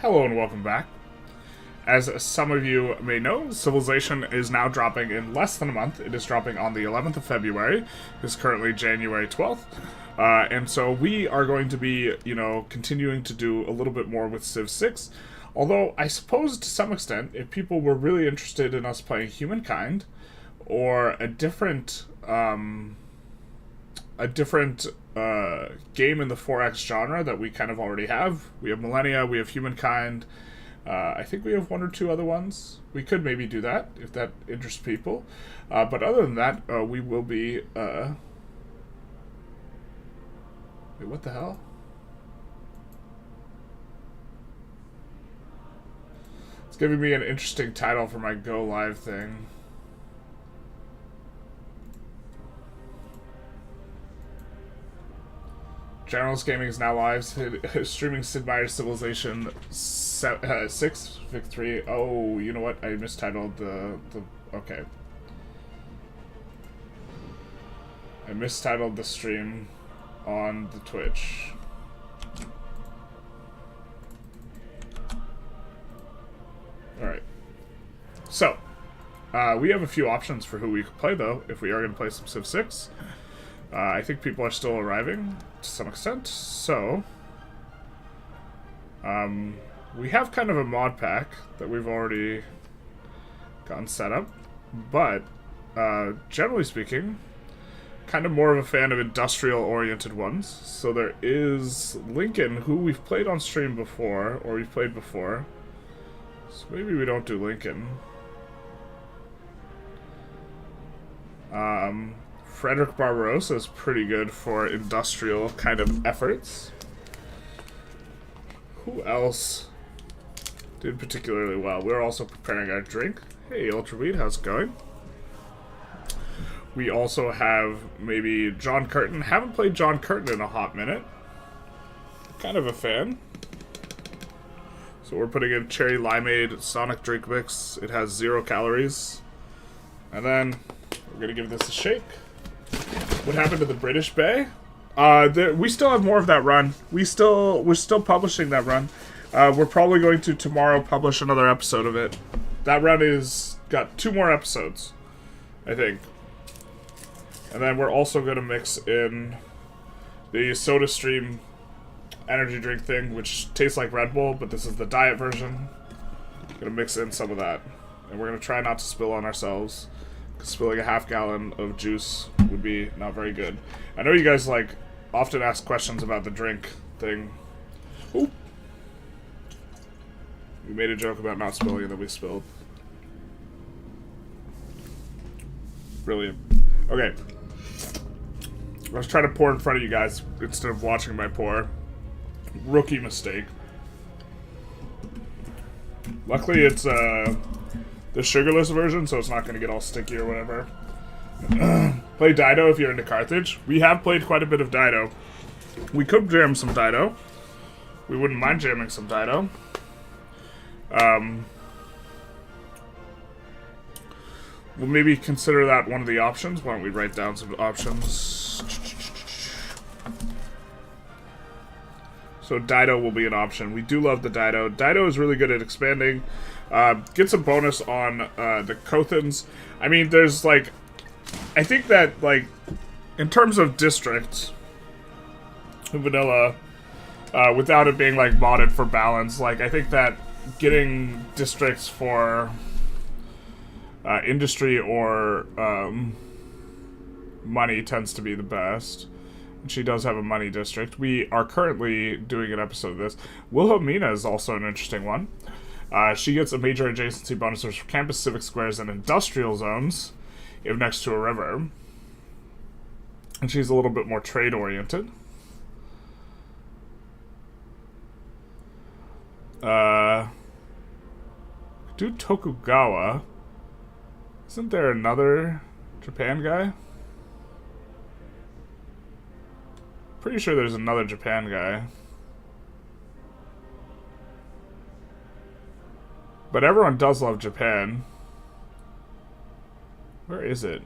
Hello and welcome back. As some of you may know, Civilization is now dropping in less than a month. It is dropping on the 11th of February. It's currently January 12th. And so we are going to be, continuing to do a little bit more with Civ 6. Although, I suppose to some extent, if people were really interested in us playing Humankind, or a different game in the 4X genre that we kind of already have. We have Malaria, we have Humankind. I think we have one or two other ones. We could maybe do that if that interests people. But other than that, we will be... Wait, what the hell? It's giving me an interesting title for my Go Live thing. Generalist Gaming is now live, streaming Sid Meier's Civilization 6 Victory. Oh, you know what? I mistitled the okay. I mistitled the stream on the Twitch. Alright. So, we have a few options for who we could play, though, if we are going to play some Civ 6. I think people are still arriving to some extent, so we have kind of a mod pack that we've already gotten set up, but generally speaking, kind of more of a fan of industrial-oriented ones. So there is Lincoln, who we've played on stream before, or we've played before, so maybe we don't do Lincoln. Frederick Barbarossa is pretty good for industrial kind of efforts. Who else did particularly well? We're also preparing our drink. Hey, Ultraweed, how's it going? We also have maybe John Curtin. Haven't played John Curtin in a hot minute. Kind of a fan. So we're putting in Cherry Limeade Sonic Drink Mix. It has 0 calories. And then we're going to give this a shake. What happened to the British Bay? We still have more of that run. We're still publishing that run. We're probably going to tomorrow publish another episode of it. That run is got 2 more episodes, I think. And then we're also going to mix in the SodaStream energy drink thing, which tastes like Red Bull, but this is the diet version. Gonna mix in some of that, and we're gonna try not to spill on ourselves. Spilling a half gallon of juice would be not very good. I know you guys often ask questions about the drink thing. Ooh. We made a joke about not spilling and then we spilled. Brilliant. Okay. I was trying to pour in front of you guys instead of watching my pour. Rookie mistake. Luckily it's the sugarless version, so it's not going to get all sticky or whatever. Play Dido if you're into Carthage. We have played quite a bit of Dido. We could jam some Dido. We wouldn't mind jamming some Dido. We'll maybe consider that one of the options. Why don't we write down some options? So Dido will be an option. We do love the Dido. Dido is really good at expanding. Gets a bonus on the Cothans. I mean, there's I think that in terms of districts, vanilla, without it being modded for balance, I think that getting districts for industry or money tends to be the best. She does have a money district. We are currently doing an episode of this. Wilhelmina is also an interesting one. She gets a major adjacency bonuses for campus, civic squares, and industrial zones if next to a river. And she's a little bit more trade-oriented. Do Tokugawa. Isn't there another Japan guy? Pretty sure there's another Japan guy. But everyone does love Japan. Where is it?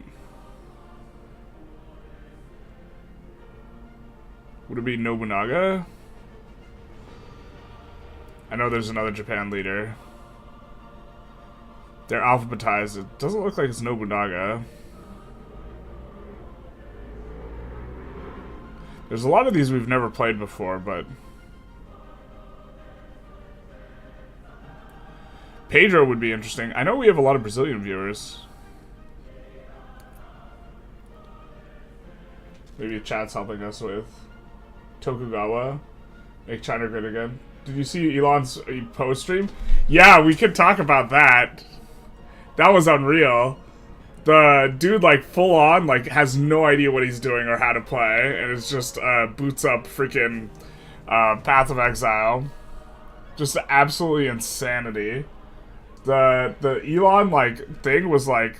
Would it be Nobunaga? I know there's another Japan leader. They're alphabetized. It doesn't look like it's Nobunaga. There's a lot of these we've never played before, but... Pedro would be interesting. I know we have a lot of Brazilian viewers. Maybe chat's helping us with Tokugawa. Make China great again. Did you see Elon's post stream? Yeah, we could talk about that. That was unreal. The dude, like, full on, like, has no idea what he's doing or how to play, and it's just boots up freaking Path of Exile. Just absolutely insanity. The Elon, like, thing was like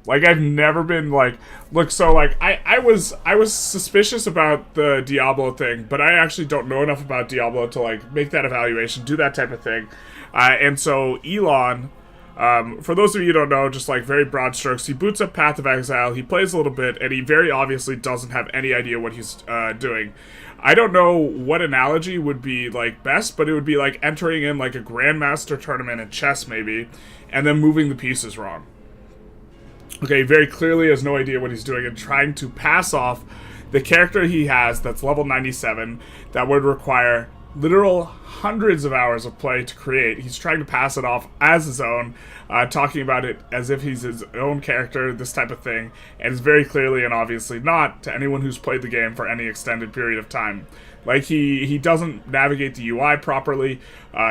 I've never been like, look, so like I was suspicious about the Diablo thing, but I actually don't know enough about Diablo to like make that evaluation, do that type of thing. And so Elon, for those of you who don't know, just like very broad strokes, he boots up Path of Exile, he plays a little bit, and he very obviously doesn't have any idea what he's doing. I don't know what analogy would be like best, but it would be like entering in like a Grandmaster tournament in chess maybe, and then moving the pieces wrong. Okay, very clearly has no idea what he's doing and trying to pass off the character he has that's level 97 that would require literal hundreds of hours of play to create. He's trying to pass it off as his own, talking about it as if he's his own character, this type of thing, and is very clearly and obviously not to anyone who's played the game for any extended period of time. Like, he doesn't navigate the UI properly,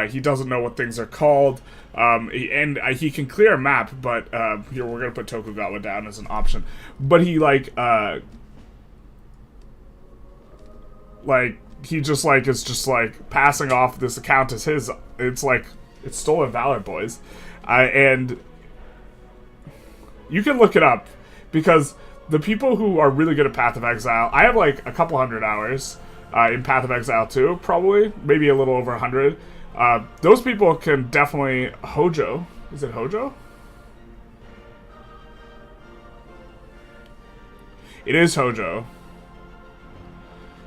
he doesn't know what things are called, he can clear a map, but here we're going to put Tokugawa down as an option. But he, he just, like, is just, like, passing off this account as his. It's, like, it's stolen valor, boys. And you can look it up, because the people who are really good at Path of Exile, I have, like, a couple hundred hours in Path of Exile, too, probably. Maybe a little over 100. Those people can definitely... Hojo. Is it Hojo? It is Hojo.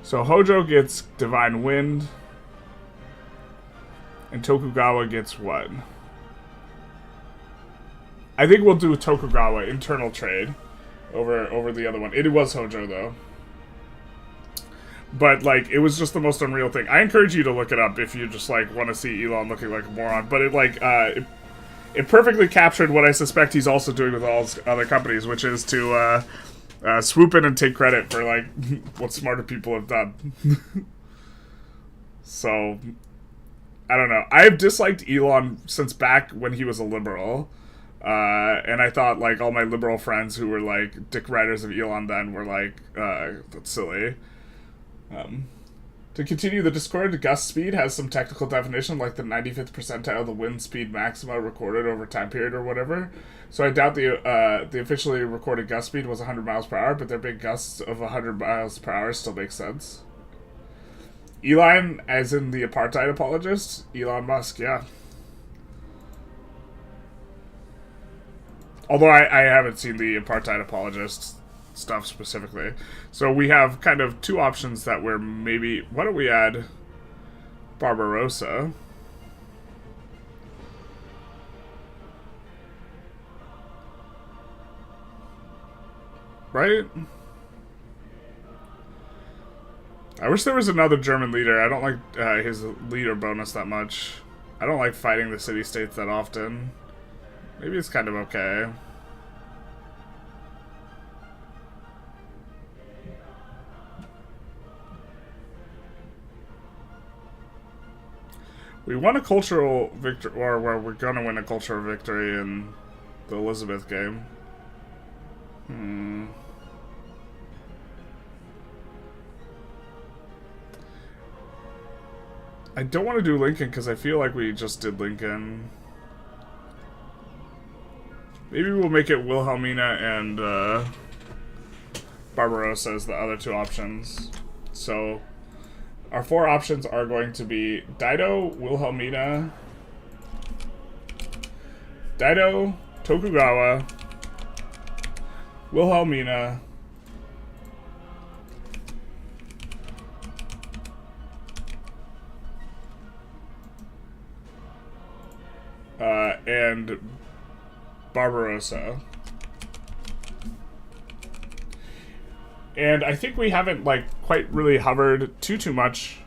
So Hojo gets Divine Wind, and Tokugawa gets what? I think we'll do Tokugawa, internal trade, over the other one. It was Hojo, though. But, like, it was just the most unreal thing. I encourage you to look it up if you just, like, want to see Elon looking like a moron. But it, like, it perfectly captured what I suspect he's also doing with all his other companies, which is to, swoop in and take credit for, like, what smarter people have done. So, I don't know. I have disliked Elon since back when he was a liberal. And I thought, like, all my liberal friends who were, like, dick riders of Elon then were, like, that's silly. To continue, the Discord, gust speed has some technical definition, like the 95th percentile, the wind speed maxima recorded over time period or whatever. So I doubt the officially recorded gust speed was 100 miles per hour, but their big gusts of 100 miles per hour still makes sense. Elon, as in the apartheid apologist? Elon Musk, yeah. Although I haven't seen the apartheid apologist stuff specifically. So we have kind of two options that we're maybe... Why don't we add Barbarossa? Right? I wish there was another German leader. I don't like his leader bonus that much. I don't like fighting the city-states that often. Maybe it's kind of okay. We won a cultural victory, or where we're gonna win a cultural victory in the Elizabeth game. I don't want to do Lincoln because I feel like we just did Lincoln. Maybe we'll make it Wilhelmina and Barbarossa as the other two options. So our four options are going to be Dido, Wilhelmina, Dido, Tokugawa, Wilhelmina, and Barbarossa. And I think we haven't, like, quite really hovered too much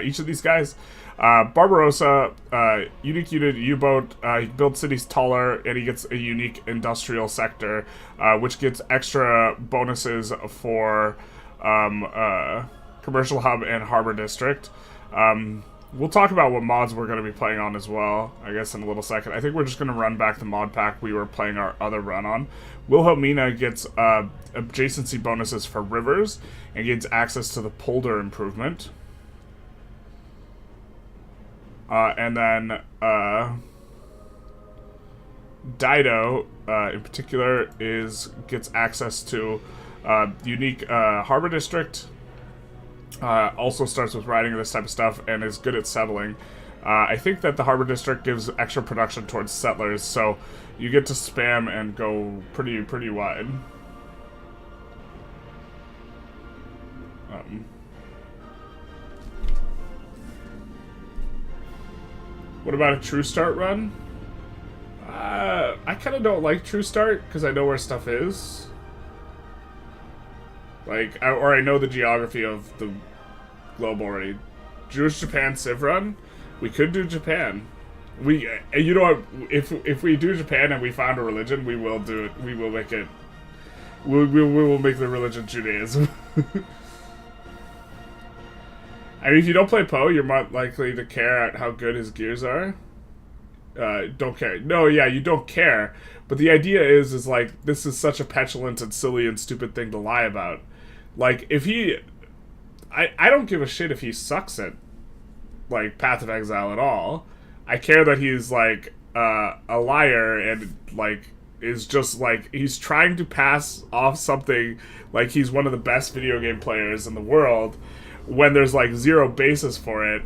each of these guys. Barbarossa, unique unit U-boat, he builds cities taller, and he gets a unique industrial sector, which gets extra bonuses for commercial hub and harbor district. We'll talk about what mods we're going to be playing on as well, I guess, in a little second. I think we're just going to run back the mod pack we were playing our other run on. Wilhelmina gets adjacency bonuses for rivers and gains access to the polder improvement. And then Dido, in particular, gets access to unique harbor district. Also starts with riding and this type of stuff, and is good at settling. I think that the harbor district gives extra production towards settlers, so you get to spam and go pretty wide. What about a true start run? I kind of don't like true start because I know where stuff is. Like, or I know the geography of the globe already. Jewish Japan Civ run? We could do Japan. You know what? If we do Japan and we found a religion, we will do it. We will make it. We will make the religion Judaism. I mean, if you don't play Poe, you're more likely to care at how good his gears are. Don't care. No, yeah, you don't care. But the idea is like, this is such a petulant and silly and stupid thing to lie about. Like, if he... I don't give a shit if he sucks at, like, Path of Exile at all. I care that he's, like, a liar and, like, is just, like, he's trying to pass off something like he's one of the best video game players in the world when there's, like, zero basis for it.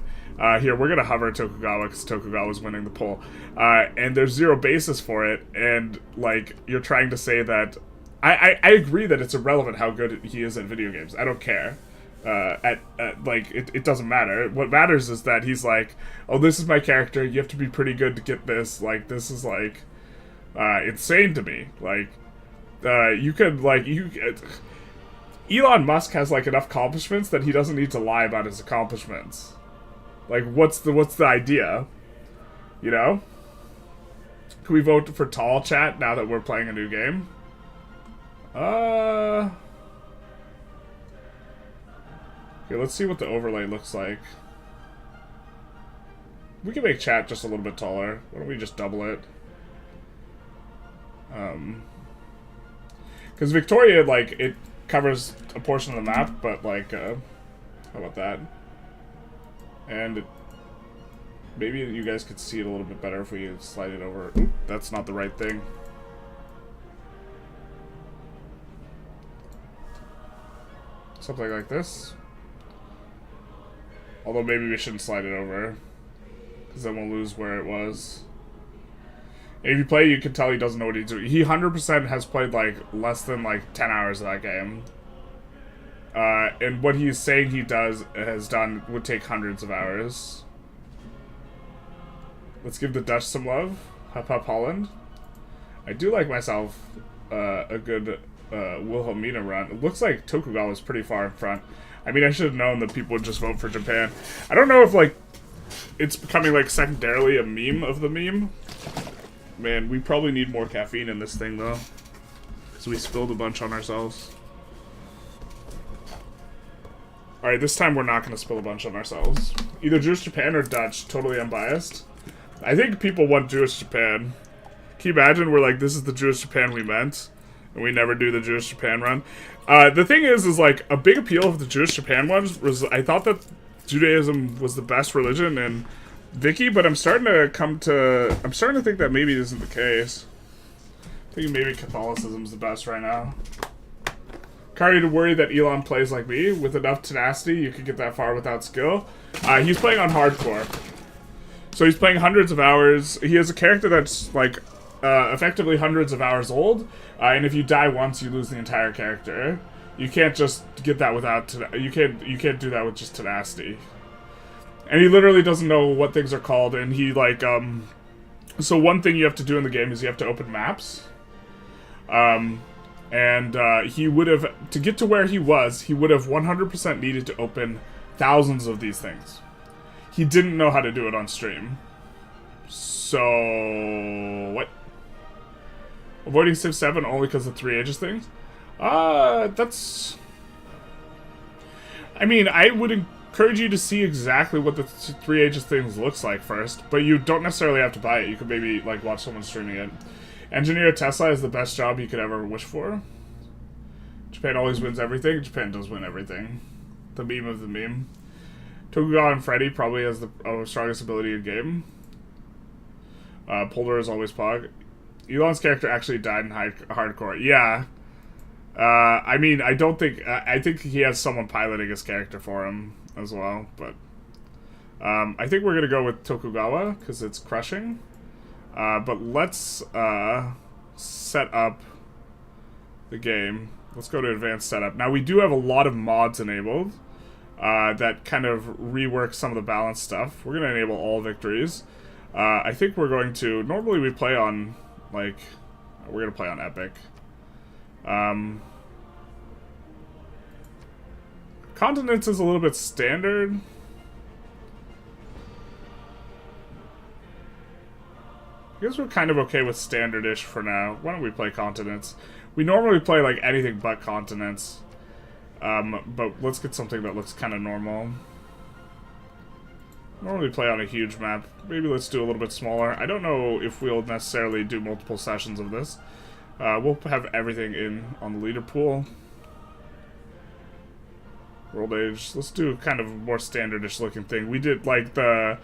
Here, we're gonna hover Tokugawa because Tokugawa's winning the poll. And there's zero basis for it, and, like, you're trying to say that... I agree that it's irrelevant how good he is at video games. I don't care. It doesn't matter. What matters is that he's like, oh, this is my character, you have to be pretty good to get this. Like, this is, like, insane to me. Like, you could, like, Elon Musk has, like, enough accomplishments that he doesn't need to lie about his accomplishments. Like, what's the idea? You know? Can we vote for tall, chat, now that we're playing a new game? Okay, let's see what the overlay looks like. We can make chat just a little bit taller. Why don't we just double it? Because Victoria, like, it covers a portion of the map, but, like, how about that? And maybe you guys could see it a little bit better if we slide it over. Oop, that's not the right thing. Something like this. Although maybe we shouldn't slide it over, because then we'll lose where it was. And if you play, you can tell he doesn't know what he's doing. He 100% has played, like, less than, like, 10 hours of that game. And what he's saying he has done would take hundreds of hours. Let's give the Dutch some love. Hup Hup Holland. I do like myself a good Wilhelmina run. It looks like Tokugawa is pretty far in front. I mean, I should have known that people would just vote for Japan. I don't know if, like, it's becoming, like, secondarily a meme of the meme. Man, we probably need more caffeine in this thing, though. Because we spilled a bunch on ourselves. Alright, this time we're not going to spill a bunch on ourselves. Either Jewish Japan or Dutch, totally unbiased. I think people want Jewish Japan. Can you imagine we're like, this is the Jewish Japan we meant? And we never do the Jewish Japan run. The thing is like, a big appeal of the Jewish Japan ones was, I thought that Judaism was the best religion in Vicky, but I'm starting to think that maybe this isn't the case. I think maybe Catholicism's the best right now. Carry to worry that Elon plays like me. With enough tenacity, you could get that far without skill. He's playing on hardcore. So he's playing hundreds of hours. He has a character that's, like, effectively hundreds of hours old. And if you die once, you lose the entire character. You can't just get that without... You can't do that with just tenacity. And he literally doesn't know what things are called. And he, like, So one thing you have to do in the game is you have to open maps. He would have, to get to where he would have 100% needed to open thousands of these things. He didn't know how to do it on stream. So, what? Avoiding Civ 7 only because of 3 ages things? That's... I mean, I would encourage you to see exactly what the 3 ages things looks like first, but you don't necessarily have to buy it. You could maybe, like, watch someone streaming it. Engineer a Tesla is the best job you could ever wish for. Japan always wins everything. Japan does win everything. The meme of the meme. Tokugawa and Freddy probably has the strongest ability in game. Polder is always Pog. Elon's character actually died in hardcore. Yeah. I mean, I don't think... I think he has someone piloting his character for him as well, but... I think we're going to go with Tokugawa, because it's crushing. But let's set up the game. Let's go to advanced setup. Now, we do have a lot of mods enabled that kind of rework some of the balance stuff. We're going to enable all victories. I think we're going to... Normally we play on, like... We're going to play on Epic. Continents is a little bit standard. I guess we're kind of okay with standard-ish for now. Why don't we play continents? We normally play, like, anything but continents. But let's get something that looks kind of normal. Normally play on a huge map. Maybe let's do a little bit smaller. I don't know if we'll necessarily do multiple sessions of this. We'll have everything in on the leader pool. World age. Let's do kind of a more standard-ish looking thing. We did, like, the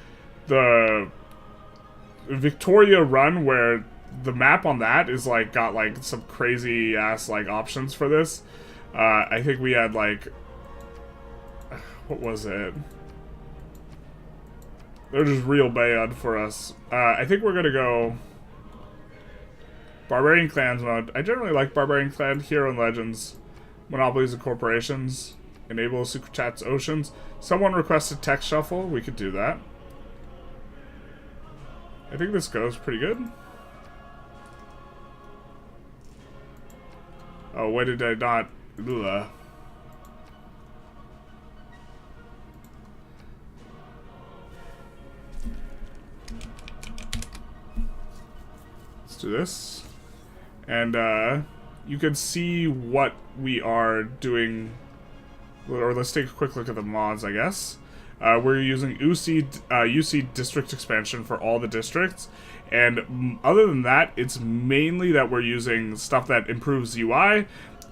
Victoria run where the map on that is like got like some crazy ass like options for this. I think we had like, what was it? They're just real bad for us. I think we're gonna go Barbarian Clans mode. I generally like Barbarian Clan, Hero and Legends, Monopolies and Corporations, Enable Super Chats Oceans. Someone requested Text Shuffle, we could do that. I think this goes pretty good. Oh, why did I not... Ugh. Let's do this. And, you can see what we are doing... Or let's take a quick look at the mods, I guess. We're using UC district expansion for all the districts, and other than that, it's mainly that we're using stuff that improves UI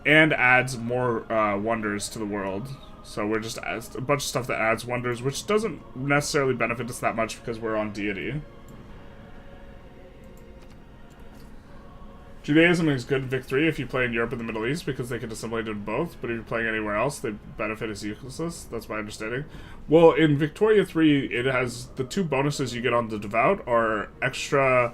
and adds more wonders to the world. So we're just a bunch of stuff that adds wonders, which doesn't necessarily benefit us that much because we're on deity. Judaism is good in Vic 3 if you play in Europe and the Middle East because they can assimilate in both, but if you're playing anywhere else, the benefit is useless. That's my understanding. Well, in Victoria 3, it has the 2 bonuses you get on the Devout are extra,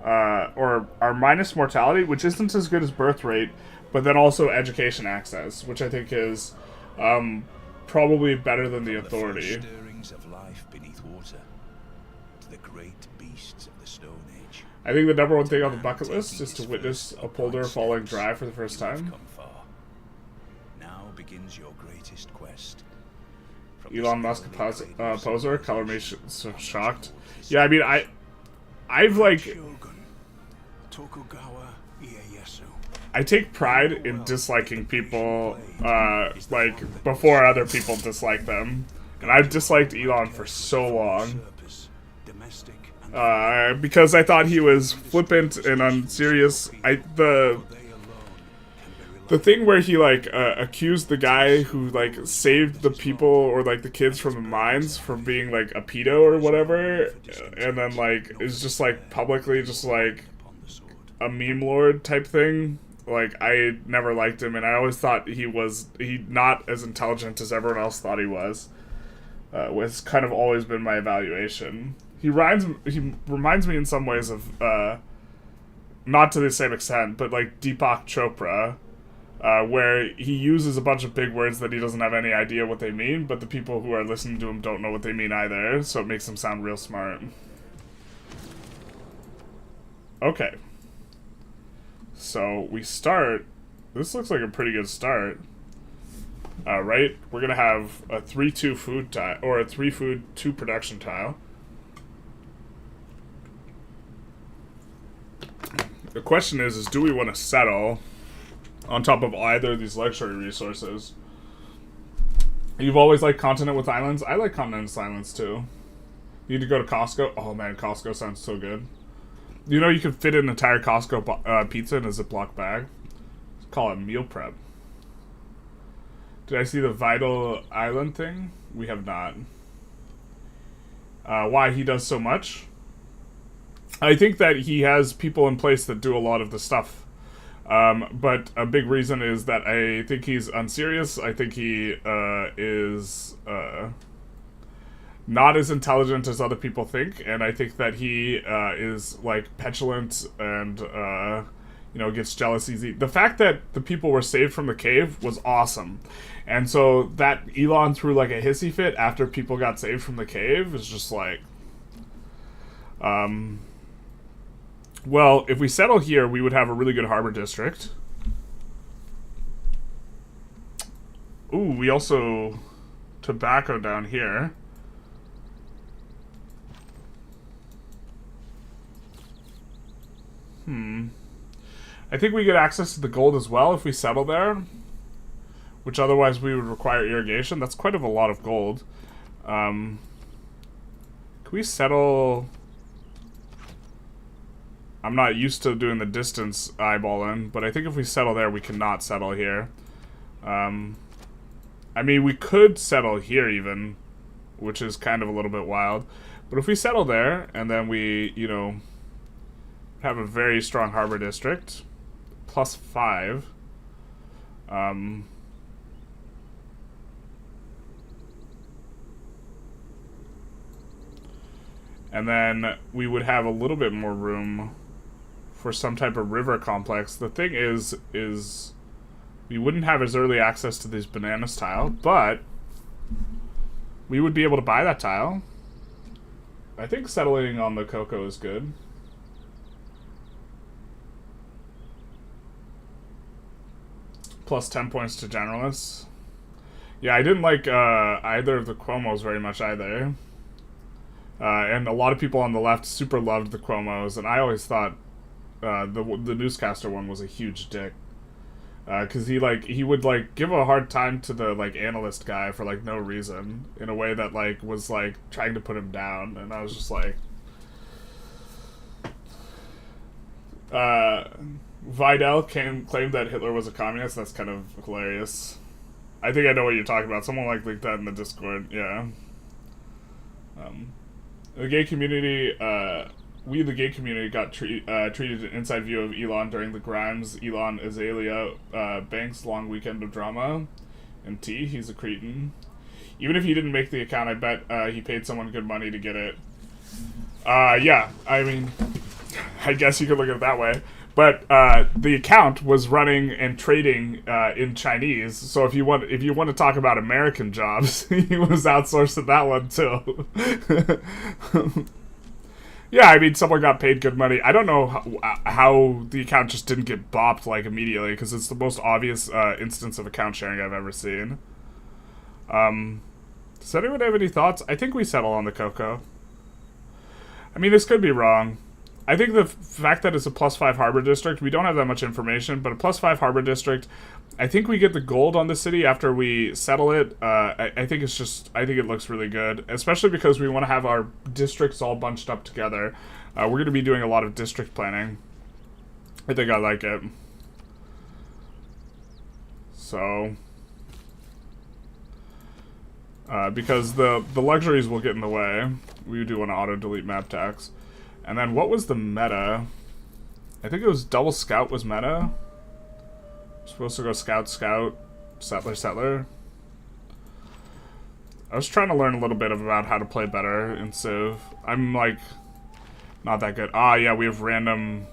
or are minus mortality, which isn't as good as birth rate, but then also education access, which I think is probably better than the Authority. Of life beneath water, to the great beasts of the Stone Age. I think the number one thing on the bucket list is to witness a polder falling dry for the first time. Now begins your greatest quest. Elon Musk poser, color me so shocked. Yeah, I mean, I've like, I take pride in disliking people, like, before other people dislike them. And I've disliked Elon for so long. Because I thought he was flippant and unserious. The thing where he, like, accused the guy who, like, saved the people, or, like, the kids from the mines from being, like, a pedo or whatever, and then, like, is just, like, publicly just, like, a meme lord type thing. Like, I never liked him, and I always thought he not as intelligent as everyone else thought he was. Was kind of always been my evaluation. He reminds me in some ways of, not to the same extent, but like Deepak Chopra, where he uses a bunch of big words that he doesn't have any idea what they mean, but the people who are listening to him don't know what they mean either, so it makes him sound real smart. Okay. So we start. This looks like a pretty good start. Right? We're going to have a 3-2 food tile, or a 3 food, 2 production tile. The question is do we want to settle on top of either of these luxury resources? You've always liked continent with islands? I like continent with islands too. You need to go to Costco? Oh man, Costco sounds so good. You know you could fit an entire Costco pizza in a Ziploc bag? Call it meal prep. Did I see the Vital Island thing? We have not. Why he does so much? I think that he has people in place that do a lot of the stuff. But a big reason is that I think he's unserious. I think he is not as intelligent as other people think. And I think that he is, like, petulant and, gets jealous easy. The fact that the people were saved from the cave was awesome. And so that Elon threw, like, a hissy fit after people got saved from the cave is just, like... Well, if we settle here, we would have a really good harbor district. Ooh, we also... Tobacco down here. I think we get access to the gold as well if we settle there. Which otherwise we would require irrigation. That's quite a lot of gold. Can we settle... I'm not used to doing the distance eyeballing, but I think if we settle there, we cannot settle here. I mean, we could settle here even, which is kind of a little bit wild. But if we settle there, and then we, have a very strong harbor district, +5. And then we would have a little bit more room for some type of river complex. The thing is we wouldn't have as early access to this bananas tile, but we would be able to buy that tile. I think settling on the cocoa is good. +10 points to generalists. Yeah, I didn't like either of the Cuomos very much either. And a lot of people on the left super loved the Cuomos, and I always thought the newscaster one was a huge dick. Because he would, give a hard time to the, analyst guy for, no reason, in a way that, was, trying to put him down, and I was just like... Vidal claimed that Hitler was a communist. That's kind of hilarious. I think I know what you're talking about. Someone linked that in the Discord. Yeah. The gay community, we the gay community got treated an inside view of Elon during the Grimes, Elon, Azalea, Banks long weekend of drama. And T, he's a cretin. Even if he didn't make the account, I bet he paid someone good money to get it. Yeah, I mean, I guess you could look at it that way. But the account was running and trading in Chinese, so if you want to talk about American jobs, he was outsourced to that one too. Yeah, I mean, someone got paid good money. I don't know how the account just didn't get bopped immediately, because it's the most obvious instance of account sharing I've ever seen. Does anyone have any thoughts? I think we settle on the cocoa. I mean, this could be wrong. I think the fact that it's a +5 harbor district, we don't have that much information, but a +5 harbor district, I think we get the gold on the city after we settle it. I think it looks really good, especially because we want to have our districts all bunched up together. We're going to be doing a lot of district planning. I think I like it. So, because the luxuries will get in the way, we do want to auto-delete map tax. And then what was the meta? I think it was double scout was meta. We're supposed to go scout, scout, settler, settler. I was trying to learn a little bit about how to play better in Civ. I'm not that good. Ah, yeah, we have random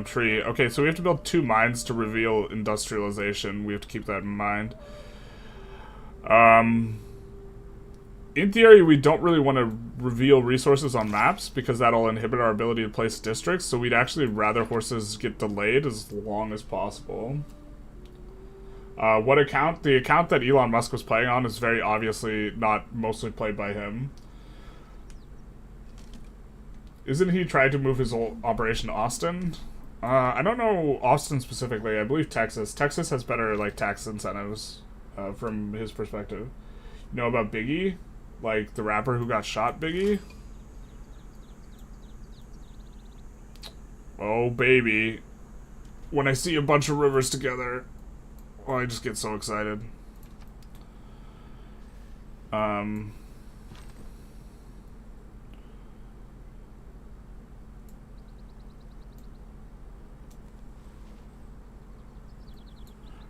tree. Okay, so we have to build 2 mines to reveal industrialization. We have to keep that in mind. In theory, we don't really want to reveal resources on maps because that'll inhibit our ability to place districts, so we'd actually rather horses get delayed as long as possible. What account? The account that Elon Musk was playing on is very obviously not mostly played by him. Isn't he trying to move his whole operation to Austin? I don't know Austin specifically. I believe Texas. Texas has better, like, tax incentives from his perspective. You know about Biggie? Like, the rapper who got shot, Biggie? Oh, baby. When I see a bunch of rivers together, oh, I just get so excited.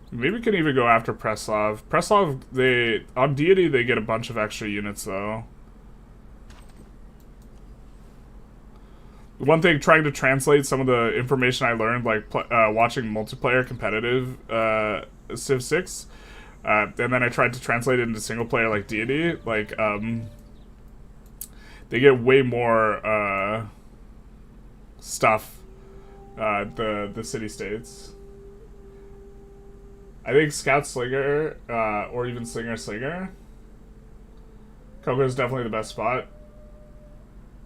Maybe we can even go after Preslav. Preslav, on Deity, they get a bunch of extra units, though. One thing, trying to translate some of the information I learned, like watching multiplayer competitive Civ 6, and then I tried to translate it into single player like Deity, like, they get way more stuff, the city-states. I think Scout Slinger, or even Slinger Slinger. Coco is definitely the best spot.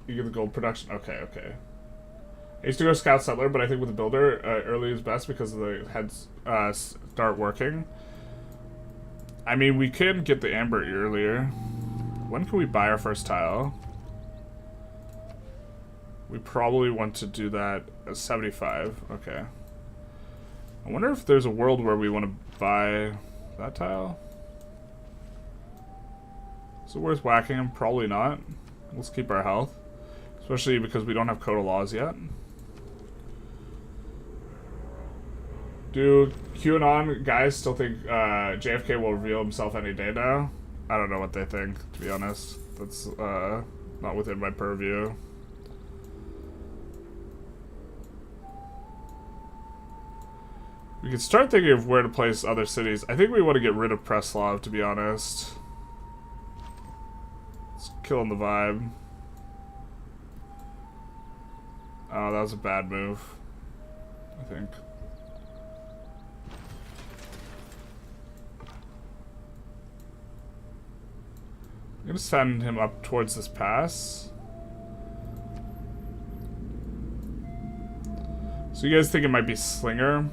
You get the gold production. Okay. I used to go Scout Settler, but I think with the Builder, early is best because the heads start working. I mean, we can get the Amber earlier. When can we buy our first tile? We probably want to do that at 75. Okay. I wonder if there's a world where we want to buy that tile. Is it worth whacking him? Probably not. Let's keep our health. Especially because we don't have Code of Laws yet. Do QAnon guys still think JFK will reveal himself any day now? I don't know what they think, to be honest. That's not within my purview. We could start thinking of where to place other cities. I think we want to get rid of Preslav, to be honest. It's killing the vibe. Oh, that was a bad move, I think. I'm gonna send him up towards this pass. So you guys think it might be Slinger?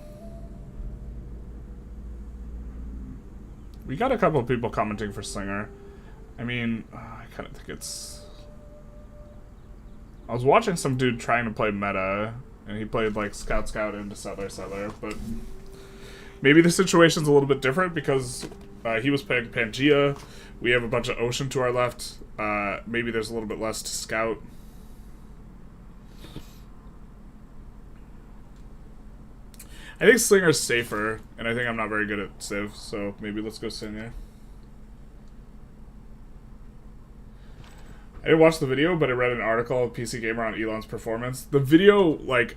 We got a couple of people commenting for Slinger. I mean, I kind of think it's... I was watching some dude trying to play meta, and he played like Scout into Settler, but maybe the situation's a little bit different because he was playing Pangea. We have a bunch of Ocean to our left. Maybe there's a little bit less to scout. I think Slinger's safer, and I think I'm not very good at Civ, so maybe let's go Slinger. I didn't watch the video, but I read an article of PC Gamer on Elon's performance. The video, like,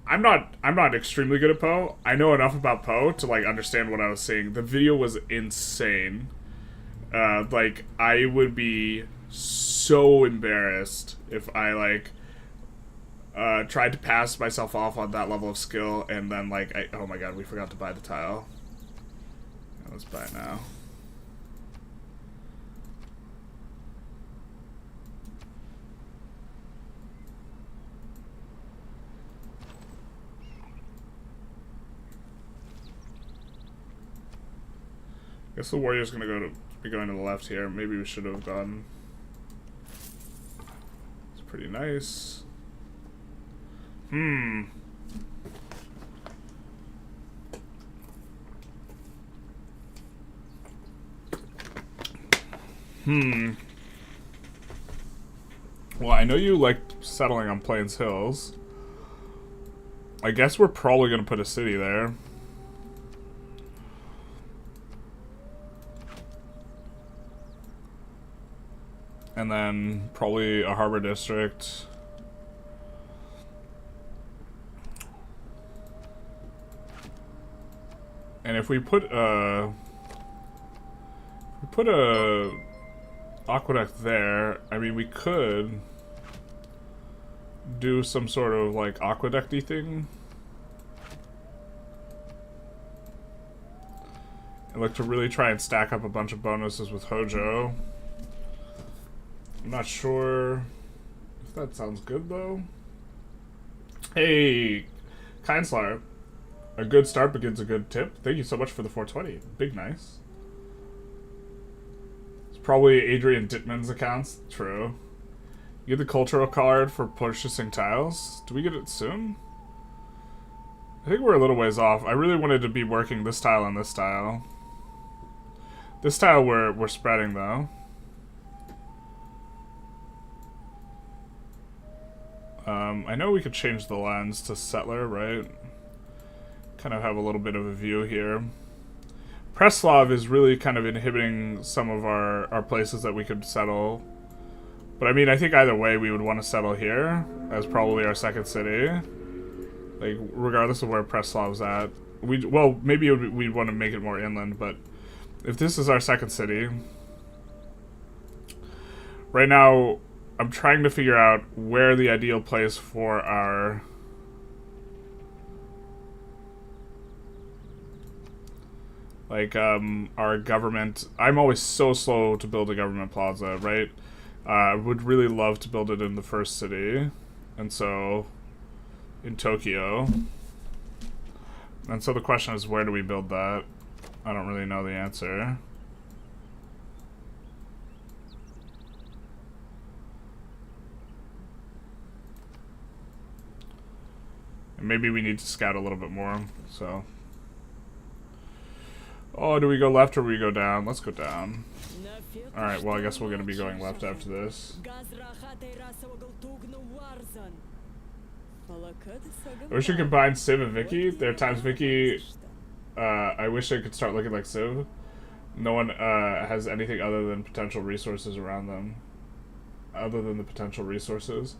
I'm not extremely good at Poe. I know enough about Poe to like understand what I was seeing. The video was insane. Like, I would be so embarrassed if I like tried to pass myself off on that level of skill, and then like, oh my god, we forgot to buy the tile. Let's buy it now. I guess the warrior's gonna be going to the left here. Maybe we should have gone. It's pretty nice. Well, I know you like settling on Plains Hills. I guess we're probably gonna put a city there. And then probably a harbor district. And if we put a aqueduct there. I mean, we could do some sort of like aqueducty thing. And look to really try and stack up a bunch of bonuses with Hojo. I'm not sure if that sounds good though. Hey, Kindslayer. A good start begins a good tip. Thank you so much for the 420. Big nice. It's probably Adrian Dittman's accounts. True. You get the cultural card for purchasing tiles. Do we get it soon? I think we're a little ways off. I really wanted to be working this tile and this tile. This tile we're spreading though. I know we could change the lens to settler, right? Kind of have a little bit of a view here. Preslav is really kind of inhibiting some of our places that we could settle. But I mean, I think either way we would want to settle here as probably our second city. Like, regardless of where Preslav's at. Well, maybe we'd want to make it more inland, but if this is our second city... Right now, I'm trying to figure out where the ideal place for our... Like, our government... I'm always so slow to build a government plaza, right? I would really love to build it in the first city. And so, in Tokyo. And so the question is, where do we build that? I don't really know the answer. And maybe we need to scout a little bit more, so... Oh, do we go left or do we go down? Let's go down. Alright, well I guess we're gonna be going left after this. I wish we could combine Civ and Vicky. There are times Vicky, I wish I could start looking like Civ. No one has anything other than potential resources around them. Other than the potential resources.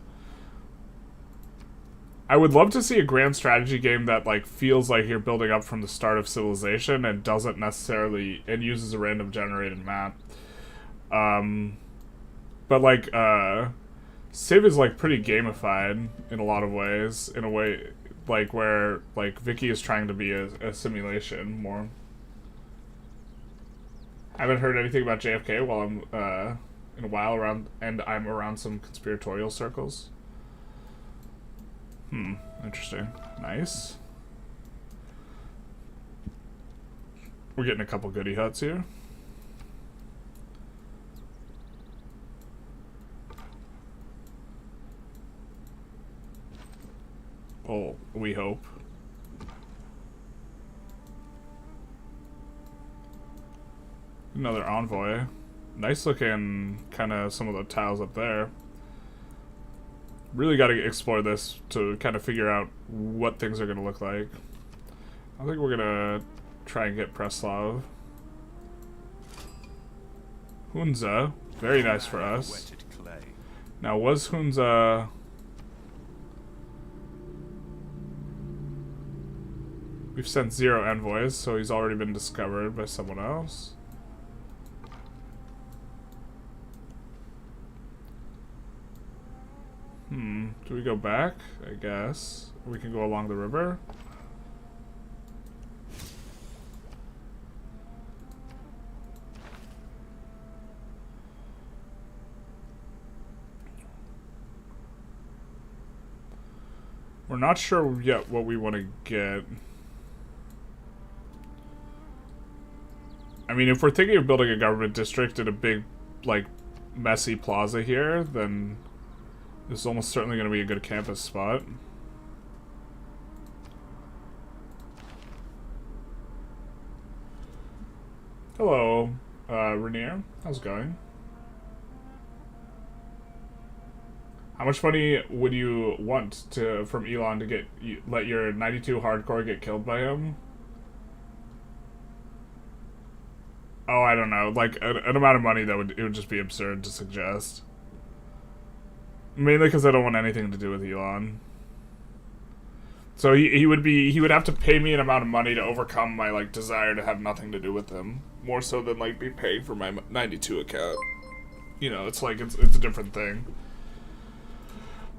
I would love to see a grand strategy game that like feels like you're building up from the start of civilization and doesn't necessarily and uses a random generated map. But like Civ is like pretty gamified in a lot of ways, in a way like where like Vicky is trying to be a simulation more. Haven't heard anything about JFK while I'm in a while around, and I'm around some conspiratorial circles. Interesting. Nice. We're getting a couple goodie huts here. Oh, we hope. Another envoy. Nice looking kind of some of the tiles up there. Really got to explore this to kind of figure out what things are going to look like. I think we're going to try and get Preslav. Hunza. Very nice for us. Now, was Hunza... We've sent 0 envoys, so he's already been discovered by someone else. Do we go back? I guess. We can go along the river. We're not sure yet what we want to get. I mean, if we're thinking of building a government district in a big, like, messy plaza here, then this is almost certainly going to be a good campus spot. Hello, Rainier. How's it going? How much money would you want from Elon to let your 92 hardcore get killed by him? Oh, I don't know. Like, an amount of money that it would just be absurd to suggest. Mainly because I don't want anything to do with Elon. So he would have to pay me an amount of money to overcome my desire to have nothing to do with him. More so than be paying for my 92 account. you know, it's like, it's a different thing.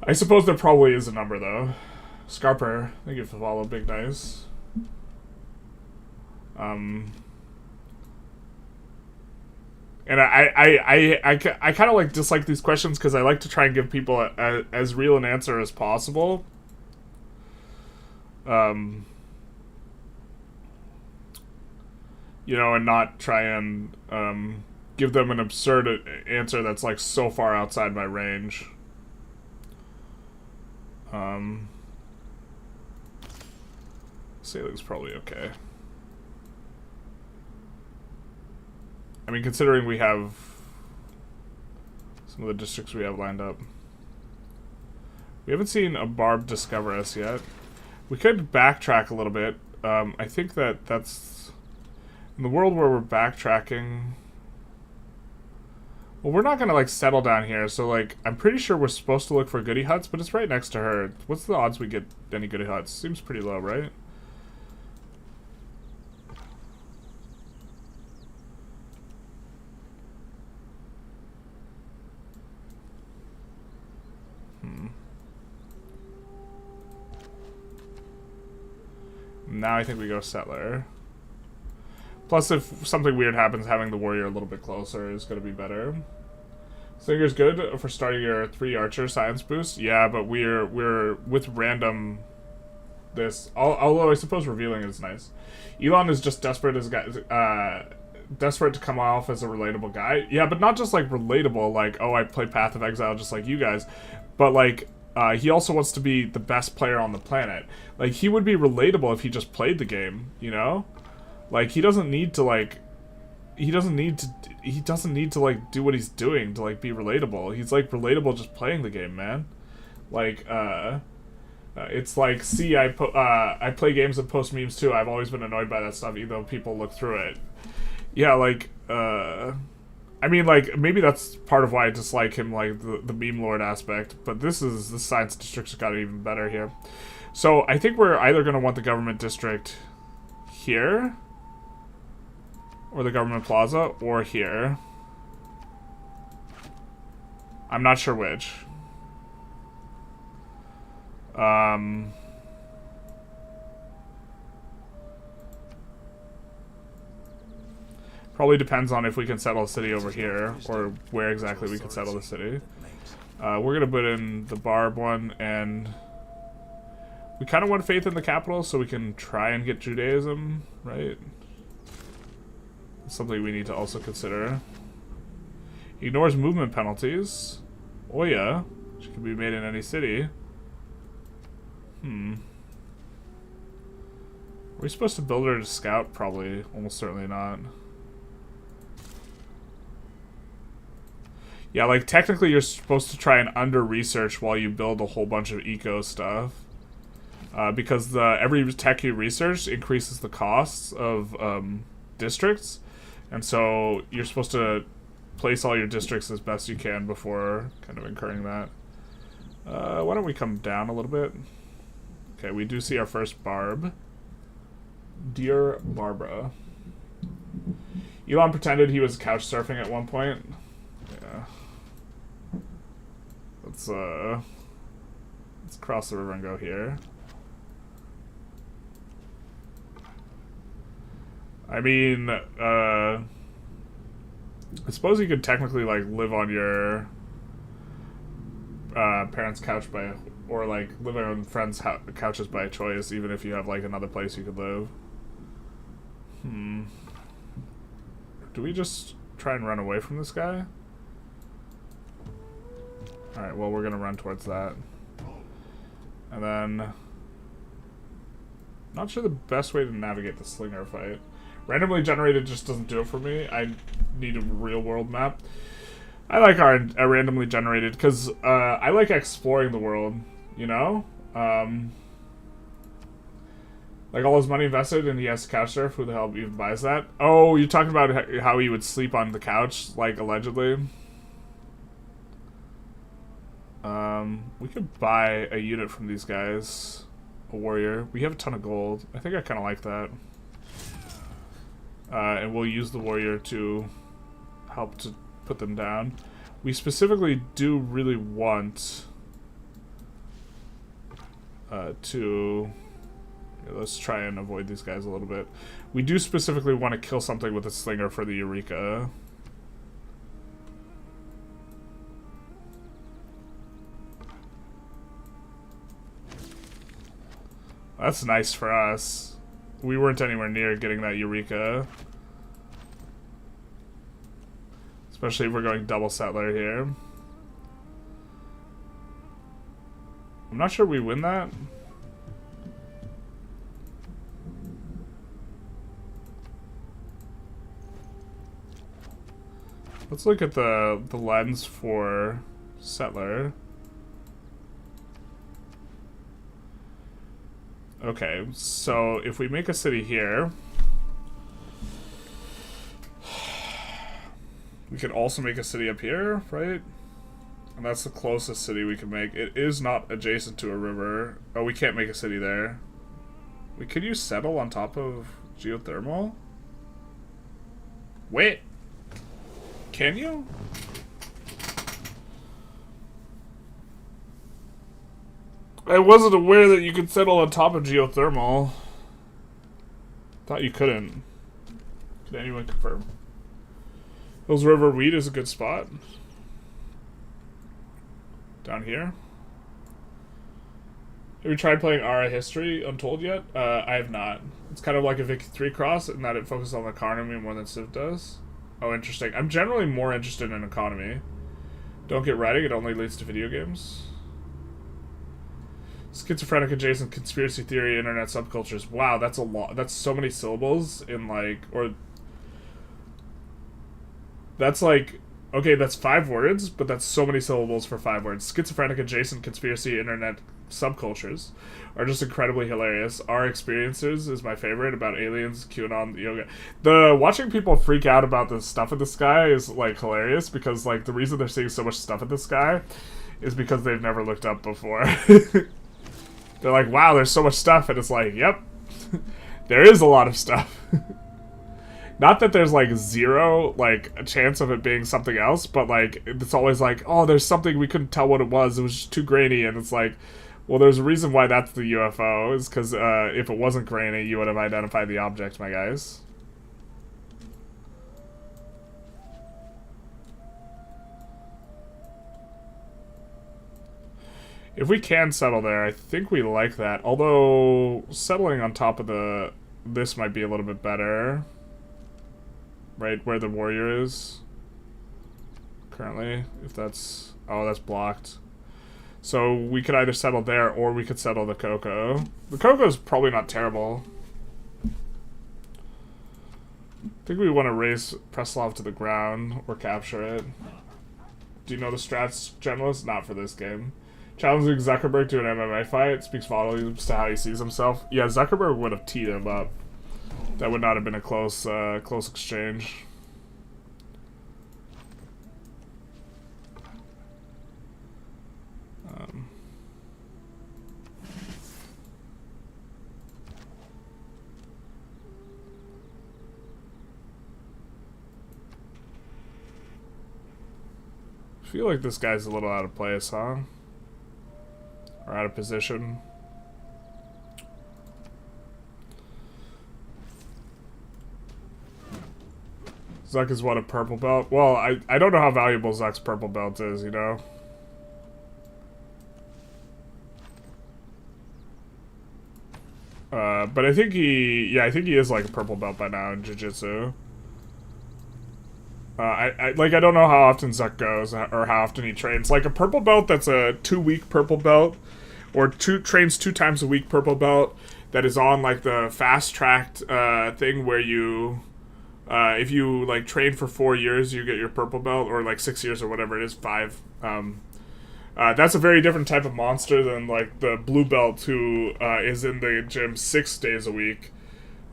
I suppose there probably is a number, though. Scarper, thank you for the follow, big nice. And I kind of like dislike these questions because I like to try and give people as real an answer as possible. You know, and not try and give them an absurd answer that's like so far outside my range. Sailing's probably okay. I mean, considering we have some of the districts we have lined up. We haven't seen a barb discover us yet. We could backtrack a little bit. I think that's... In the world where we're backtracking... Well, we're not gonna, like, settle down here, so, like, I'm pretty sure we're supposed to look for goody huts, but it's right next to her. What's the odds we get any goody huts? Seems pretty low, right? Now I think we go settler. Plus, if something weird happens, having the warrior a little bit closer is going to be better. Slinger's good for starting your 3 archer science boost. Yeah, but we're with random this. Although I suppose revealing is nice. Elon is just desperate desperate to come off as a relatable guy. Yeah, but not just like relatable, like, oh, I play Path of Exile just like you guys, but like. He also wants to be the best player on the planet. Like, he would be relatable if he just played the game, you know? Like, he doesn't need to, like... He doesn't need to, like, do what he's doing to, like, be relatable. He's, like, relatable just playing the game, man. Like, it's like, see, I play games and post memes, too. I've always been annoyed by that stuff, even though people look through it. Yeah, like, I mean, like, maybe that's part of why I dislike him, like, the meme lord aspect, but the science district's got it even better here. So, I think we're either going to want the government district here, or the government plaza, or here. I'm not sure which. Probably depends on if we can settle a city over here, or where exactly we can settle the city. We're going to put in the Barb one, and we kind of want faith in the capital so we can try and get Judaism, right? It's something we need to also consider. Ignores movement penalties. Oya, which can be made in any city. Are we supposed to build her to scout? Probably. Almost certainly not. Yeah, like, technically you're supposed to try and under-research while you build a whole bunch of eco stuff. Because every tech you research increases the costs of districts. And so you're supposed to place all your districts as best you can before kind of incurring that. Why don't we come down a little bit? Okay, we do see our first Barb. Dear Barbara. Elon pretended he was couch surfing at one point. Yeah. Let's cross the river and go here. I mean, I suppose you could technically, like, live on your parents' couch or, like, living on friends' couches by choice, even if you have, like, another place you could live. Do we just try and run away from this guy? Alright, well, we're gonna run towards that. And then... Not sure the best way to navigate the slinger fight. Randomly generated just doesn't do it for me. I need a real-world map. I like our randomly generated, because I like exploring the world, you know? Like, all his money invested and he has to couch surf. Who the hell even buys that? Oh, you're talking about how he would sleep on the couch, like, allegedly? We could buy a unit from these guys. A warrior. We have a ton of gold. I think I kind of like that. And we'll use the warrior to help to put them down. We specifically do really want to... let's try and avoid these guys a little bit. We do specifically want to kill something with a slinger for the Eureka. That's nice for us. We weren't anywhere near getting that Eureka. Especially if we're going double settler here. I'm not sure we win that. Let's look at the lens for settler. Okay, so if we make a city here, we could also make a city up here, right? And that's the closest city we can make. It is not adjacent to a river. Oh, we can't make a city there. Could you settle on top of geothermal? Wait. Can you? I wasn't aware that you could settle on top of geothermal. Thought you couldn't. Could anyone confirm? Hills River Wheat is a good spot. Down here. Have you tried playing Ara History Untold yet? I have not. It's kind of like a Vic 3 cross in that it focuses on the economy more than Civ does. Oh, interesting. I'm generally more interested in economy. Don't get writing, it only leads to video games. Schizophrenic adjacent conspiracy theory, internet subcultures. Wow, that's a lot. That's so many syllables in like, or that's like, okay, that's 5 words, but that's so many syllables for 5 words. Schizophrenic adjacent conspiracy, internet subcultures are just incredibly hilarious. Our experiences is my favorite about aliens, QAnon, yoga. The watching people freak out about the stuff in the sky is like hilarious because like the reason they're seeing so much stuff in the sky is because they've never looked up before. They're like, wow, there's so much stuff, and it's like, yep, there is a lot of stuff. Not that there's like zero like a chance of it being something else, but like it's always like, oh, there's something we couldn't tell what it was just too grainy, and it's like, well, there's a reason why that's the UFO, is because if it wasn't grainy, you would have identified the object, my guys. If we can settle there, I think we like that. Although, settling on top of this might be a little bit better. Right where the warrior is. Currently. If that's... Oh, that's blocked. So, we could either settle there, or we could settle the cocoa. The cocoa's probably not terrible. I think we want to raise Preslav to the ground, or capture it. Do you know the strats, generalist? Not for this game. Challenging Zuckerberg to an MMA fight speaks volumes to how he sees himself. Yeah, Zuckerberg would have teed him up. That would not have been a close exchange. I feel like this guy's a little out of place, huh? Or out of position. Zuck is what, a purple belt? Well, I don't know how valuable Zuck's purple belt is, you know? But I think he is like a purple belt by now in Jiu-Jitsu. I don't know how often Zuck goes or how often he trains. Like a purple belt that's a 2-week purple belt, or trains 2 times a week purple belt that is on like the fast-tracked thing where you, if you like train for 4 years, you get your purple belt, or like 6 years or whatever it is, 5. That's a very different type of monster than like the blue belt who is in the gym 6 days a week.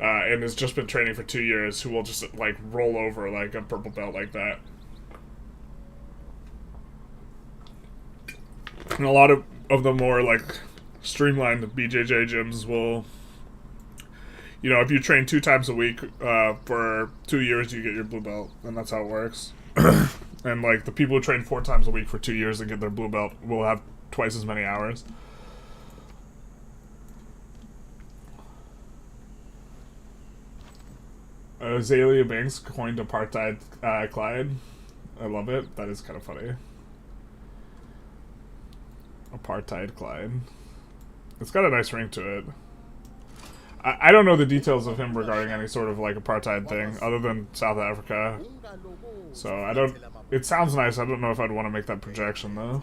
And has just been training for 2 years, who will just, like, roll over, like, a purple belt like that. And a lot of the more, like, streamlined BJJ gyms will, you know, if you train 2 times a week for 2 years, you get your blue belt, and that's how it works. And, like, the people who train 4 times a week for 2 years and get their blue belt will have twice as many hours. Azalea Banks coined apartheid Clyde. I love it. That is kind of funny. Apartheid Clyde. It's got a nice ring to it. I don't know the details of him regarding any sort of like apartheid thing other than South Africa. So I don't... It sounds nice. I don't know if I'd want to make that projection though.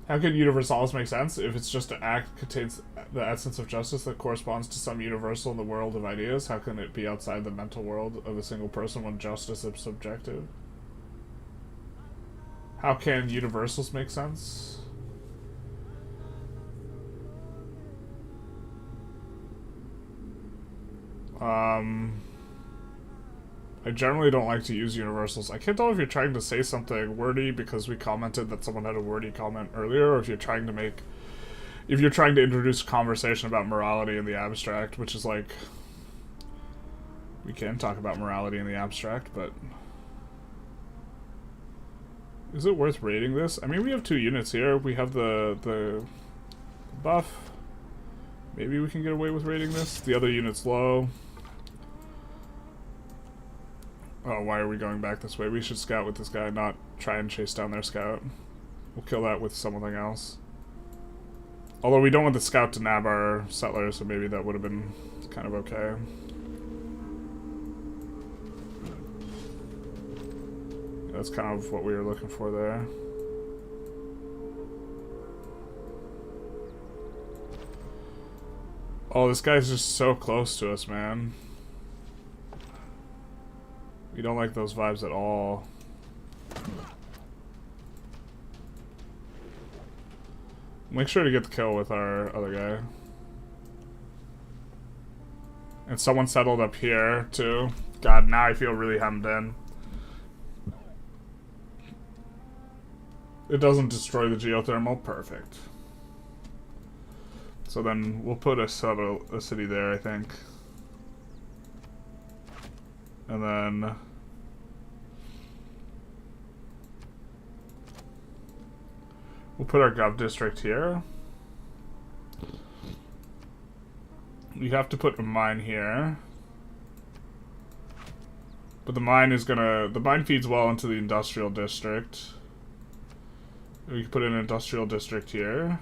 How can universalism make sense? If it's just an act contains the essence of justice that corresponds to some universal in the world of ideas, how can it be outside the mental world of a single person when justice is subjective? How can universals make sense? I generally don't like to use universals. I can't tell if you're trying to say something wordy because we commented that someone had a wordy comment earlier, or if you're trying to make... If you're trying to introduce a conversation about morality in the abstract, which is like... We can talk about morality in the abstract, but... Is it worth rating this? I mean, we have 2 units here. We have the buff. Maybe we can get away with rating this. The other unit's low. Oh, why are we going back this way? We should scout with this guy, not try and chase down their scout. We'll kill that with something else. Although we don't want the scout to nab our settlers, so maybe that would have been kind of okay. That's kind of what we were looking for there. Oh, this guy's just so close to us, man. We don't like those vibes at all. Make sure to get the kill with our other guy. And someone settled up here, too. God, now I feel really hemmed in. It doesn't destroy the geothermal. Perfect. So then we'll put a city there, I think. And then... We'll put our gov district here. We have to put a mine here. But the mine is gonna... The mine feeds well into the industrial district. We can put an industrial district here.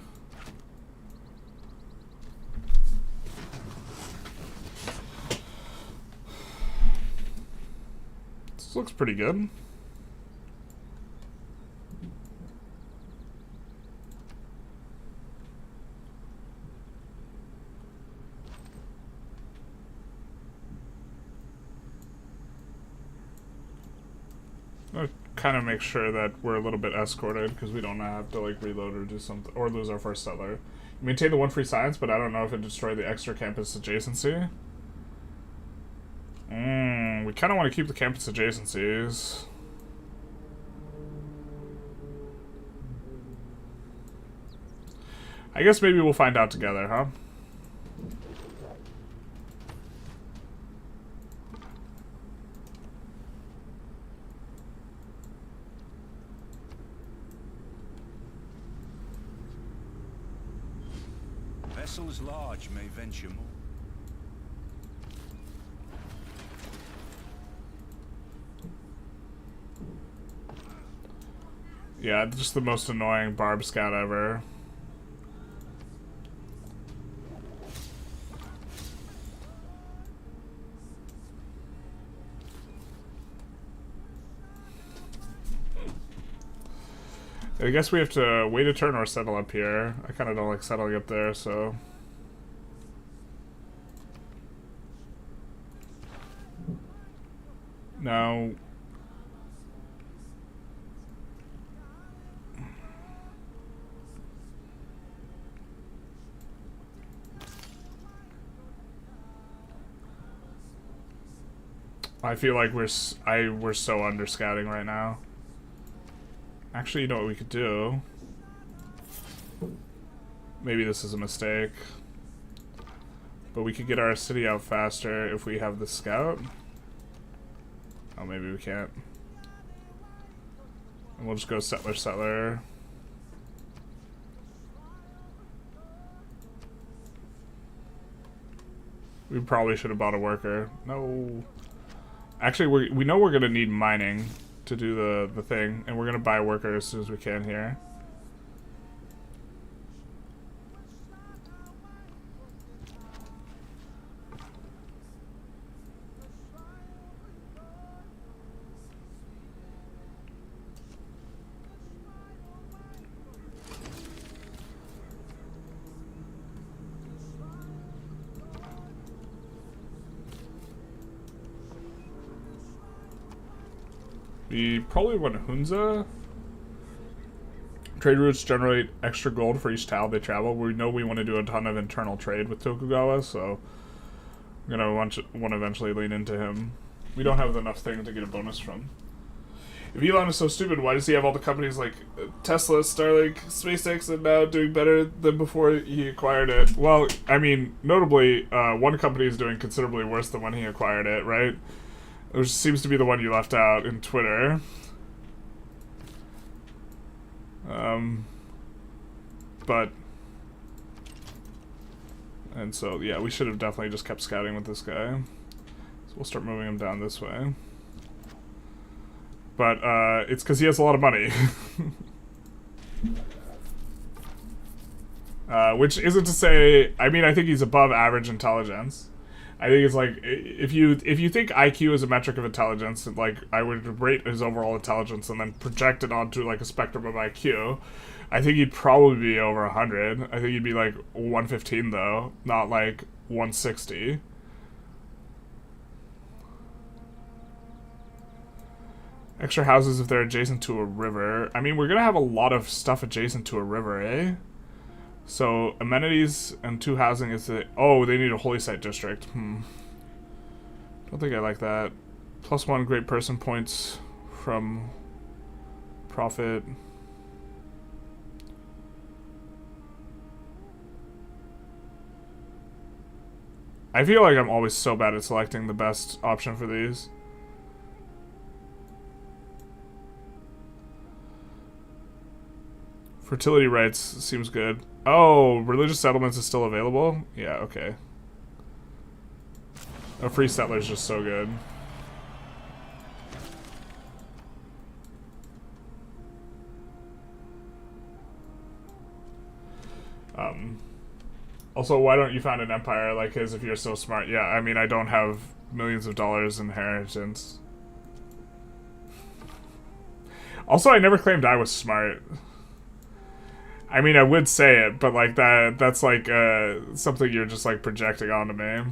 This looks pretty good. I'll kind of make sure that we're a little bit escorted because we don't have to like reload or do something or lose our first settler. Maintain the 1 free science, but I don't know if it destroyed the extra campus adjacency. We kind of want to keep the campus adjacencies. I guess maybe we'll find out together, huh? Vessels large may venture more. Yeah, just the most annoying barb scout ever. I guess we have to wait a turn or settle up here. I kind of don't like settling up there, so... Now... I feel like we're so under scouting right now. Actually, you know what we could do? Maybe this is a mistake. But we could get our city out faster if we have the scout. Oh, maybe we can't. And we'll just go settler. We probably should have bought a worker. No. Actually, we know we're going to need mining to do the thing, and we're going to buy a worker as soon as we can here. We probably want Hunza. Trade routes generate extra gold for each tile they travel. We know we want to do a ton of internal trade with Tokugawa, so I'm gonna want to eventually lean into him. We don't have enough things to get a bonus from. If Elon is so stupid, why does he have all the companies like Tesla, Starlink, SpaceX, and now doing better than before he acquired it? Well, I mean, notably, one company is doing considerably worse than when he acquired it, right? Which seems to be the one you left out in Twitter. And so, yeah, we should have definitely just kept scouting with this guy. So we'll start moving him down this way. But, it's because he has a lot of money. Which isn't to say, I mean, I think he's above average intelligence. I think it's like, if you think IQ is a metric of intelligence, like, I would rate his overall intelligence and then project it onto, like, a spectrum of IQ, I think he'd probably be over 100. I think he'd be, like, 115, though, not, like, 160. Extra houses if they're adjacent to a river. I mean, we're gonna have a lot of stuff adjacent to a river, eh? So, amenities and 2 housing is the... Oh, they need a holy site district. Don't think I like that. +1 great person points from profit. I feel like I'm always so bad at selecting the best option for these. Fertility rights seems good. Oh, religious settlements is still available? Yeah, okay. A free settler is just so good. Also, why don't you found an empire like his if you're so smart? Yeah, I mean, I don't have millions of dollars in inheritance. Also, I never claimed I was smart. I mean, I would say it, but like that's like something you're just like projecting onto me.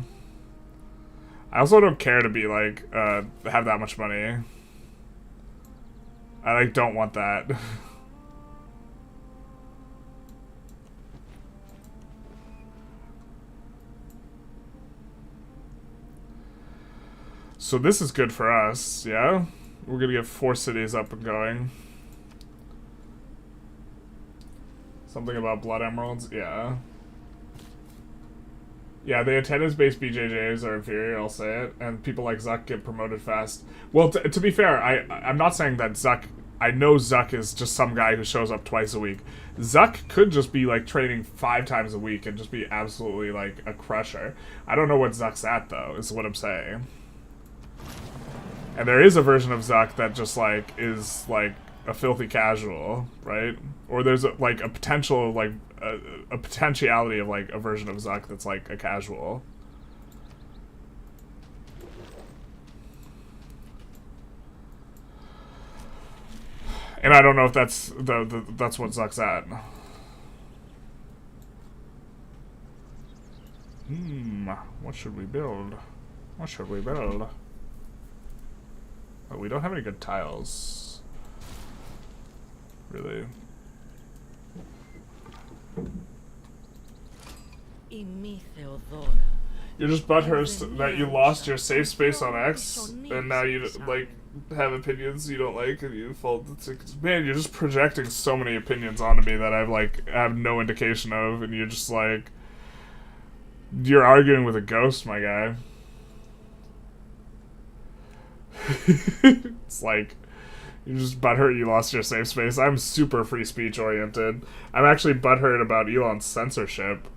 I also don't care to be like have that much money. I like don't want that. So this is good for us, yeah? We're gonna get 4 cities up and going. Something about blood emeralds? Yeah. Yeah, the attendance-based BJJs are inferior, I'll say it. And people like Zuck get promoted fast. Well, to be fair, I'm not saying that Zuck... I know Zuck is just some guy who shows up twice a week. Zuck could just be, like, training 5 times a week and just be absolutely, like, a crusher. I don't know what Zuck's at, though, is what I'm saying. And there is a version of Zuck that just, like, is, like, a filthy casual, right? Or there's like a potential, like a potentiality of like a version of Zuck that's like a casual. And I don't know if that's that's what Zuck's at. What should we build? What should we build? Oh, we don't have any good tiles. Really. You're just butthurt that you lost your safe space on X, and now you like have opinions you don't like, and you fall. Man, you're just projecting so many opinions onto me that I've like have no indication of, and you're just like you're arguing with a ghost, my guy. You just butthurt you lost your safe space. I'm super free speech oriented. I'm actually butthurt about Elon's censorship.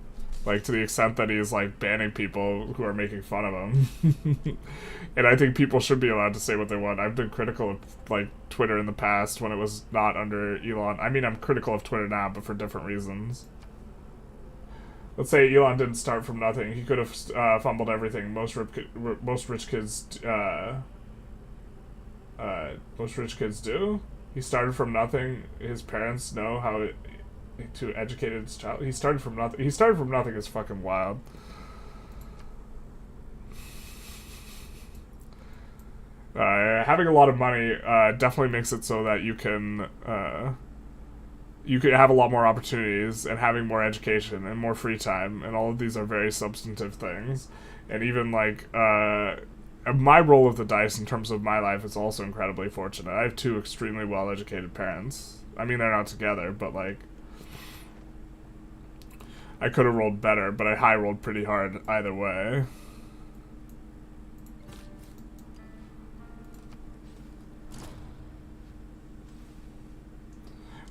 Like, to the extent that he's, like, banning people who are making fun of him. And I think people should be allowed to say what they want. I've been critical of, like, Twitter in the past when it was not under Elon. I mean, I'm critical of Twitter now, but for different reasons. Let's say Elon didn't start from nothing. He could have fumbled everything. Most rich kids do. He started from nothing. His parents know how to educate his child. He started from nothing. He started from nothing is fucking wild. Having a lot of money definitely makes it so that you can have a lot more opportunities, and having more education and more free time, and all of these are very substantive things. And even like my roll of the dice in terms of my life is also incredibly fortunate. I have two extremely well-educated parents. I mean, they're not together, but like I could have rolled better, but I high rolled pretty hard either way.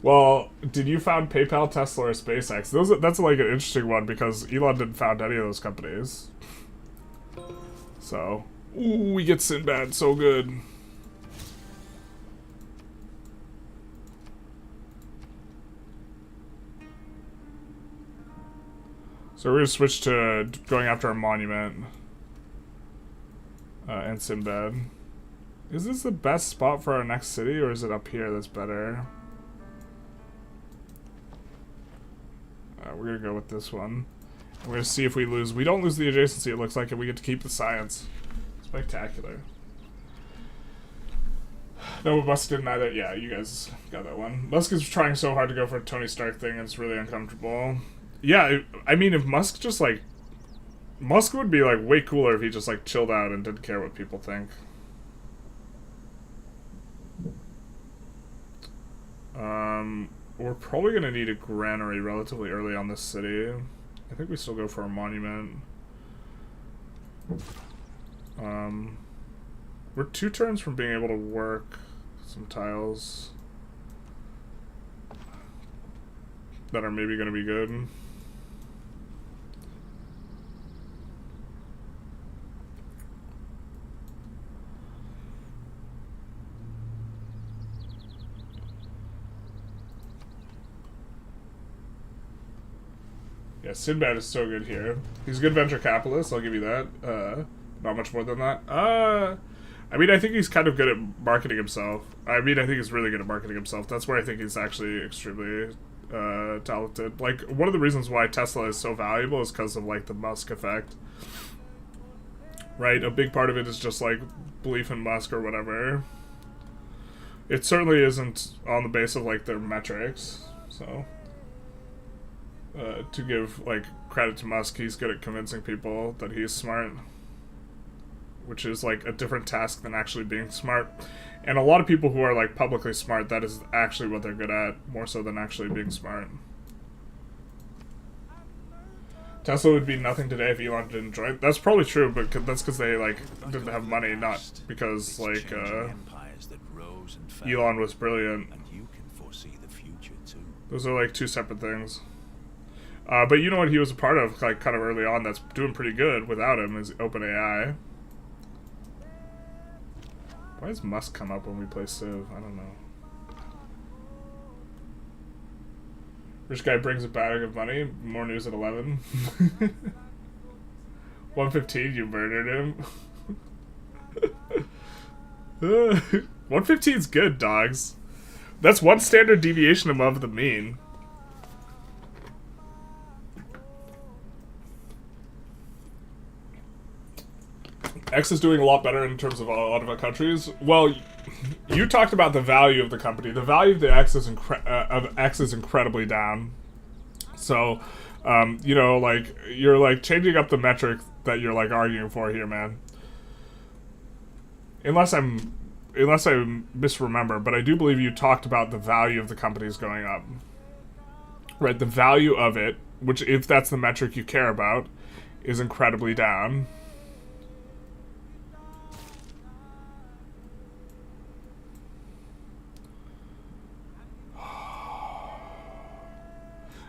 Well, did you found PayPal, Tesla, or SpaceX? That's like an interesting one because Elon didn't found any of those companies. So, ooh, we get Sinbad so good. So we're gonna switch to going after a monument and Sinbad. Is this the best spot for our next city, or is it up here that's better? We're gonna go with this one. We're gonna see if we lose. We don't lose the adjacency, it looks like, and we get to keep the science. Spectacular. No, but Musk didn't either. Yeah, you guys got that one. Musk is trying so hard to go for a Tony Stark thing, and it's really uncomfortable. Yeah, I mean, if Musk just, like... Musk would be, like, way cooler if he just, like, chilled out and didn't care what people think. We're probably going to need a granary relatively early on this city. I think we still go for a monument. We're 2 turns from being able to work some tiles that are maybe going to be good. Yeah, Sinbad is so good here. He's a good venture capitalist, I'll give you that. Not much more than that. I mean, I think he's kind of good at marketing himself. I mean, I think he's really good at marketing himself. That's where I think he's actually extremely talented. Like, one of the reasons why Tesla is so valuable is because of, like, the Musk effect. Right? A big part of it is just, like, belief in Musk or whatever. It certainly isn't on the base of, like, their metrics, so... to give, like, credit to Musk, he's good at convincing people that he's smart. Which is, like, a different task than actually being smart. And a lot of people who are, like, publicly smart, that is actually what they're good at, more so than actually being smart. Tesla would be nothing today if Elon didn't join. That's probably true, but that's because they, like, didn't have money, not because, like, Elon was brilliant. Those are, like, 2 separate things. But you know what he was a part of, like, kind of early on that's doing pretty good without him is OpenAI. Why does Musk come up when we play Civ? I don't know. Rich guy brings a bag of money. More news at 11. 115, you murdered him. 115's good, dogs. That's 1 standard deviation above the mean. X is doing a lot better in terms of a lot of our countries. Well, you talked about the value of the company. The value of the X is incredibly down. So, you know, like, you're, like, changing up the metric that you're, like, arguing for here, man. Unless I misremember, but I do believe you talked about the value of the companies going up. Right, the value of it, which, if that's the metric you care about, is incredibly down.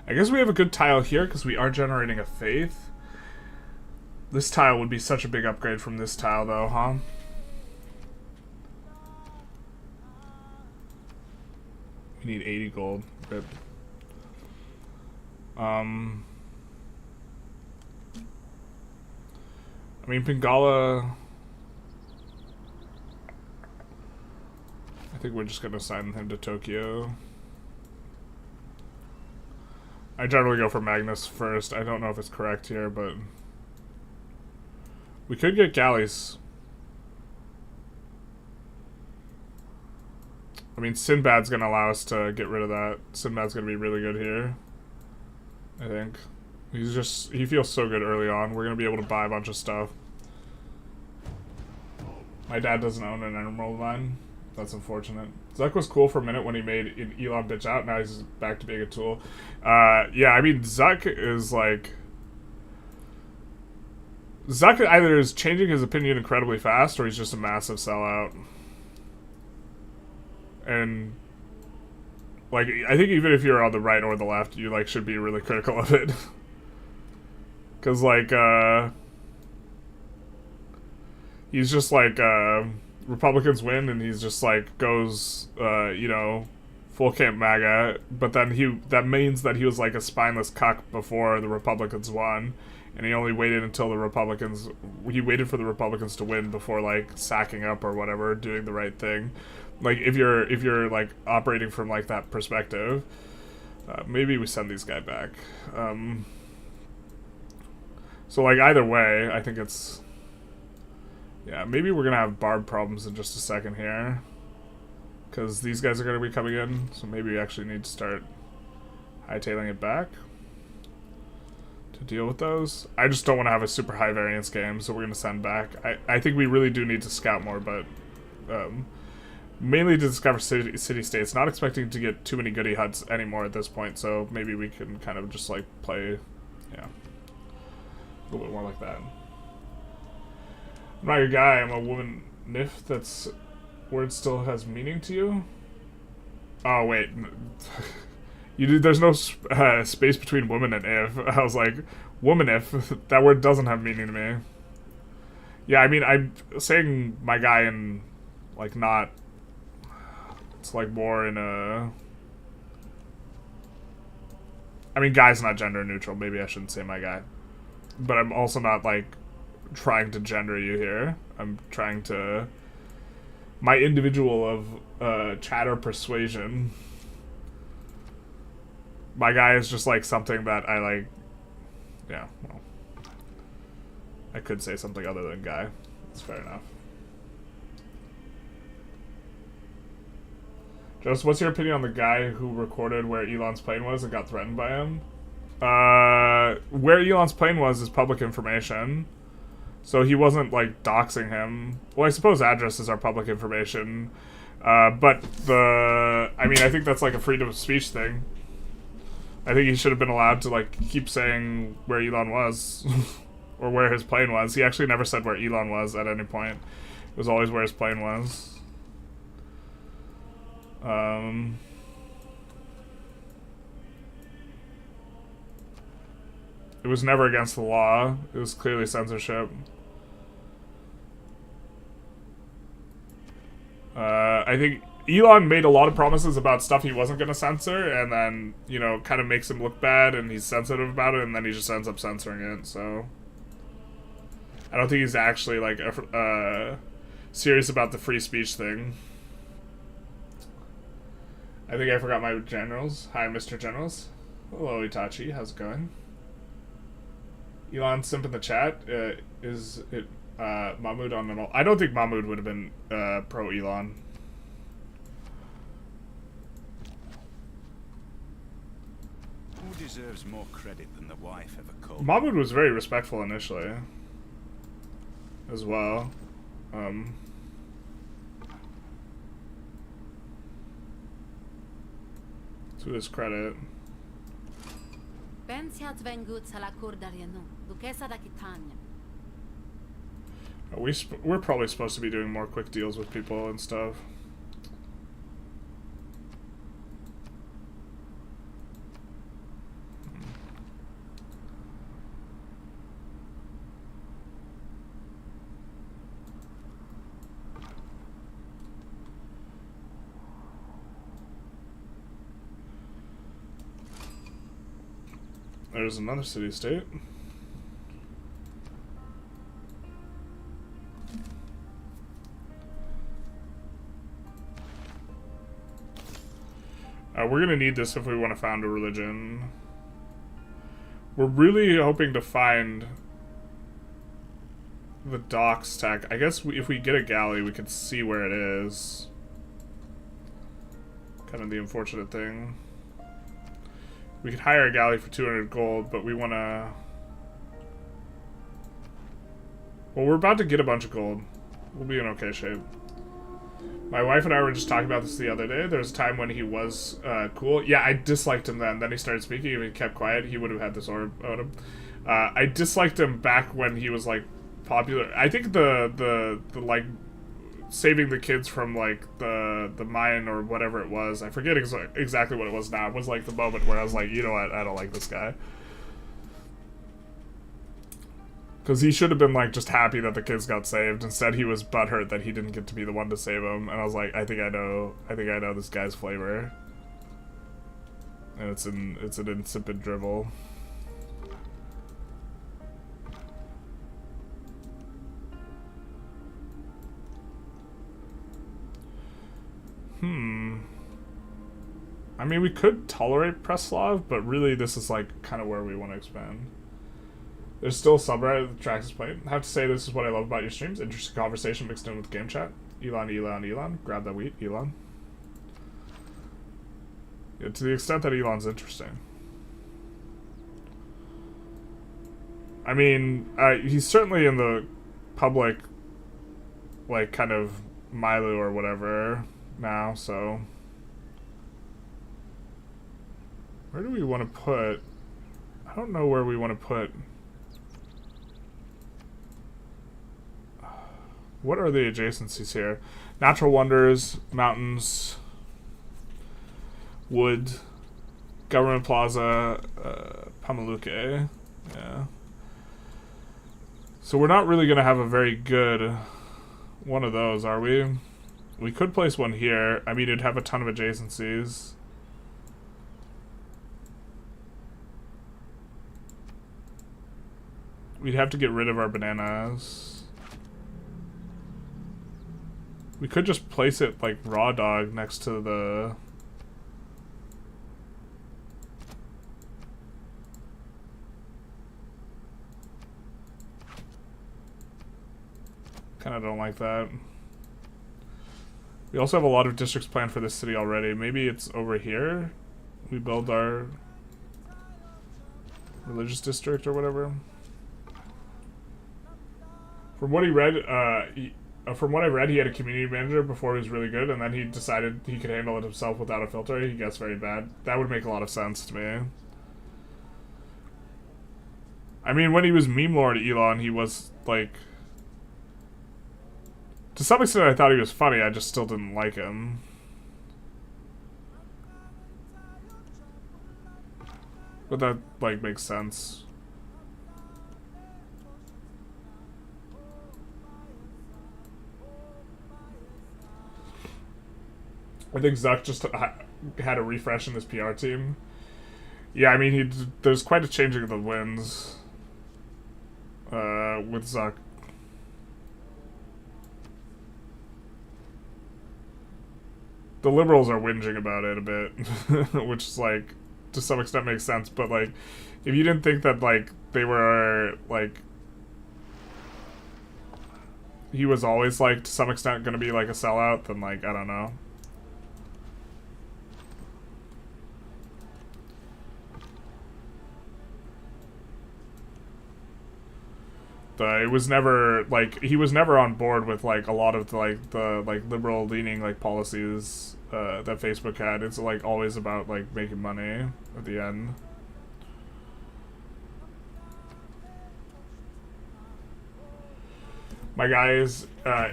I guess we have a good tile here because we are generating a faith. This tile would be such a big upgrade from this tile, though, huh? We need 80 gold. Good. I mean, Bengala... I think we're just gonna assign him to Tokyo. I generally go for Magnus first. I don't know if it's correct here, but... we could get galleys. I mean, Sinbad's gonna allow us to get rid of that. Sinbad's gonna be really good here, I think. He feels so good early on. We're gonna be able to buy a bunch of stuff. My dad doesn't own an emerald mine. That's unfortunate. Zuck was cool for a minute when he made Elon bitch out. Now he's back to being a tool. Yeah, I mean, Zuck is like... Zuck either is changing his opinion incredibly fast, or he's just a massive sellout. And... like, I think even if you're on the right or the left, you, like, should be really critical of it. Because, like, he's just, like, Republicans win, and he's just, like, goes, you know, full camp MAGA, but then that means that he was, like, a spineless cuck before the Republicans won, and he only waited until he waited for the Republicans to win before, like, sacking up or whatever, doing the right thing. Like, if you're like, operating from, like, that perspective, maybe we send these guys back. So, like, either way, I think it's... yeah, maybe we're gonna have barb problems in just a second here. Because these guys are gonna be coming in, so maybe we actually need to start hightailing it back to deal with those. I just don't want to have a super high variance game, so we're gonna send back. I think we really do need to scout more, but... mainly to discover city-states, not expecting to get too many goody huts anymore at this point, so maybe we can kind of just, like, play, yeah, a little bit more like that. I'm not your guy, I'm a woman nif. That's... word still has meaning to you? Oh, wait. There's no space between woman and if. I was like, woman if. That word doesn't have meaning to me. Yeah, I mean, I'm saying my guy in, like, not... it's, like, more in a... I mean, guy's not gender neutral. Maybe I shouldn't say my guy. But I'm also not, like, trying to gender you here. I'm trying to... my individual of chatter persuasion. My guy is just, like, something that I, like... yeah, well... I could say something other than guy. That's fair enough. Joseph, what's your opinion on the guy who recorded where Elon's plane was and got threatened by him? Where Elon's plane was is public information. So he wasn't, like, doxing him. Well, I suppose addresses are public information. But I mean, I think that's, like, a freedom of speech thing. I think he should have been allowed to, like, keep saying where Elon was. Or where his plane was. He actually never said where Elon was at any point. It was always where his plane was. It was never against the law. It was clearly censorship. I think Elon made a lot of promises about stuff he wasn't going to censor, and then, you know, kind of makes him look bad, and he's sensitive about it, and then he just ends up censoring it, so... I don't think he's actually, like, serious about the free speech thing. I think I forgot my generals. Hi, Mr. Generals. Hello, Itachi. How's it going? Elon simp in the chat. Is it Mahmoud on an... I don't think Mahmoud would have been pro-Elon. Who deserves more credit than the wife of a cult? Mahmoud was very respectful initially. As well. To his credit. We're probably supposed to be doing more quick deals with people and stuff. There's another city-state. We're gonna need this if we want to found a religion. We're really hoping to find the docks tech. I guess if we get a galley, we can see where it is. Kind of the unfortunate thing. We could hire a galley for 200 gold, but we want to... Well, we're about to get a bunch of gold. We'll be in okay shape. My wife and I were just talking about this the other day. There was a time when he was cool. Yeah, I disliked him then. Then he started speaking. If he kept quiet, he would have had this orb on him. I disliked him back when he was, like, popular. I think the like, saving the kids from, like, the mine or whatever it was. I forget exactly what it was now. It was, like, the moment where I was like, you know what? I don't like this guy. Because he should have been, like, just happy that the kids got saved. Instead, he was butthurt that he didn't get to be the one to save them. And I was like, I think I know this guy's flavor. And it's an insipid drivel. I mean, we could tolerate Preslav, but really this is, like, kind of where we want to expand. There's still a subreddit that tracks this plate. I have to say, this is what I love about your streams. Interesting conversation mixed in with game chat. Elon. Grab that wheat, Elon. Yeah, to the extent that Elon's interesting. I mean, he's certainly in the public, like, kind of Milo or whatever now, so... Where do we want to put... I don't know where we want to put... What are the adjacencies here? Natural wonders, mountains, wood, government plaza, Pamaluke. Yeah. So we're not really going to have a very good one of those, are we? We could place one here. I mean, it'd have a ton of adjacencies. We'd have to get rid of our bananas. We could just place it like raw dog next to the... Kinda don't like that. We also have a lot of districts planned for this city already. Maybe it's over here? We build our religious district or whatever. From what he read, from what I read, he had a community manager before he was really good, and then he decided he could handle it himself without a filter. He gets very bad. That would make a lot of sense to me. I mean, when he was meme lord Elon, he was, like... To some extent, I thought he was funny. I just still didn't like him. But that, like, makes sense. I think Zuck just had a refresh in his PR team. Yeah, I mean, there's quite a changing of the winds with Zuck. The liberals are whinging about it a bit, which is, like, to some extent makes sense, but, like, if you didn't think that, like, they were, like, he was always, like, to some extent gonna be, like, a sellout, then, like, I don't know. It was never, like, he was never on board with, like, a lot of, the liberal leaning, like, policies that Facebook had. It's, like, always about, like, making money at the end. My guy is agender,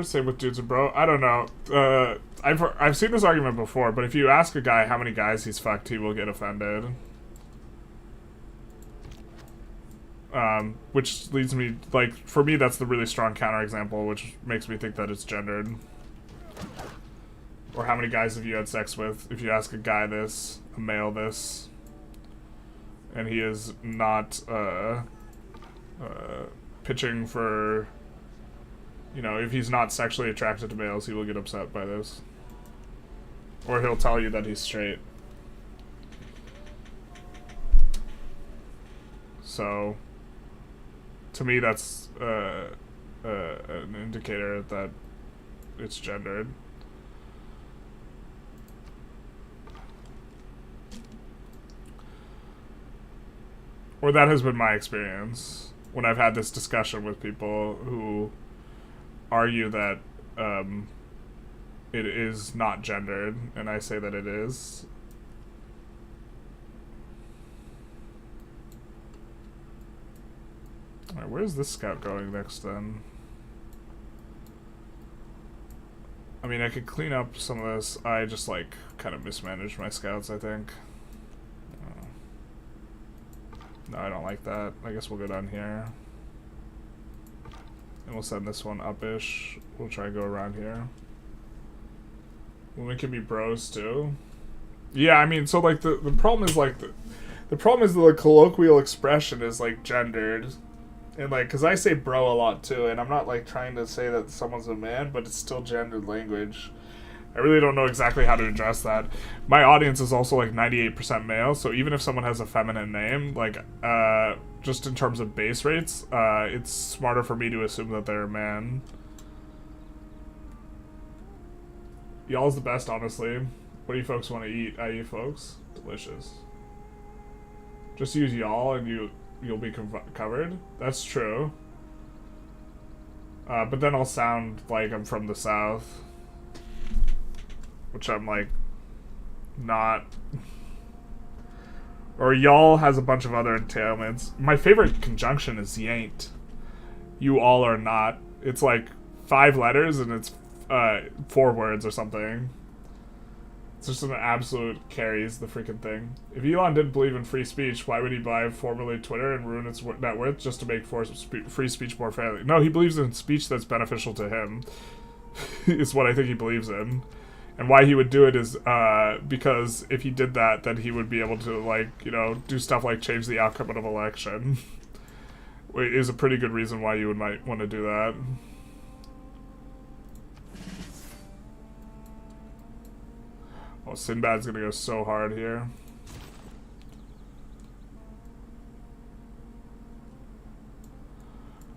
same with dudes and bro. I don't know. I've seen this argument before, but if you ask a guy how many guys he's fucked, he will get offended. Which leads me, like, for me, that's the really strong counterexample, which makes me think that it's gendered. Or how many guys have you had sex with? If you ask a guy this, a male this. and he is not pitching for, you know, if he's not sexually attracted to males, he will get upset by this. Or he'll tell you that he's straight. So, to me, that's an indicator that it's gendered. Or that has been my experience when I've had this discussion with people who argue that it is not gendered, and I say that it is. Alright, where's this scout going next then? I mean, I could clean up some of this. I just, like, kind of mismanaged my scouts, I think. No, I don't like that. I guess we'll go down here. And we'll send this one up-ish. We'll try and go around here. Women can be bros, too. Yeah, I mean, so, like, the problem is, like, the problem is the colloquial expression is, like, gendered. And, like, because I say bro a lot, too, and I'm not, like, trying to say that someone's a man, but it's still gendered language. I really don't know exactly how to address that. My audience is also, like, 98% male, so even if someone has a feminine name, like, just in terms of base rates, it's smarter for me to assume that they're a man. Y'all's the best, honestly. What do you folks want to eat? I eat, folks. Delicious. Just use y'all and you'll be covered. That's true. But then I'll sound like I'm from the South. Which I'm, like, not. Or y'all has a bunch of other entailments. My favorite conjunction is yain't. You all are not. It's, like, 5 letters and it's 4 words or something. It's just an absolute carries the freaking thing. If Elon didn't believe in free speech, why would he buy formerly Twitter and ruin its net worth just to make free speech more fair? No, he believes in speech that's beneficial to him. Is what I think he believes in. And why he would do it is because if he did that, then he would be able to, like, you know, do stuff like change the outcome of an election. It is a pretty good reason why you might want to do that. Oh, Sinbad's gonna go so hard here.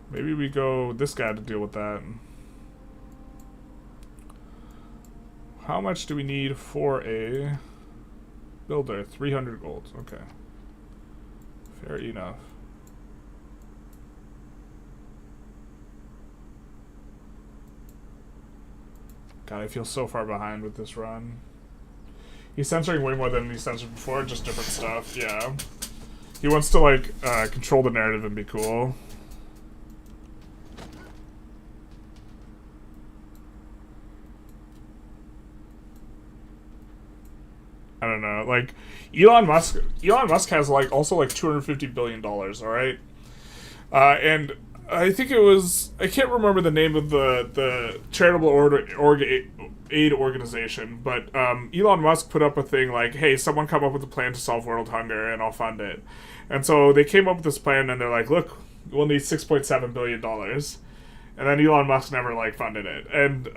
Maybe we go this guy to deal with that. How much do we need for a builder? 300 gold. Okay. Fair enough. God, I feel so far behind with this run. He's censoring way more than he censored before, just different stuff, yeah. He wants to, like, control the narrative and be cool. I don't know, like, Elon Musk has, like, also, like, $250 billion, alright? And I think it was, I can't remember the name of the charitable aid organization, but Elon Musk put up a thing like, hey, someone come up with a plan to solve world hunger and I'll fund it. And so they came up with this plan and they're like, look, we'll need $6.7 billion. And then Elon Musk never, like, funded it. And,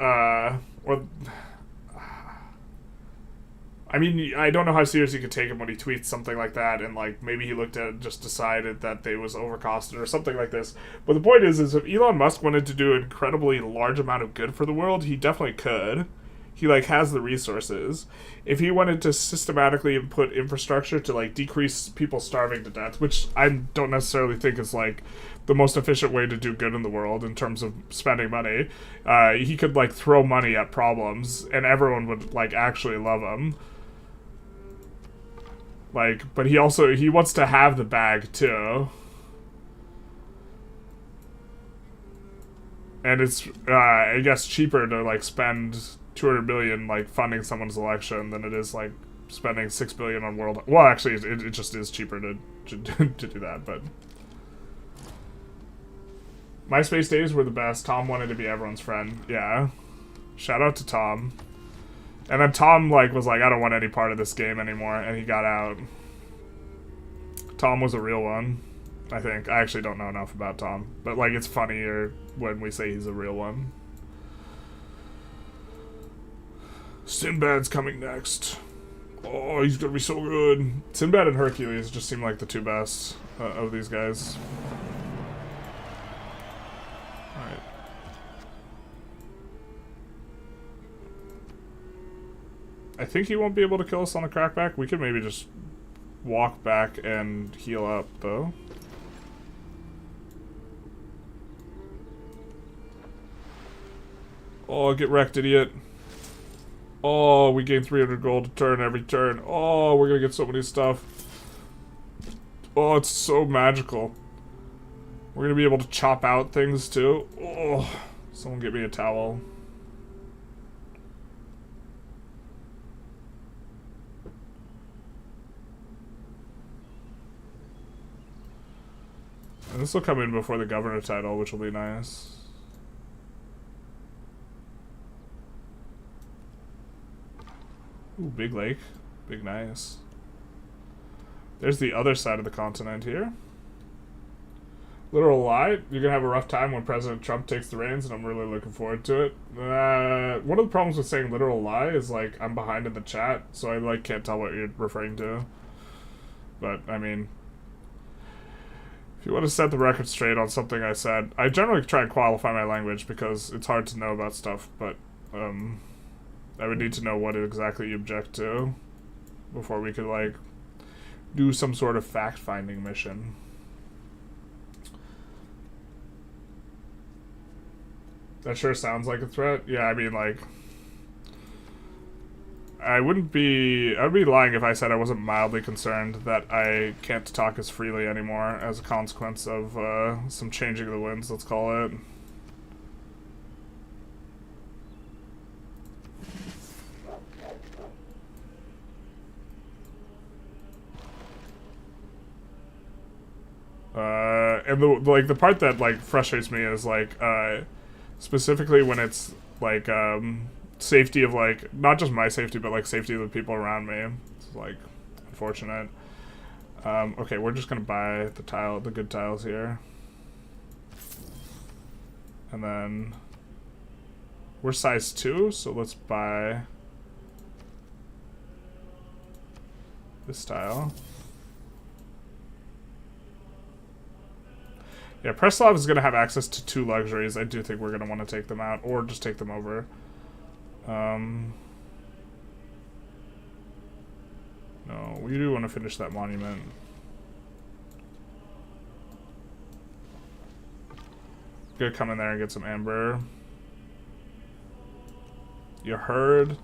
I mean, I don't know how serious you could take him when he tweets something like that, and, like, maybe he looked at it and just decided that they was overcosted or something like this. But the point is if Elon Musk wanted to do an incredibly large amount of good for the world, he definitely could. He, like, has the resources. If he wanted to systematically put infrastructure to, like, decrease people starving to death, which I don't necessarily think is, like, the most efficient way to do good in the world in terms of spending money, he could, like, throw money at problems, and everyone would, like, actually love him. Like, but he wants to have the bag, too. And it's, I guess, cheaper to, like, spend $200 billion, like, funding someone's election than it is, like, spending $6 billion on world... Well, actually, it just is cheaper to do that, but... MySpace days were the best. Tom wanted to be everyone's friend. Yeah. Shout out to Tom. And then Tom, like, was like, I don't want any part of this game anymore, and he got out. Tom was a real one, I think. I actually don't know enough about Tom, but like it's funnier when we say he's a real one. Sinbad's coming next. Oh, he's gonna be so good. Sinbad and Hercules just seem like the two best of these guys. Alright. I think he won't be able to kill us on the crackback. We could maybe just walk back and heal up, though. Oh, get wrecked, idiot. Oh, we gain 300 gold a turn every turn. Oh, we're gonna get so many stuff. Oh, it's so magical. We're gonna be able to chop out things, too. Oh, someone get me a towel. And this will come in before the governor title, which will be nice. Ooh, big lake. Big nice. There's the other side of the continent here. Literal lie, you're gonna have a rough time when President Trump takes the reins, and I'm really looking forward to it. One of the problems with saying literal lie is, like, I'm behind in the chat, so I, like, can't tell what you're referring to. But, I mean, if you want to set the record straight on something I said, I generally try and qualify my language because it's hard to know about stuff, but, I would need to know what exactly you object to before we could, like, do some sort of fact-finding mission. That sure sounds like a threat. Yeah, I mean, like, I'd be lying if I said I wasn't mildly concerned that I can't talk as freely anymore as a consequence of some changing of the winds, let's call it. And the part that, like, frustrates me is, like, specifically when it's, like, safety of, like, not just my safety, but, like, safety of the people around me. It's, like, unfortunate. Okay, we're just gonna buy the good tiles here. And then we're size 2, so let's buy this tile. Yeah, Preslav is going to have access to 2 luxuries. I do think we're going to want to take them out, or just take them over. No, we do want to finish that monument. Gonna come in there and get some amber. You heard?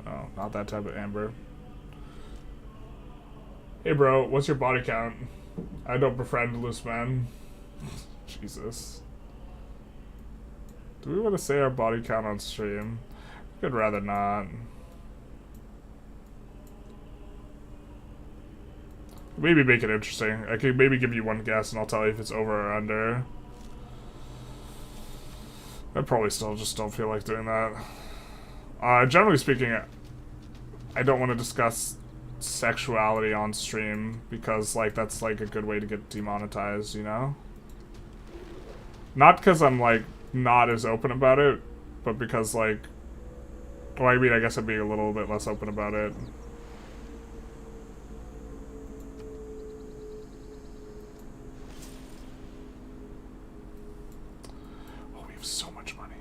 Oh, not that type of amber. Hey bro, what's your body count? I don't befriend loose men. Jesus. Do we want to say our body count on stream? I'd rather not. Maybe make it interesting. I could maybe give you one guess and I'll tell you if it's over or under. I probably still just don't feel like doing that. Generally speaking, I don't want to discuss sexuality on stream because, like, that's, like, a good way to get demonetized, you know? Not because I'm, like, not as open about it, but because, like, well, I mean, I guess I'd be a little bit less open about it. Oh, we have so much money.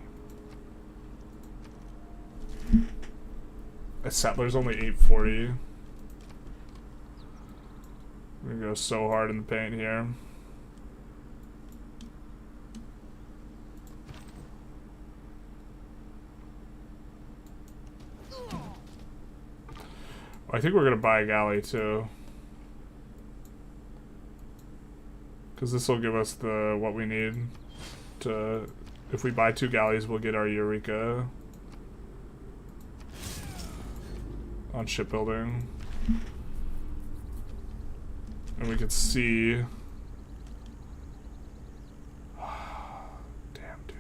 A settler's only 840. We're gonna go so hard in the paint here. I think we're gonna buy a galley too, because this will give us the what we need to. If we buy 2 galleys, we'll get our Eureka on shipbuilding, and we could see. Damn, dude.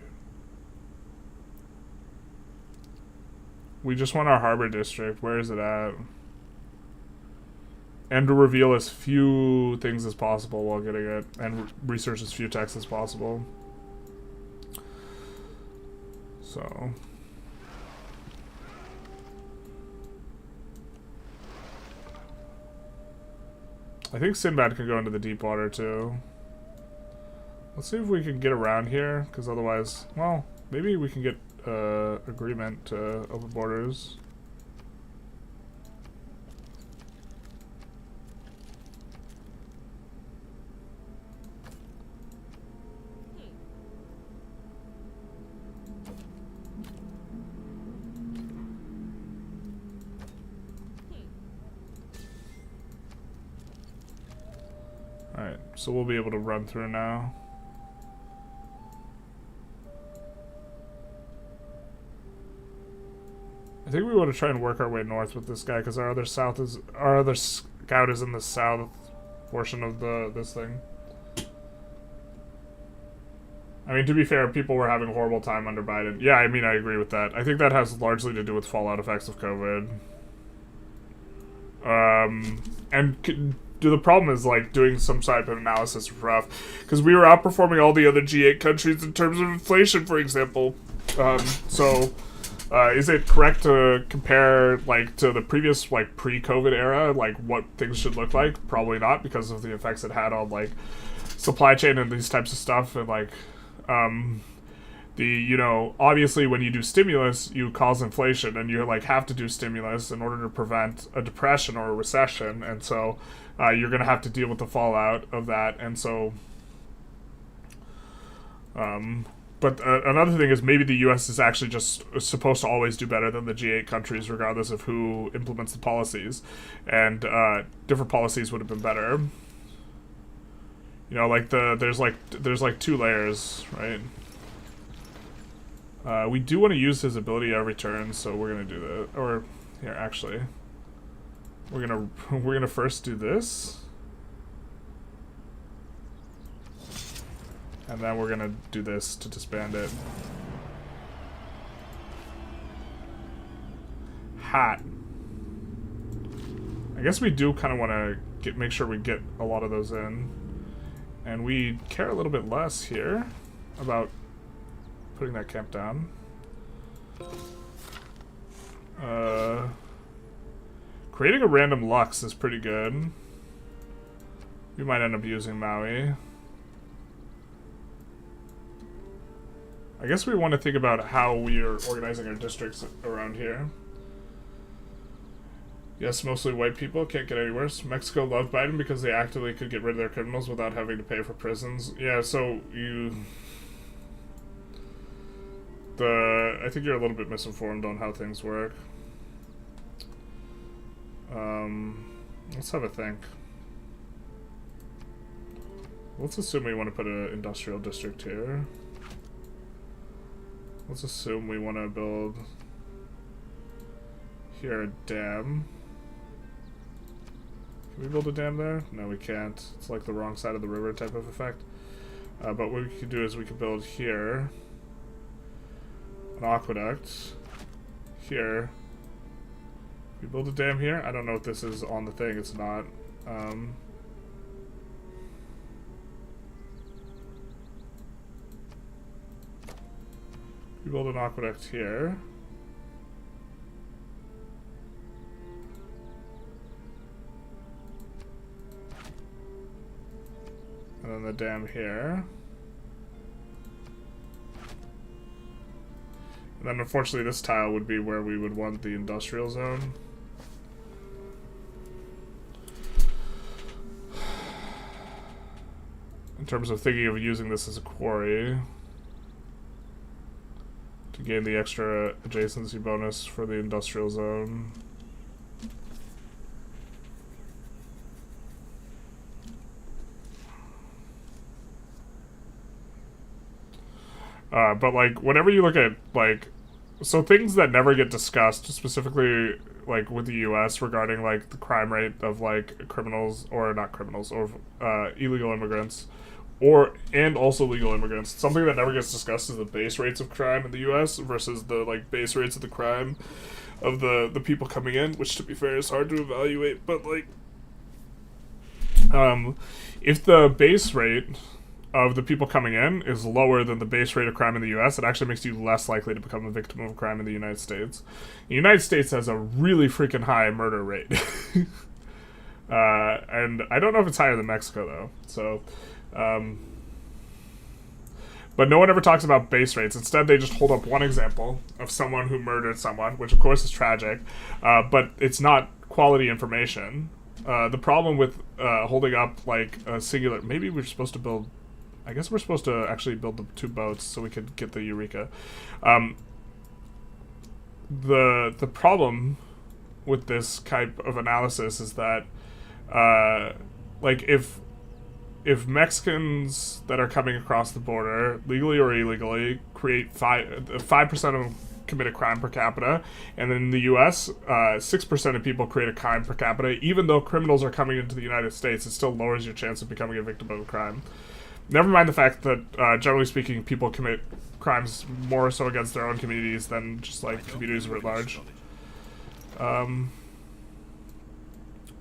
We just want our harbor district. Where is it at? and to reveal as few things as possible while getting it, and research as few texts as possible. So I think Sinbad can go into the deep water too. Let's see if we can get around here, because otherwise, well, maybe we can get agreement to open borders. Alright, so we'll be able to run through now. I think we want to try and work our way north with this guy, because our other scout is in the south portion of this thing. I mean, to be fair, people were having a horrible time under Biden. Yeah, I mean, I agree with that. I think that has largely to do with fallout effects of COVID. And the problem is, like, doing some type of analysis is rough, because we were outperforming all the other G8 countries in terms of inflation, for example. Is it correct to compare, like, to the previous, like, pre-COVID era, like, what things should look like? Probably not, because of the effects it had on, like, supply chain and these types of stuff, and, like, obviously when you do stimulus, you cause inflation, and you, like, have to do stimulus in order to prevent a depression or a recession, and so, you're gonna have to deal with the fallout of that, and so, but another thing is maybe the U.S. is actually just supposed to always do better than the G8 countries, regardless of who implements the policies. And different policies would have been better. You know, like there's like 2 layers, right? We do want to use his ability every turn, so we're gonna do that. Or here, actually, we're gonna first do this. And then we're gonna do this to disband it. Hat. I guess we do kind of want to make sure we get a lot of those in. And we care a little bit less here about putting that camp down. Creating a random Lux is pretty good. We might end up using Maui. I guess we want to think about how we are organizing our districts around here. Yes, mostly white people. Can't get any worse. Mexico loved Biden because they actively could get rid of their criminals without having to pay for prisons. Yeah, so I think you're a little bit misinformed on how things work. Let's have a think. Let's assume we want to put an industrial district here. Let's assume we want to build here a dam. Can we build a dam there? No, we can't. It's like the wrong side of the river type of effect. But what we could do is we could build here an aqueduct. Here. We build a dam here? I don't know if this is on the thing. It's not. We build an aqueduct here. And then the dam here. And then unfortunately this tile would be where we would want the industrial zone. In terms of thinking of using this as a quarry. To gain the extra adjacency bonus for the industrial zone. But like, whenever you look at, like, so things that never get discussed, specifically, like, with the US regarding, like, the crime rate of, like, criminals, or not criminals, or illegal immigrants, and also legal immigrants. Something that never gets discussed is the base rates of crime in the U.S. versus the, like, base rates of the crime of the people coming in, which, to be fair, is hard to evaluate, but, like, If the base rate of the people coming in is lower than the base rate of crime in the US, it actually makes you less likely to become a victim of crime in the United States. The United States has a really freaking high murder rate. And I don't know if it's higher than Mexico, though. So, but no one ever talks about base rates. Instead, they just hold up one example of someone who murdered someone, which of course is tragic, but it's not quality information. The problem with holding up like a singular... Maybe we're supposed to build... I guess we're supposed to actually build the 2 boats so we could get the Eureka. The problem with this type of analysis is that like if Mexicans that are coming across the border, legally or illegally, create 5% of them commit a crime per capita, and then in the U.S., 6% of people create a crime per capita, even though criminals are coming into the United States, it still lowers your chance of becoming a victim of a crime. Never mind the fact that, generally speaking, people commit crimes more so against their own communities than just, like, communities writ large.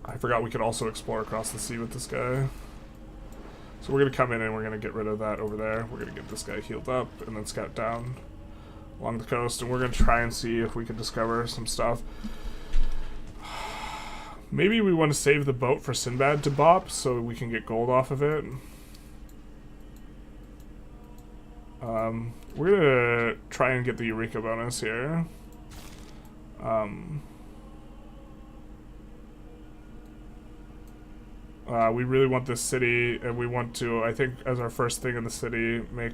I forgot we could also explore across the sea with this guy. So we're going to come in and we're going to get rid of that over there. We're going to get this guy healed up and then scout down along the coast. And we're going to try and see if we can discover some stuff. Maybe we want to save the boat for Sinbad to bop so we can get gold off of it. We're going to try and get the Eureka bonus here. We really want this city, and we want to, I think, as our first thing in the city, make...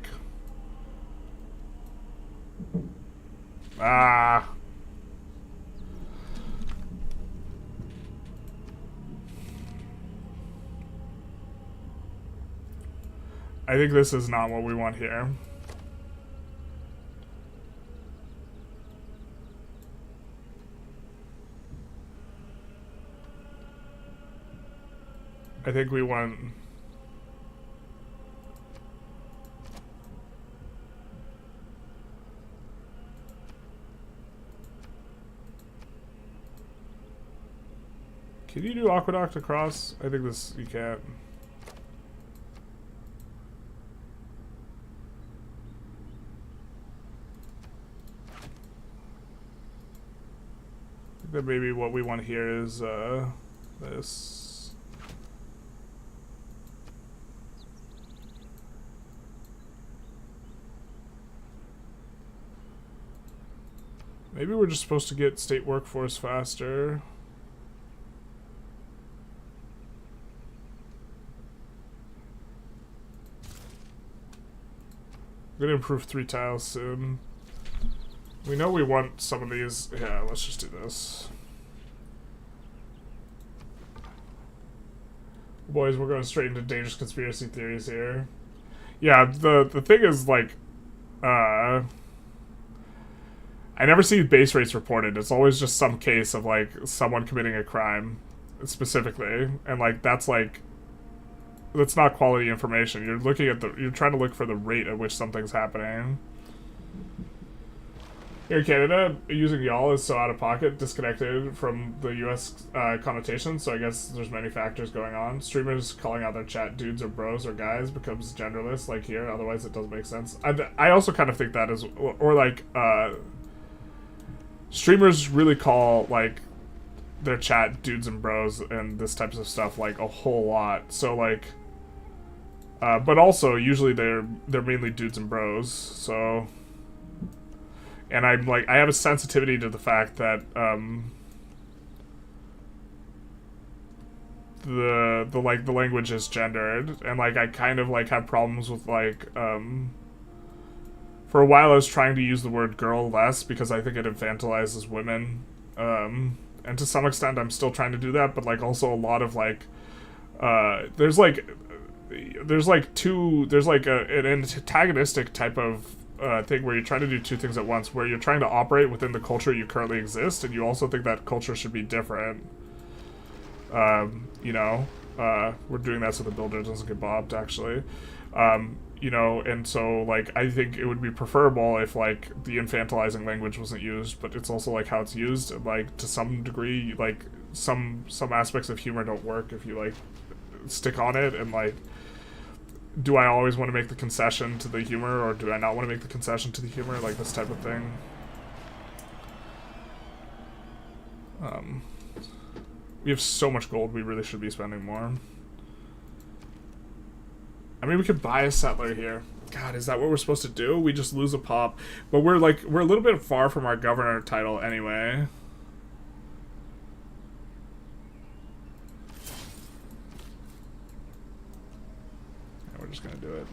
I think this is not what we want here. I think we want... Can you do aqueduct across? I think this... you can't. I think that maybe what we want here is, this... Maybe we're just supposed to get state workforce faster. I'm gonna improve 3 tiles soon. We know we want some of these. Yeah, let's just do this. Boys, we're going straight into dangerous conspiracy theories here. Yeah, the thing is, like, I never see base rates reported. It's always just some case of, like, someone committing a crime, specifically. And, like, that's not quality information. You're looking at you're trying to look for the rate at which something's happening. Here in Canada, using y'all is so out of pocket, disconnected from the US connotation, so I guess there's many factors going on. Streamers calling out their chat dudes or bros or guys becomes genderless, like here, otherwise it doesn't make sense. I also kind of think that is, or like, streamers really call, like, their chat dudes and bros and this types of stuff, like, a whole lot. So, like, but also, usually they're mainly dudes and bros, so... And I'm, like, I have a sensitivity to the fact that, the language is gendered, and, like, I kind of, like, have problems with, like, for a while I was trying to use the word girl less because I think it infantilizes women, and to some extent I'm still trying to do that, but, like, also a lot of, like, there's an antagonistic type of thing where you're trying to do 2 things at once, where you're trying to operate within the culture you currently exist, and you also think that culture should be different. You know, we're doing that so the builder doesn't get bobbed, actually. You know, and so, like, I think it would be preferable if, like, the infantilizing language wasn't used, but it's also, like, how it's used, like, to some degree, like, some aspects of humor don't work if you, like, stick on it, and like, do I always want to make the concession to the humor, or do I not want to make the concession to the humor, like this type of thing. We have so much gold, we really should be spending more. I mean, we could buy a settler here. God, is that what we're supposed to do? We just lose a pop. But we're a little bit far from our governor title anyway. Yeah, we're just gonna do it.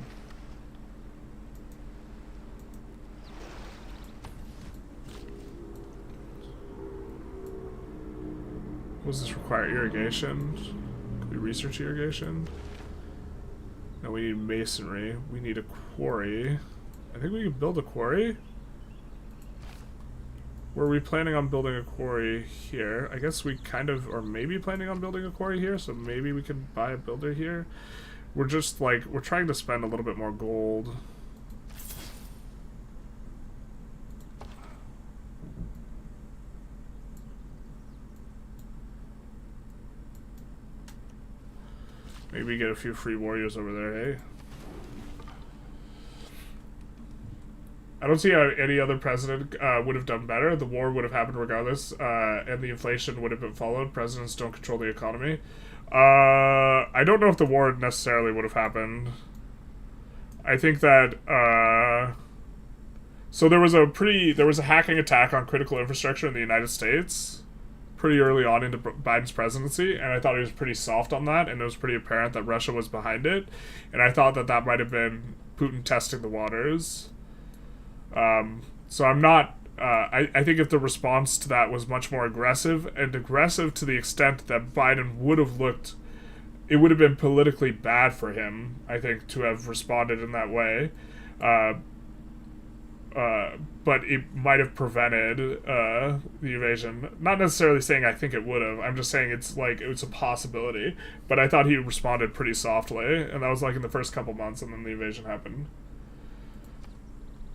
Does this require irrigation? Could we research irrigation? No, we need masonry. We need a quarry. I think we can build a quarry. Were we planning on building a quarry here? I guess we kind of, or maybe planning on building a quarry here, so maybe we can buy a builder here. We're just like, we're trying to spend a little bit more gold. Maybe we get a few free warriors over there, hey? I don't see how any other president would have done better. The war would have happened regardless, and the inflation would have been followed. Presidents don't control the economy. I don't know if the war necessarily would have happened. I think that, so there was a hacking attack on critical infrastructure in the United States pretty early on into Biden's presidency, and I thought he was pretty soft on that, and it was pretty apparent that Russia was behind it, and I thought that that might have been Putin testing the waters. So I'm not, I think if the response to that was much more aggressive, and aggressive to the extent that Biden would have looked, it would have been politically bad for him, I think, to have responded in that way. But it might have prevented the invasion. Not necessarily saying I think it would have. I'm just saying it's like, it was a possibility. But I thought he responded pretty softly, and that was like in the first couple months, and then the invasion happened.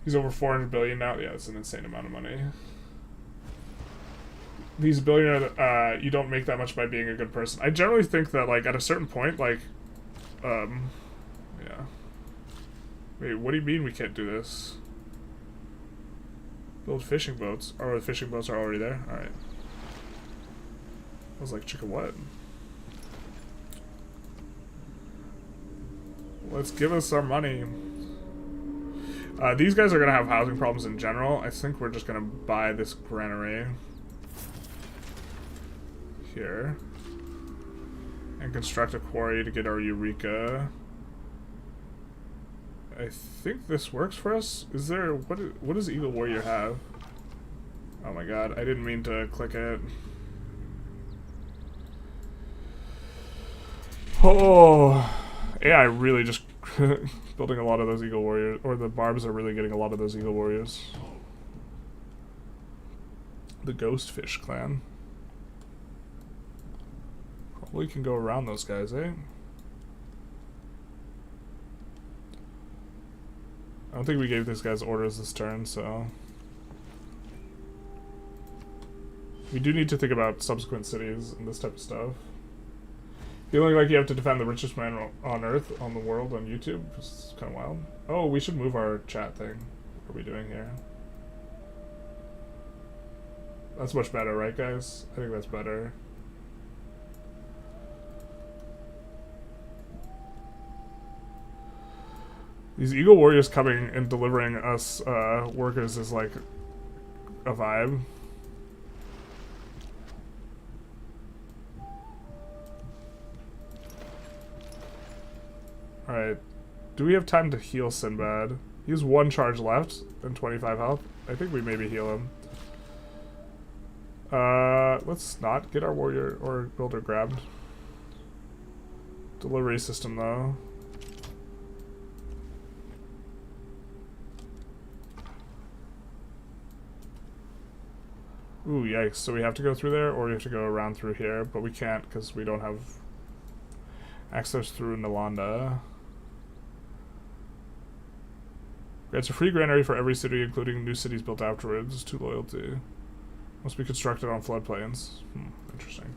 He's over 400 billion now. Yeah, it's an insane amount of money. He's a billionaire. You don't make that much by being a good person. I generally think that, like, at a certain point, like, yeah. Wait, what do you mean we can't do this? Build fishing boats. Oh, the fishing boats are already there? Alright. I was like, chicken what? Let's give us our money. These guys are going to have housing problems in general. I think we're just going to buy this granary here and construct a quarry to get our Eureka. I think this works for us. Is there, what does Eagle Warrior have? Oh my god, I didn't mean to click it. Oh, AI really just building a lot of those Eagle Warriors, or the Barbs are really getting a lot of those Eagle Warriors. The Ghostfish clan. Probably can go around those guys, eh? I don't think we gave these guys orders this turn, so... We do need to think about subsequent cities and this type of stuff. Feeling like you have to defend the richest man on Earth, on the world, on YouTube. It's kind of wild. Oh, we should move our chat thing. What are we doing here? That's much better, right, guys? I think that's better. These Eagle Warriors coming and delivering us workers is like a vibe. Alright. Do we have time to heal Sinbad? He has 1 charge left and 25 health. I think we maybe heal him. Let's not get our warrior or builder grabbed. Delivery system though. Ooh, yikes. So we have to go through there, or we have to go around through here, but we can't because we don't have access through Nalanda. Grants a free granary for every city, including new cities built afterwards, to loyalty. Must be constructed on floodplains. Interesting.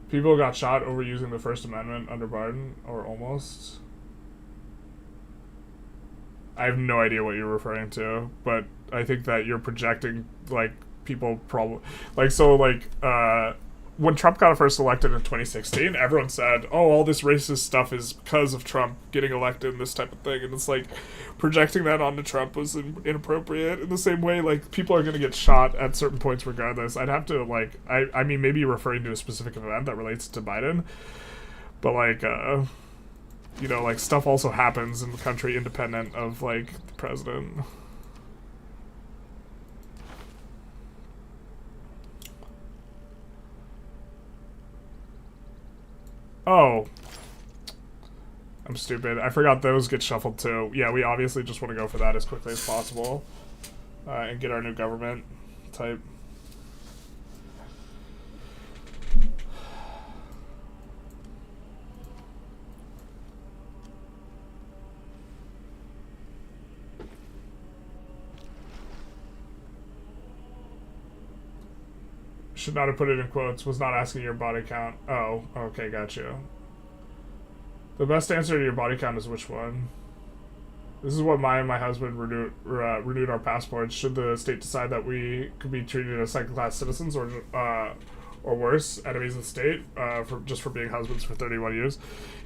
People got shot over using the First Amendment under Biden, or almost. I have no idea what you're referring to, but I think that you're projecting, like, people probably... Like, so, like, when Trump got first elected in 2016, everyone said, oh, all this racist stuff is because of Trump getting elected and this type of thing. And it's like, projecting that onto Trump was inappropriate. In the same way, like, people are going to get shot at certain points regardless. I'd have to, like, I mean, maybe you're referring to a specific event that relates to Biden. But, like, you know, like, stuff also happens in the country independent of, like, the president. Oh. I'm stupid. I forgot those get shuffled too. Yeah, we obviously just want to go for that as quickly as possible. And get our new government type. Should not have put it in quotes. Was not asking your body count. Oh, okay, got you. The best answer to your body count is which one? This is what my and my husband renewed our passports. Should the state decide that we could be treated as second-class citizens or worse, enemies of the state, for being husbands for 31 years?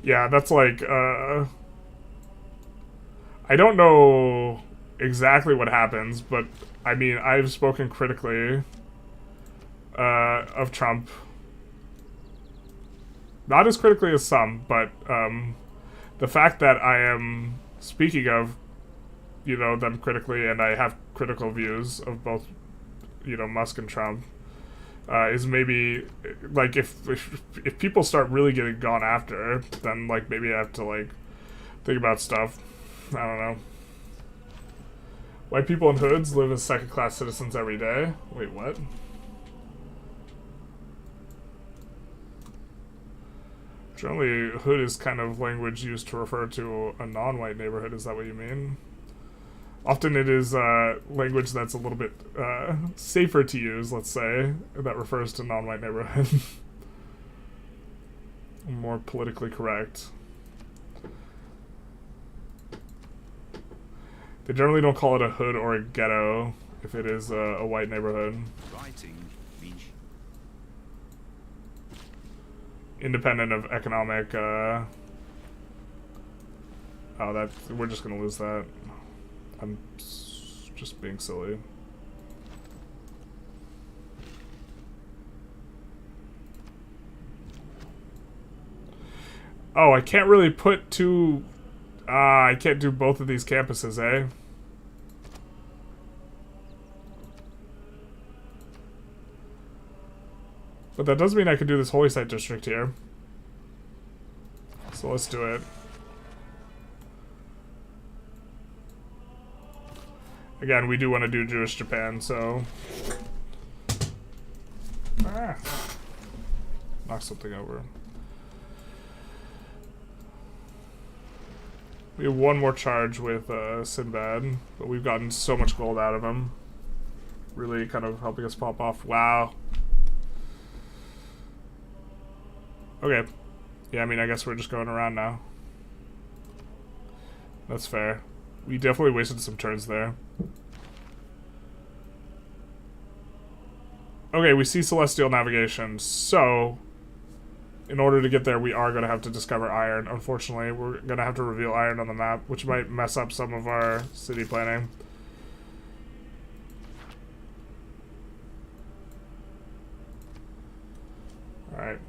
Yeah, that's like, I don't know exactly what happens, but I mean, I've spoken critically of Trump. Not as critically as some, but the fact that I am speaking of, you know, them critically, and I have critical views of both, you know, Musk and Trump, is maybe, like, if people start really getting gone after, then, like, maybe I have to, like, think about stuff. I don't know. White people in hoods live as second-class citizens every day. Wait, what? Generally, hood is kind of language used to refer to a non-white neighborhood. Is that what you mean? Often it is language that's a little bit safer to use, let's say, that refers to non-white neighborhood. More politically correct. They generally don't call it a hood or a ghetto if it is a white neighborhood. Writing means independent of economic, oh, that, we're just gonna lose that. I'm just being silly. Oh, I can't really put two, I can't do both of these campuses, eh? But that does mean I could do this holy site district here. So let's do it. Again, we do want to do Jewish Japan, so... Ah. Knock something over. We have one more charge with Sinbad, but we've gotten so much gold out of him. Really kind of helping us pop off. Wow. Okay. Yeah, I mean, I guess we're just going around now. That's fair. We definitely wasted some turns there. Okay, we see celestial navigation, so... in order to get there, we are going to have to discover iron. Unfortunately, we're going to have to reveal iron on the map, which might mess up some of our city planning. Alright.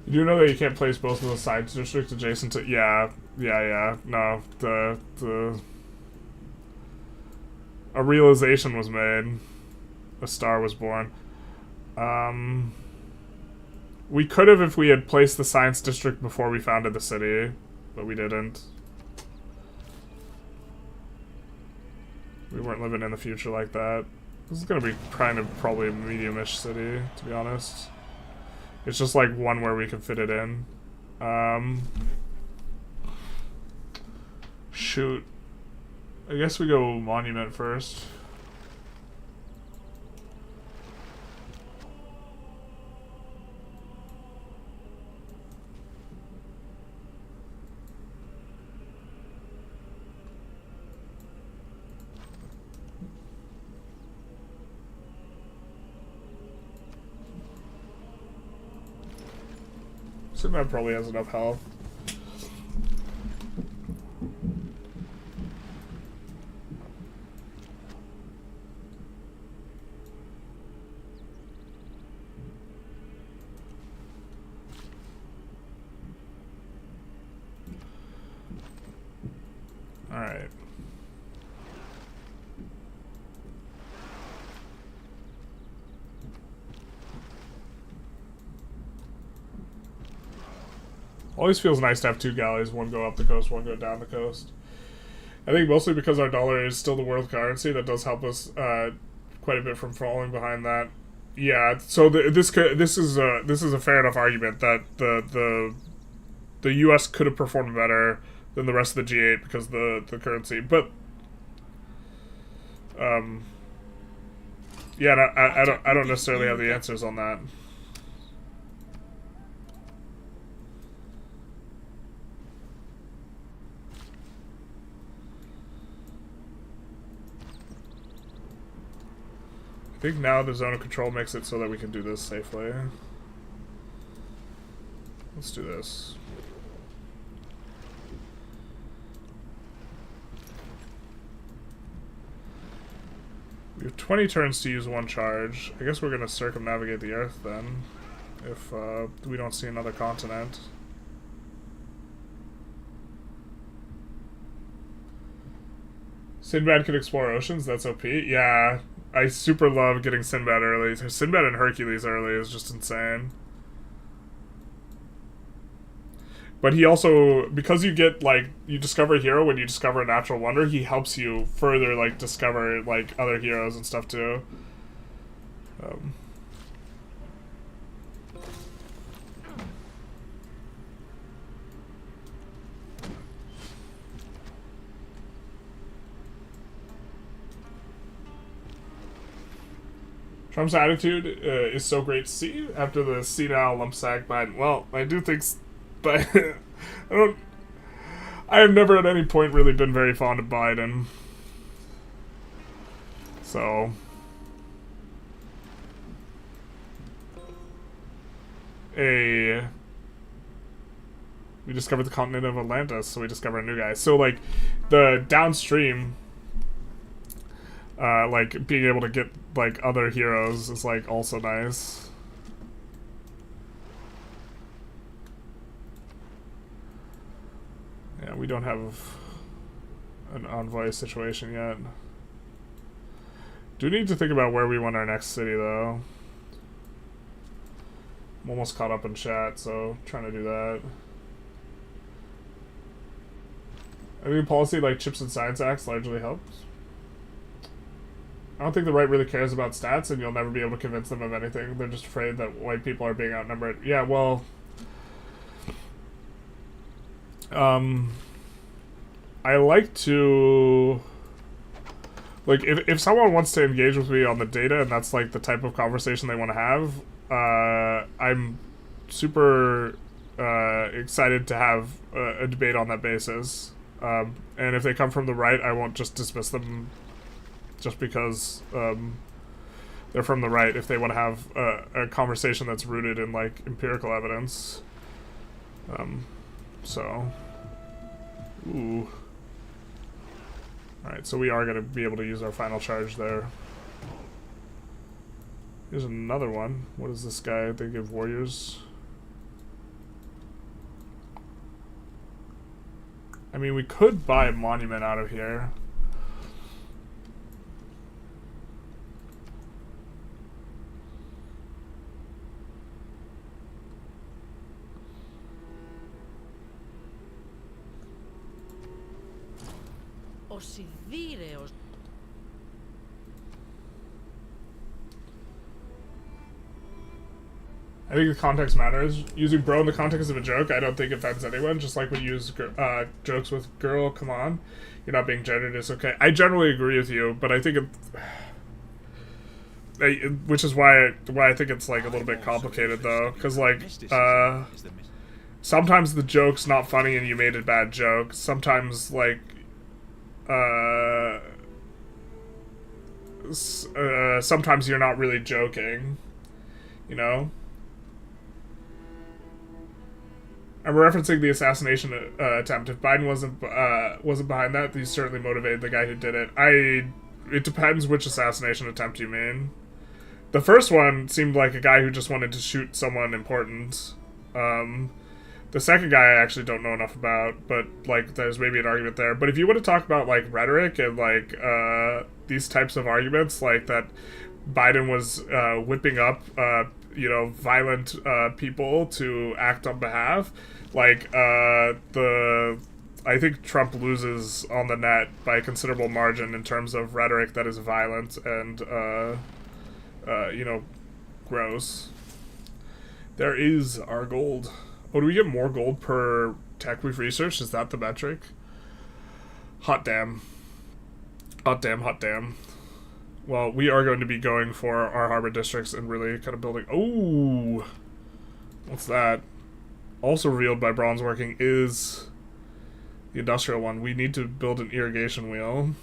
You do know that you can't place both of the side districts adjacent to... Yeah. No, a realization was made. A star was born. We could have if we had placed the science district before we founded the city, but we didn't. We weren't living in the future like that. This is gonna be kind of probably a medium-ish city, to be honest. It's just like one where we can fit it in. Shoot. I guess we go monument first. Sinbad probably has enough health. Alright. Always feels nice to have two galleys, one go up the coast, one go down the coast. I think mostly because our dollar is still the world currency, that does help us quite a bit from falling behind that. Yeah, so this is a fair enough argument that the U.S. could have performed better than the rest of the G8 because the currency, but yeah, I don't necessarily have the answers on that. I think now the zone of control makes it so that we can do this safely. Let's do this. We have 20 turns to use one charge. I guess we're going to circumnavigate the Earth then, if we don't see another continent. Sinbad can explore oceans, that's OP. Yeah, I super love getting Sinbad early. Sinbad and Hercules early is just insane. But he also, because you get, like, you discover a hero when you discover a natural wonder, he helps you further, like, discover, like, other heroes and stuff, too. Trump's attitude is so great to see after the senile lump sack Biden. Well, I do think... But I have never at any point really been very fond of Biden. So we discovered the continent of Atlantis, so we discovered a new guy. So like the downstream like being able to get like other heroes is like also nice. Yeah, we don't have an envoy situation yet. Do need to think about where we want our next city, though. I'm almost caught up in chat, so trying to do that. I think a policy like Chips and Science Acts largely helps. I don't think the right really cares about stats, and you'll never be able to convince them of anything. They're just afraid that white people are being outnumbered. Yeah, well... I like to... Like, if someone wants to engage with me on the data, and that's, like, the type of conversation they want to have, I'm super excited to have a debate on that basis. And if they come from the right, I won't just dismiss them just because they're from the right, if they want to have a conversation that's rooted in, like, empirical evidence. So... Ooh. Alright, so we are going to be able to use our final charge there. Here's another one. What is this guy? They give warriors. I mean, we could buy a monument out of here. I think the context matters. Using bro in the context of a joke, I don't think offends anyone. Just like when you use jokes with girl, come on. You're not being gendered, it's okay. I generally agree with you, but I think which is why I think it's like a little bit complicated though. Because like, sometimes the joke's not funny and you made a bad joke. Sometimes like, sometimes you're not really joking, you know? I'm referencing the assassination attempt. If Biden wasn't behind that, he certainly motivated the guy who did it. It depends which assassination attempt you mean. The first one seemed like a guy who just wanted to shoot someone important. The second guy I actually don't know enough about, but like there's maybe an argument there. But if you want to talk about like rhetoric and like these types of arguments, like that Biden was whipping up violent people to act on behalf, like I think Trump loses on the net by a considerable margin in terms of rhetoric that is violent and gross. There is our gold. Oh, do we get more gold per tech we've researched? Is that the metric? Hot damn. Hot damn, hot damn. Well, we are going to be going for our harbor districts and really kind of building... Oh! What's that? Also revealed by bronze working is the industrial one. We need to build an irrigation wheel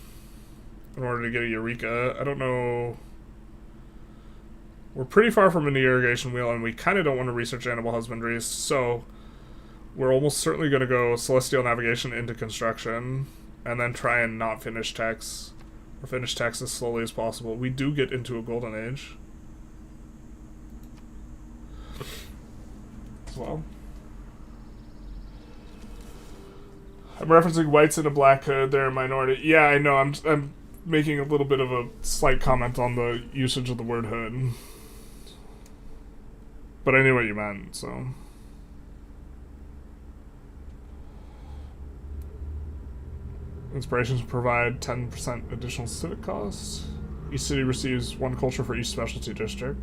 in order to get a Eureka. I don't know... We're pretty far from an irrigation wheel, and we kind of don't want to research animal husbandry, so we're almost certainly going to go celestial navigation into construction, and then try and not finish techs, or finish techs as slowly as possible. We do get into a golden age as well. I'm referencing whites in a black hood. They're a minority. Yeah, I know. I'm making a little bit of a slight comment on the usage of the word hood. But I knew what you meant, so... Inspirations provide 10% additional civic cost. Each city receives 1 culture for each specialty district.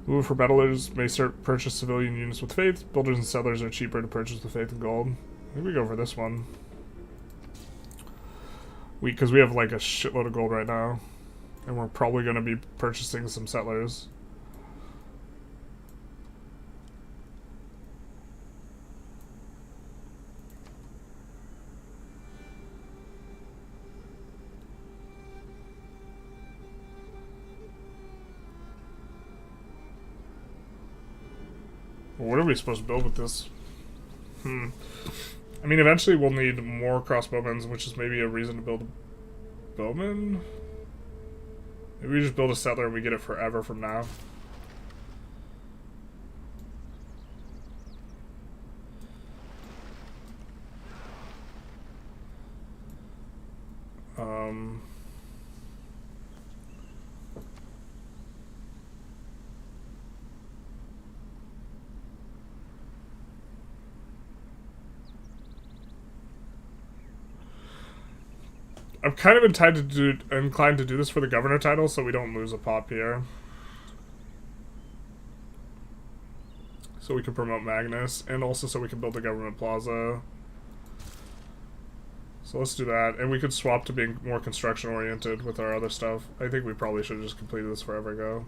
Move for battlers may purchase civilian units with faith. Builders and settlers are cheaper to purchase with faith and gold. I think we go for this one. Because we have like a shitload of gold right now. And we're probably going to be purchasing some settlers. What are we supposed to build with this? I mean, eventually we'll need more crossbowmen, which is maybe a reason to build a bowman? Maybe we just build a settler and we get it forever from now. I'm kind of inclined to do this for the governor title so we don't lose a pop here. So we can promote Magnus, and also so we can build the government plaza. So let's do that, and we could swap to being more construction oriented with our other stuff. I think we probably should have just completed this forever ago.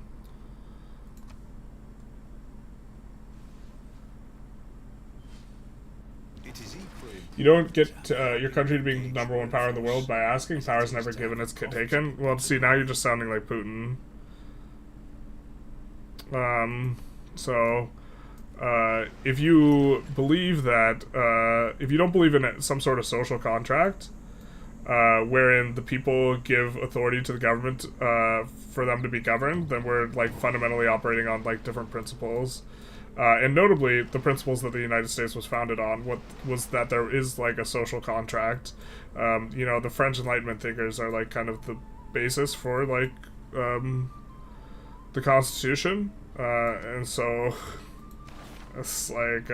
You don't get your country to being the #1 power in the world by asking. Power's never given, it's taken. Well, see, now you're just sounding like Putin. If you believe that, if you don't believe in some sort of social contract, wherein the people give authority to the government for them to be governed, then we're like fundamentally operating on like different principles. And notably, the principles that the United States was founded on was that there is like a social contract. The French Enlightenment thinkers are like kind of the basis for like the Constitution, and so it's like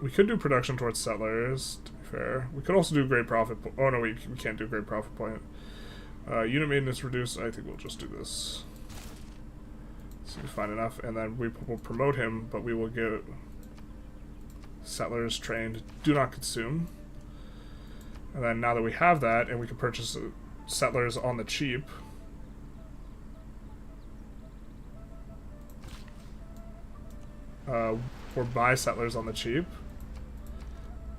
we could do production towards settlers. To be fair, we could also do great profit. Oh no, we can't do great profit point. Unit maintenance reduced. I think we'll just do this. Seems fine enough. And then we will promote him, but we will get settlers trained. Do not consume. And then now that we have that, and we can purchase settlers on the cheap. Or buy settlers on the cheap.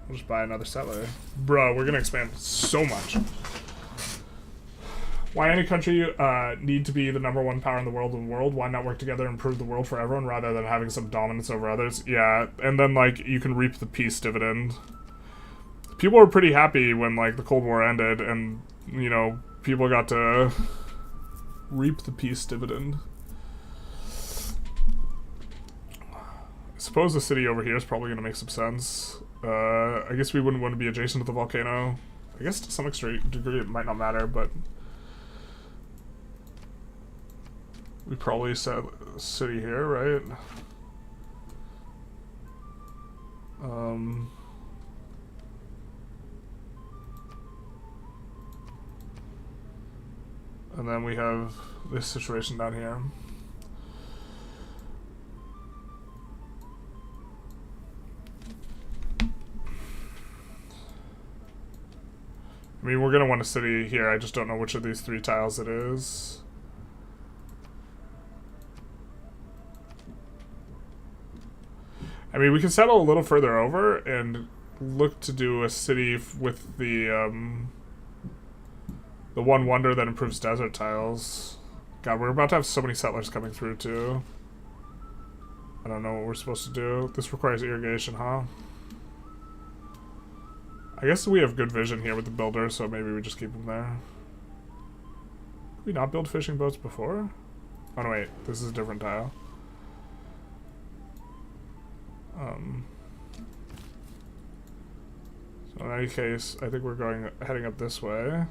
We'll just buy another settler. Bruh, we're gonna expand so much. Why any country need to be the #1 power in the world? Why not work together and improve the world for everyone rather than having some dominance over others? Yeah, and then like you can reap the peace dividend. People were pretty happy when like the Cold War ended, and you know people got to reap the peace dividend. I suppose the city over here is probably going to make some sense. I guess we wouldn't want to be adjacent to the volcano. I guess to some degree it might not matter, but we probably set a city here, right? And then we have this situation down here. I mean, we're going to want a city here. I just don't know which of these 3 tiles it is. I mean, we can settle a little further over and look to do a city with the one wonder that improves desert tiles. God, we're about to have so many settlers coming through, too. I don't know what we're supposed to do. This requires irrigation, huh? I guess we have good vision here with the builder, so maybe we just keep them there. Did we not build fishing boats before? Oh no, wait. This is a different tile. So in any case, I think we're heading up this way.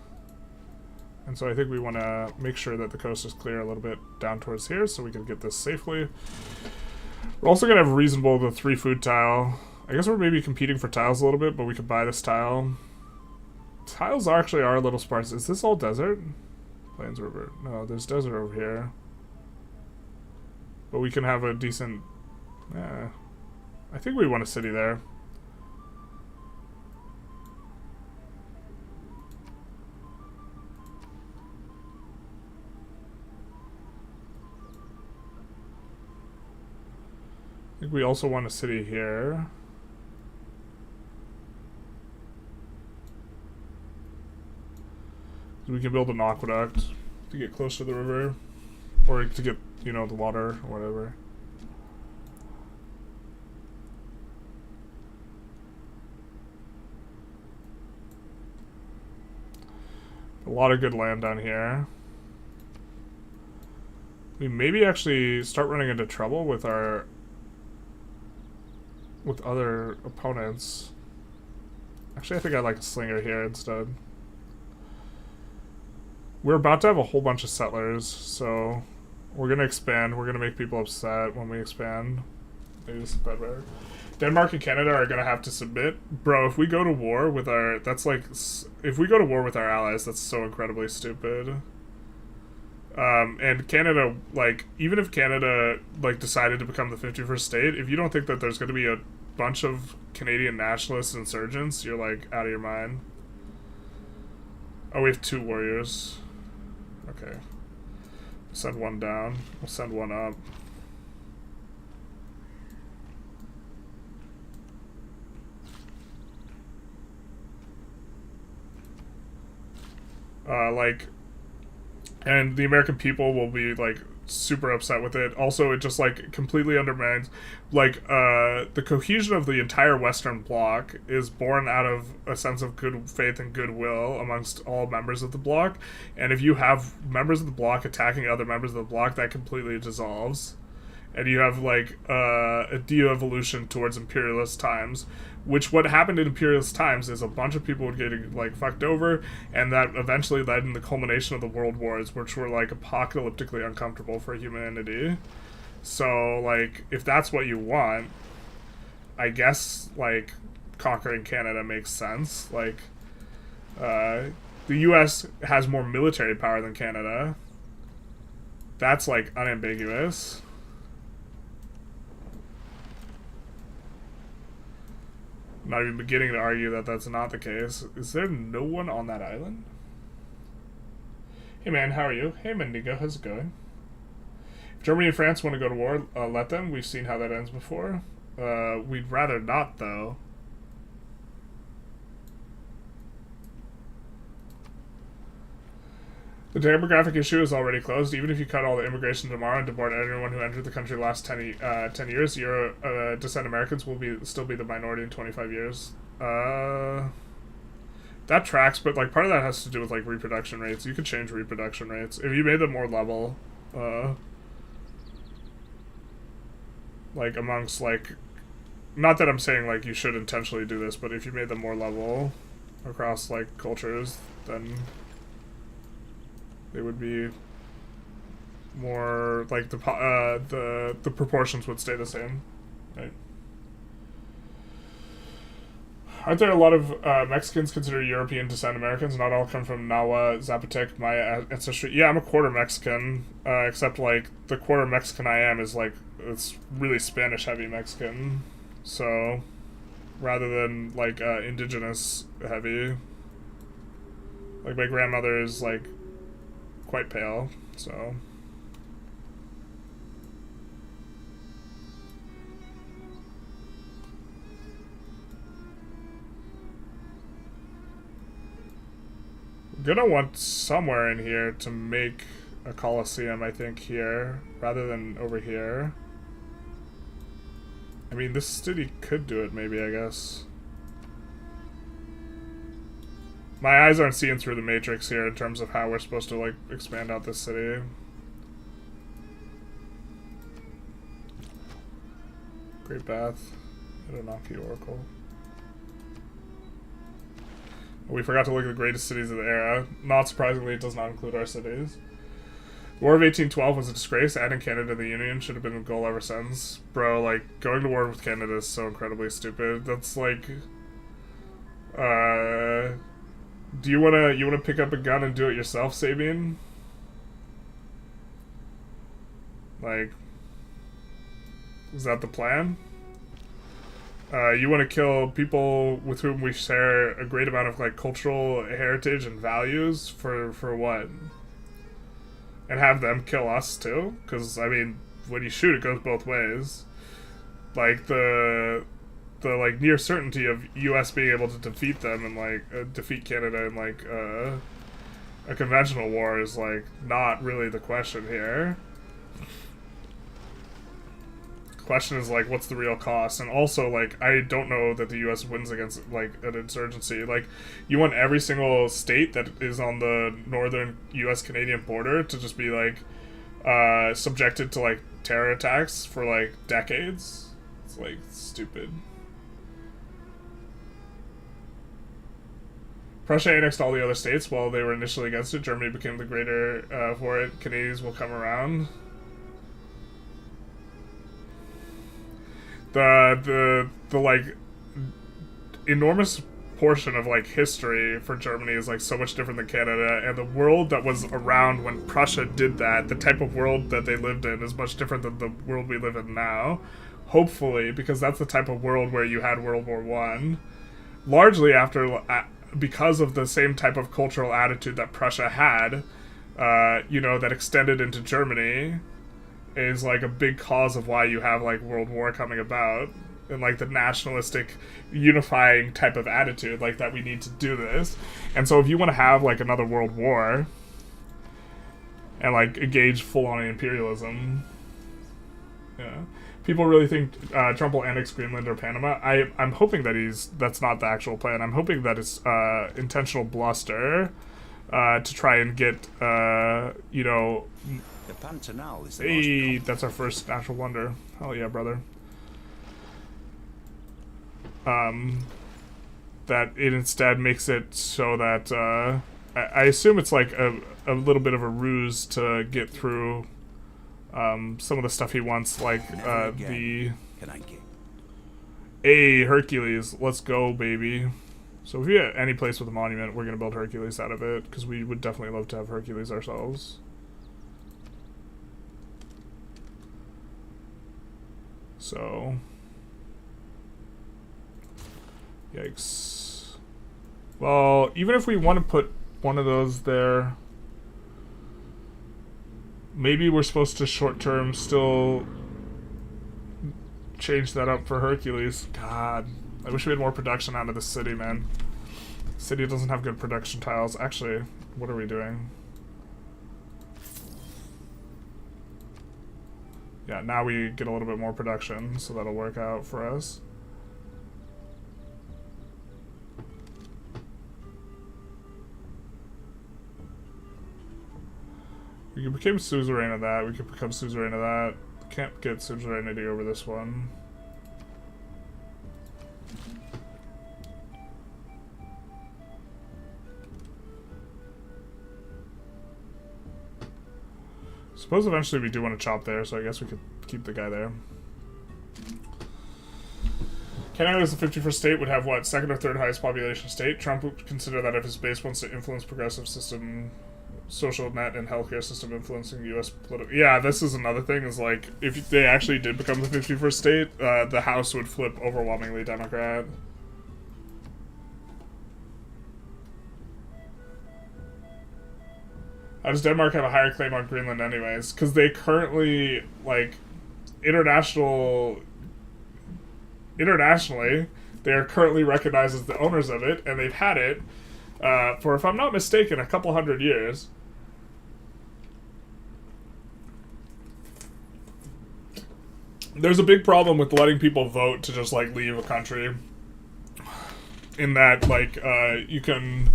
And so I think we want to make sure that the coast is clear a little bit down towards here so we can get this safely. We're also going to have reasonable the 3 food tile. I guess we're maybe competing for tiles a little bit, but we could buy this tile. Tiles actually are a little sparse. Is this all desert? Plains River. No, there's desert over here. But we can have a decent... Yeah. I think we want a city there. I think we also want a city here. We can build an aqueduct to get close to the river, or to get, you know, the water or whatever. A lot of good land down here. We maybe actually start running into trouble with other opponents. Actually, I think I'd like a slinger here instead. We're about to have a whole bunch of settlers, so we're going to expand. We're going to make people upset when we expand. Maybe this is better. Denmark and Canada are going to have to submit. Bro, if we go to war with our... That's like... If we go to war with our allies, that's so incredibly stupid. And Canada, like... Even if Canada, like, decided to become the 51st state, if you don't think that there's going to be a bunch of Canadian nationalist insurgents, you're, like, out of your mind. Oh, we have 2 warriors. Okay. Send one down. We'll send one up. And the American people will be, like, super upset with it. Also, it just, like, completely undermines, like, the cohesion of the entire Western Bloc is born out of a sense of good faith and goodwill amongst all members of the Bloc. And if you have members of the Bloc attacking other members of the Bloc, that completely dissolves. And you have, like, a de-evolution towards imperialist times, which what happened in imperialist times is a bunch of people were getting, like, fucked over, and that eventually led in the culmination of the world wars, which were, like, apocalyptically uncomfortable for humanity. So, like, if that's what you want, I guess, like, conquering Canada makes sense. Like, the US has more military power than Canada. That's, like, unambiguous. Not even beginning to argue that that's not the case. Is there no one on that island? Hey man, how are you? Hey Mendigo, how's it going? If Germany and France want to go to war, let them. We've seen how that ends before. We'd rather not, though. The demographic issue is already closed. Even if you cut all the immigration tomorrow and deport everyone who entered the country the last 10 years, Euro descent Americans will still be the minority in 25 years. That tracks, but like part of that has to do with like reproduction rates. You could change reproduction rates if you made them more level. Like amongst like, not that I'm saying like you should intentionally do this, but if you made them more level across like cultures, then they would be more like the proportions would stay the same, right? Aren't there a lot of Mexicans considered European descent Americans? Not all come from Nahua, Zapotec, Maya ancestry. Yeah, I'm a quarter Mexican, except like the quarter Mexican I am is like, it's really Spanish heavy Mexican. So rather than like indigenous heavy, like my grandmother is like quite pale, so. I'm gonna want somewhere in here to make a Colosseum, I think, here, rather than over here. I mean, this city could do it, maybe, I guess. My eyes aren't seeing through the matrix here in terms of how we're supposed to, like, expand out this city. Great Bath. Anunnaki Oracle. We forgot to look at the greatest cities of the era. Not surprisingly, it does not include our cities. War of 1812 was a disgrace. Adding Canada to the Union should have been a goal ever since. Bro, like, going to war with Canada is so incredibly stupid. That's like... Do you wanna pick up a gun and do it yourself, Sabian? Like... Is that the plan? You want to kill people with whom we share a great amount of like cultural heritage and values for what? And have them kill us too? Because I mean, when you shoot, it goes both ways. Like the like near certainty of U.S. being able to defeat them and like defeat Canada in like a conventional war is like not really the question here. Question is like, what's the real cost? And also, like, I don't know that the U.S. wins against like an insurgency. Like, you want every single state that is on the northern U.S.-Canadian border to just be like subjected to like terror attacks for like decades. It's like stupid. Prussia annexed all the other states while they were initially against it. Germany became the greater for it. Canadians will come around. The like enormous portion of like history for Germany is like so much different than Canada, and the world that was around when Prussia did that, the type of world that they lived in is much different than the world we live in now. Hopefully, because that's the type of world where you had World War One, largely after because of the same type of cultural attitude that Prussia had, you know, that extended into Germany. Is like a big cause of why you have like World War coming about and like the nationalistic unifying type of attitude like that we need to do this. And so if you want to have like another world war and like engage full on imperialism, yeah, people really think Trump will annex Greenland or Panama. I'm hoping that that's not the actual plan. I'm hoping that it's intentional bluster to try and get you know. The Canal is the hey, that's our first natural wonder. Hell yeah, brother. That it instead makes it so that I assume it's like a little bit of a ruse to get through some of the stuff he wants, like the hey Hercules, let's go, baby. So if you have any place with a monument, we're gonna build Hercules out of it because we would definitely love to have Hercules ourselves. So, yikes. Well, even if we want to put one of those there, maybe we're supposed to short-term still change that up for Hercules. God, I wish we had more production out of the city, man. The city doesn't have good production tiles. Actually, what are we doing? Yeah, now we get a little bit more production, so that'll work out for us. We can become suzerain of that. We could become suzerain of that. Can't get suzerainty over this one. Suppose eventually we do want to chop there, so I guess we could keep the guy there. Canada as the 51st state would have what? Second or third highest population state. Trump would consider that if his base wants to influence progressive system, social net, and healthcare system influencing U.S. political. Yeah, this is another thing. Is like if they actually did become the 51st state, the House would flip overwhelmingly Democrat. How does Denmark have a higher claim on Greenland anyways? Because they currently, like, internationally, they are currently recognized as the owners of it, and they've had it for, if I'm not mistaken, a couple hundred years. There's a big problem with letting people vote to just, like, leave a country. In that, like, you can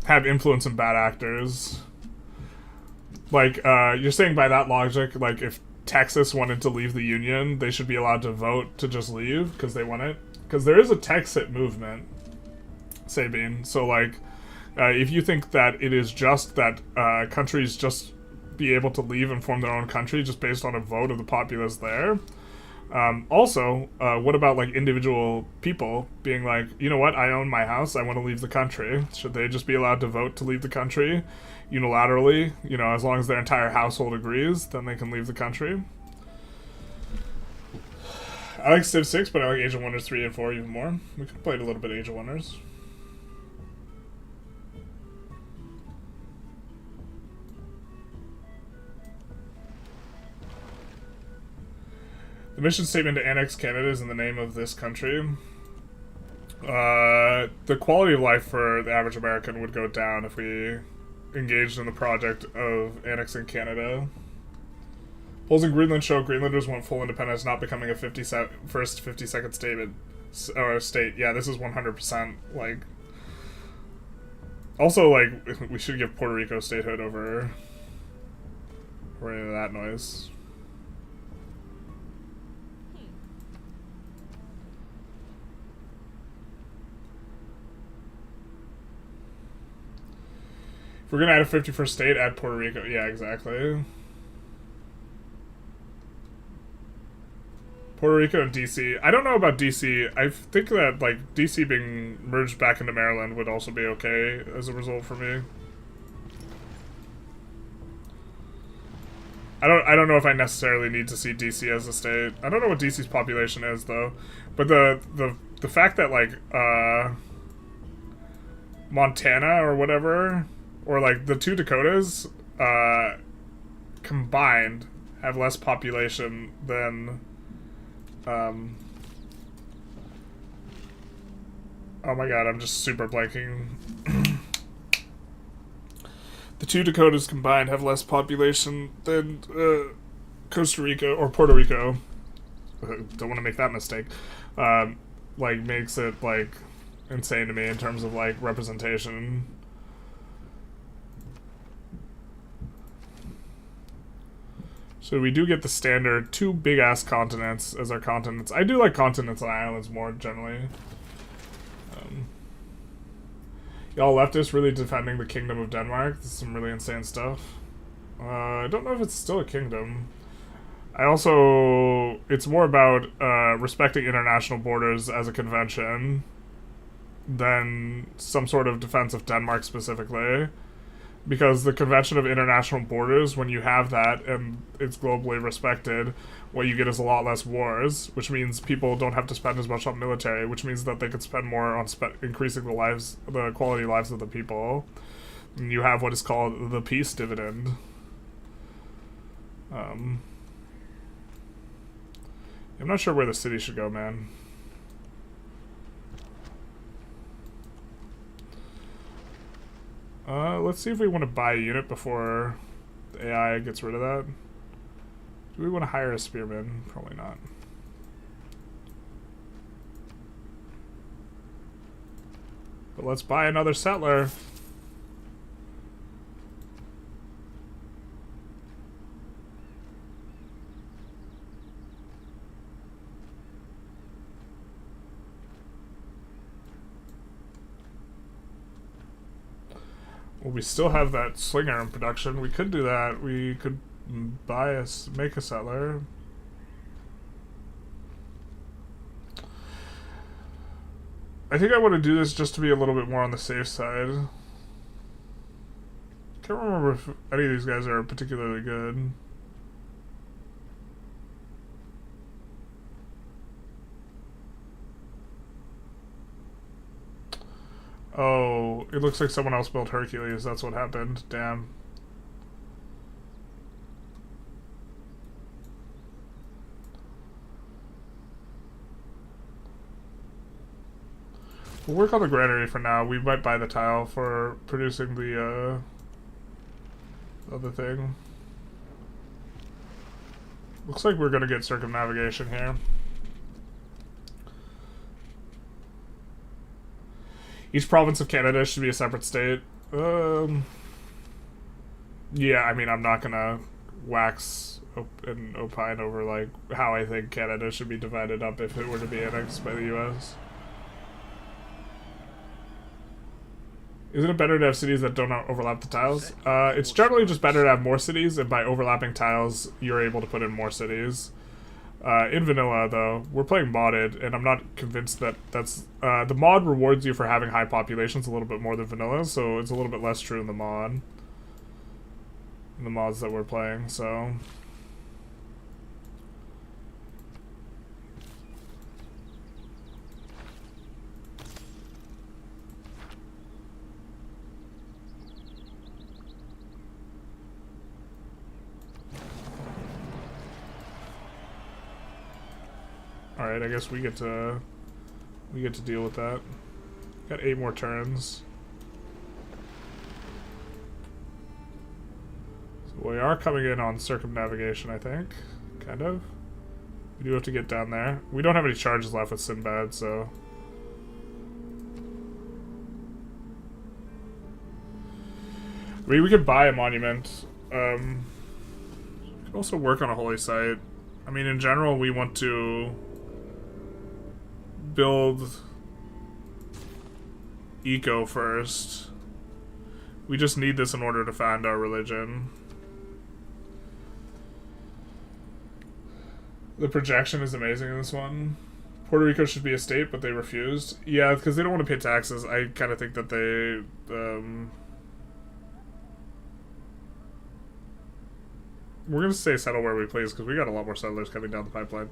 have influence in bad actors. Like, you're saying by that logic, like, if Texas wanted to leave the Union, they should be allowed to vote to just leave, because they want it? Because there is a Texit movement, Sabine. So, like, if you think that it is just that countries just be able to leave and form their own country just based on a vote of the populace there... also, what about, like, individual people being like, you know what, I own my house, I want to leave the country. Should they just be allowed to vote to leave the country unilaterally? You know, as long as their entire household agrees, then they can leave the country. I like Civ 6, but I like Age of Wonders 3 and 4 even more. We could have played a little bit of Age of Wonders. The mission statement to annex Canada is in the name of this country. The quality of life for the average American would go down if we engaged in the project of annexing Canada. Polls in Greenland show Greenlanders want full independence, not becoming a first 52nd statement or state. Yeah, this is 100%. Like, also, like, we should give Puerto Rico statehood over any of that noise. If we're gonna add a 51st state, add Puerto Rico. Yeah, exactly. Puerto Rico and DC. I don't know about DC. I think that, like, DC being merged back into Maryland would also be okay as a result for me. I don't know if I necessarily need to see DC as a state. I don't know what DC's population is though. But the fact that, like, Montana or whatever, or like the two Dakotas combined have less population than oh my god, I'm just super blanking. The two Dakotas combined have less population than Costa Rica or Puerto Rico. Don't want to make that mistake. Like, makes it, like, insane to me in terms of, like, representation. So we do get the standard 2 big-ass continents as our continents. I do like continents and islands more, generally. Y'all leftists really defending the Kingdom of Denmark. This is some really insane stuff. I don't know if it's still a kingdom. I also... It's more about respecting international borders as a convention than some sort of defense of Denmark specifically. Because the Convention of International Borders, when you have that and it's globally respected, what you get is a lot less wars, which means people don't have to spend as much on military, which means that they could spend more on increasing the quality lives of the people. And you have what is called the peace dividend. I'm not sure where the city should go, man. Let's see if we want to buy a unit before the AI gets rid of that. Do we want to hire a spearman? Probably not. But let's buy another settler. Well, we still have that slinger in production. We could do that. We could make a settler. I think I want to do this just to be a little bit more on the safe side. Can't remember if any of these guys are particularly good. Oh, it looks like someone else built Hercules. That's what happened. Damn. We'll work on the granary for now. We might buy the tile for producing the other thing. Looks like we're gonna get circumnavigation here. Each province of Canada should be a separate state. Yeah, I mean, I'm not gonna wax and opine over, like, how I think Canada should be divided up if it were to be annexed by the US. Isn't it better to have cities that don't overlap the tiles? It's generally just better to have more cities, and by overlapping tiles, you're able to put in more cities. In vanilla, though, we're playing modded, and I'm not convinced that that's... the mod rewards you for having high populations a little bit more than vanilla, so it's a little bit less true in the mod. In the mods that we're playing, so... Alright, I guess we get to deal with that. Got 8 more turns. So we are coming in on circumnavigation, I think. Kind of. We do have to get down there. We don't have any charges left with Sinbad, so... I mean, we could buy a monument. We could also work on a holy site. I mean, in general, we want to... build eco first. We just need this in order to find our religion. The projection is amazing in this one. Puerto Rico should be a state, but they refused. Yeah, because they don't want to pay taxes. I kind of think that they... we're going to say settle where we please, because we got a lot more settlers coming down the pipeline.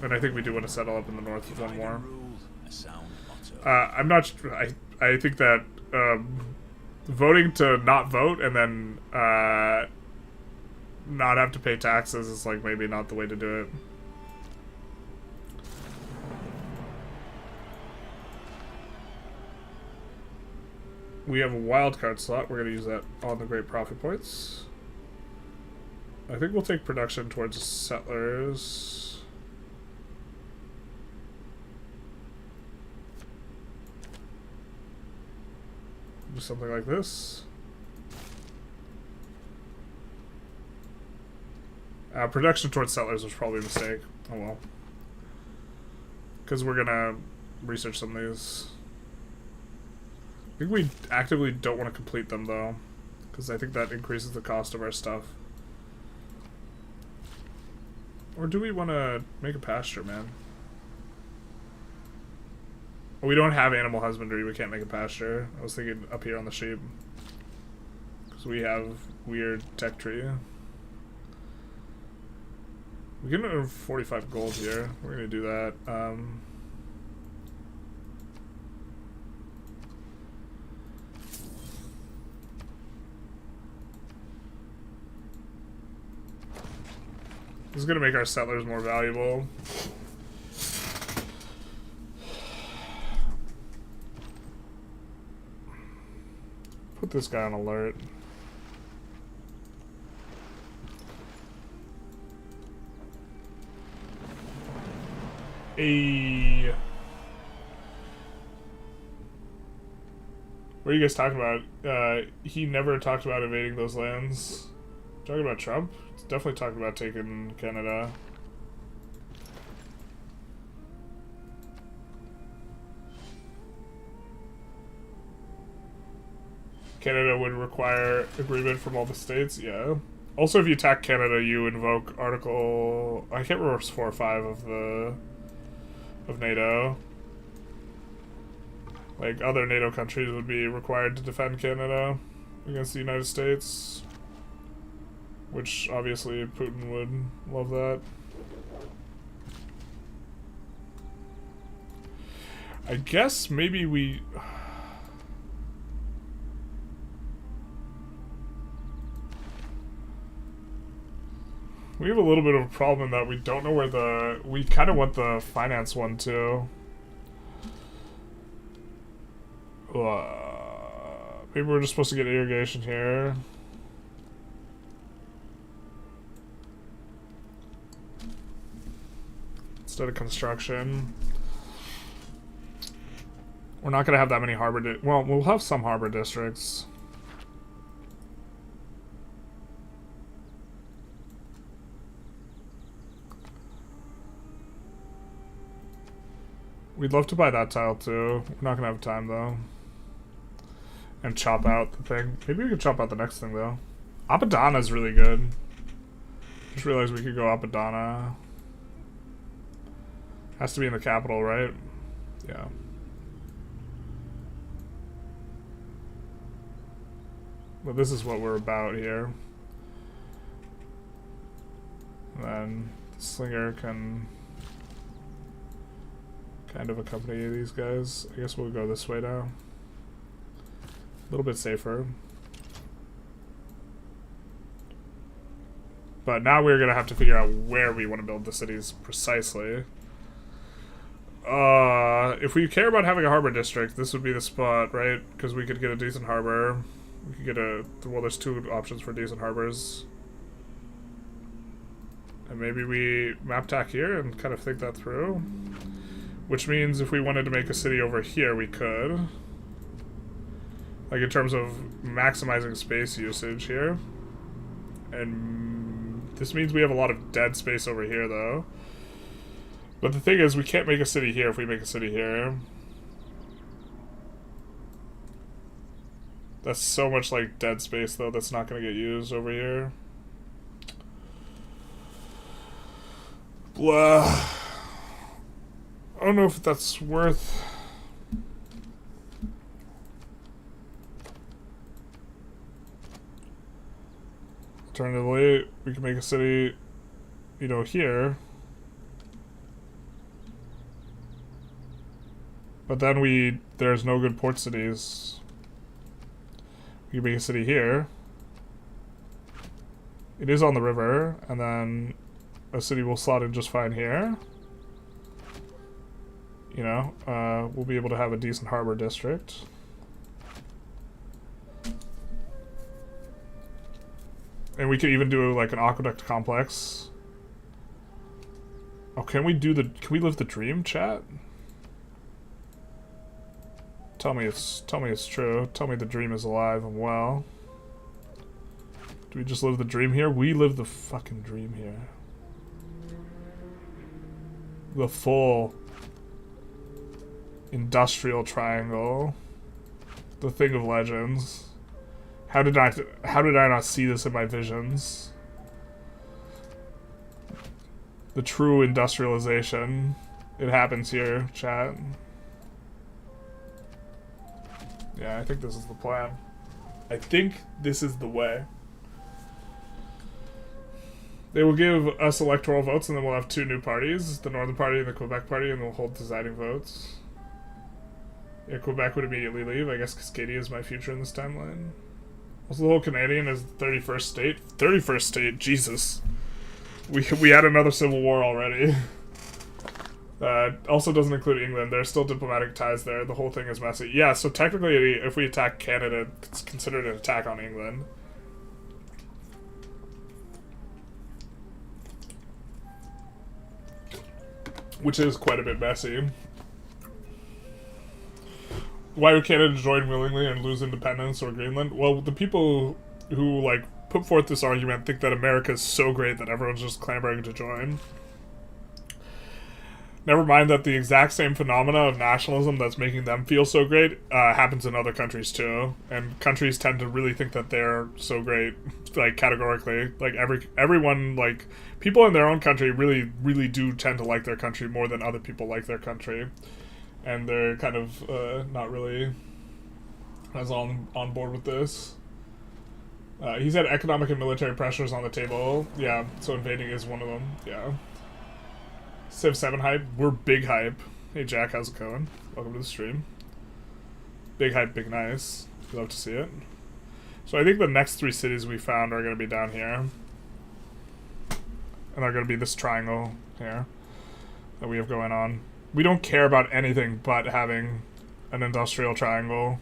And I think we do want to settle up in the north with one more. I'm not... I think that voting to not vote and then not have to pay taxes is, like, maybe not the way to do it. We have a wildcard slot. We're going to use that on the great profit points. I think we'll take production towards settlers. Do something like this. Production towards settlers was probably a mistake. Oh well. Because we're gonna research some of these. I think we actively don't want to complete them though, because I think that increases the cost of our stuff. Or do we want to make a pasture, man? We don't have animal husbandry, we can't make a pasture. I was thinking up here on the sheep. Because we have weird tech tree. We can earn 45 gold here. We're going to do that. This is going to make our settlers more valuable. Put this guy on alert. A. What are you guys talking about? He never talked about invading those lands. Talking about Trump? He's definitely talking about taking Canada. Canada would require agreement from all the states, yeah. Also, if you attack Canada, you invoke Article... I can't remember if it's 4 or 5 of NATO. Like, other NATO countries would be required to defend Canada against the United States. Which, obviously, Putin would love that. I guess maybe we... We have a little bit of a problem in that we don't know where the... We kind of want the finance one, too. Maybe we're just supposed to get irrigation here. Instead of construction. We're not going to have that many harbor... Well, we'll have some harbor districts. We'd love to buy that tile too. We're not gonna have time though. And chop out the thing. Maybe we could chop out the next thing though. Apadana's really good. Just realized we could go Apadana. Has to be in the capital, right? Yeah. But this is what we're about here. And then the slinger can kind of accompany these guys. I guess we'll go this way now. A little bit safer. But now we're gonna have to figure out where we want to build the cities precisely. If we care about having a harbor district, this would be the spot, right? Because we could get a decent harbor. We could get a... Well, there's 2 options for decent harbors. And maybe we map tack here and kind of think that through. Which means if we wanted to make a city over here, we could. Like in terms of maximizing space usage here. And this means we have a lot of dead space over here, though. But the thing is, we can't make a city here if we make a city here. That's so much like dead space, though, that's not going to get used over here. Blah. I don't know if that's worth... Alternatively, we can make a city, you know, here. But then there's no good port cities. We can make a city here. It is on the river, and then a city will slot in just fine here. You know, we'll be able to have a decent harbor district. And we could even do like an aqueduct complex. Oh, can we live the dream, chat? Tell me it's true. Tell me the dream is alive and well. Do we just live the dream here? We live the fucking dream here. The full industrial triangle. The thing of legends. How did I not see this in my visions? The true industrialization. It happens here, chat. Yeah, I think this is the plan. I think this is the way. They will give us electoral votes, and then we'll have 2 new parties, the Northern Party and the Quebec Party, and we'll hold deciding votes. Yeah, Quebec would immediately leave. I guess Cascadia is my future in this timeline. Also, the whole Canadian is the 31st state. 31st state? Jesus. We had another civil war already. Also doesn't include England. There's still diplomatic ties there. The whole thing is messy. Yeah, so technically, if we attack Canada, it's considered an attack on England. which is quite a bit messy. Why would Canada join willingly and lose independence, or Greenland? Well, the people who like put forth this argument think that America is so great that everyone's just clamoring to join. Never mind that the exact same phenomena of nationalism that's making them feel so great happens in other countries too, and countries tend to really think that they're so great, like categorically. Like everyone, like people in their own country really do tend to like their country more than other people like their country, and they're kind of not really as on board with this. He said economic and military pressures on the table. Yeah, so invading is one of them. Yeah. Civ 7 hype. We're big hype. Hey Jack, how's it going? Welcome to the stream. Big hype, big nice. Love to see it. So I think the next 3 cities we found are going to be down here. And they're going to be this triangle here that we have going on. We don't care about anything but having an industrial triangle.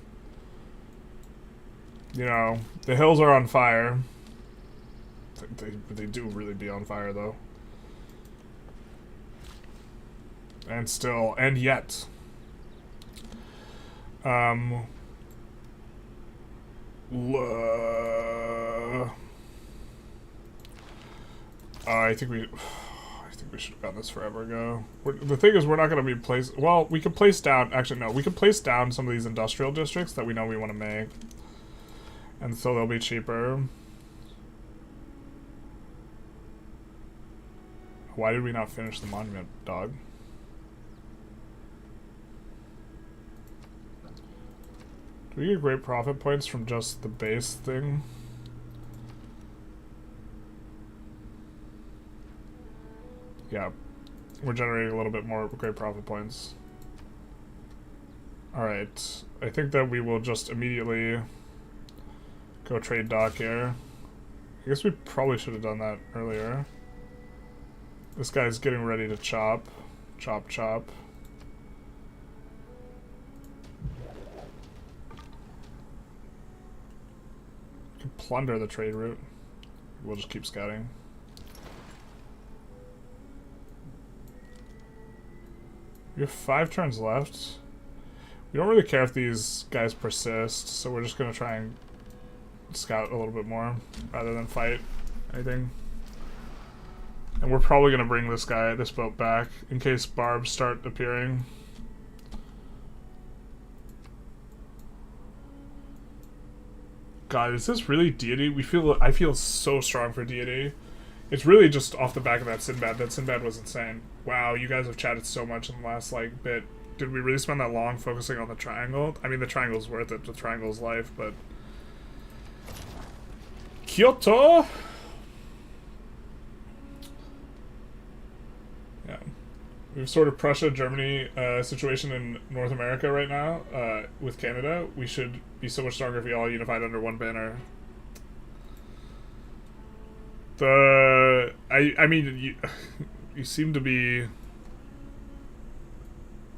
You know, the hills are on fire. They do really be on fire, though. And still, and yet. I think we should have gotten this forever ago. The thing is, we're not going to be placed. Well, we could place down. Actually, no, we could place down some of these industrial districts that we know we want to make, and so they'll be cheaper. Why did we not finish the monument, dog? Do we get great profit points from just the base thing? Yeah, we're generating a little bit more great profit points. Alright, I think that we will just immediately go trade dock here. I guess we probably should have done that earlier. This guy's getting ready to chop. Chop, chop. We can plunder the trade route. We'll just keep scouting. We have 5 turns left. We don't really care if these guys persist, so we're just gonna try and scout a little bit more rather than fight anything. And we're probably gonna bring this boat back in case barbs start appearing. God, is this really deity? I feel so strong for deity. It's really just off the back of that Sinbad. That Sinbad was insane. Wow, you guys have chatted so much in the last like bit. Did we really spend that long focusing on the triangle? I mean, the triangle's worth it. The triangle's life, but Kyoto. Yeah, we have sort of Prussia-Germany situation in North America right now with Canada. We should be so much stronger if we all unified under one banner. I mean, you seem to be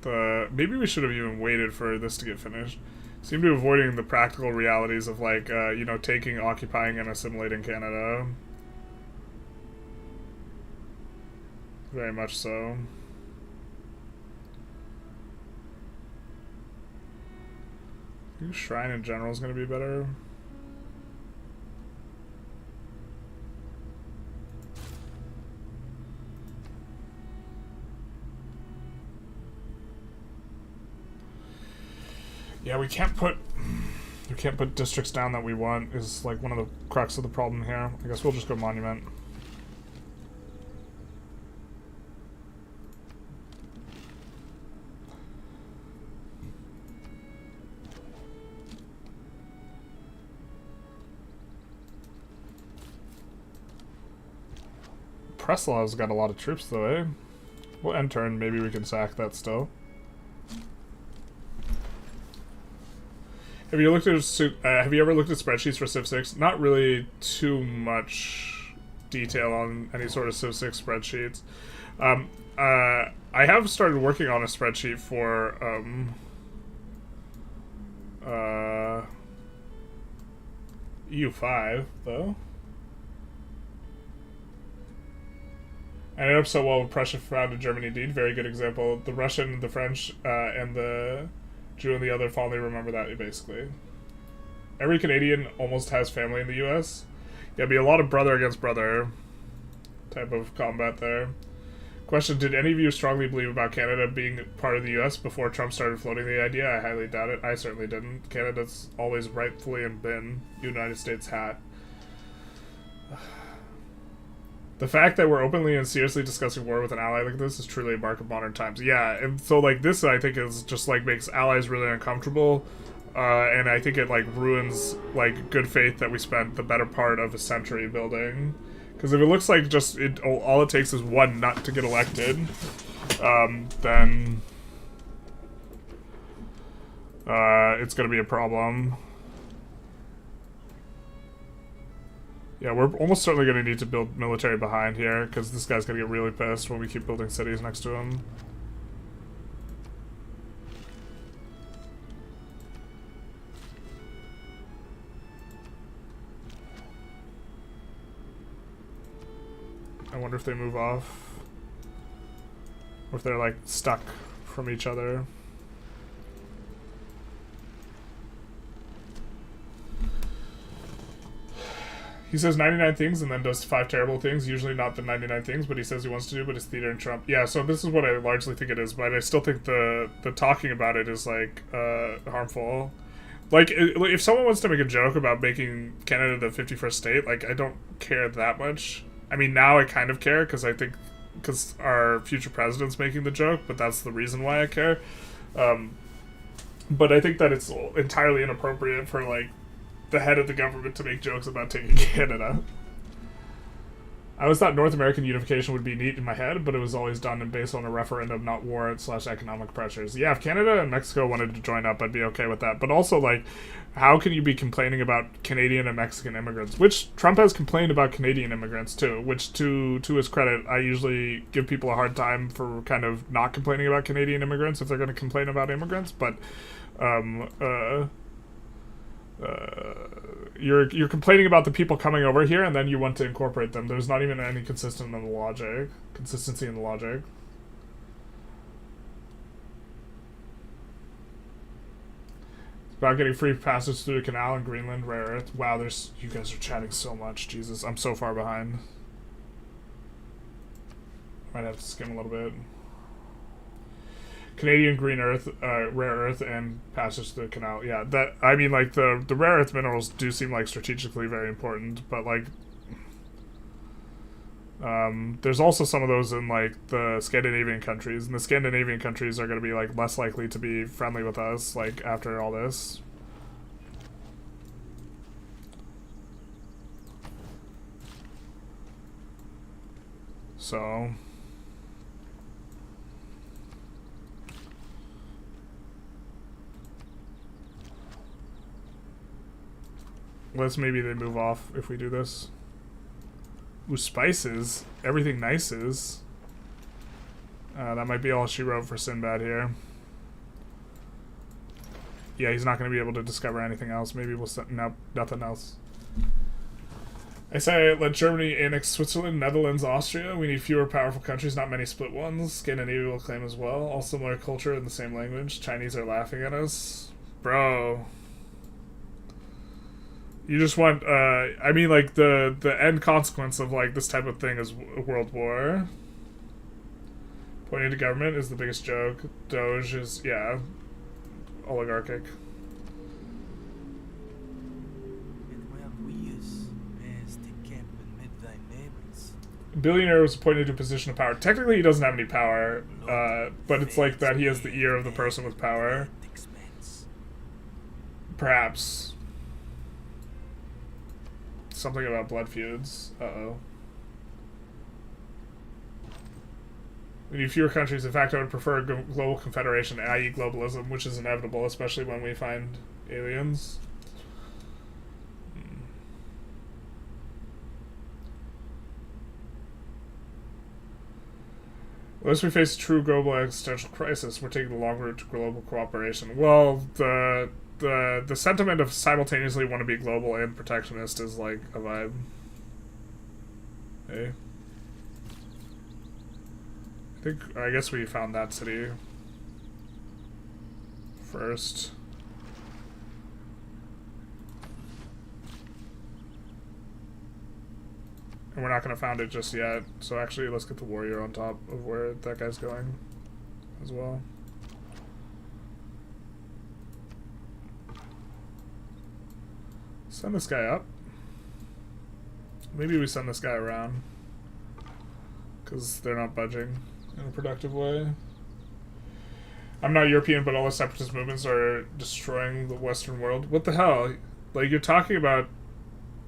maybe we should have even waited for this to get finished. Seem to be avoiding the practical realities of like, you know, taking, occupying, and assimilating Canada. Very much so. I think Shrine in general is going to be better. Yeah, we can't put districts down that we want is like one of the crux of the problem here. I guess we'll just go monument. Preslav's got a lot of troops though, eh? We'll end turn, maybe we can sack that still. Have you ever looked at spreadsheets for Civ 6? Not really too much detail on any sort of Civ 6 spreadsheets. I have started working on a spreadsheet for EU5 though. I ended up so well with Prussia founded Germany indeed. Very good example. The Russian, the French, and the Jew and the other fondly remember that, basically. Every Canadian almost has family in the U.S. Yeah, be a lot of brother against brother type of combat there. Question, did any of you strongly believe about Canada being part of the U.S. before Trump started floating the idea? I highly doubt it. I certainly didn't. Canada's always rightfully been United States hat. The fact that we're openly and seriously discussing war with an ally like this is truly a mark of modern times. Yeah, and so, like, this, I think, is just, like, makes allies really uncomfortable, and I think it, like, ruins, like, good faith that we spent the better part of a century building. Because if it looks like just, all it takes is one nut to get elected, then, it's gonna be a problem. Yeah, we're almost certainly going to need to build military behind here, because this guy's going to get really pissed when we keep building cities next to him. I wonder if they move off. Or if they're, like, stuck from each other. He says 99 things and then does 5 terrible things. Usually not the 99 things, but he says he wants to do, but it's theater and Trump. Yeah, so this is what I largely think it is, but I still think the talking about it is, like, harmful. Like, if someone wants to make a joke about making Canada the 51st state, like, I don't care that much. I mean, now I kind of care, because I think, because our future president's making the joke, but that's the reason why I care. But I think that it's entirely inappropriate for, like, the head of the government to make jokes about taking Canada. I always thought North American unification would be neat in my head, but it was always done and based on a referendum, not war/economic pressures. Yeah, if Canada and Mexico wanted to join up, I'd be okay with that. But also, like, how can you be complaining about Canadian and Mexican immigrants? Which Trump has complained about Canadian immigrants too, which to his credit, I usually give people a hard time for kind of not complaining about Canadian immigrants if they're going to complain about immigrants, but you're complaining about the people coming over here, and then you want to incorporate them. There's not even any consistency in the logic. It's about getting free passage through the Canal in Greenland, rare earth. Wow, you guys are chatting so much. Jesus, I'm so far behind. Might have to skim a little bit. Canadian green earth, rare earth, and passage through the canal. Yeah, that, I mean, like, the rare earth minerals do seem, like, strategically very important, but, like, there's also some of those in, like, the Scandinavian countries, and the Scandinavian countries are going to be, like, less likely to be friendly with us, like, after all this. So... let's maybe they move off if we do this. Ooh, spices. Everything nice is. That might be all she wrote for Sinbad here. Yeah, he's not going to be able to discover anything else. Maybe we'll set... Nope, nothing else. I say let Germany annex Switzerland, Netherlands, Austria. We need fewer powerful countries, not many split ones. Scandinavia will claim as well. All similar culture and the same language. Chinese are laughing at us. Bro... you just want, I mean, like, the end consequence of, like, this type of thing is world war. Pointing to government is the biggest joke. Doge is, yeah, oligarchic. Billionaire was appointed to a position of power. Technically, he doesn't have any power, but it's like that he has the ear of the person with power. Perhaps. Something about blood feuds. Uh-oh. We need fewer countries. In fact, I would prefer a global confederation, i.e. globalism, which is inevitable, especially when we find aliens. Unless we face a true global existential crisis, we're taking the long route to global cooperation. Well, the sentiment of simultaneously want to be global and protectionist is like a vibe. Hey. I guess we found that city first. And we're not going to found it just yet. So actually, let's get the warrior on top of where that guy's going as well. Send this guy up. Maybe we send this guy around. Because they're not budging in a productive way. I'm not European, but all the separatist movements are destroying the Western world. What the hell? Like, you're talking about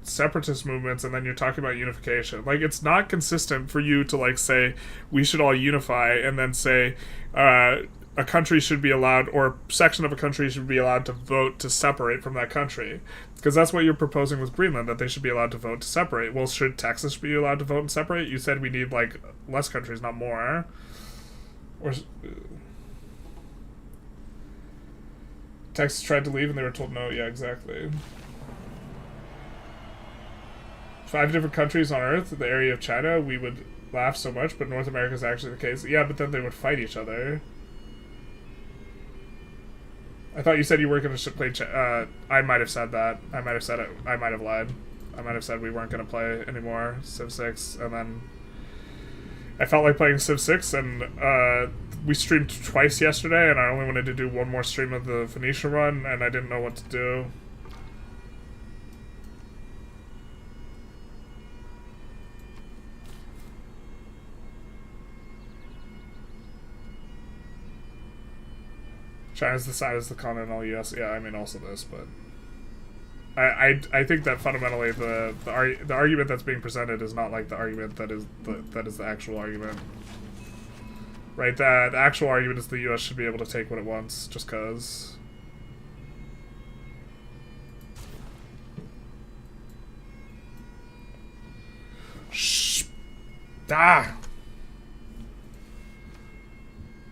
separatist movements and then you're talking about unification. Like, it's not consistent for you to, like, say we should all unify and then say a country should be allowed, or a section of a country should be allowed to vote to separate from that country. Because that's what you're proposing with Greenland, that they should be allowed to vote to separate. Well, should Texas be allowed to vote and separate? You said we need, like, less countries, not more. Or Texas tried to leave and they were told no. Yeah, exactly. 5 different countries on Earth, the area of China, we would laugh so much, but North America is actually the case. Yeah, but then they would fight each other. I thought you said you weren't going to play I might have said that. I might have said it. I might have lied. I might have said we weren't going to play anymore Civ 6, and then I felt like playing Civ 6, and we streamed twice yesterday, and I only wanted to do one more stream of the Phoenicia run, and I didn't know what to do. China's the size of the continental U.S. Yeah, I mean also this, but I think that fundamentally the argument that's being presented is not like the argument that is the actual argument, right? That the actual argument is the U.S. should be able to take what it wants just cause. Shh. Ah.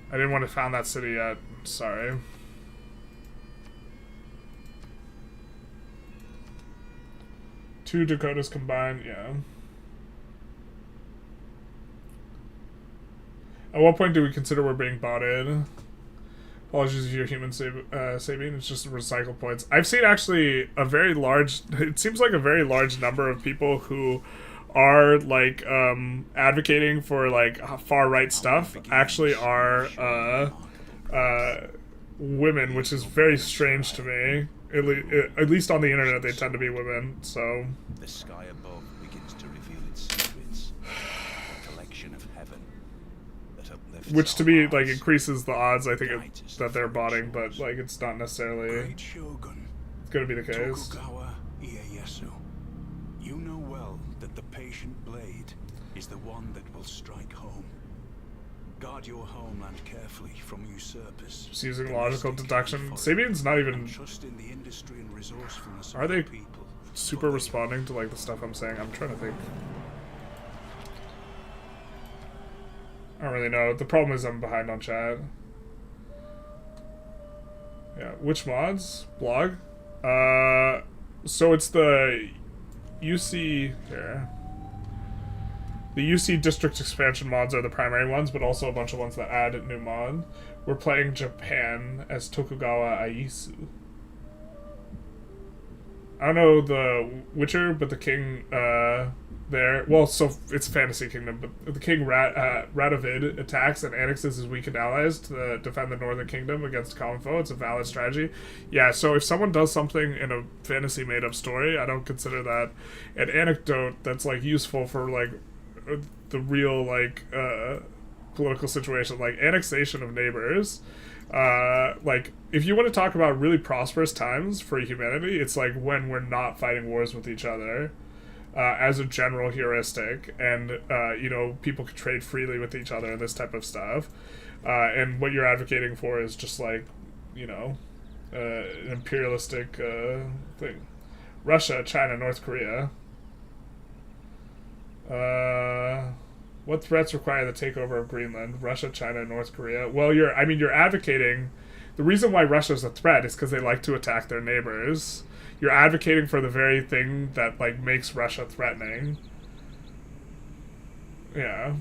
I didn't want to found that city yet. Sorry. Two Dakotas combined, yeah. At what point do we consider we're being bought in? Apologies if you're human saving, it's just recycle points. I've seen actually a very large, it seems like a very large number of people who are like advocating for like far right stuff actually are women, which is very strange to me. At least on the internet, they tend to be women. So the sky above begins to reveal its secrets, a collection of heaven that uplifts, which to me like increases the odds. I think that they're botting, but like it's not necessarily going to be the case. You know well that the patient blade is the one that will strike home. Guard your homeland carefully from usurpers. Just using logical deduction. Sabian's not even. Are they super responding to like the stuff I'm saying? I'm trying to think. I don't really know. The problem is I'm behind on chat. Yeah, which mods? Blog? So it's the UC here. The UC district expansion mods are the primary ones, but also a bunch of ones that add new mod. We're playing Japan as Tokugawa Ieyasu. I don't know the Witcher, but the king there. Well, so it's Fantasy Kingdom, but the king Radovid attacks and annexes his weakened allies to defend the Northern Kingdom against a common foe. It's a valid strategy. Yeah, so if someone does something in a fantasy made-up story, I don't consider that an anecdote that's like useful for like the real like political situation, like annexation of neighbors. Like if you want to talk about really prosperous times for humanity, it's like when we're not fighting wars with each other as a general heuristic, and you know, people can trade freely with each other and this type of stuff, and what you're advocating for is just like, you know, an imperialistic thing. Russia, China, North Korea. What threats require the takeover of Greenland? Russia, China, North Korea. Well, you're advocating. The reason why Russia's a threat is because they like to attack their neighbors. You're advocating for the very thing that like makes Russia threatening. Yeah.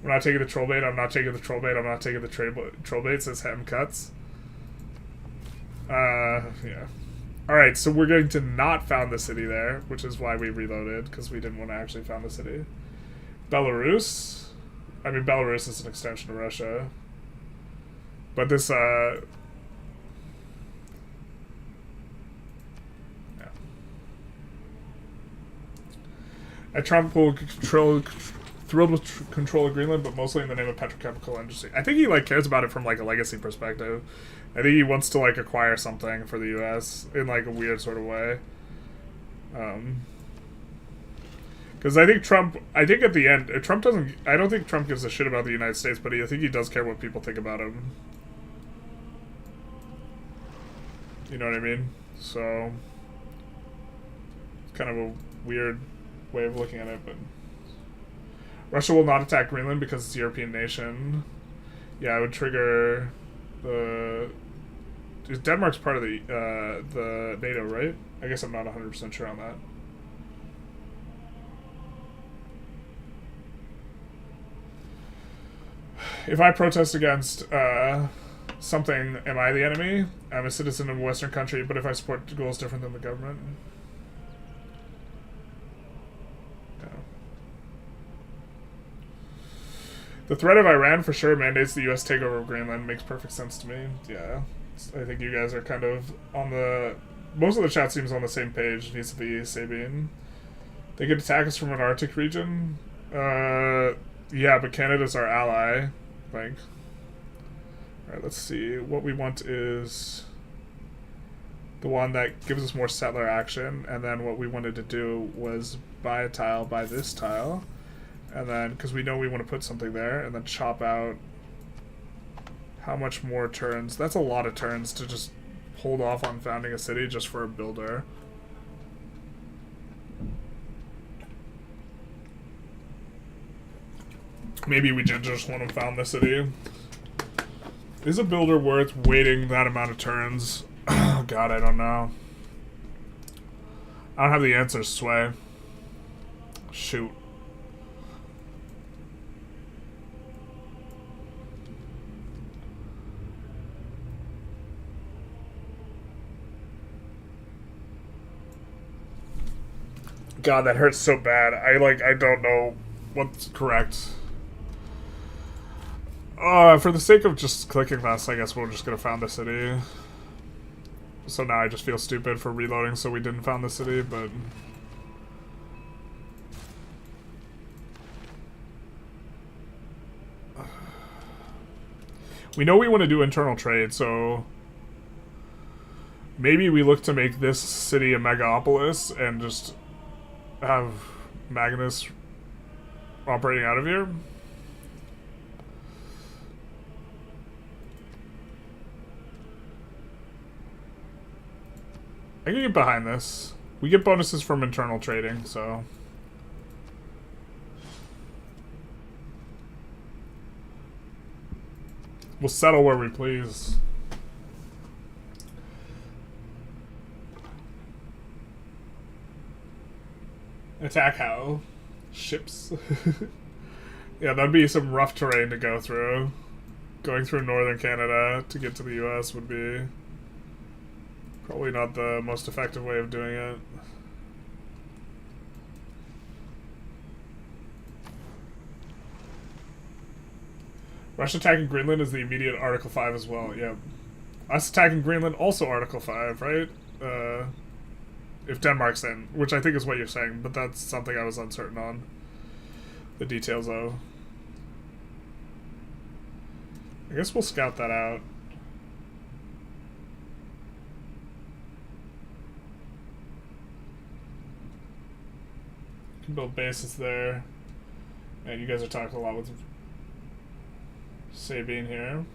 I'm not taking the troll bait. I'm not taking the troll bait. I'm not taking the troll bait. Says Hem Cuts. Yeah. Alright, so we're going to not found the city there, which is why we reloaded, because we didn't want to actually found the city. Belarus. I mean, Belarus is an extension of Russia. But this, yeah. Trump will thrilled with control of Greenland, but mostly in the name of petrochemical industry. I think he, like, cares about it from, like, a legacy perspective. I think he wants to, like, acquire something for the U.S. in, like, a weird sort of way. Because I think at the end, I don't think Trump gives a shit about the United States, but I think he does care what people think about him. You know what I mean? So, it's kind of a weird way of looking at it, but Russia will not attack Greenland because it's a European nation. Yeah, it would trigger the... Denmark's part of the NATO, right? I guess I'm not 100% sure on that. If I protest against something, am I the enemy? I'm a citizen of a Western country, but if I support goals different than the government... The threat of Iran for sure mandates the U.S. takeover of Greenland. Makes perfect sense to me. Yeah. I think you guys are kind of on the... Most of the chat seems on the same page. Needs to be Sabine. They could attack us from an Arctic region? Yeah, but Canada's our ally. Like... Alright, let's see. What we want is... the one that gives us more settler action. And then what we wanted to do was buy a tile, buy this tile. And then, because we know we want to put something there, and then chop out how much more turns. That's a lot of turns to just hold off on founding a city just for a builder. Maybe we did just want to found the city. Is a builder worth waiting that amount of turns? Oh god, I don't know. I don't have the answers, Sway. Shoot. God, that hurts so bad. I don't know what's correct. For the sake of just clicking this, I guess we're just gonna found the city. So now I just feel stupid for reloading so we didn't found the city, but... We know we want to do internal trade, so... Maybe we look to make this city a megapolis and just... have Magnus operating out of here. I can get behind this. We get bonuses from internal trading, so... We'll settle where we please. Attack how? Ships? Yeah, that'd be some rough terrain to go through. Going through northern Canada to get to the US would be probably not the most effective way of doing it. Russia attacking Greenland is the immediate Article 5 as well, yeah. Us attacking Greenland, also Article 5, right? If Denmark's in, which I think is what you're saying, but that's something I was uncertain on. The details of. I guess we'll scout that out. Can build bases there. Man, you guys are talking a lot with Sabine here.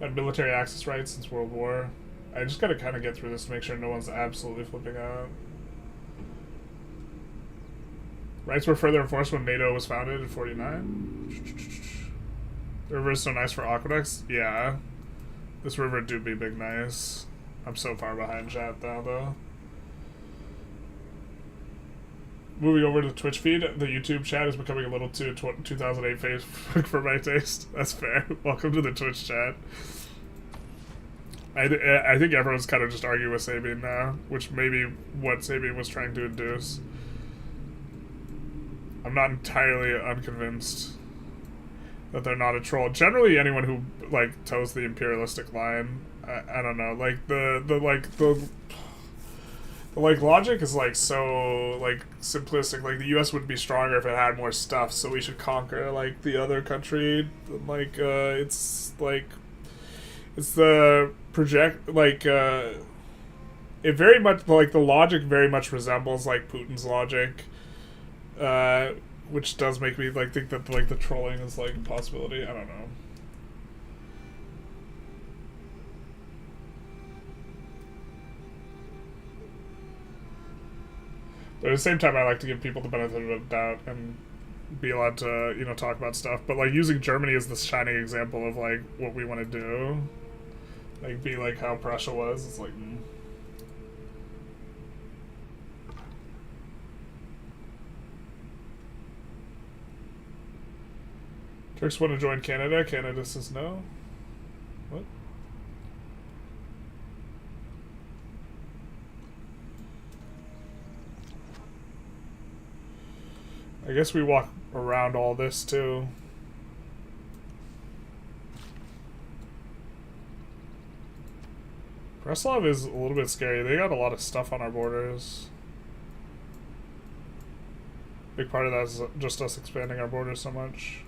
Got military access rights since World War. I just gotta kind of get through this to make sure no one's absolutely flipping out. Rights were further enforced when NATO was founded in 49. The river is so nice for aqueducts. Yeah. This river do be big nice. I'm so far behind chat now, though. moving over to the Twitch feed, the YouTube chat is becoming a little too 2008 Facebook for my taste. That's fair. Welcome to the Twitch chat. I think everyone's kind of just arguing with Sabian now, which may be what Sabian was trying to induce. I'm not entirely unconvinced that they're not a troll. Generally, anyone who like toes the imperialistic line, I don't know, like the logic is like so like simplistic. Like the U.S. would be stronger if it had more stuff, so we should conquer like the other country. Like it's the project like it very much like the logic very much resembles like Putin's logic, which does make me like think that like the trolling is like a possibility. I don't know. But at the same time, I like to give people the benefit of the doubt and be allowed to, you know, talk about stuff. But like using Germany as the shining example of like what we want to do, like be like how Prussia was. It's like. Turks want to join Canada. Canada says no. What? I guess we walk around all this too. Breslov is a little bit scary. They got a lot of stuff on our borders. Big part of that is just us expanding our borders so much.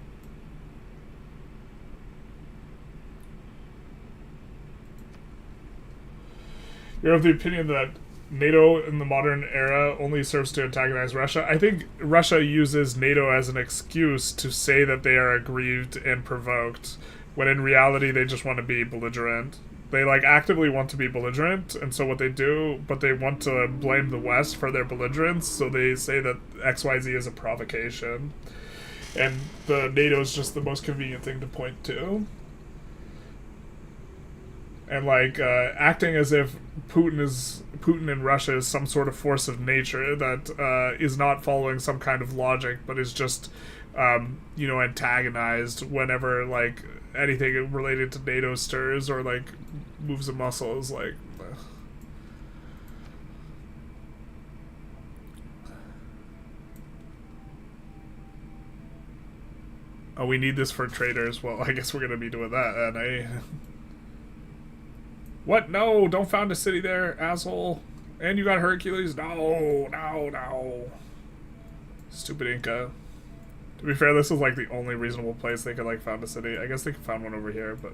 You're of the opinion that NATO in the modern era only serves to antagonize Russia. I think Russia uses NATO as an excuse to say that they are aggrieved and provoked, when in reality they just want to be belligerent. They like actively want to be belligerent, and so what they do, but they want to blame the West for their belligerence, so they say that XYZ is a provocation. And the NATO is just the most convenient thing to point to. And like acting as if Putin in Russia is some sort of force of nature that is not following some kind of logic, but is just you know, antagonized whenever like anything related to NATO stirs or like moves a muscle is like. Oh, we need this for traders. Well, I guess we're gonna be doing that, and What? No, don't found a city there, asshole. And you got Hercules? No, no, no. Stupid Inca. To be fair, this is like the only reasonable place they could like found a city. I guess they could found one over here, but...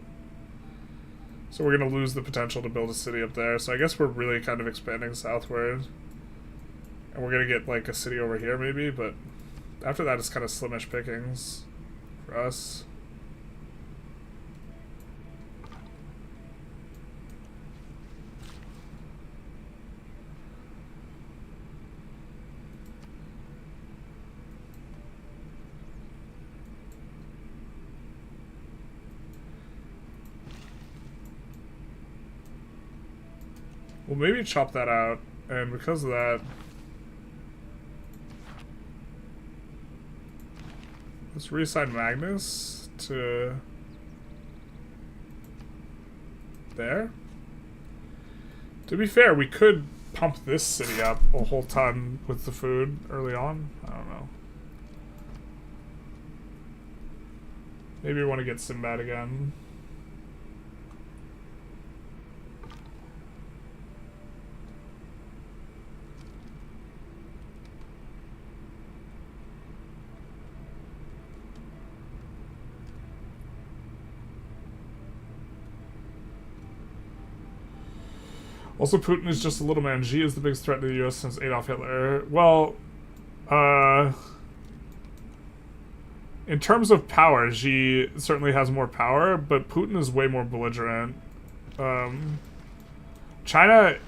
So we're gonna lose the potential to build a city up there. So I guess we're really kind of expanding southward. And we're gonna get like a city over here maybe, but... After that it's kind of slimish pickings for us. Well, maybe chop that out, and because of that, let's reassign Magnus to there. To be fair, we could pump this city up a whole ton with the food early on. I don't know. Maybe we want to get Sinbad again. Also, Putin is just a little man. Xi is the biggest threat to the U.S. since Adolf Hitler. Well, in terms of power, Xi certainly has more power, but Putin is way more belligerent. China,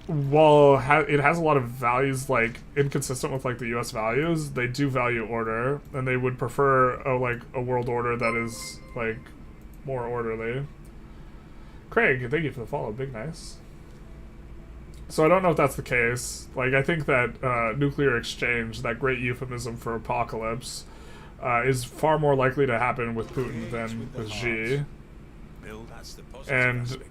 while it has a lot of values like inconsistent with like the U.S. values, they do value order, and they would prefer a world order that is like more orderly. Craig, thank you for the follow. Big nice. So I don't know if that's the case. Like, I think that nuclear exchange, that great euphemism for apocalypse, is far more likely to happen with Putin than with Xi. And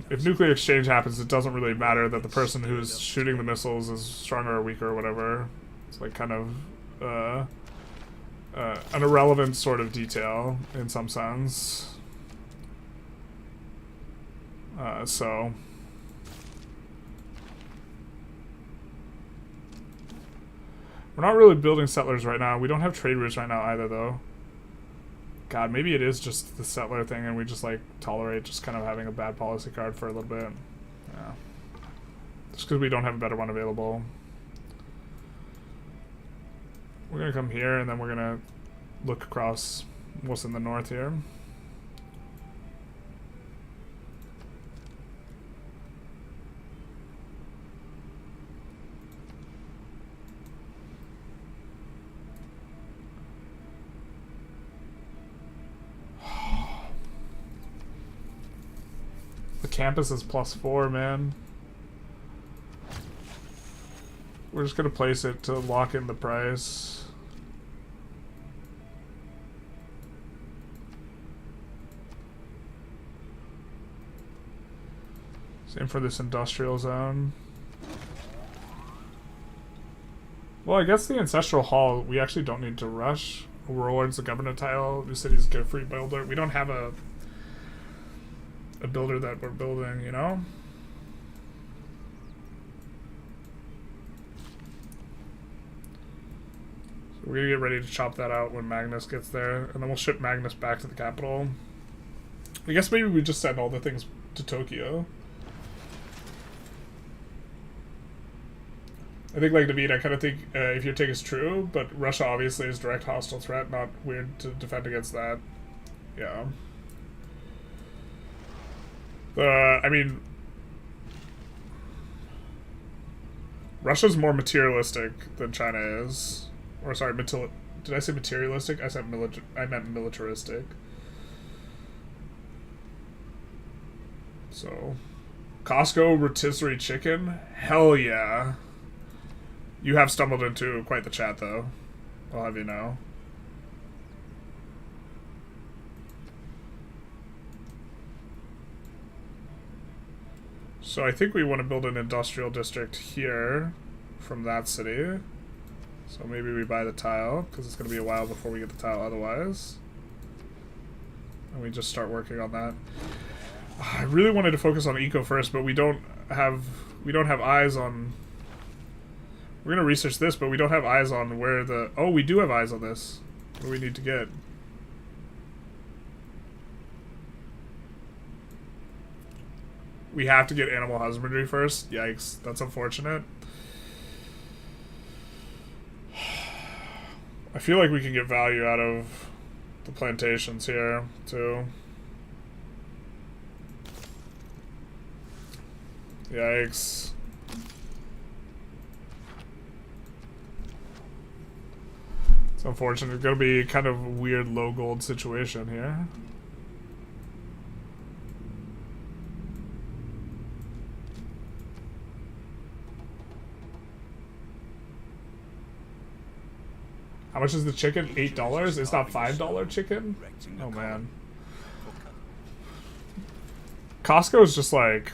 if nuclear exchange happens, it doesn't really matter that the person who's shooting the missiles is stronger or weaker or whatever. It's like kind of an irrelevant sort of detail in some sense. So... We're not really building settlers right now. We don't have trade routes right now either, though. God, maybe it is just the settler thing and we just, like, tolerate just kind of having a bad policy card for a little bit. Yeah. Just because we don't have a better one available. We're going to come here and then we're going to look across what's in the north here. Campus is +4, man. We're just gonna place it to lock in the price. Same for this industrial zone. Well, I guess the ancestral hall, we actually don't need to rush. Rewards the governor tile. New cities get a free builder. We don't have a builder that we're building, you know? So we're gonna get ready to chop that out when Magnus gets there, and then we'll ship Magnus back to the capital. I guess maybe we just send all the things to Tokyo. I think, like David, I kind of think if your take is true, but Russia obviously is direct hostile threat, not weird to defend against that. Yeah. I mean, Russia's more materialistic than China is. Or sorry, did I say materialistic? I meant militaristic. So, Costco rotisserie chicken? Hell yeah. You have stumbled into quite the chat, though. I'll have you know. So I think we want to build an industrial district here from that city. So maybe we buy the tile, because it's going to be a while before we get the tile otherwise. And we just start working on that. I really wanted to focus on eco first, but we don't have eyes on... We're going to research this, but we don't have eyes on where the... Oh, we do have eyes on this. What do we need to get? We have to get animal husbandry first. Yikes, that's unfortunate. I feel like we can get value out of the plantations here, too. Yikes. It's unfortunate. It's gonna be kind of a weird low gold situation here. How much is the chicken? $8? It's not $5 chicken? Oh man. Costco is just like...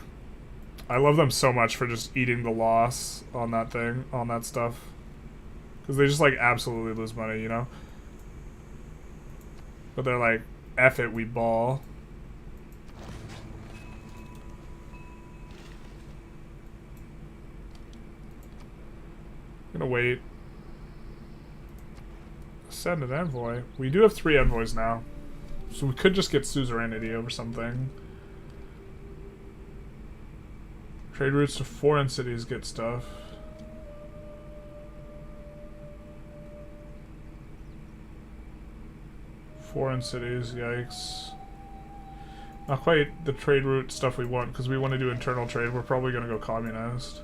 I love them so much for just eating the loss on that thing, on that stuff. Because they just like absolutely lose money, you know? But they're like, F it, we ball. I'm gonna wait. Send an envoy. We do have 3 envoys now. So we could just get suzerainty over something. Trade routes to foreign cities get stuff. Foreign cities, yikes. Not quite the trade route stuff we want, because we want to do internal trade. We're probably going to go communist.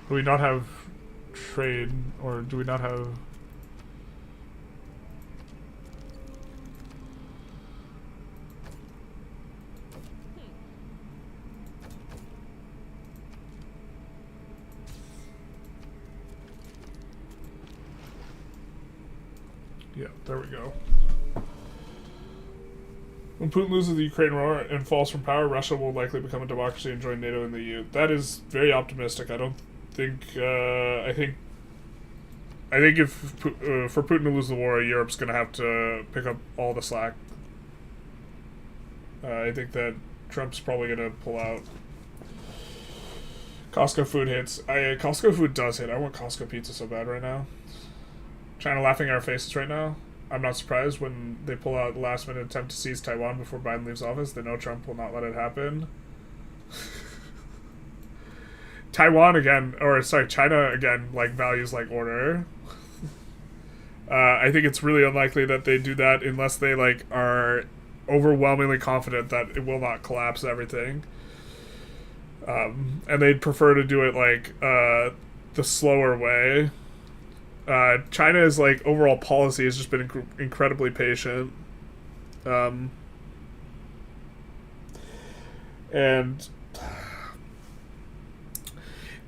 Do we not have trade, or do we not have... Yeah, there we go. When Putin loses the Ukraine war and falls from power, Russia will likely become a democracy and join NATO and the EU. That is very optimistic. I don't think. I think if for Putin to lose the war, Europe's going to have to pick up all the slack. I think that Trump's probably going to pull out. Costco food hits. Costco food does hit. I want Costco pizza so bad right now. China laughing in our faces right now. I'm not surprised when they pull out the last-minute attempt to seize Taiwan before Biden leaves office. They know Trump will not let it happen. China again, like, values like order. I think it's really unlikely that they do that unless they, like, are overwhelmingly confident that it will not collapse everything. And they'd prefer to do it, like, the slower way. China's, like, overall policy has just been incredibly patient. And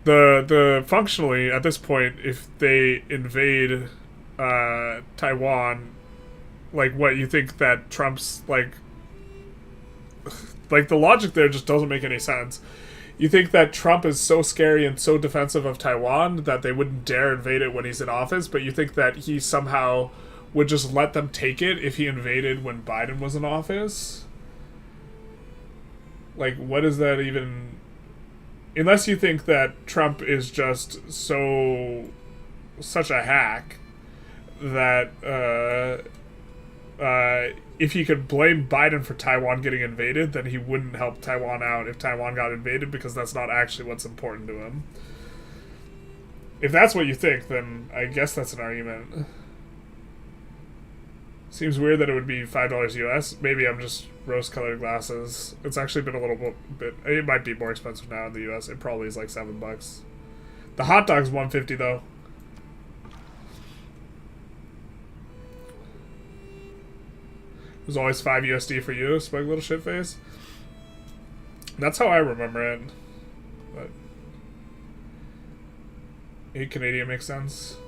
the functionally, at this point, if they invade Taiwan, like, what, you think that Trump's, like, the logic there just doesn't make any sense. You think that Trump is so scary and so defensive of Taiwan that they wouldn't dare invade it when he's in office, but you think that he somehow would just let them take it if he invaded when Biden was in office? Like, what is that even... Unless you think that Trump is just such a hack that if he could blame Biden for Taiwan getting invaded, then he wouldn't help Taiwan out if Taiwan got invaded, because that's not actually what's important to him. If that's what you think, then I guess that's an argument. Seems weird that it would be $5 US. Maybe I'm just rose-colored glasses. It's actually been a little bit... It might be more expensive now in the US. It probably is like $7. The hot dog's $1.50 though. It was always 5 USD for you, smug little shitface. That's how I remember it. But 8 Canadian makes sense.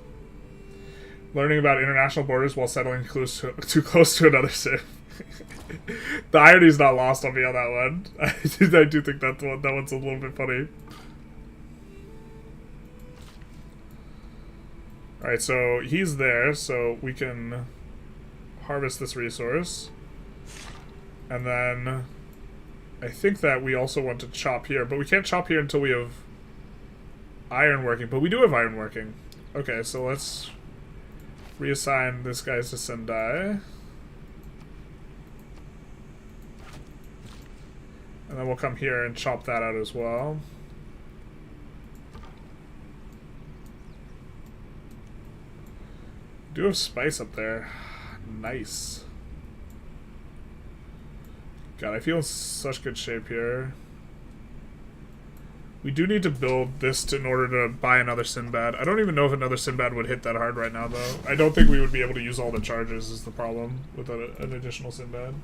Learning about international borders while settling too close to another city. The irony's not lost on me on that one. I do think that one's a little bit funny. Alright, so he's there, so we can harvest this resource. And then I think that we also want to chop here, but we can't chop here until we have iron working, but we do have iron working. Okay, so let's reassign this guy to Sendai. And then we'll come here and chop that out as well. Do have spice up there. Nice. God, I feel in such good shape here. We do need to build this in order to buy another Sinbad. I don't even know if another Sinbad would hit that hard right now, though. I don't think we would be able to use all the charges is the problem with an additional Sinbad.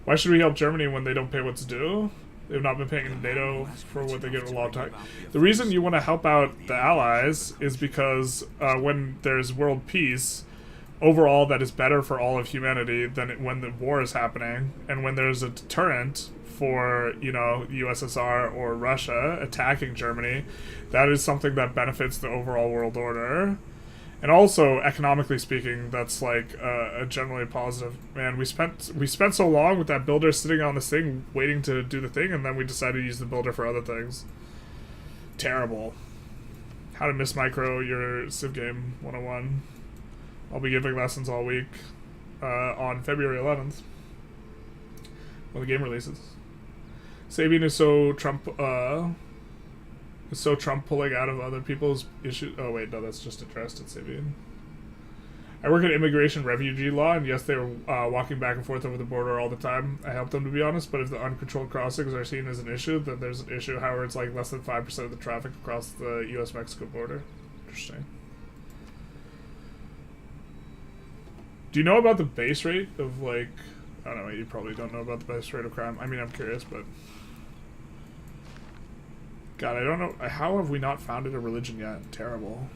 Why should we help Germany when they don't pay what's due? They've not been paying NATO for what they get in a long time. The reason you want to help out the Allies is because when there's world peace, overall that is better for all of humanity than when the war is happening. And when there's a deterrent for, you know, the USSR or Russia attacking Germany, that is something that benefits the overall world order. And also, economically speaking, that's like a generally positive. Man, we spent so long with that builder sitting on this thing, waiting to do the thing, and then we decided to use the builder for other things. Terrible. How to mismicro your Civ game 101. I'll be giving lessons all week on February 11th when the game releases. Sabine is so Trump pulling out of other people's issues. Oh wait, no, that's just addressed at Sabine. I work in immigration refugee law, and yes, they were walking back and forth over the border all the time. I help them, to be honest, but if the uncontrolled crossings are seen as an issue, then there's an issue. However, it's like less than 5% of the traffic across the US-Mexico border. Interesting. Do you know about the base rate of, like... I don't know, you probably don't know about the base rate of crime. I mean, I'm curious, but... God, I don't know. How have we not founded a religion yet? Terrible.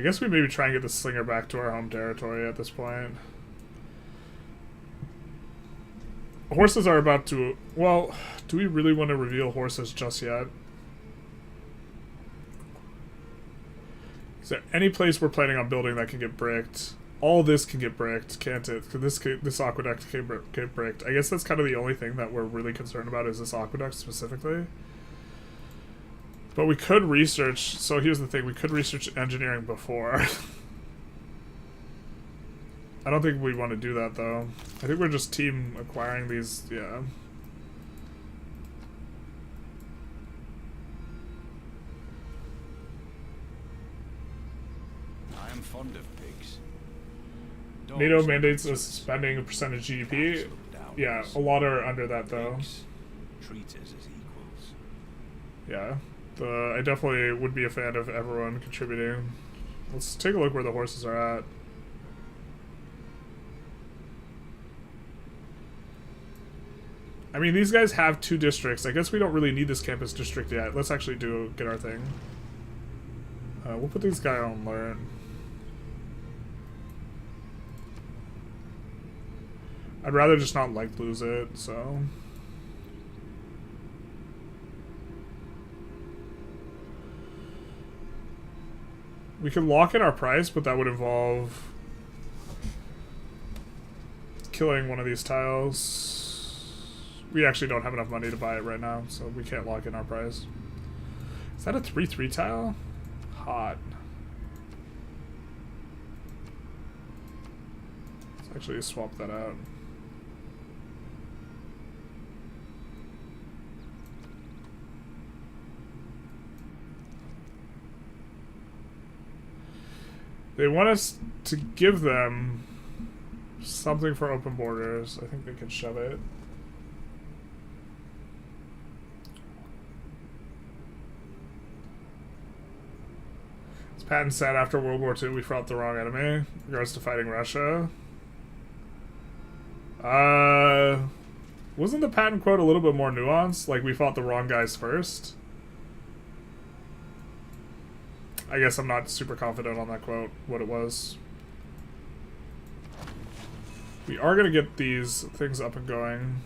I guess we maybe try and get the slinger back to our home territory at this point. Horses are about to... Well, do we really want to reveal horses just yet? Is there any place we're planning on building that can get bricked? All this can get bricked, can't it? Could this aqueduct can get bricked? I guess that's kind of the only thing that we're really concerned about is this aqueduct specifically. But we could research... So here's the thing. We could research engineering before. I don't think we want to do that, though. I think we're just team acquiring these... Yeah. I am fond of pigs. NATO mandates us spending a percentage GDP. Yeah, a lot are under that, though. Treat us as equals. Yeah. I definitely would be a fan of everyone contributing. Let's take a look where the horses are at. I mean, these guys have 2 districts. I guess we don't really need this campus district yet. Let's actually get our thing. We'll put these guys on learn. I'd rather just not lose it, so... We can lock in our price, but that would involve killing one of these tiles. We actually don't have enough money to buy it right now, so we can't lock in our price. Is that a 3-3 tile? Hot. Let's actually swap that out. They want us to give them something for open borders. I think they can shove it. As Patton said, after World War II, we fought the wrong enemy in regards to fighting Russia. Wasn't the Patton quote a little bit more nuanced? Like, we fought the wrong guys first? I guess I'm not super confident on that quote, what it was. We are going to get these things up and going.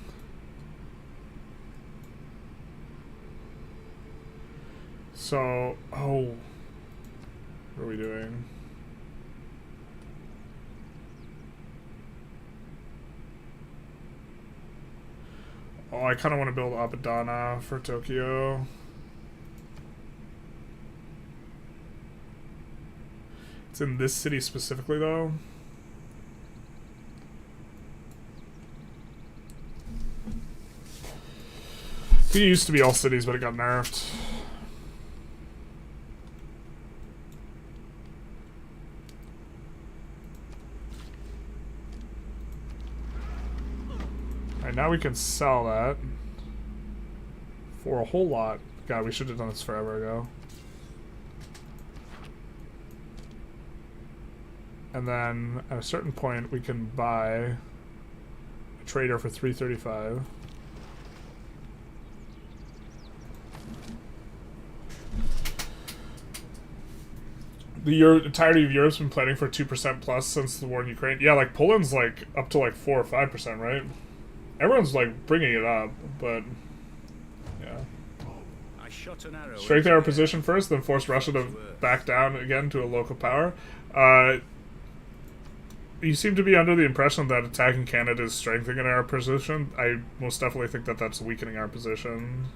So, oh. What are we doing? Oh, I kind of want to build Apadana for Tokyo. It's in this city specifically, though. It used to be all cities, but it got nerfed. Alright, now we can sell that for a whole lot. God, we should have done this forever ago. And then at a certain point, we can buy a trader for 335. The entirety of Europe's been planning for 2% plus since the war in Ukraine. Yeah, like Poland's like up to like 4 or 5%, right? Everyone's like bringing it up, but yeah. Strengthen our position first, then force Russia to back down again to a local power. You seem to be under the impression that attacking Canada is strengthening our position. I most definitely think that that's weakening our position.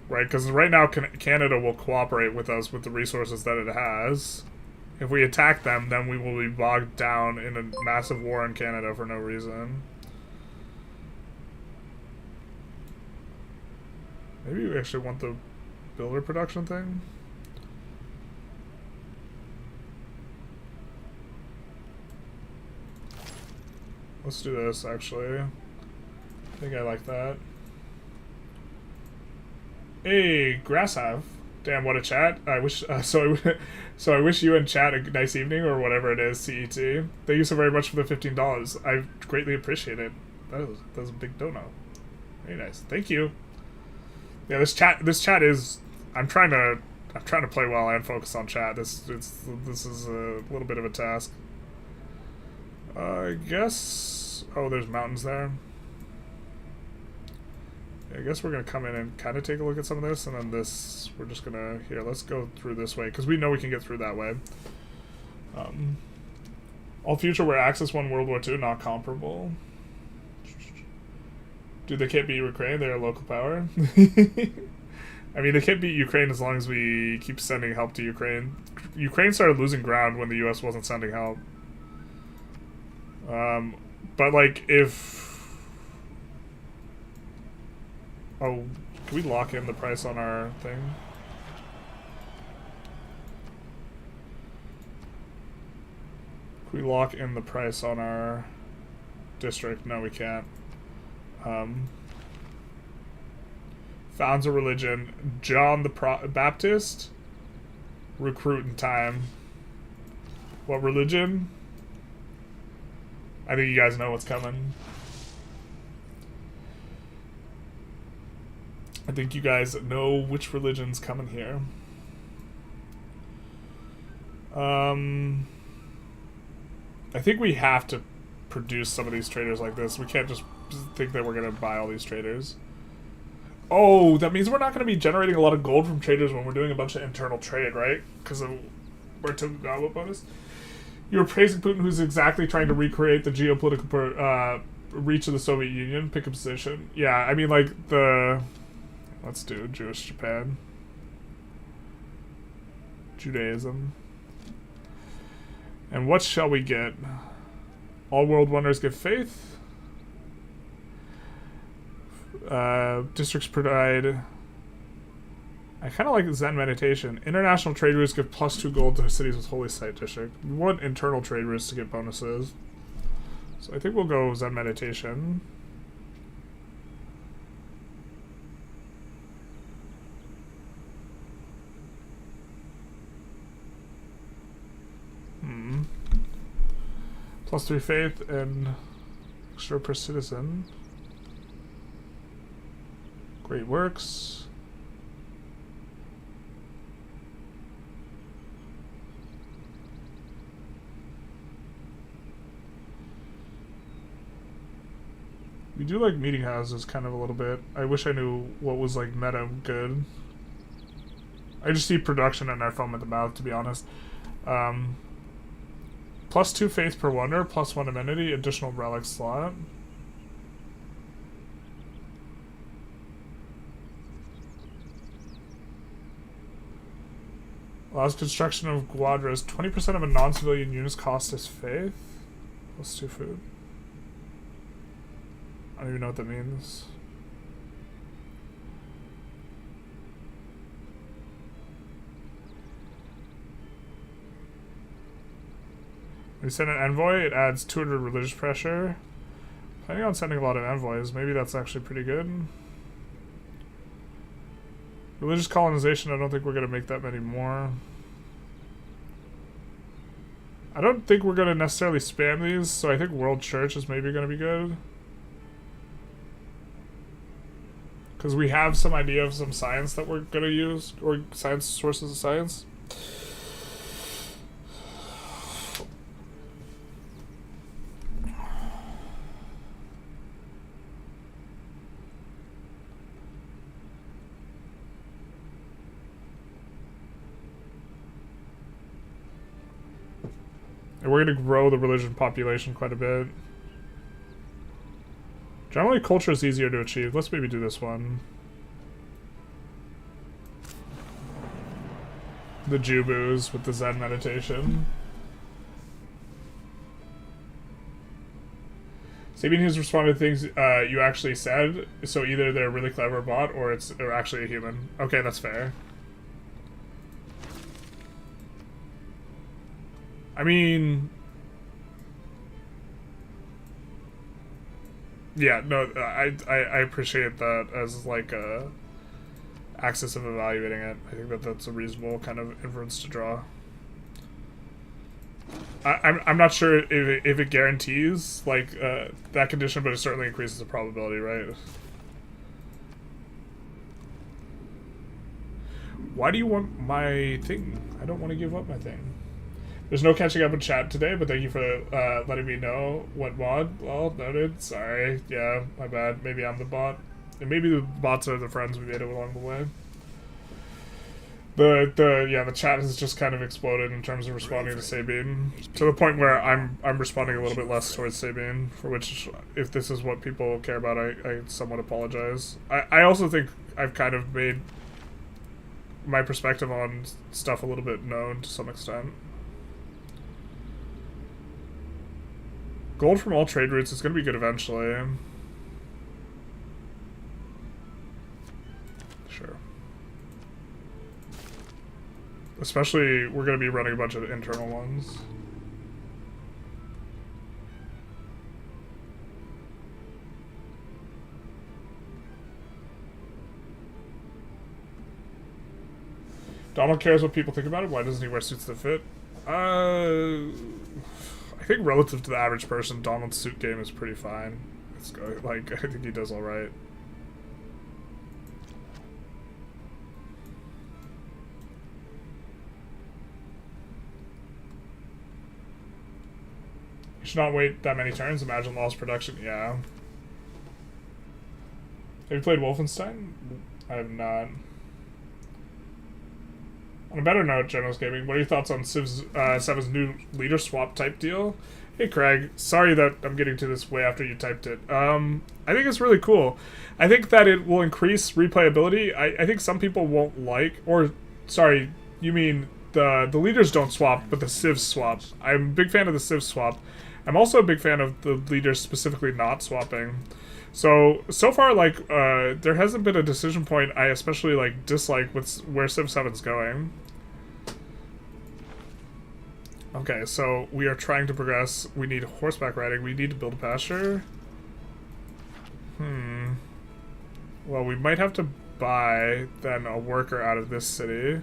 Right, because right now Canada will cooperate with us with the resources that it has. If we attack them, then we will be bogged down in a massive war in Canada for no reason. Maybe we actually want the builder production thing? Let's do this, actually. I think I like that. Hey, Grasshive. Damn, what a chat. I wish, so I wish you and chat a nice evening, or whatever it is, CET. Thank you so very much for the $15. I greatly appreciate it. That was a big dono. Very nice. Thank you. Yeah, this chat is, I'm trying to I'm trying to play well and focus on chat. This is a little bit of a task. I guess... Oh, there's mountains there. I guess we're going to come in and kind of take a look at some of this, and then this, we're just going to... Here, let's go through this way, because we know we can get through that way. All future where Axis won World War II, not comparable. Dude, they can't beat Ukraine, they're a local power. I mean, they can't beat Ukraine as long as we keep sending help to Ukraine. Ukraine started losing ground when the US wasn't sending help. But, like, if... Oh, can we lock in the price on our thing? Can we lock in the price on our district? No, we can't. Founds a religion. John the Baptist. Recruiting time. What religion? I think you guys know what's coming. I think you guys know which religion's coming here. I think we have to produce some of these traders like this. We can't just think that we're going to buy all these traders. Oh, that means we're not going to be generating a lot of gold from traders when we're doing a bunch of internal trade, right? Because we're Tokugawa bonus. You're praising Putin, who's exactly trying to recreate the geopolitical reach of the Soviet Union. Pick a position. Yeah, I mean, like, the... Let's do Jewish Japan. Judaism. And what shall we get? All world wonders give faith. Districts provide... I kind of like Zen meditation. International trade routes give +2 gold to cities with holy site district. We want internal trade routes to get bonuses. So I think we'll go Zen meditation. +3 faith and extra per citizen. Great works. We do like meeting houses kind of a little bit. I wish I knew what was like meta good. I just see production and I foam at the mouth, to be honest. +2 faith per wonder, +1 amenity, additional relic slot. Allows construction of quadras. 20% of a non-civilian unit's cost is faith. +2 food. I don't even know what that means. We send an envoy, it adds 200 religious pressure. Planning on sending a lot of envoys, maybe that's actually pretty good. Religious colonization, I don't think we're going to make that many more. I don't think we're going to necessarily spam these, so I think World Church is maybe going to be good. Because we have some idea of some science that we're going to use, or science sources of science. And we're going to grow the religion population quite a bit. Generally, culture is easier to achieve. Let's maybe do this one. The Jubus with the Zen meditation. Sabine has responded to things you actually said, so either they're a really clever bot or they're actually a human. Okay, that's fair. I mean... Yeah, no, I appreciate that as like a axis of evaluating it. I think that that's a reasonable kind of inference to draw. I'm not sure if it guarantees like that condition, but it certainly increases the probability, right? Why do you want my thing? I don't want to give up my thing. There's no catching up in chat today, but thank you for letting me know what mod. Well, noted. Sorry. Yeah, my bad. Maybe I'm the bot. And maybe the bots are the friends we made along the way. The chat has just kind of exploded in terms of responding to Sabine, to the point where I'm responding a little bit less towards Sabine, for which, if this is what people care about, I somewhat apologize. I also think I've kind of made my perspective on stuff a little bit known to some extent. Gold from all trade routes is going to be good eventually. Sure. Especially, we're going to be running a bunch of internal ones. Donald cares what people think about it. Why doesn't he wear suits that fit? I think relative to the average person, Donald's suit game is pretty fine. It's like, I think he does all right. Should not wait that many turns. Imagine lost production. Yeah. Have you played Wolfenstein? I have not. On a better note, Generals Gaming, what are your thoughts on Civ's 7's new leader swap type deal? Hey Craig, sorry that I'm getting to this way after you typed it. I think it's really cool. I think that it will increase replayability. I think some people won't like, or sorry, you mean the leaders don't swap, but the civs swap. I'm a big fan of the civ swap. I'm also a big fan of the leaders specifically not swapping. So far, like, there hasn't been a decision point I especially, like, dislike with where Civ 7's going. Okay, so we are trying to progress. We need horseback riding. We need to build a pasture. Well, we might have to buy, then, a worker out of this city.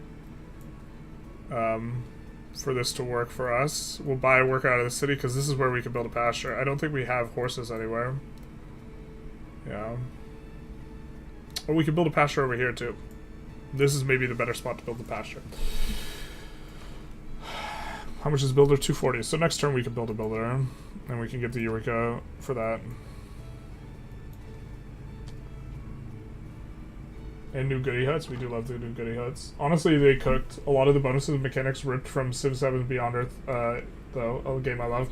For this to work for us. We'll buy a worker out of the city because this is where we can build a pasture. I don't think we have horses anywhere. Yeah. Or we can build a pasture over here too. This is maybe the better spot to build the pasture. How much is builder? 240. So next turn we can build a builder. And we can get the Eureka for that. And new goodie huts. We do love the new goodie huts. Honestly, they cooked a lot of the bonuses and mechanics ripped from Civ 7 Beyond Earth, though. A game I love.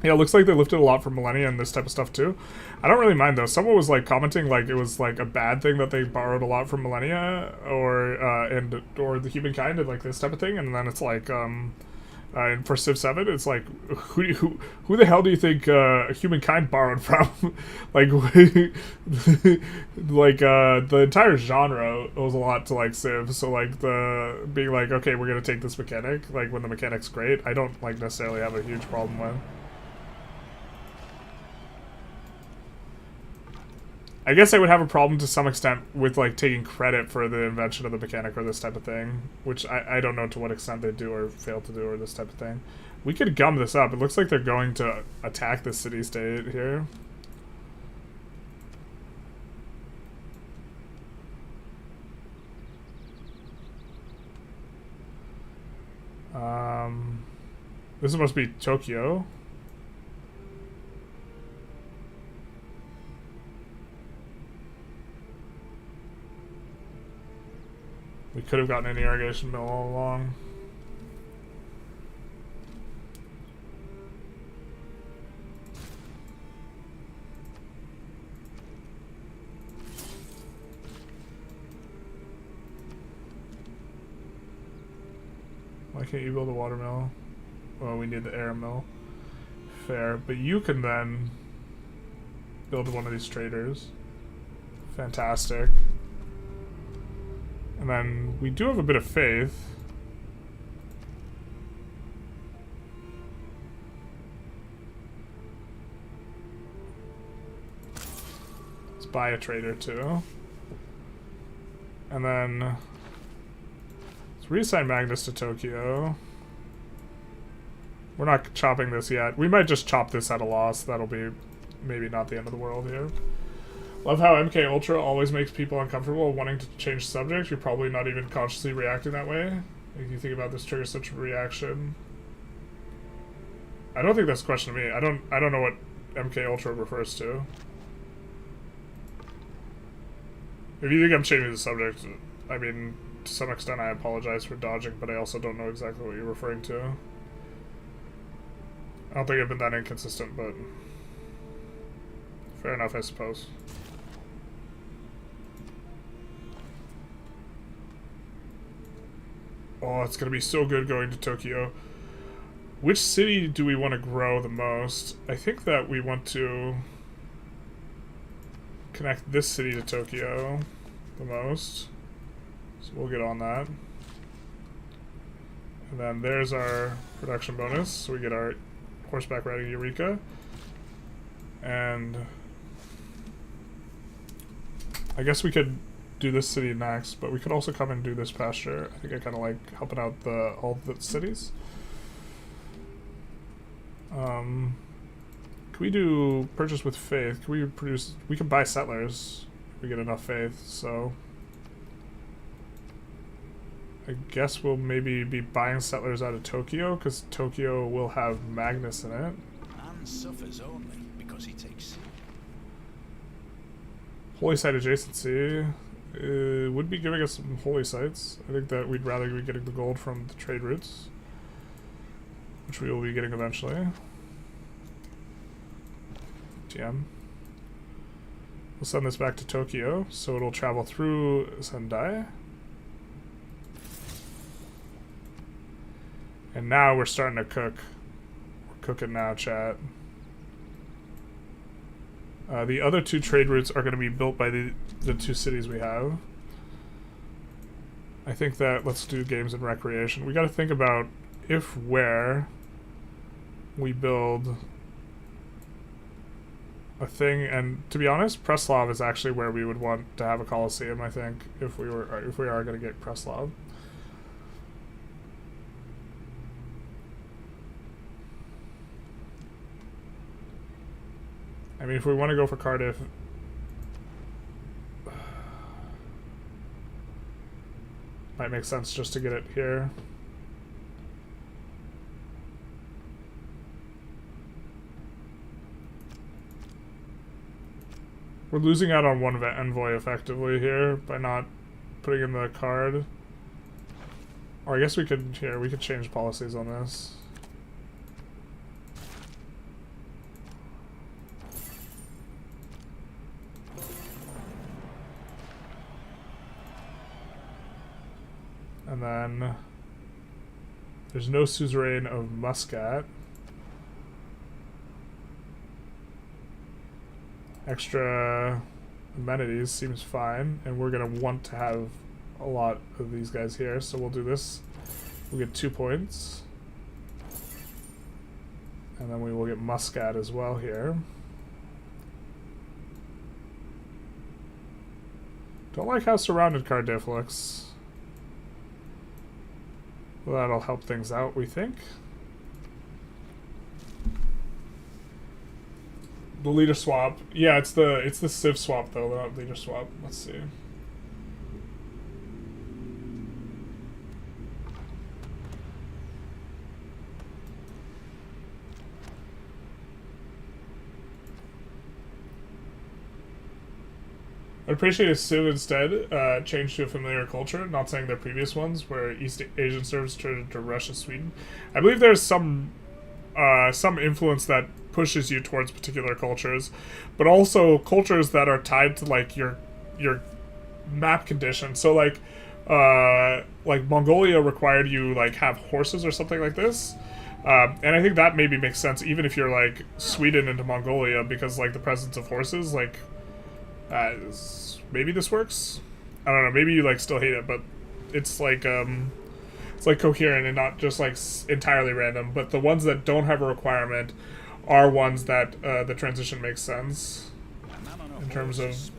Yeah, it looks like they lifted a lot from Millennia and this type of stuff too. I don't really mind though. Someone was like commenting like it was like a bad thing that they borrowed a lot from Millennia or the humankind and like this type of thing, and then it's like and for Civ 7, it's like who the hell do you think humankind borrowed from? Like like the entire genre owes a lot to like Civ. So like the being like, okay, we're gonna take this mechanic, like when the mechanic's great, I don't like necessarily have a huge problem with. I guess I would have a problem to some extent with like taking credit for the invention of the mechanic or this type of thing, which I don't know to what extent they do or fail to do or this type of thing. We could gum this up. It looks like they're going to attack the city-state here. This must be Tokyo. We could have gotten an irrigation mill all along. Why can't you build a water mill? Well, we need the air mill. Fair. But you can then build one of these traders. Fantastic. And then we do have a bit of faith. Let's buy a trader too. And then let's reassign Magnus to Tokyo. We're not chopping this yet. We might just chop this at a loss. That'll be maybe not the end of the world here. Love how MK Ultra always makes people uncomfortable wanting to change subject. You're probably not even consciously reacting that way. If you think about this triggers such a reaction. I don't think that's a question to me. I don't know what MK Ultra refers to. If you think I'm changing the subject, I mean, to some extent I apologize for dodging, but I also don't know exactly what you're referring to. I don't think I've been that inconsistent, but fair enough, I suppose. Oh, it's gonna be so good going to Tokyo. Which city do we want to grow the most? I think that we want to connect this city to Tokyo the most. So we'll get on that. And then there's our production bonus. So we get our horseback riding Eureka. And I guess we could do this city next, but we could also come and do this pasture. I think I kind of like helping out all the cities. Can we do purchase with faith? Can we produce? We can buy settlers if we get enough faith. So I guess we'll maybe be buying settlers out of Tokyo because Tokyo will have Magnus in it. And suffers only because he takes Holy site adjacency would be giving us some holy sites. I think that we'd rather be getting the gold from the trade routes, which we will be getting eventually. TM. We'll send this back to Tokyo, so it'll travel through Sendai. And now we're starting to cook. We're cooking now, chat. The other two trade routes are going to be built by the two cities we have. I think that let's do games and recreation. We got to think about where we build a thing, and to be honest, Preslav is actually where we would want to have a Colosseum. I think if we are going to get Preslav. I mean, if we want to go for Cardiff, might make sense just to get it here. We're losing out on one envoy effectively here by not putting in the card. Or I guess we could change policies on this. And then there's no suzerain of Muscat. Extra amenities seems fine, and we're gonna want to have a lot of these guys here, so we'll do this. We'll get 2 points. And then we will get Muscat as well here. Don't like how surrounded Cardiff looks. Well, that'll help things out, we think. The leader swap. Yeah, it's the civ swap though, not leader swap. Let's see. I'd appreciate a civ instead, changed to a familiar culture, not saying their previous ones, where East Asian serfs turned to Russia, Sweden. I believe there's some influence that pushes you towards particular cultures, but also cultures that are tied to like your map condition. So like Mongolia required you like have horses or something like this. And I think that maybe makes sense even if you're like Sweden into Mongolia, because like the presence of horses, like maybe this works. I don't know. Maybe you like still hate it, but it's like coherent and not just like entirely random. But the ones that don't have a requirement are ones that the transition makes sense in terms of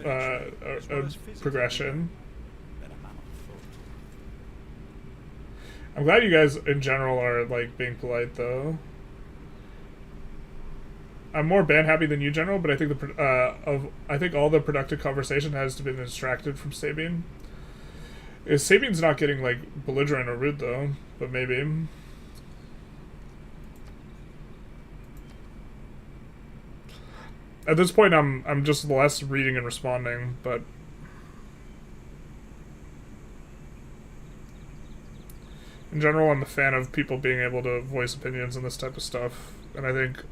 progression. I'm glad you guys in general are like being polite though. I'm more band happy than you, General, but I think I think all the productive conversation has to be distracted from Sabine. Sabine's not getting like belligerent or rude though, but maybe. At this point, I'm just less reading and responding, but in general, I'm a fan of people being able to voice opinions and this type of stuff, and I think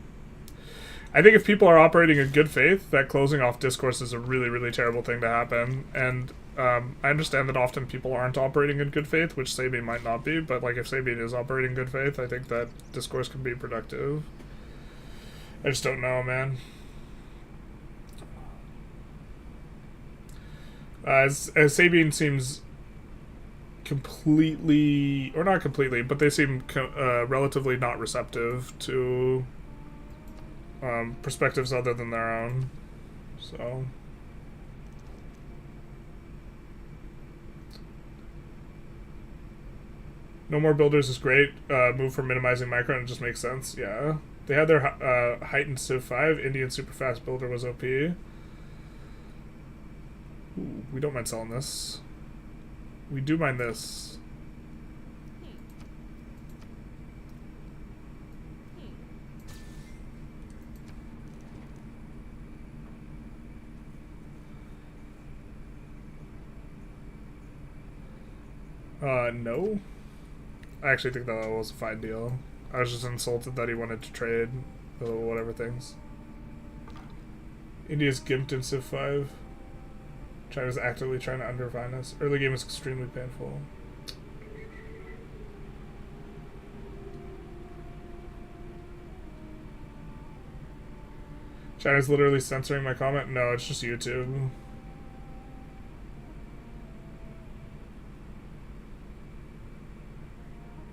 if people are operating in good faith, that closing off discourse is a really, really terrible thing to happen. And I understand that often people aren't operating in good faith, which Sabine might not be, but like if Sabine is operating in good faith, I think that discourse can be productive. I just don't know, man. As Sabine seems completely, or not completely, but they seem relatively not receptive to perspectives other than their own. So no more builders is great. Move for minimizing micro and it just makes sense. Yeah, they had their heightened Civ 5. Indian super fast builder was OP. Ooh, we don't mind selling this. We do mind this. No. I actually think that was a fine deal. I was just insulted that he wanted to trade whatever things. India's gimped in Civ 5. China's actively trying to undermine us. Early game is extremely painful. China's literally censoring my comment? No, it's just YouTube.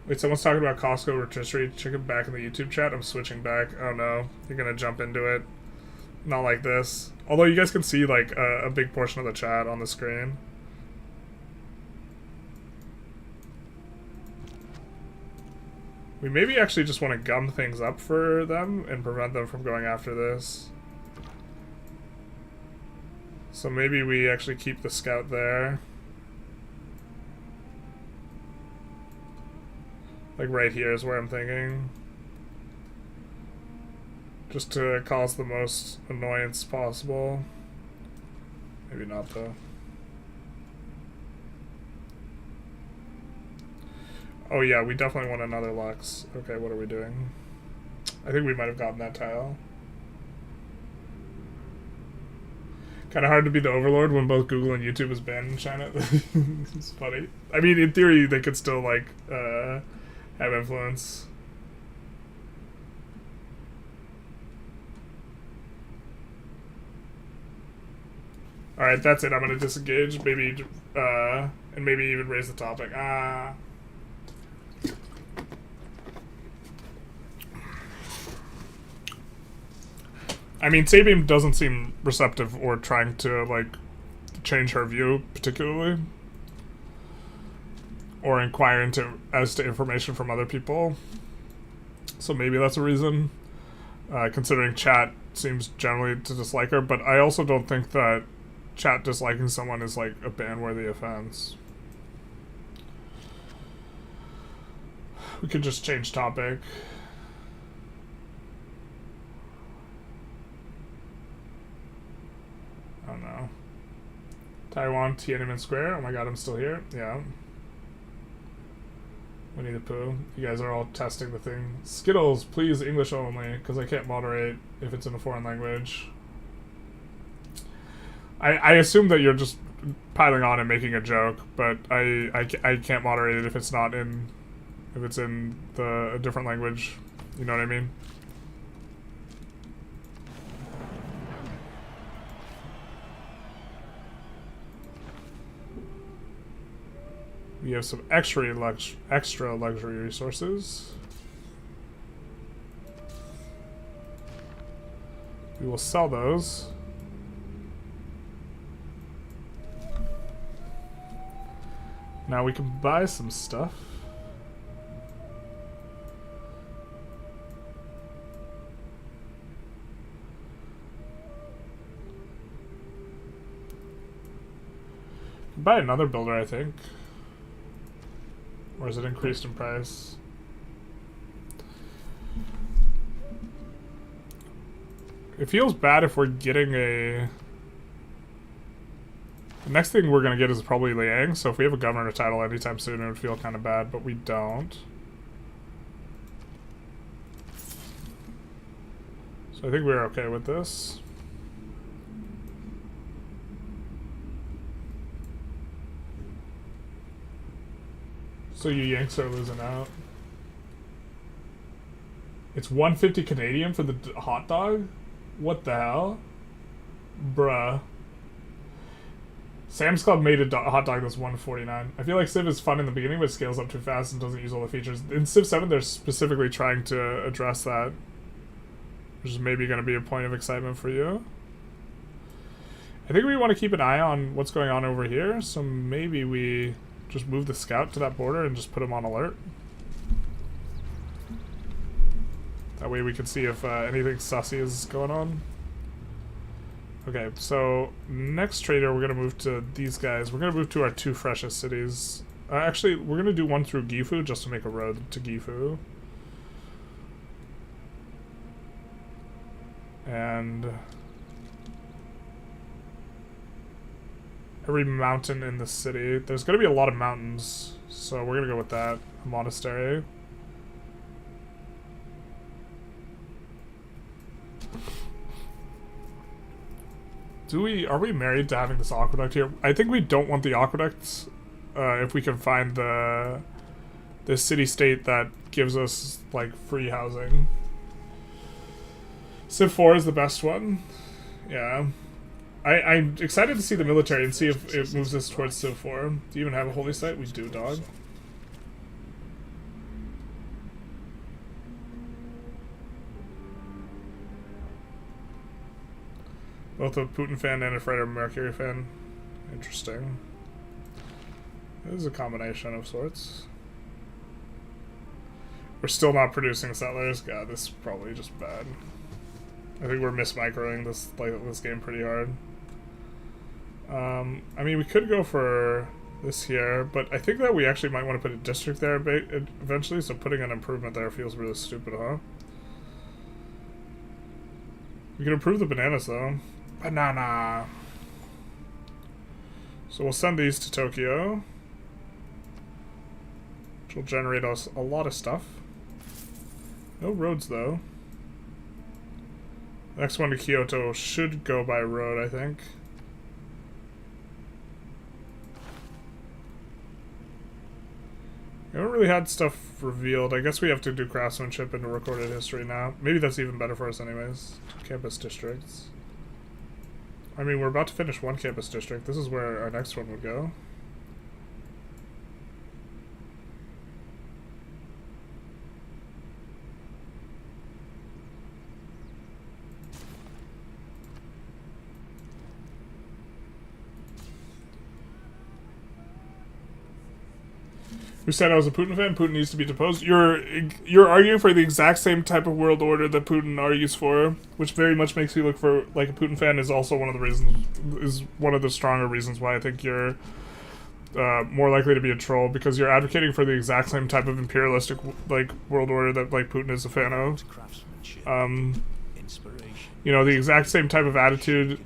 Wait, someone's talking about Costco rotisserie chicken back in the YouTube chat. I'm switching back. Oh no, you're gonna jump into it. Not like this. Although you guys can see like a big portion of the chat on the screen. We maybe actually just want to gum things up for them and prevent them from going after this. So maybe we actually keep the scout there. Like right here is where I'm thinking. Just to cause the most annoyance possible. Maybe not though. Oh yeah, we definitely want another Lux. Okay, what are we doing? I think we might have gotten that tile. Kind of hard to be the overlord when both Google and YouTube is banned in China. It's funny. I mean, in theory, they could still like have influence. Alright, that's it. I'm gonna disengage, maybe, and maybe even raise the topic. I mean, Sabine doesn't seem receptive or trying to, like, change her view, particularly. Or inquire as to information from other people. So maybe that's a reason. Considering chat seems generally to dislike her, but I also don't think that chat disliking someone is like a ban-worthy offense. We could just change topic. I don't know. Taiwan, Tiananmen Square. Oh my god, I'm still here. Yeah. Winnie the Pooh. You guys are all testing the thing. Skittles, please English only, because I can't moderate if it's in a foreign language. I assume that you're just piling on and making a joke, but I can't moderate it if it's not in, if it's in a different language. You know what I mean? We have some extra luxury resources. We will sell those. Now we can buy some stuff. Buy another builder, I think. Or is it increased in price? It feels bad if we're getting a... The next thing we're going to get is probably Liang, so if we have a governor title anytime soon, it would feel kind of bad, but we don't. So I think we're okay with this. So you Yanks are losing out. It's 150 Canadian for the hot dog? What the hell? Bruh. Sam's Club made a hot dog that's 149. I feel like Civ is fun in the beginning, but scales up too fast and doesn't use all the features. In Civ 7, they're specifically trying to address that, which is maybe going to be a point of excitement for you. I think we want to keep an eye on what's going on over here, so maybe we just move the scout to that border and just put him on alert. That way we can see if anything sussy is going on. Okay, so next trader we're going to move to these guys. We're going to move to our two freshest cities. Actually, we're going to do one through Gifu just to make a road to Gifu. And every mountain in the city. There's going to be a lot of mountains, so we're going to go with that. A monastery. Are we married to having this aqueduct here? I think we don't want the aqueducts if we can find the city-state that gives us, like, free housing. Civ 4 is the best one. Yeah. I'm excited to see the military and see if it moves us towards Civ 4. Do you even have a holy site? We do, dog. Both a Putin fan and a Freddie Mercury fan. Interesting. This is a combination of sorts. We're still not producing settlers. God, this is probably just bad. I think we're mismicroing this game pretty hard. I mean, we could go for this here, but I think that we actually might want to put a district there eventually, so putting an improvement there feels really stupid, huh? We can improve the bananas, though. Banana! So we'll send these to Tokyo, which will generate us a lot of stuff. No roads, though. The next one to Kyoto should go by road, I think. We haven't really had stuff revealed. I guess we have to do craftsmanship into recorded history now. Maybe that's even better for us anyways. Campus districts. I mean, we're about to finish one campus district. This is where our next one would go. Who said I was a Putin fan? Putin needs to be deposed. You're arguing for the exact same type of world order that Putin argues for, which very much makes you look for like a Putin fan. Is also one of the reasons, is one of the stronger reasons why I think you're more likely to be a troll, because you're advocating for the exact same type of imperialistic like world order that like Putin is a fan of. You know, the exact same type of attitude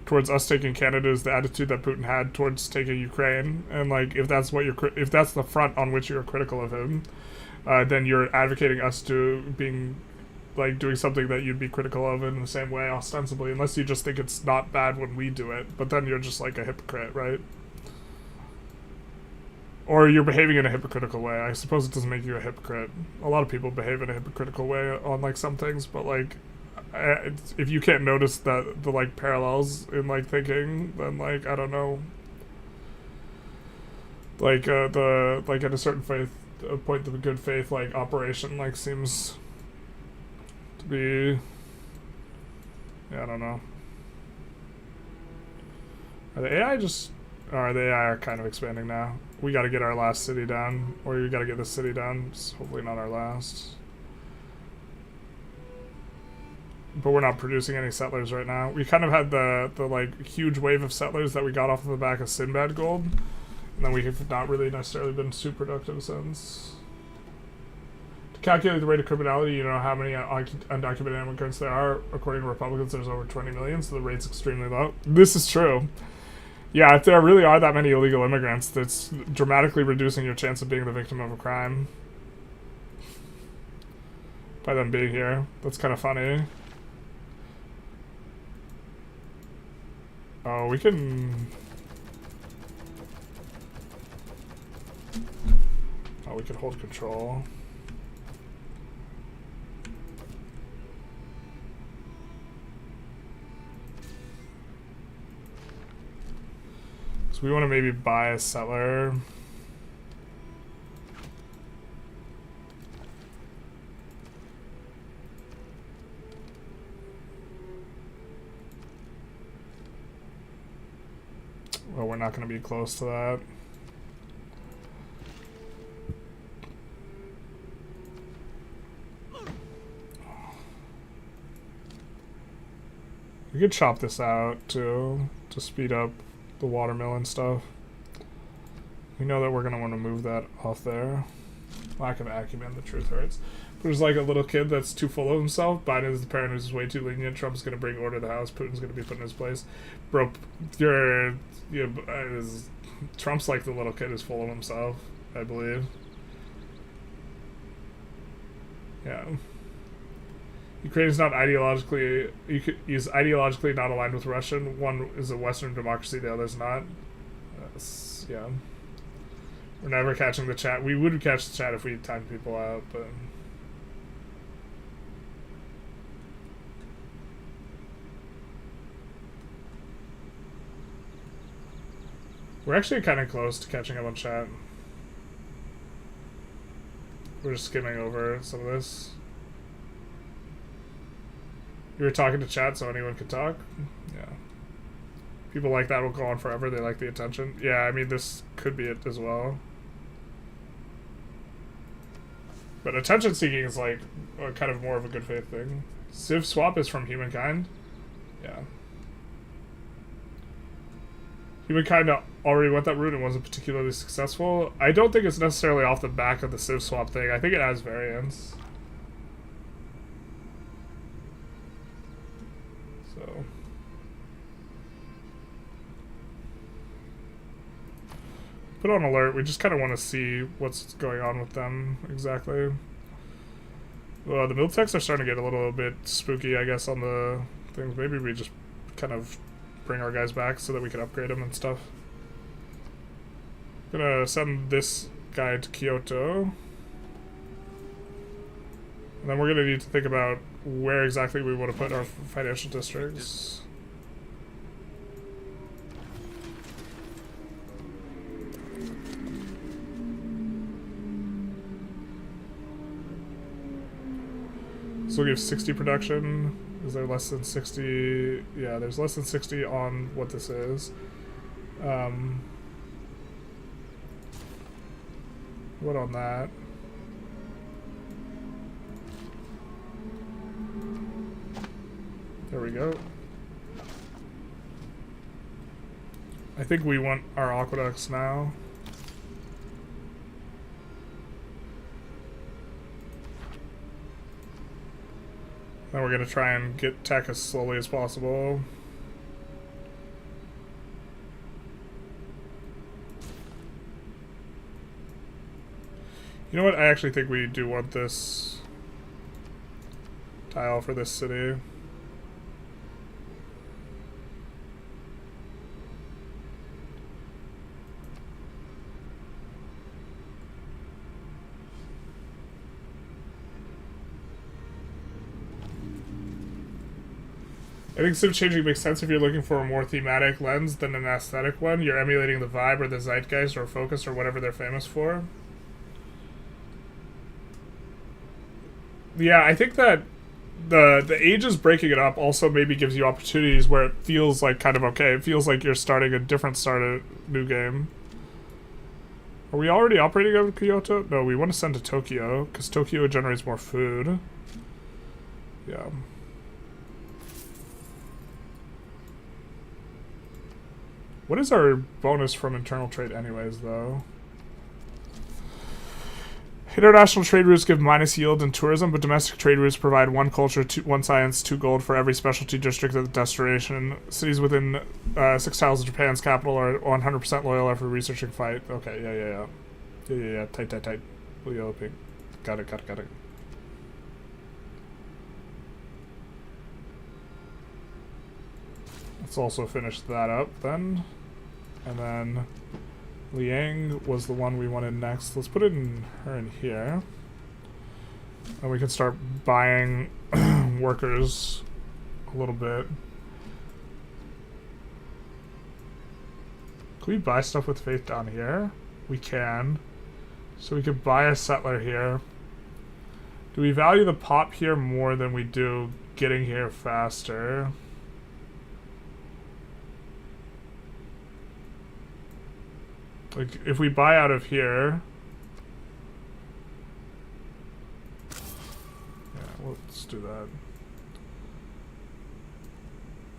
towards us taking Canada is the attitude that Putin had towards taking Ukraine. And like, if that's the front on which you're critical of him, then you're advocating us to being like doing something that you'd be critical of in the same way, ostensibly, unless you just think it's not bad when we do it. But then you're just like a hypocrite, right? Or you're behaving in a hypocritical way. I suppose it doesn't make you a hypocrite. A lot of people behave in a hypocritical way on like some things, but like, if you can't notice that the like parallels in like thinking, then like I don't know, like the like at a certain point the good faith like operation like seems to be, yeah, I don't know. Are the AI just, or the AI are kind of expanding now? We got to get our last city down, or we got to get this city down. It's hopefully not our last. but we're not producing any settlers right now. We kind of had the like huge wave of settlers that we got off of the back of Sinbad Gold, and then we have not really necessarily been super productive since. To calculate the rate of criminality, you know how many undocumented immigrants there are. According to Republicans, there's over 20 million, so the rate's extremely low. This is true. Yeah, if there really are that many illegal immigrants, that's dramatically reducing your chance of being the victim of a crime. By them being here. That's kind of funny. Oh, we can... Oh, we can hold control. So we want to maybe buy a settler. Well, we're not going to be close to that. We could chop this out too to speed up the watermill and stuff. We know that we're going to want to move that off there. Lack of acumen, the truth hurts. There's like a little kid that's too full of himself. Biden is the parent who's way too lenient. Trump's going to bring order to the house. Putin's going to be put in his place. Bro, Trump's like the little kid who's full of himself, I believe. Yeah. Ukraine is not ideologically... is ideologically not aligned with Russian. One is a Western democracy, the other's not. Yeah. We're never catching the chat. We would catch the chat if we timed people out, but... We're actually kind of close to catching up on chat. We're just skimming over some of this. You were talking to chat so anyone could talk? Yeah. People like that will go on forever. They like the attention. Yeah, I mean, this could be it as well. But attention seeking is like kind of more of a good faith thing. Civ swap is from humankind. Yeah. Humankind already went that route and wasn't particularly successful. I don't think it's necessarily off the back of the Civ swap thing. I think it has variants. So. Put on alert. We just kind of want to see what's going on with them exactly. Well, the mill techs are starting to get a little bit spooky, I guess, on the things. Maybe we just kind of bring our guys back so that we can upgrade them and stuff. I'm gonna send this guy to Kyoto. And then we're gonna need to think about where exactly we want to put our financial districts. So we'll give 60 production. Is there less than 60? Yeah, there's less than 60 on what this is. What on that? There we go. I think we want our aqueducts now. Then we're going to try and get tech as slowly as possible. You know what? I actually think we do want this tile for this city. I think Civ changing makes sense if you're looking for a more thematic lens than an aesthetic one. You're emulating the vibe or the zeitgeist or focus or whatever they're famous for. Yeah, I think that the ages breaking it up also maybe gives you opportunities where it feels like kind of okay. It feels like you're starting a different start of a new game. Are we already operating out of Kyoto? No, we want to send to Tokyo because Tokyo generates more food. Yeah. What is our bonus from internal trade anyways, though? International trade routes give minus yield in tourism, but domestic trade routes provide one culture, one science, 2 gold for every specialty district of the destination. Cities within 6 tiles of Japan's capital are 100% loyal after researching fight. Okay, yeah. Tight. Blue, yellow, pink. Got it. Let's also finish that up then. And then Liang was the one we wanted next. Let's put her in here. And we can start buying workers a little bit. Can we buy stuff with faith down here? We can. So we could buy a settler here. Do we value the pop here more than we do getting here faster? Like, if we buy out of here... Yeah, let's do that.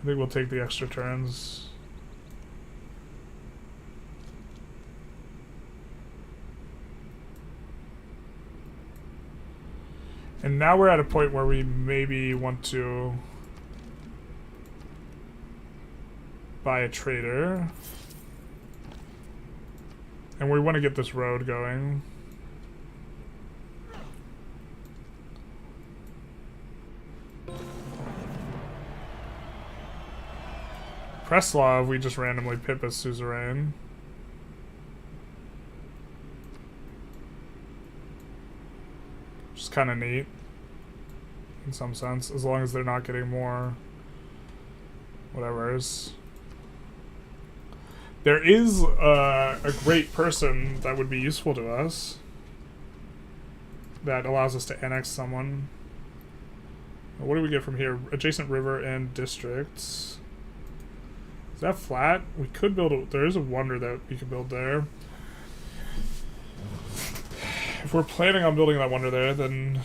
I think we'll take the extra turns. And now we're at a point where we maybe want to buy a trader. And we want to get this road going. Preslav, we just randomly pip as suzerain. Which is kind of neat. In some sense. As long as they're not getting more... whatevers. There is a great person that would be useful to us that allows us to annex someone. What do we get from here? Adjacent river and districts. Is that flat? We could build there is a wonder that we could build there. If we're planning on building that wonder there, then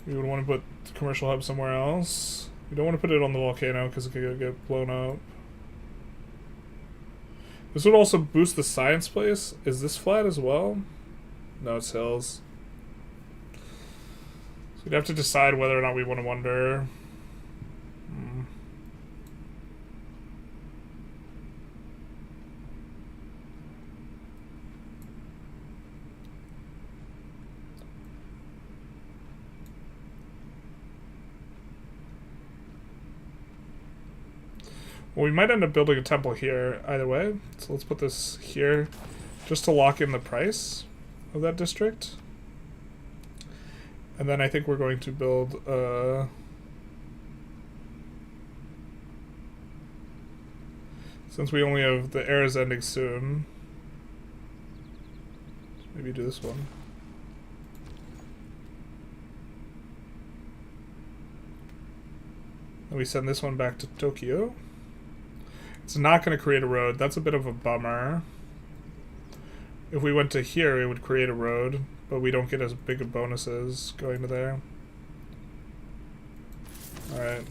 we would want to put the commercial hub somewhere else. We don't want to put it on the volcano because it could get blown up. This would also boost the science place. Is this flat as well? No, it's hills. So we'd have to decide whether or not we want to wonder. Well, we might end up building a temple here either way. So let's put this here just to lock in the price of that district. And then I think we're going to build since we only have the eras ending soon, maybe do this one. And we send this one back to Tokyo. It's not going to create a road. That's a bit of a bummer. If we went to here, it would create a road, but we don't get as big of bonuses going to there. Alright.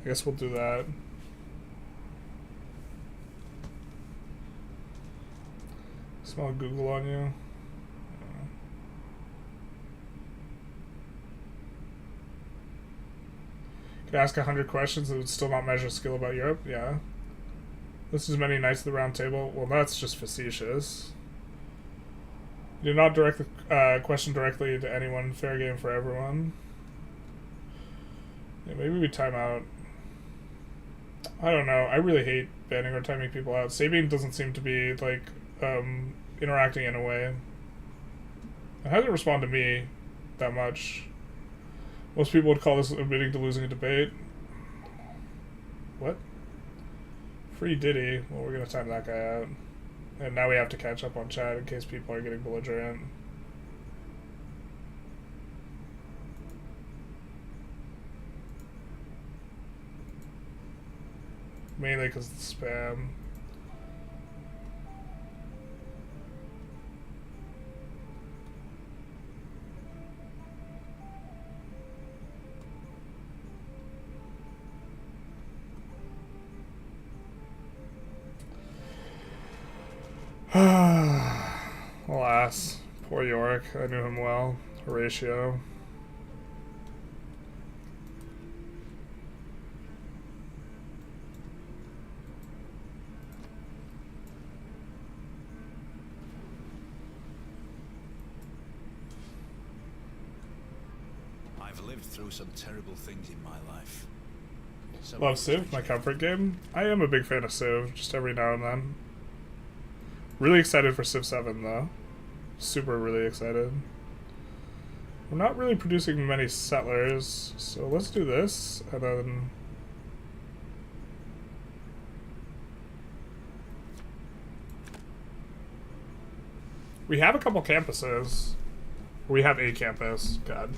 I guess we'll do that. Smell Google on you. Could ask 100 questions that would still not measure skill about Europe? Yeah. List as many Knights of the Round Table? Well, that's just facetious. Do not direct the question directly to anyone. Fair game for everyone. Yeah, maybe we time out. I don't know. I really hate banning or timing people out. Sabine doesn't seem to be, like, interacting in a way. It hasn't responded to me that much. Most people would call this admitting to losing a debate. What? Free Diddy. Well, we're going to time that guy out. And now we have to catch up on chat in case people are getting belligerent. Mainly because it's spam. Alas, poor Yorick. I knew him well. Horatio. I've lived through some terrible things in my life. Love Civ, my comfort game. I am a big fan of Civ, just every now and then. Really excited for Civ 7 though. Super really excited. We're not really producing many settlers, so let's do this, and then... We have a couple campuses. We have a campus, god.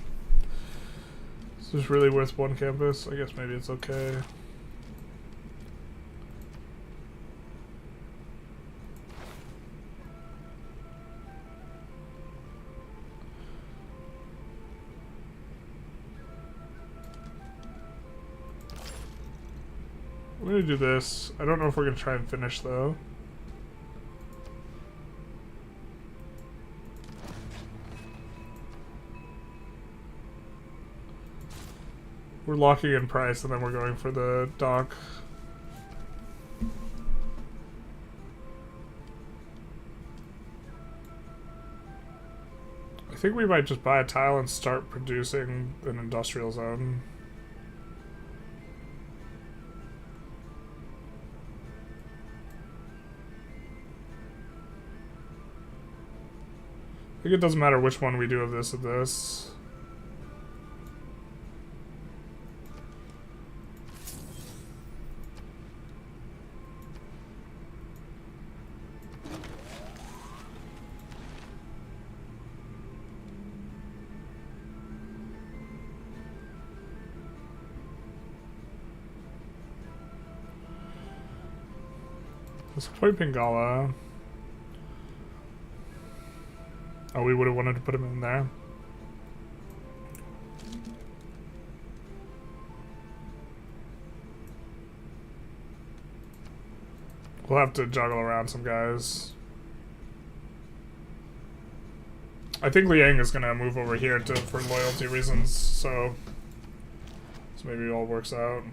Is this really worth one campus? I guess maybe it's okay. I'm gonna do this. I don't know if we're gonna try and finish though. We're locking in price and then we're going for the dock. I think we might just buy a tile and start producing an industrial zone. I think it doesn't matter which one we do of this. Let's play Pingala. Oh, we would have wanted to put him in there. We'll have to juggle around some guys. I think Liang is gonna move over here for loyalty reasons, so maybe it all works out.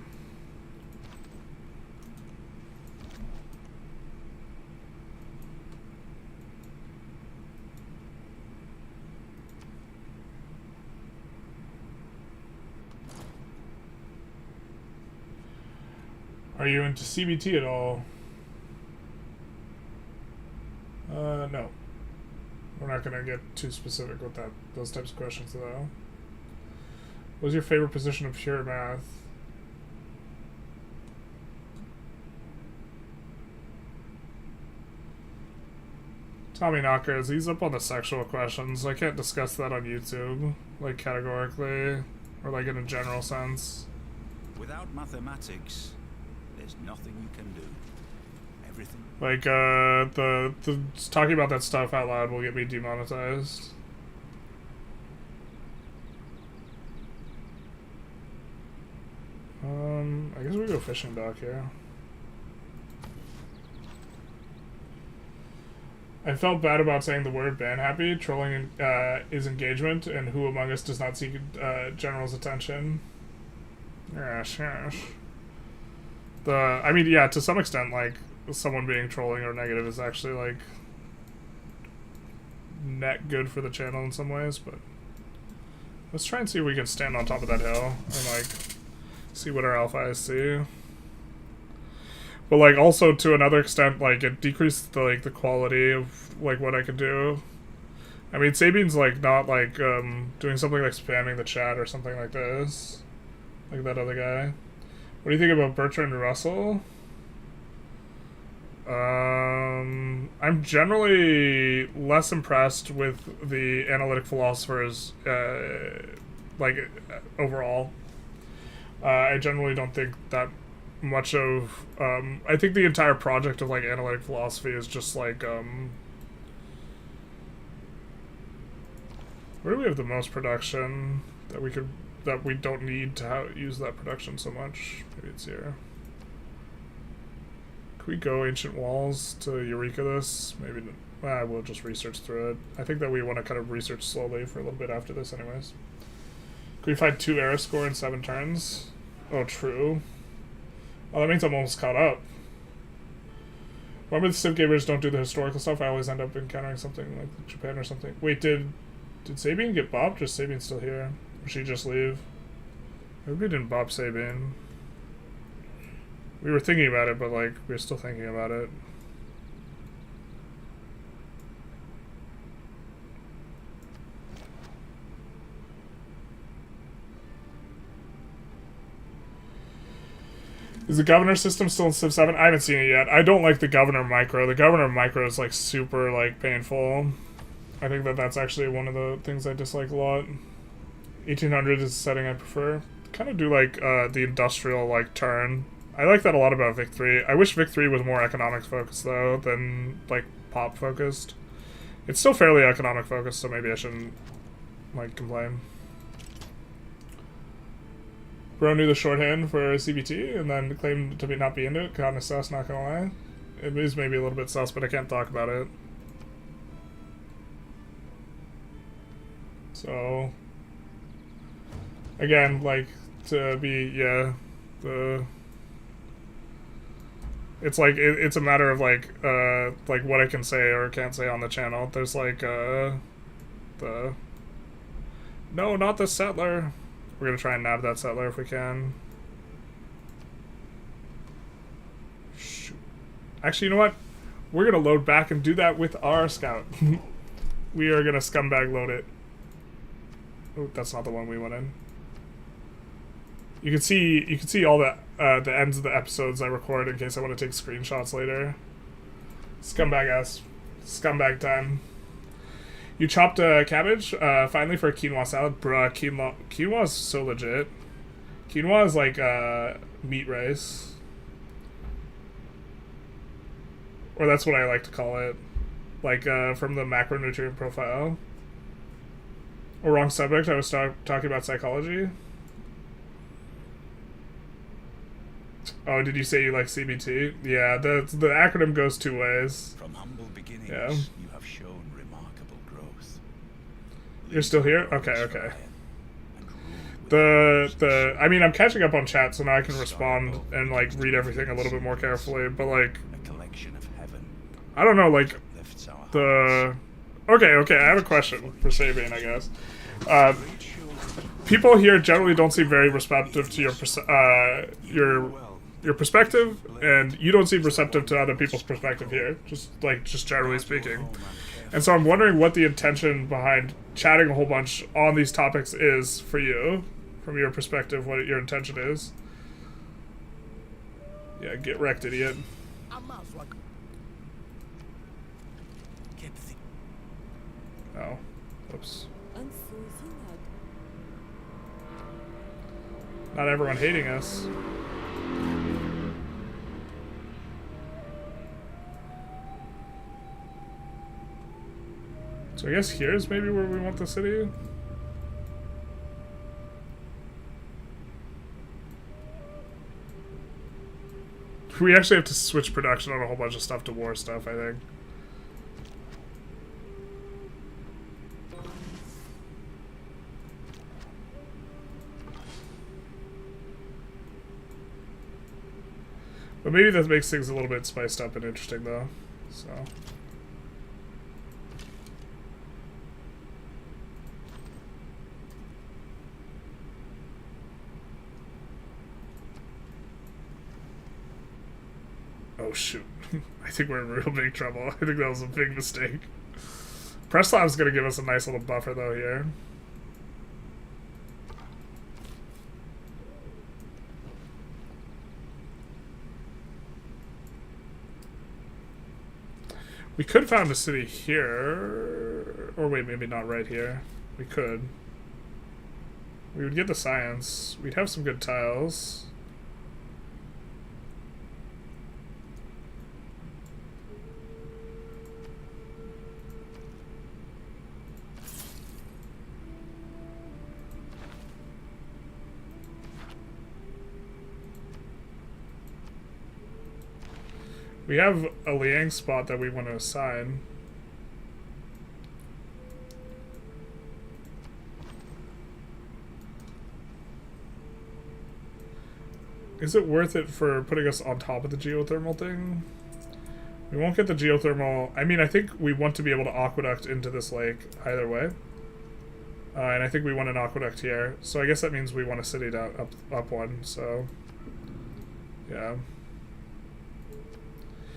Are you into CBT at all? No. We're not gonna get too specific with those types of questions though. What was your favorite position of pure math? Tommy Knockers, he's up on the sexual questions. I can't discuss that on YouTube, like categorically, or like in a general sense. Without mathematics, there's nothing you can do. Everything. Like, the talking about that stuff out loud will get me demonetized. I guess we go fishing dock here. I felt bad about saying the word ban happy. Trolling is engagement, and who among us does not seek general's attention? Yes. I mean, yeah, to some extent, like, someone being trolling or negative is actually, like, net good for the channel in some ways, but let's try and see if we can stand on top of that hill and, like, see what our alpha eyes see. But, like, also to another extent, like, it decreases the quality of, like, what I can do. I mean, Sabine's, like, not, like, doing something like spamming the chat or something like this. Like that other guy. What do you think about Bertrand Russell? I'm generally less impressed with the analytic philosophers, overall. I generally don't think that much of, I think the entire project of, like, analytic philosophy is just, like, where do we have the most production that we don't need to use that production so much? Maybe it's here. Can we go Ancient Walls to Eureka this? Maybe Well, we'll just research through it. I think that we want to kind of research slowly for a little bit after this anyways. Can we find 2 era score in 7 turns? Oh, true. Oh, that means I'm almost caught up. Remember the Civ gamers don't do the historical stuff? I always end up encountering something like Japan or something. Wait, did Sabine get bopped, or is Sabine still here? Or she just leave? Maybe we didn't bop Sabine. We were thinking about it, but like, we're still thinking about it. Is the governor system still in Civ 7? I haven't seen it yet. I don't like the governor micro. The governor micro is like super like painful. I think that that's actually one of the things I dislike a lot. 1800 is the setting I prefer. Kind of do like the industrial like turn. I like that a lot about Vic 3. I wish Vic 3 was more economics focused though than like pop focused. It's still fairly economic focused, so maybe I shouldn't like complain. Bro knew the shorthand for CBT and then claimed to not be into it. Kind of sus, not gonna lie. It is maybe a little bit sus, but I can't talk about it. So, again, like, to be, yeah, it's like, it's a matter of like what I can say or can't say on the channel. There's like, no, not the settler. We're gonna try and nab that settler if we can. Shoot. Actually, you know what? We're gonna load back and do that with our scout. We are gonna scumbag load it. Oh, that's not the one we went in. You can see all the ends of the episodes I record in case I want to take screenshots later. Scumbag ass. Scumbag time. You chopped cabbage finally for a quinoa salad? Bruh, quinoa is so legit. Quinoa is like meat rice. Or that's what I like to call it. Like from the macronutrient profile. Or wrong subject, I was talking about psychology. Oh, did you say you like CBT? Yeah, the acronym goes 2 ways. From humble beginnings, yeah. You have shown remarkable growth. You're still here? Okay, okay. I mean, I'm catching up on chat, so now I can respond and like read everything a little bit more carefully. But like, a collection of heaven. I don't know, like the. Okay, I have a question for Sabine, I guess. People here generally don't seem very receptive to your perspective, and you don't seem receptive to other people's perspective here, just generally speaking. And so I'm wondering what the intention behind chatting a whole bunch on these topics is for you, from your perspective, what your intention is. Yeah, get wrecked, idiot. Oh, oops. Not everyone hating us. So I guess here's maybe where we want the city. We actually have to switch production on a whole bunch of stuff to war stuff, I think. But maybe that makes things a little bit spiced up and interesting, though. So. Oh, shoot. I think we're in real big trouble. I think that was a big mistake. Preslav's gonna give us a nice little buffer, though, here. We could found a city here. Or wait, maybe not right here. We could. We would get the science. We'd have some good tiles. We have a Liang spot that we want to assign. Is it worth it for putting us on top of the geothermal thing? We won't get the geothermal. I mean, I think we want to be able to aqueduct into this lake either way. And I think we want an aqueduct here. So I guess that means we want a city down up one. So yeah.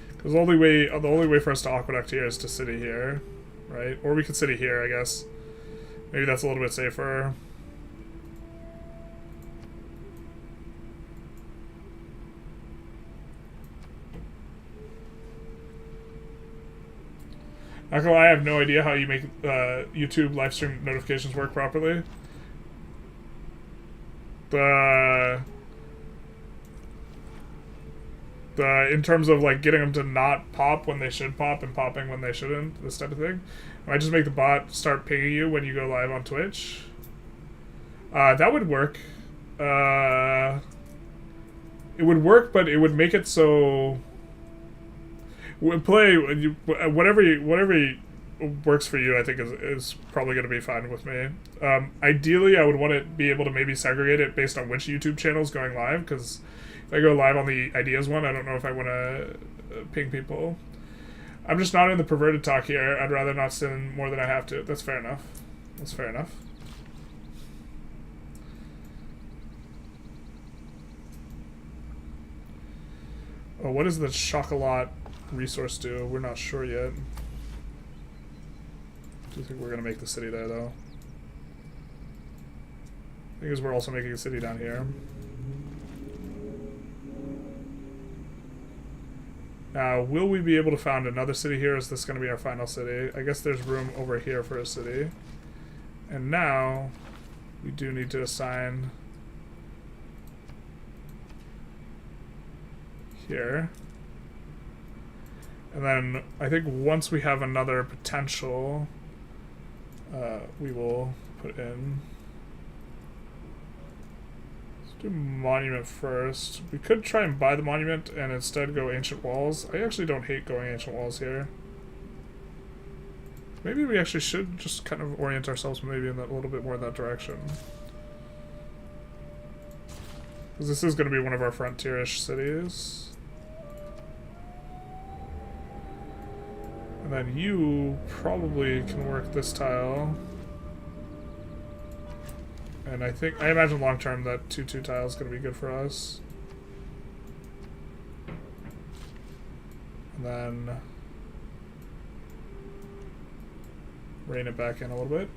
Because the only way for us to aqueduct here is to city here, right? Or we could city here, I guess. Maybe that's a little bit safer. Not gonna lie, I have no idea how you make YouTube live stream notifications work properly. In terms of like getting them to not pop when they should pop and popping when they shouldn't, this type of thing. I just make the bot start pinging you when you go live on Twitch. That would work. It would work, but it would make it so. Play whatever works for you. I think is probably going to be fine with me. Ideally, I would want to be able to maybe segregate it based on which YouTube channel is going live. Because if I go live on the ideas one, I don't know if I want to ping people. I'm just not in the perverted talk here. I'd rather not sin more than I have to. That's fair enough. That's fair enough. Oh, what does the chocolat resource do? We're not sure yet. Do you think we're gonna make the city there though? Because we're also making a city down here. Now, will we be able to found another city here? Is this gonna be our final city? I guess there's room over here for a city. And now we do need to assign here. And then I think once we have another potential, we will put in. Let's do monument first. We could try and buy the monument and instead go ancient walls. I actually don't hate going ancient walls here. Maybe we actually should just kind of orient ourselves maybe in that, a little bit more in that direction. Because this is going to be one of our frontier-ish cities. And then you probably can work this tile. And I imagine long term that 2-2 tile is going to be good for us. And then rein it back in a little bit.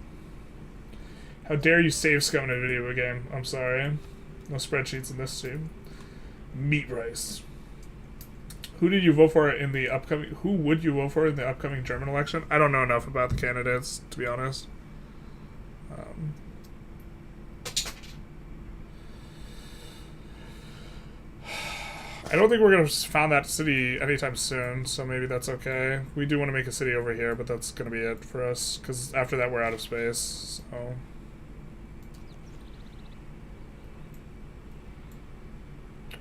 How dare you save scum in a video game? I'm sorry. No spreadsheets in this stream. Meat rice. Who did you vote for in the upcoming? Who would you vote for in the upcoming German election? I don't know enough about the candidates, to be honest. I don't think we're gonna found that city anytime soon, so maybe that's okay. We do want to make a city over here, but that's gonna be it for us, because after that we're out of space. So.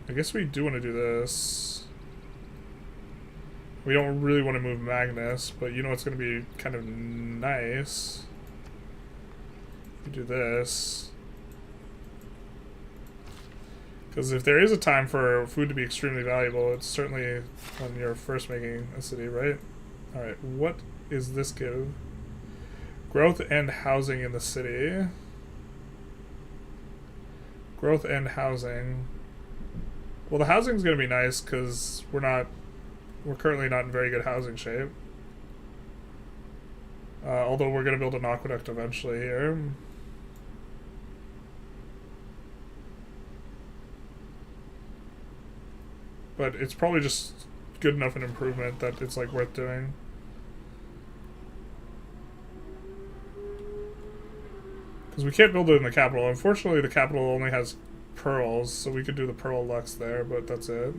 I guess we do want to do this. We don't really want to move Magnus, but you know what's going to be kind of nice? We do this. Because if there is a time for food to be extremely valuable, it's certainly when you're first making a city, right? Alright, what is this give? Growth and housing in the city. Growth and housing. Well, the housing is going to be nice because we're currently not in very good housing shape. Although we're going to build an aqueduct eventually here. But it's probably just good enough an improvement that it's like worth doing. Because we can't build it in the capital. Unfortunately, the capital only has pearls, so we could do the pearl lux there, but that's it.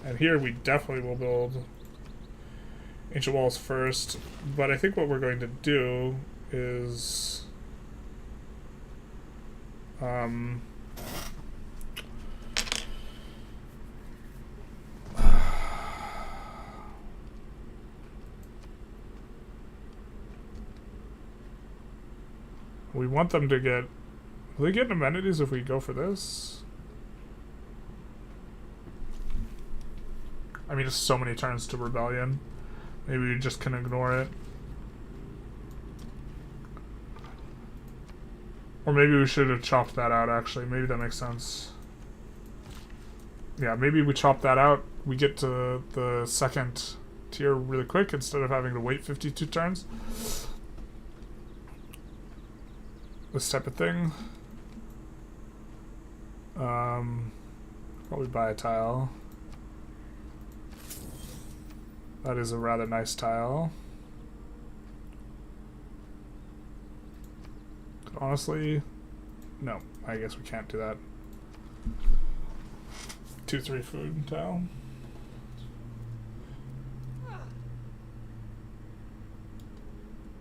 And here we definitely will build ancient walls first, but I think what we're going to do is We want them to get... Will they get amenities if we go for this? I mean, it's so many turns to rebellion. Maybe we just can ignore it. Or maybe we should have chopped that out, actually. Maybe that makes sense. Yeah, maybe we chop that out. We get to the second tier really quick instead of having to wait 52 turns. This type of thing. Probably buy a tile. That is a rather nice tile. Honestly, no. I guess we can't do that. 2-3 food tile.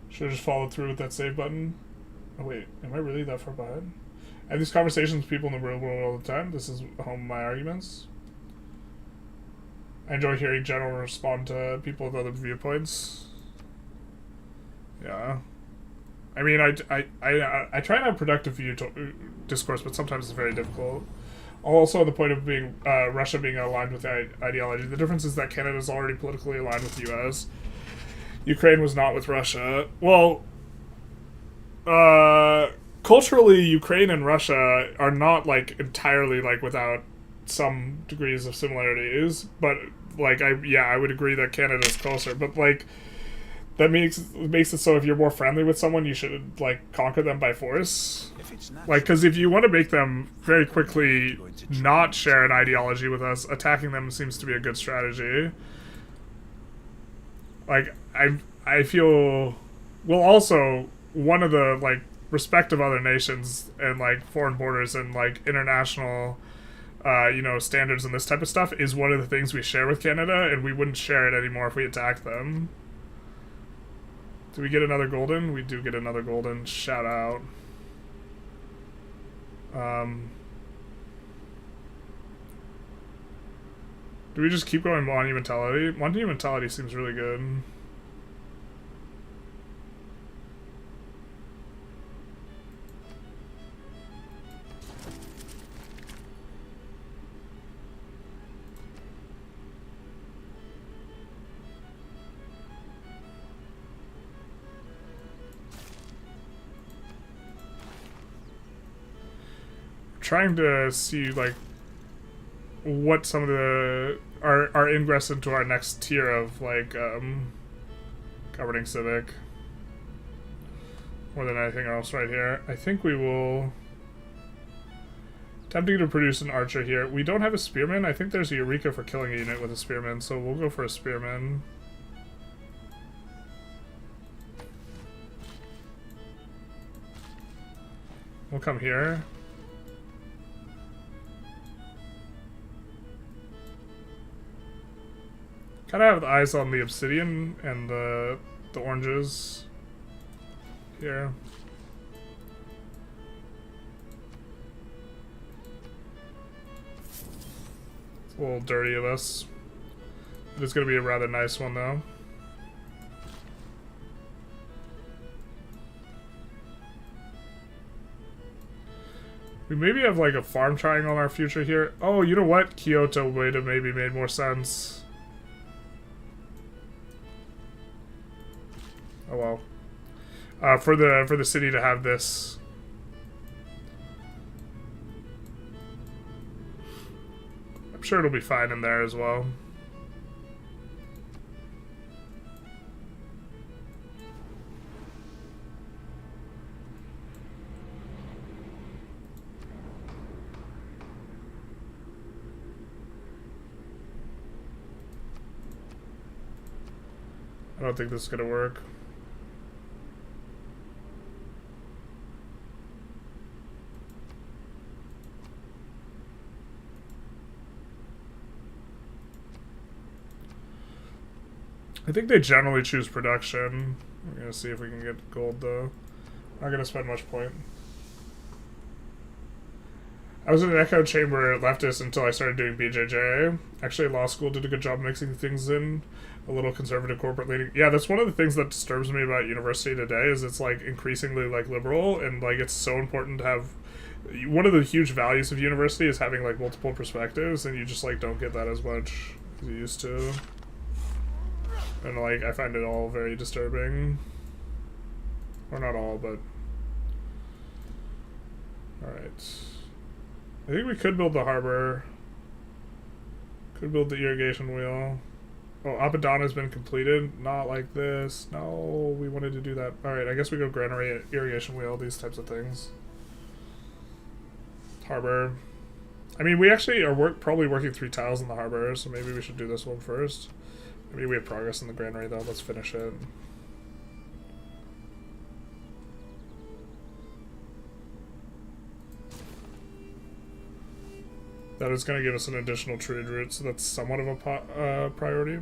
Should have just followed through with that save button. Oh wait, am I really that far behind? I have these conversations with people in the real world all the time. This is home of my arguments. I enjoy hearing general respond to people with other viewpoints. Yeah. I mean, I try to have productive discourse, but sometimes it's very difficult. Also, on the point of being Russia being aligned with the ideology, the difference is that Canada is already politically aligned with the U.S. Ukraine was not with Russia. Well, culturally, Ukraine and Russia are not like entirely like without some degrees of similarities, but like I would agree that Canada is closer, but like. That makes it so if you're more friendly with someone, you should, like, conquer them by force. Like, because if you want to make them very quickly not share an ideology with us, attacking them seems to be a good strategy. Like, I feel... Well, also, one of the, like, respect of other nations and, like, foreign borders and, like, international, you know, standards and this type of stuff is one of the things we share with Canada, and we wouldn't share it anymore if we attacked them. Do we get another golden? We do get another golden. Shout out. Do we just keep going monumentality? Monumentality seems really good. Trying to see like what some of the our ingress into our next tier of like governing civic more than anything else right here. I think we will attempting to produce an archer here. We don't have a spearman. I think there's a Eureka for killing a unit with a spearman, so we'll go for a spearman. We'll come here. Kind of have eyes on the obsidian and the oranges here. It's a little dirty of us. It is going to be a rather nice one though. We maybe have like a farm triangle in our future here. Oh, you know what? Kyoto would have maybe made more sense. Oh well. For the city to have this. I'm sure it'll be fine in there as well. I don't think this is gonna work. I think they generally choose production. We're gonna see if we can get gold though. Not gonna spend much point. I was in an echo chamber leftist until I started doing BJJ. Actually, law school did a good job mixing things in. A little conservative corporate leaning. Yeah, that's one of the things that disturbs me about university today is it's like increasingly like liberal and like it's so important to have. One of the huge values of university is having like multiple perspectives, and you just like don't get that as much as you used to. And like I find it all very disturbing. Or not all, but alright. I think we could build the harbor. Could build the irrigation wheel. Oh, Abaddon has been completed. Not like this. No, we wanted to do that. Alright, I guess we go granary, irrigation wheel, these types of things. Harbor. I mean, we actually are probably working 3 tiles in the harbor, so maybe we should do this one first. Maybe we have progress in the granary, though. Let's finish it. That is going to give us an additional trade route, so that's somewhat of a priority.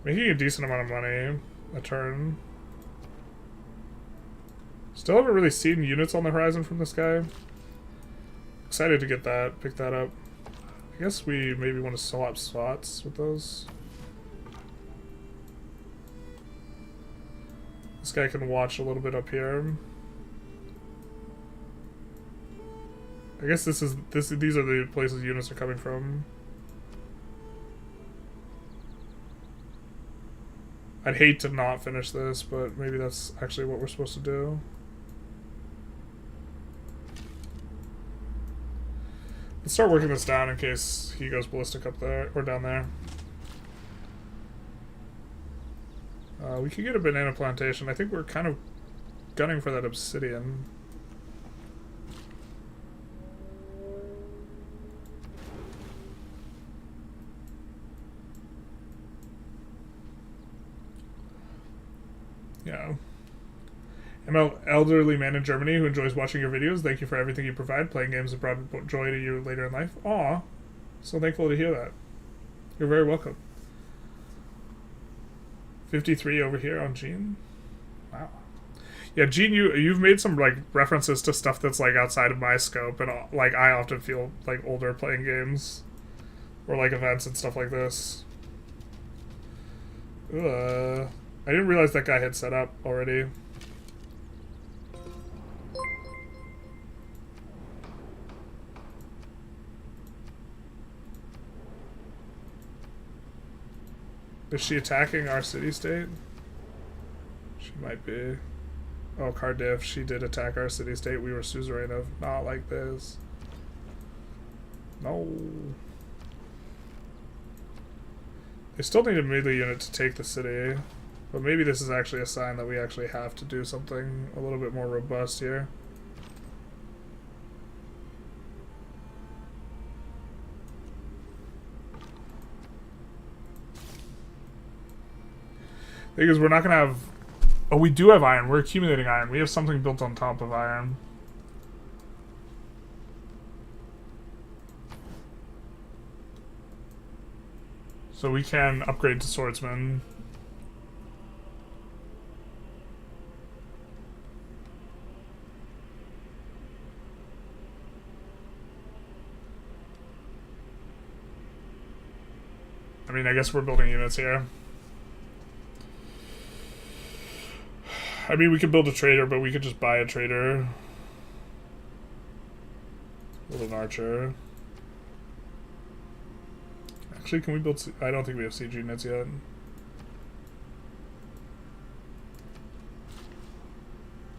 Making a decent amount of money a turn. Still haven't really seen units on the horizon from this guy. Excited to get that, pick that up. I guess we maybe want to swap spots with those. This guy can watch a little bit up here. I guess these are the places units are coming from. I'd hate to not finish this, but maybe that's actually what we're supposed to do. Let's start working this down in case he goes ballistic up there, or down there. We could get a banana plantation. I think we're kind of gunning for that obsidian. Yeah. I'm an elderly man in Germany who enjoys watching your videos. Thank you for everything you provide. Playing games has brought joy to you later in life. Aw. So thankful to hear that. You're very welcome. 53 over here on Gene. Wow. Yeah, Gene, you've made some like references to stuff that's like outside of my scope, and like I often feel like older playing games or like events and stuff like this. I didn't realize that guy had set up already. Is she attacking our city-state? She might be. Oh, Cardiff, she did attack our city-state. We were suzerain of. Not like this. No. They still need a melee unit to take the city. But maybe this is actually a sign that we actually have to do something a little bit more robust here. Because we're not going to have... Oh, we do have iron. We're accumulating iron. We have something built on top of iron. So we can upgrade to swordsman. I mean, I guess we're building units here. I mean, we could build a trader, but we could just buy a trader. Build an archer. Actually, can we build... I don't think we have siege units yet.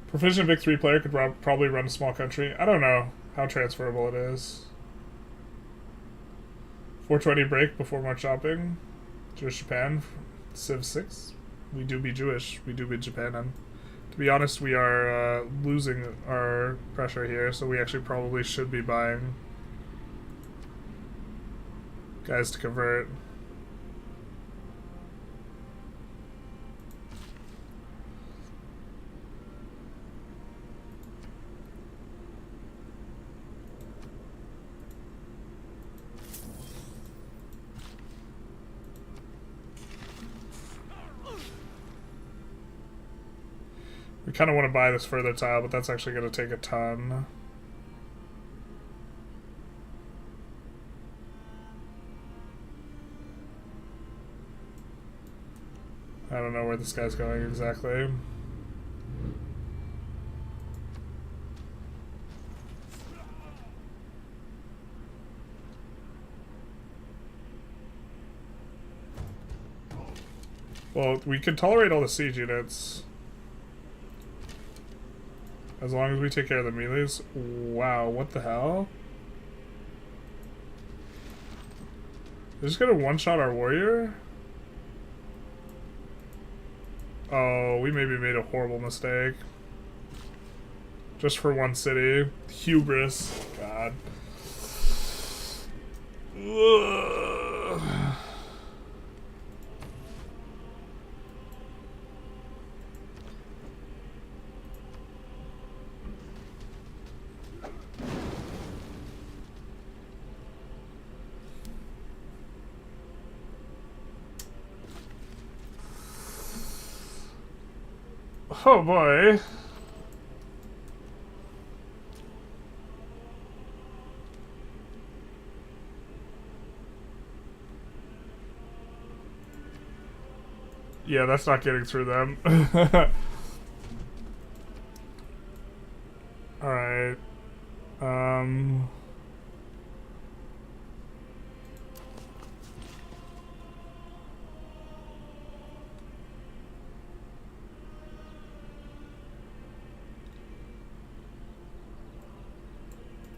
Proficient Vic 3 player could probably run a small country. I don't know how transferable it is. 420 break before much shopping. Jewish Japan. Civ 6. We do be Jewish. We do be Japan. And to be honest, we are losing our pressure here, so we actually probably should be buying guys to convert. We kind of want to buy this further tile, but that's actually going to take a ton. I don't know where this guy's going exactly. Well, we can tolerate all the siege units. As long as we take care of the melees. Wow, what the hell? They're just gonna one-shot our warrior? Oh, we maybe made a horrible mistake. Just for one city. Hubris. God. Ugh. Oh boy. Yeah, that's not getting through them. Alright.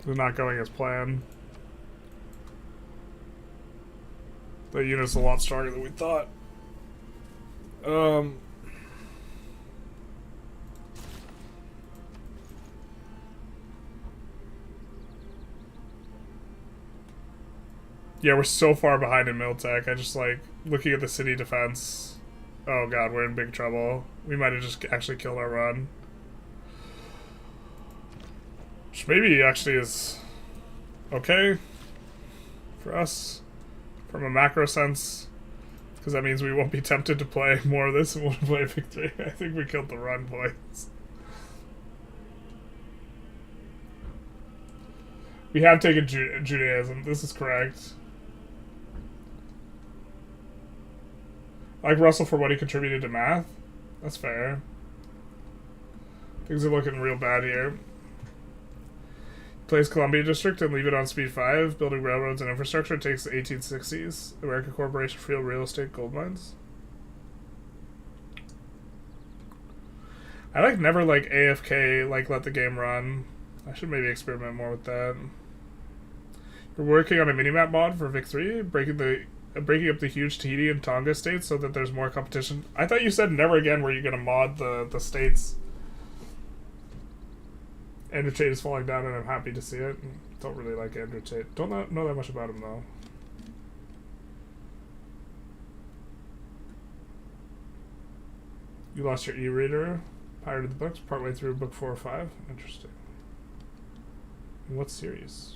They're not going as planned. The unit's a lot stronger than we thought. Yeah, we're so far behind in Miltech. I just like looking at the city defense. Oh god, we're in big trouble. We might have just actually killed our run. Which maybe actually is okay for us from a macro sense, because that means we won't be tempted to play more of this and we'll play victory. I think we killed the run, boys. We have taken Judaism. This is correct. I like Russell for what he contributed to math. That's fair. Things are looking real bad here. Plays Columbia District and leave it on speed 5. Building railroads and infrastructure takes the 1860s. American Corporation Field Real Estate Gold Mines. I like never like AFK, like let the game run. I should maybe experiment more with that. We're working on a minimap mod for Vic 3, breaking up the huge Tahiti and Tonga states so that there's more competition. I thought you said never again were you going to mod the states. Andrew Tate is falling down and I'm happy to see it. Don't really like Andrew Tate. Don't know that much about him though. You lost your e-reader. Pirated the books partway through book 4 or 5. Interesting. In what series?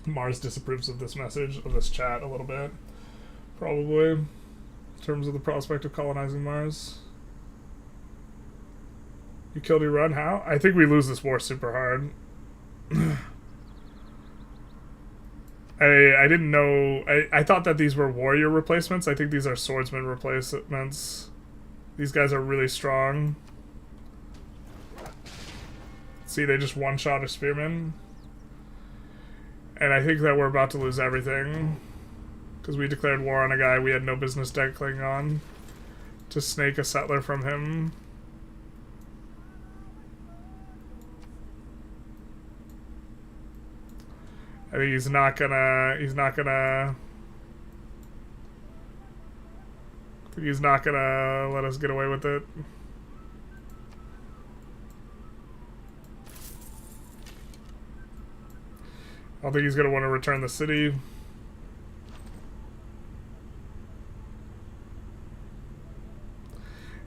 Mars disapproves of this message, of this chat a little bit. Probably. In terms of the prospect of colonizing Mars. You killed your run? How? I think we lose this war super hard. I didn't know... I thought that these were warrior replacements. I think these are swordsman replacements. These guys are really strong. See, they just one-shot a spearman. And I think that we're about to lose everything. Because we declared war on a guy we had no business declaring on. To snake a settler from him. I think he's not gonna let us get away with it. I don't think he's gonna want to return the city.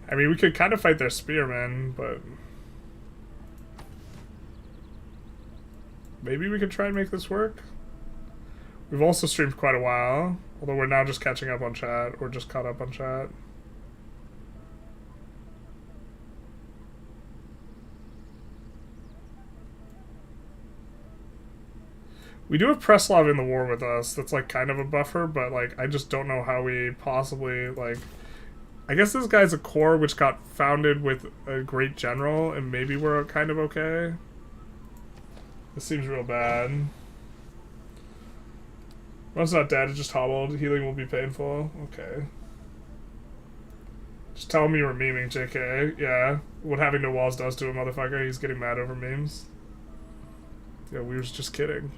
I mean, we could kind of fight their spearmen, but maybe we could try and make this work. We've also streamed quite a while, although we're now just catching up on chat, or just caught up on chat. We do have Preslov in the war with us. That's like kind of a buffer, but like I just don't know how we possibly like. I guess this guy's a corps which got founded with a great general, and maybe we're kind of okay. This seems real bad. One's not dead, it's just hobbled. Healing will be painful. Okay. Just tell me you were memeing, JK. Yeah. What having no walls does to a motherfucker, he's getting mad over memes. Yeah, we were just kidding.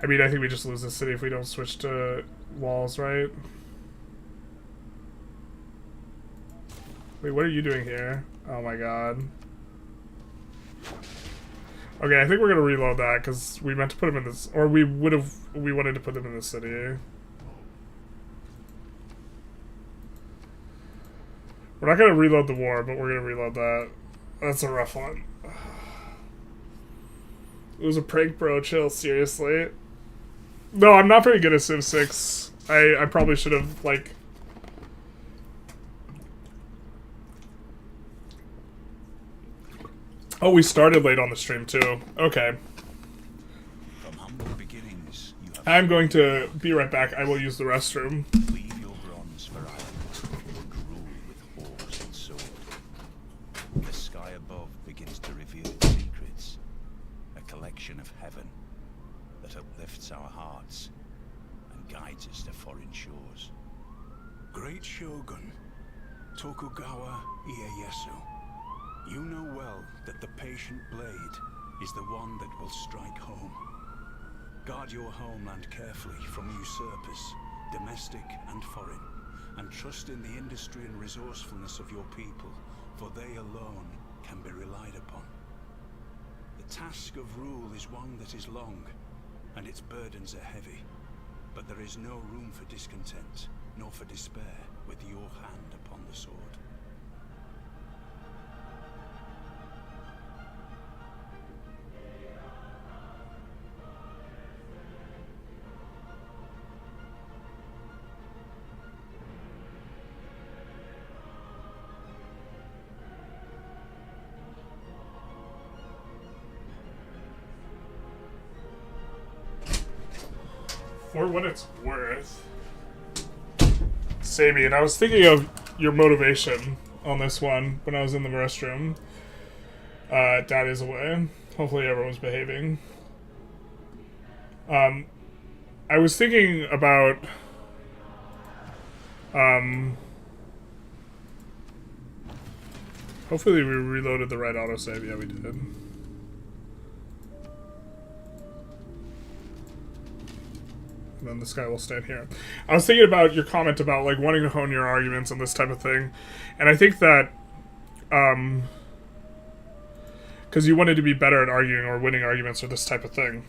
I mean, I think we just lose the city if we don't switch to walls, right? Wait, what are you doing here? Oh my god. Okay, I think we're gonna reload that because we meant to put them in this, or we wanted to put them in the city. We're not gonna reload the war, but we're gonna reload that. That's a rough one. It was a prank, bro. Chill, seriously. No, I'm not very good at Civ 6. I probably should have, like... Oh, we started late on the stream, too. Okay. From humble beginnings, you have I'm going to be right back. I will use the restroom. leave your bronze for iron, and rule with horse and sword. The sky above begins to reveal its secrets, a collection of heaven that uplifts our hearts and guides us to foreign shores. Great Shogun Tokugawa Ieyasu, you know well that the patient blade is the one that will strike home. Guard your homeland carefully from usurpers, domestic and foreign, and trust in the industry and resourcefulness of your people, for they alone can be relied upon. The task of rule is one that is long, and its burdens are heavy, but there is no room for discontent, nor for despair with your hand upon the sword. For what it's worth. Sabian, I was thinking of your motivation on this one when I was in the restroom. Dad is away. Hopefully everyone's behaving. I was thinking about... hopefully we reloaded the right autosave. Yeah, we did. And then this guy will stand here. I was thinking about your comment about like wanting to hone your arguments and this type of thing, and I think that because you wanted to be better at arguing or winning arguments or this type of thing,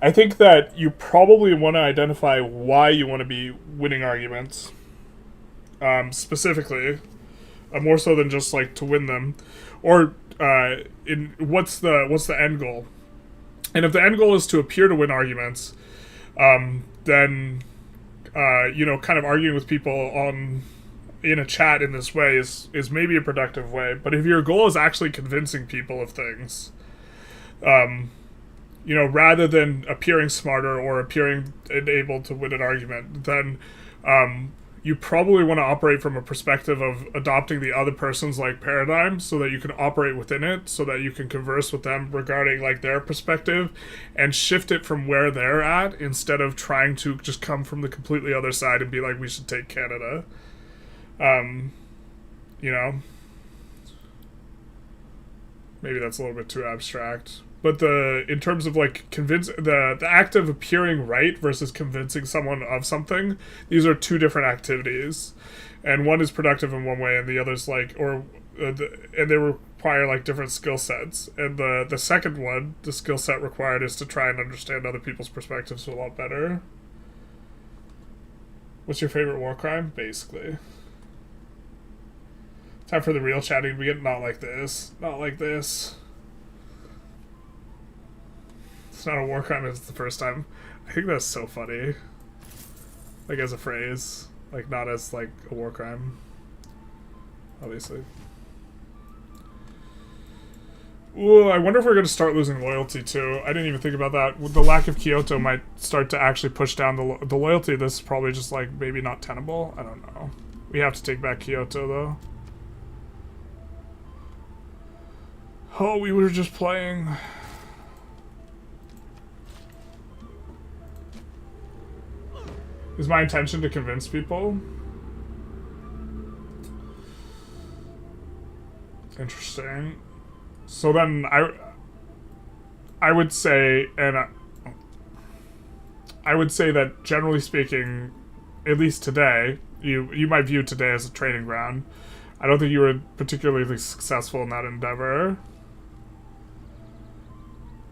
I think that you probably want to identify why you want to be winning arguments, specifically, more so than just like to win them, or in what's the end goal, and if the end goal is to appear to win arguments. Then, you know, kind of arguing with people in a chat in this way is maybe a productive way. But if your goal is actually convincing people of things, you know, rather than appearing smarter or appearing able to win an argument, then you probably want to operate from a perspective of adopting the other person's like paradigm so that you can operate within it, so that you can converse with them regarding like their perspective and shift it from where they're at instead of trying to just come from the completely other side and be like, we should take Canada. You know, maybe that's a little bit too abstract. But in terms of like the act of appearing right versus convincing someone of something, these are two different activities, and one is productive in one way, and the other's like, and they require like different skill sets. And the second one, the skill set required, is to try and understand other people's perspectives a lot better. What's your favorite war crime? Basically, time for the real chatting. We get not like this, not like this. It's not a war crime, it's the first time. I think that's so funny. Like, as a phrase. Like, not as, like, a war crime. Obviously. Ooh, I wonder if we're going to start losing loyalty too. I didn't even think about that. The lack of Kyoto might start to actually push down the loyalty. This is probably just like maybe not tenable. I don't know. We have to take back Kyoto though. Oh, we were just playing. Is my intention to convince people? Interesting. So then I would say, and I would say that generally speaking, at least today, you might view today as a training ground. I don't think you were particularly successful in that endeavor.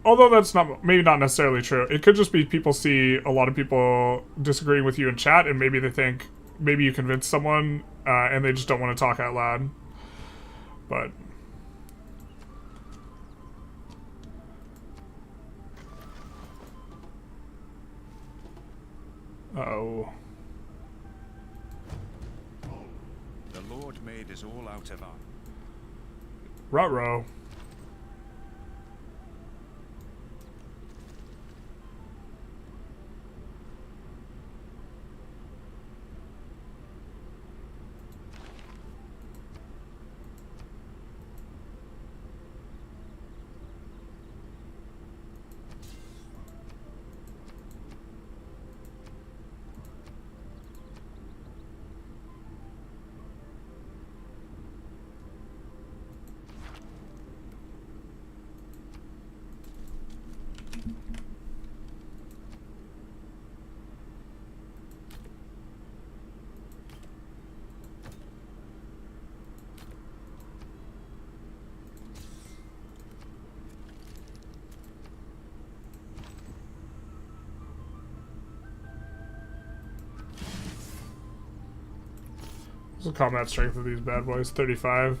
Although that's maybe not necessarily true. It could just be people see a lot of people disagreeing with you in chat, and maybe they think maybe you convinced someone, and they just don't want to talk out loud. But uh-oh. The Lord made us all out of iron. Ruh-roh. What's the combat strength of these bad boys? 35.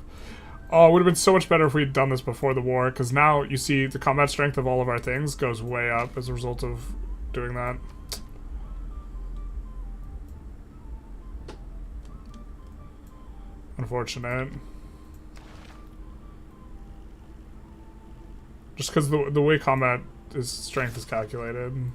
Oh, it would have been so much better if we'd done this before the war, because now you see the combat strength of all of our things goes way up as a result of doing that. Unfortunate. Just because the way combat strength is calculated.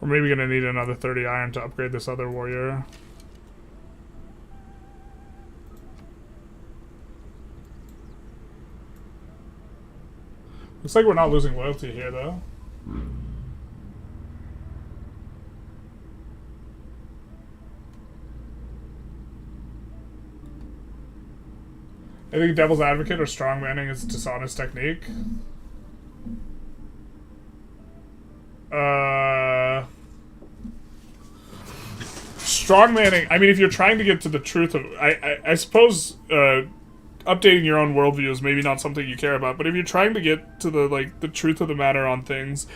We're maybe gonna need another 30 iron to upgrade this other warrior. Looks like we're not losing loyalty here, though. I think Devil's Advocate or Strongmanning is a dishonest technique. Strongmanning, I mean, if you're trying to get to the truth of... I suppose updating your own worldview is maybe not something you care about, but if you're trying to get to the truth of the matter on things,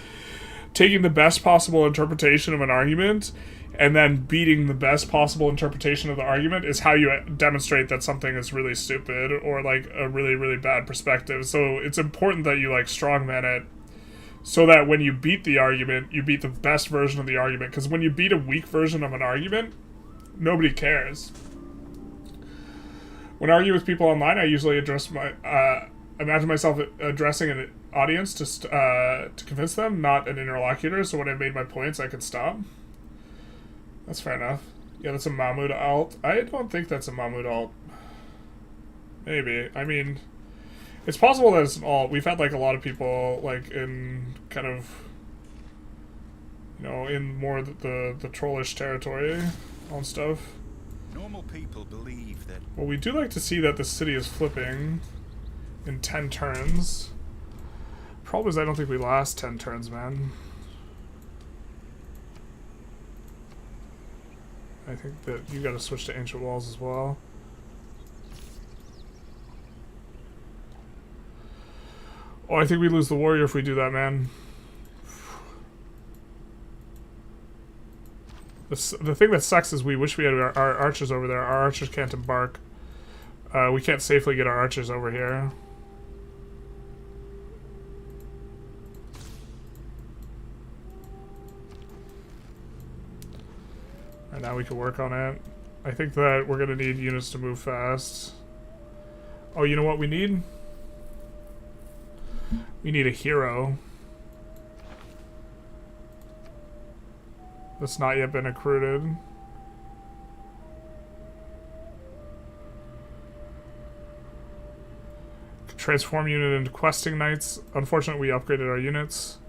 taking the best possible interpretation of an argument and then beating the best possible interpretation of the argument is how you demonstrate that something is really stupid or like a really, really bad perspective. So it's important that you like strongman it so that when you beat the argument, you beat the best version of the argument. Because when you beat a weak version of an argument, nobody cares. When I argue with people online, I usually imagine myself addressing an audience to convince them, not an interlocutor. So when I made my points, I could stop. That's fair enough. Yeah, that's a Mahmud alt. I don't think that's a Mahmud alt. Maybe. I mean, it's possible that it's an alt. We've had like a lot of people like in kind of, you know, in more the trollish territory on stuff. Normal people believe that. Well, we do like to see that the city is flipping in 10 turns. Problem is, I don't think we last 10 turns, man. I think that you gotta switch to Ancient Walls as well. Oh, I think we lose the warrior if we do that, man. The thing that sucks is we wish we had our archers over there. Our archers can't embark. We can't safely get our archers over here. And now we can work on it. I think that we're gonna need units to move fast. Oh, you know what we need? We need a hero. That's not yet been recruited. Transform unit into questing knights. Unfortunately, we upgraded our units.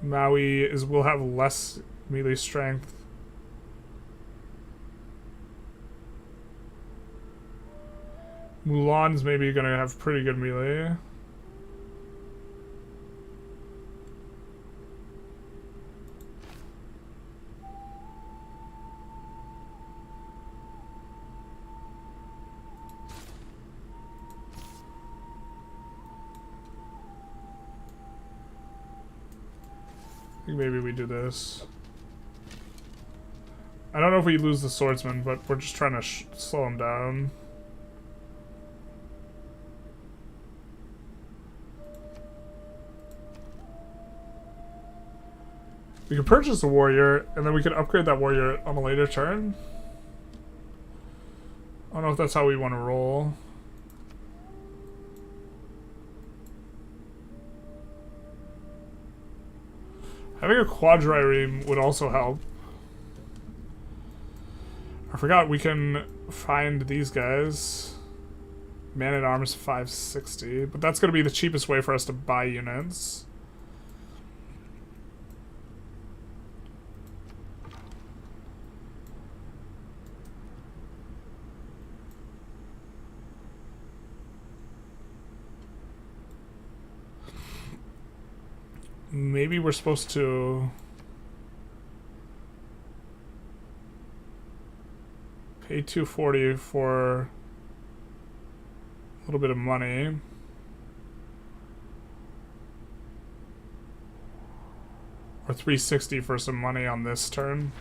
Maui will have less melee strength. Mulan's maybe gonna have pretty good melee. I think maybe we do this. I don't know if we lose the swordsman, but we're just trying to slow him down. We could purchase a warrior, and then we could upgrade that warrior on a later turn. I don't know if that's how we want to roll. Having a quadrireme would also help. I forgot we can find these guys. Man-at-Arms 560, but that's going to be the cheapest way for us to buy units. Maybe we're supposed to pay 240 for a little bit of money. Or 360 for some money on this turn.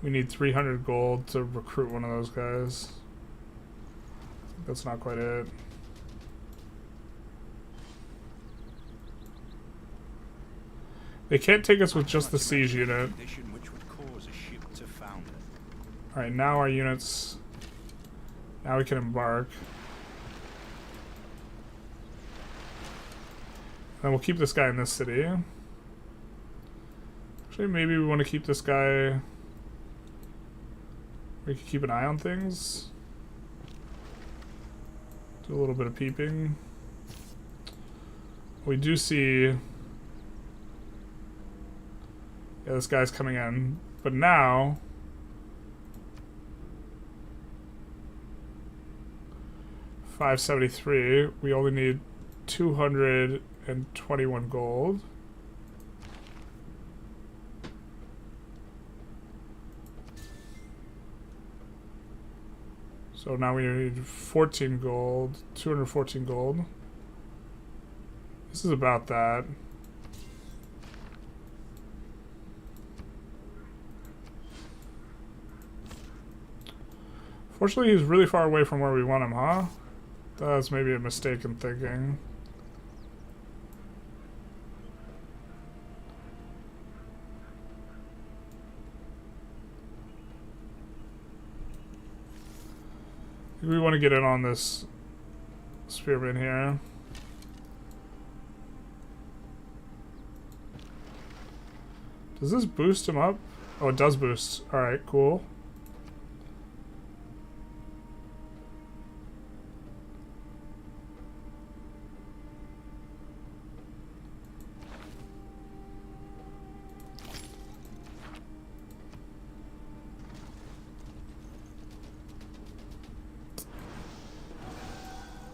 We need 300 gold to recruit one of those guys. That's not quite it. They can't take us with just the siege unit. Alright, now our units... Now we can embark. And we'll keep this guy in this city. Actually, maybe we want to keep this guy... We can keep an eye on things. Do a little bit of peeping. We do see... Yeah, this guy's coming in. But now... $573. We only need 221 gold. So now we need 14 gold. 214 gold. This is about that. Fortunately, he's really far away from where we want him, huh? That's maybe a mistake in thinking. We want to get in on this spearman here. Does this boost him up? Oh, it does boost. Alright, cool.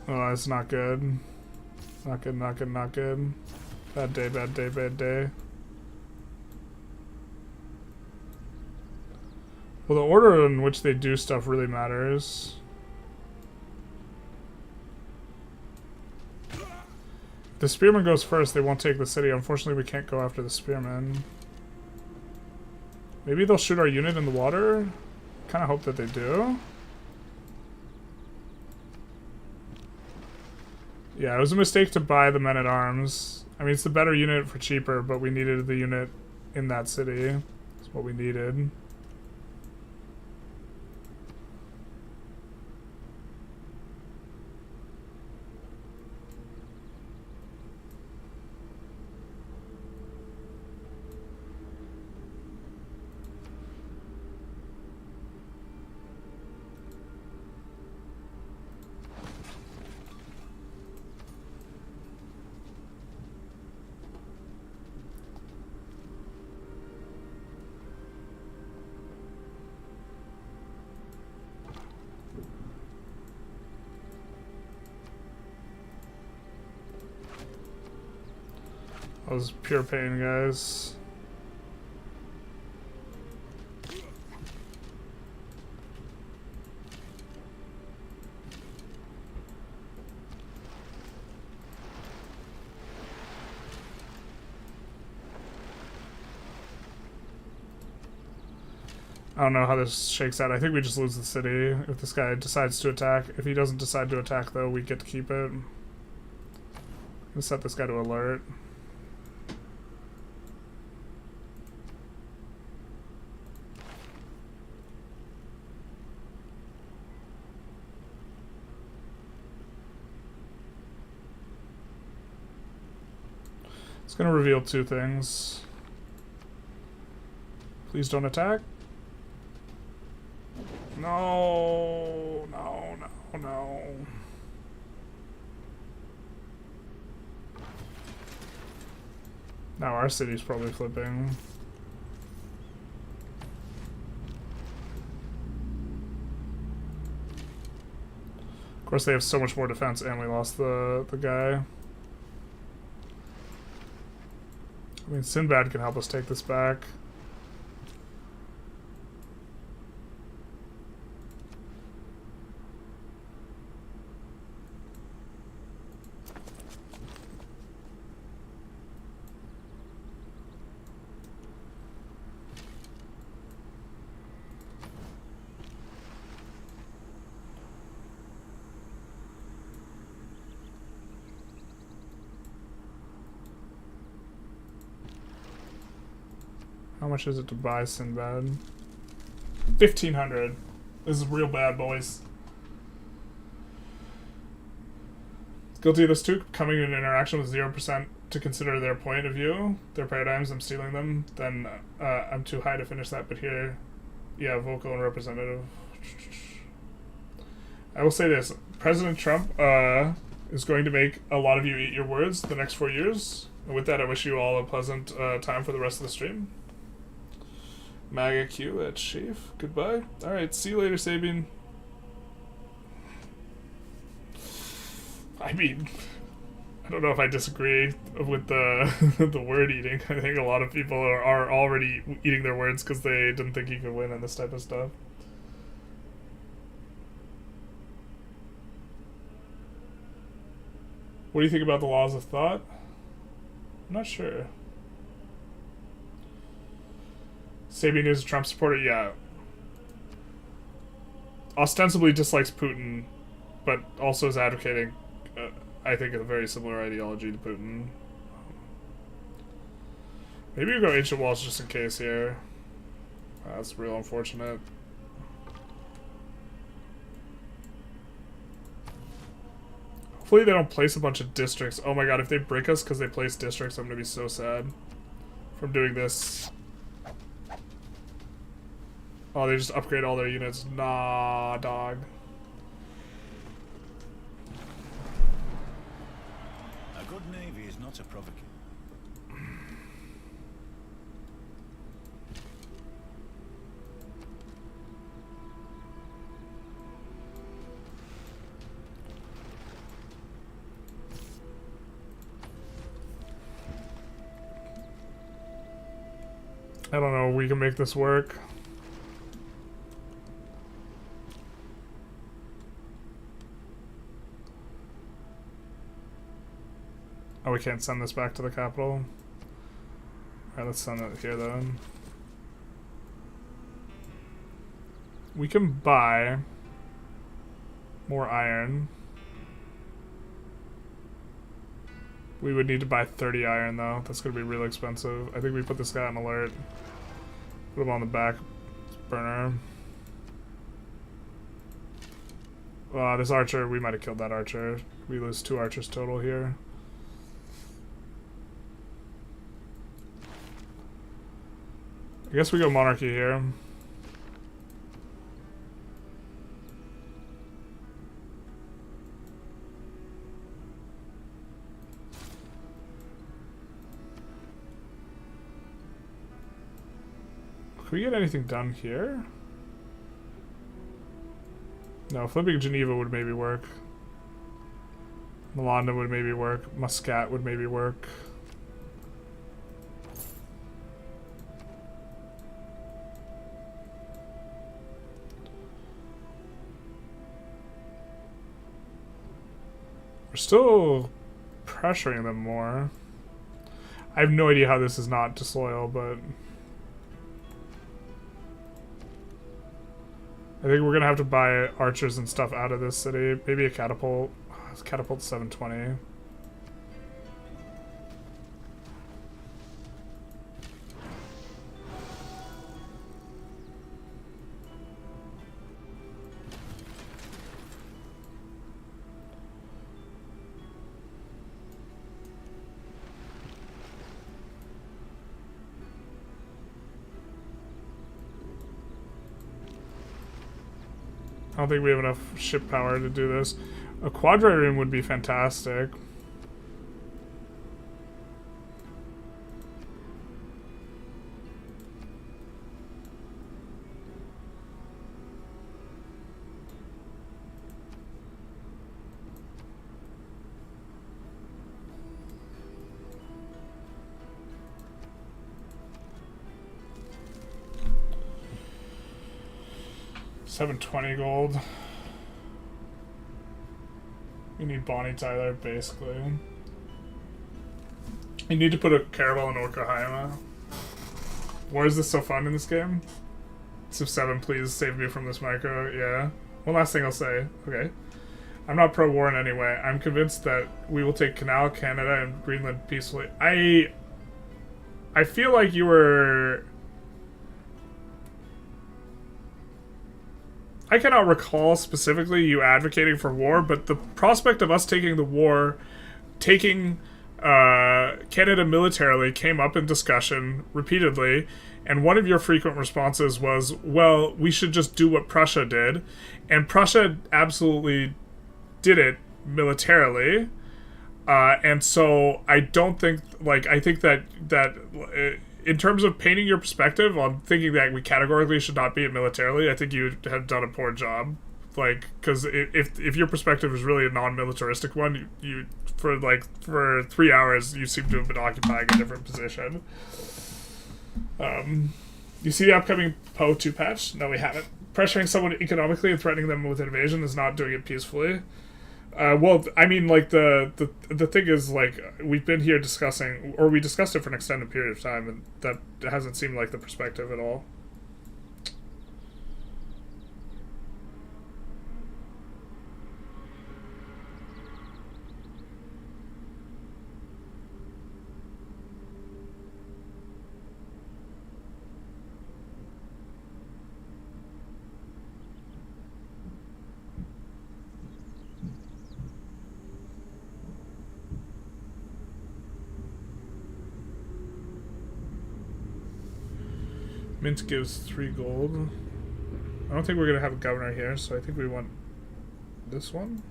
Oh, that's not good. Not good, not good, not good. Bad day, bad day, bad day. Well, the order in which they do stuff really matters. the spearman goes first, they won't take the city. Unfortunately, we can't go after the spearman. Maybe they'll shoot our unit in the water? Kind of hope that they do. Yeah, it was a mistake to buy the men-at-arms. I mean, it's the better unit for cheaper, but we needed the unit in that city. That's what we needed. That was pure pain, guys. I don't know how this shakes out. I think we just lose the city if this guy decides to attack. If he doesn't decide to attack, though, we get to keep it. Let's set this guy to alert. It's going to reveal two things. Please don't attack. No, no, no, no. Now our city's probably flipping. Of course, they have so much more defense, and we lost the guy. I mean, Sinbad can help us take this back. How much is it to buy Sinbad? 1,500. This is real bad, boys. Guilty of this too, coming in interaction with 0% to consider their point of view, their paradigms, I'm stealing them, then I'm too high to finish that, but here, yeah, vocal and representative. I will say this, President Trump is going to make a lot of you eat your words the next 4 years. And with that, I wish you all a pleasant time for the rest of the stream. MAGA Q at Chief. Goodbye. Alright, see you later, Sabine. I mean, I don't know if I disagree with the the word eating. I think a lot of people are already eating their words because they didn't think you could win and this type of stuff. What do you think about the laws of thought? I'm not sure. Sabine is a Trump supporter? Yeah. Ostensibly dislikes Putin, but also is advocating, I think, a very similar ideology to Putin. Maybe we go Ancient Walls just in case here. That's real unfortunate. Hopefully they don't place a bunch of districts. Oh my god, if they break us because they place districts, I'm gonna be so sad from doing this. Oh, they just upgrade all their units. Nah, dog. A good navy is not a provocation. I don't know, we can make this work. Oh, we can't send this back to the capital. Alright, let's send it here then. We can buy more iron. We would need to buy 30 iron though. That's gonna be really expensive. I think we put this guy on alert. Put him on the back burner. This archer, we might have killed that archer. We lose 2 archers total here. I guess we go monarchy here. Can we get anything done here? No, flipping Geneva would maybe work. Milan would maybe work. Muscat would maybe work. We're still pressuring them more. I have no idea how this is not disloyal, but I think we're gonna have to buy archers and stuff out of this city. Maybe a catapult. Catapult 720. I don't think we have enough ship power to do this. A quadrireme would be fantastic. $720 gold. We need Bonnie Tyler, basically. You need to put a caravel in Orkahima. Why is this so fun in this game? Civ 7, please save me from this micro. Yeah. One last thing I'll say. Okay. I'm not pro-war in any way. I'm convinced that we will take Canal, Canada, and Greenland peacefully. I feel like you were... I cannot recall specifically you advocating for war, but the prospect of us taking the war, taking Canada militarily, came up in discussion repeatedly, and one of your frequent responses was, well, we should just do what Prussia did, and Prussia absolutely did it militarily, and so I don't think, like, I think that in terms of painting your perspective on thinking that we categorically should not be it militarily, I think you have done a poor job. Like, because if your perspective is really a non-militaristic one, you for 3 hours you seem to have been occupying a different position. You see the upcoming Po 2 patch? No, we haven't. Pressuring someone economically and threatening them with invasion is not doing it peacefully. Well, I mean, like, the thing is, like, we've been here discussing, or we discussed it for an extended period of time, and that hasn't seemed like the perspective at all. Mint gives 3 gold. I don't think we're going to have a governor here, so I think we want this one.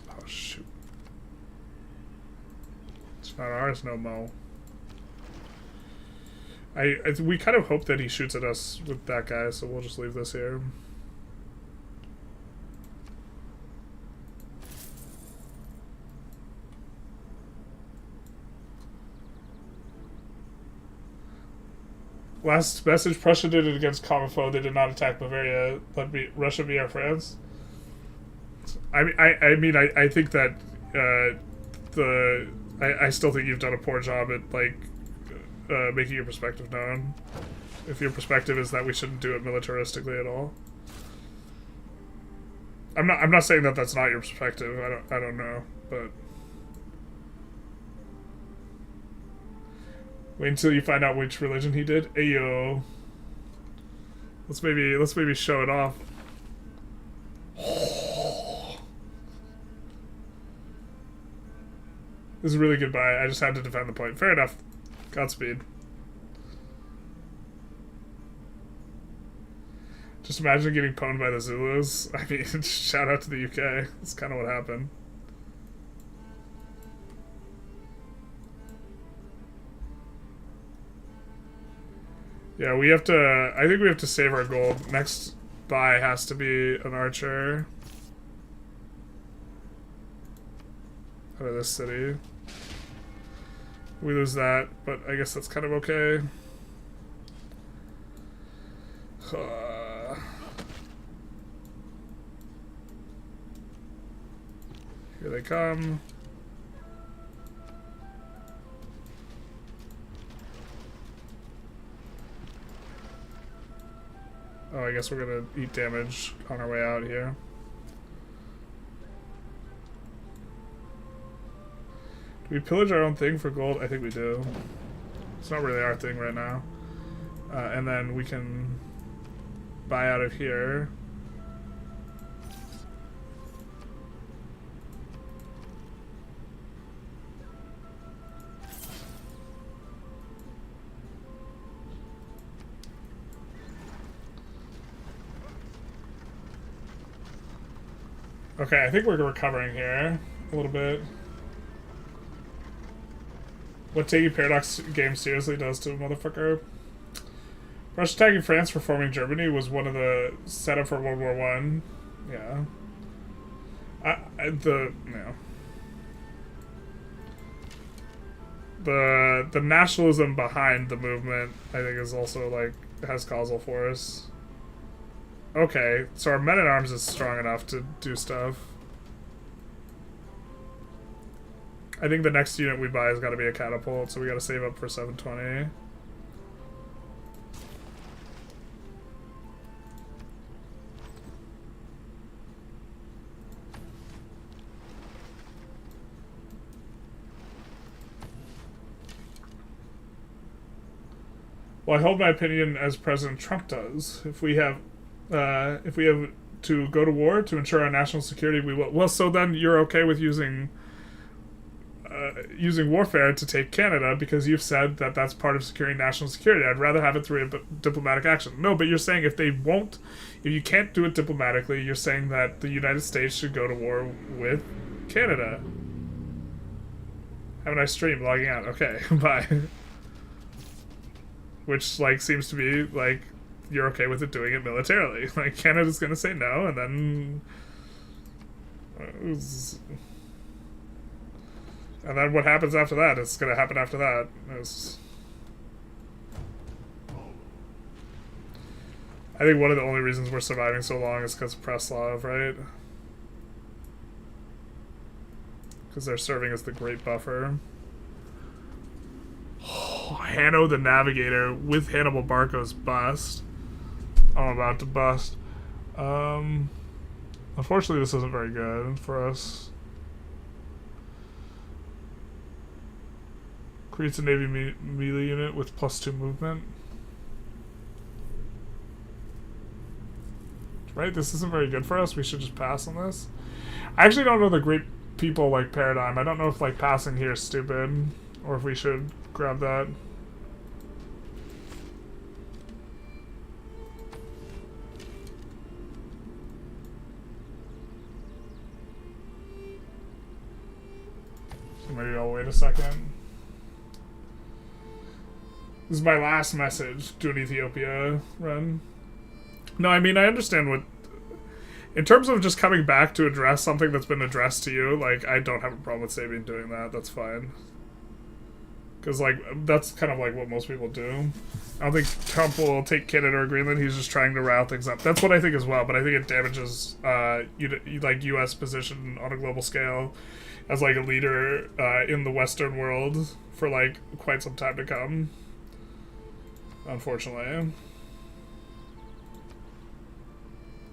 Oh, shoot. It's not ours no mo. We kind of hope that he shoots at us with that guy, so we'll just leave this here. Last message, Prussia did it against common foe. They did not attack Bavaria. Let Russia be our friends. I think that I still think you've done a poor job at like making your perspective known. If your perspective is that we shouldn't do it militaristically at all, I'm not saying that that's not your perspective. I don't know, but wait until you find out which religion he did. Ayo, let's maybe show it off. This is a really good buy. I just had to defend the point. Fair enough. Godspeed. Just imagine getting pwned by the Zulus. I mean, shout out to the UK. That's kind of what happened. Yeah, we have to... I think we have to save our gold. Next buy has to be an archer. Out of this city. We lose that, but I guess that's kind of okay. Here they come. Oh, I guess we're gonna eat damage on our way out here. Do we pillage our own thing for gold? I think we do. It's not really our thing right now. And then we can buy out of here. Okay, I think we're recovering here a little bit. What taking Paradox games seriously does to a motherfucker. Russia attacking France for forming Germany was one of the setup for World War One. Yeah. The nationalism behind the movement, I think, is also like has causal force. Okay, so our men-at-arms is strong enough to do stuff. I think the next unit we buy has got to be a catapult, so we got to save up for 720. Well, I hold my opinion as President Trump does. If we have to go to war to ensure our national security, we will. Well, so then you're okay with using warfare to take Canada because you've said that that's part of securing national security. I'd rather have it through a diplomatic action. No, but you're saying if you can't do it diplomatically, you're saying that the United States should go to war with Canada. Have a nice stream. Logging out. Okay, bye. Which, like, seems to be, like, you're okay with it doing it militarily. Like, Canada's gonna say no, and then... and then what happens after that? It's gonna happen after that. I think one of the only reasons we're surviving so long is because of Preslov, right? Because they're serving as the great buffer. Oh, Hanno the Navigator with Hannibal Barca's bust. I'm about to bust. Unfortunately, this isn't very good for us. Creates a Navy melee unit with +2 movement. Right? This isn't very good for us. We should just pass on this. I actually don't know the great people like paradigm. I don't know if like passing here is stupid or if we should grab that. So maybe I'll wait a second. This is my last message to an Ethiopia run. No, I mean, I understand what... In terms of just coming back to address something that's been addressed to you, like, I don't have a problem with Sabian doing that. That's fine. Because, like, that's kind of like what most people do. I don't think Trump will take Canada or Greenland. He's just trying to rile things up. That's what I think as well, but I think it damages, like, U.S. position on a global scale as, like, a leader in the Western world for, like, quite some time to come. Unfortunately. I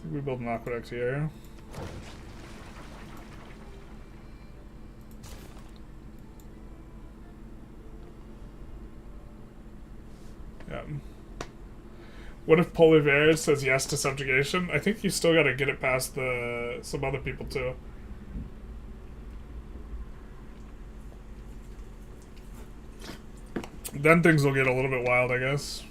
think we build an aqueduct here. Yeah. What if Polyvair says yes to subjugation? I think you still gotta get it past some other people too. Then things will get a little bit wild, I guess.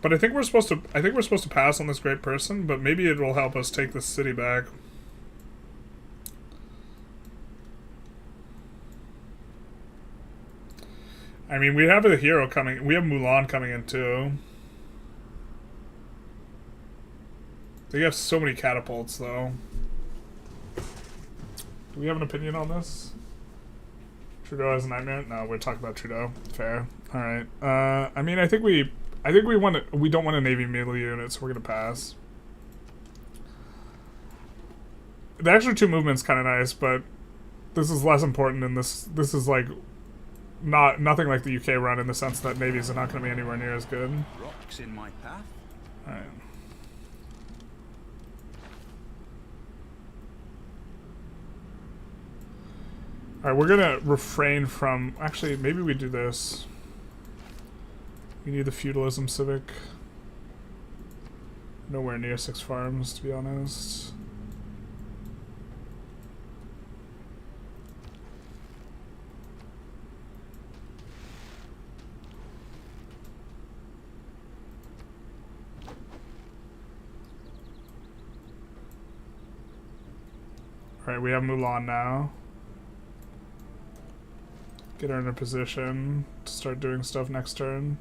But I think we're supposed to pass on this great person, but maybe it will help us take this city back. I mean, we have a hero coming. We have Mulan coming in too. They have so many catapults, though. Do we have an opinion on this? Trudeau has a nightmare? No, we're talking about Trudeau. Fair. All right. I mean, I think we want to. We don't want a Navy melee unit, so we're gonna pass. The extra 2 movements kind of nice, but this is less important than this. This is like nothing like the UK run in the sense that navies are not going to be anywhere near as good. Rocks in my path. All right. Alright, we're gonna refrain from... Actually, maybe we do this. We need the feudalism civic. Nowhere near 6 farms, to be honest. Alright, we have Mulan now. Get her in a position to start doing stuff next turn.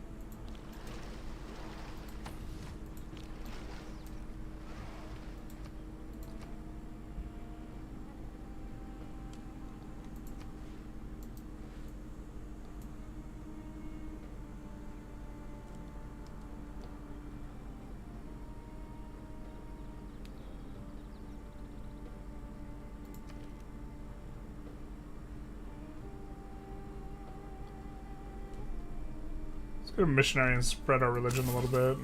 Let's go missionary and spread our religion a little bit.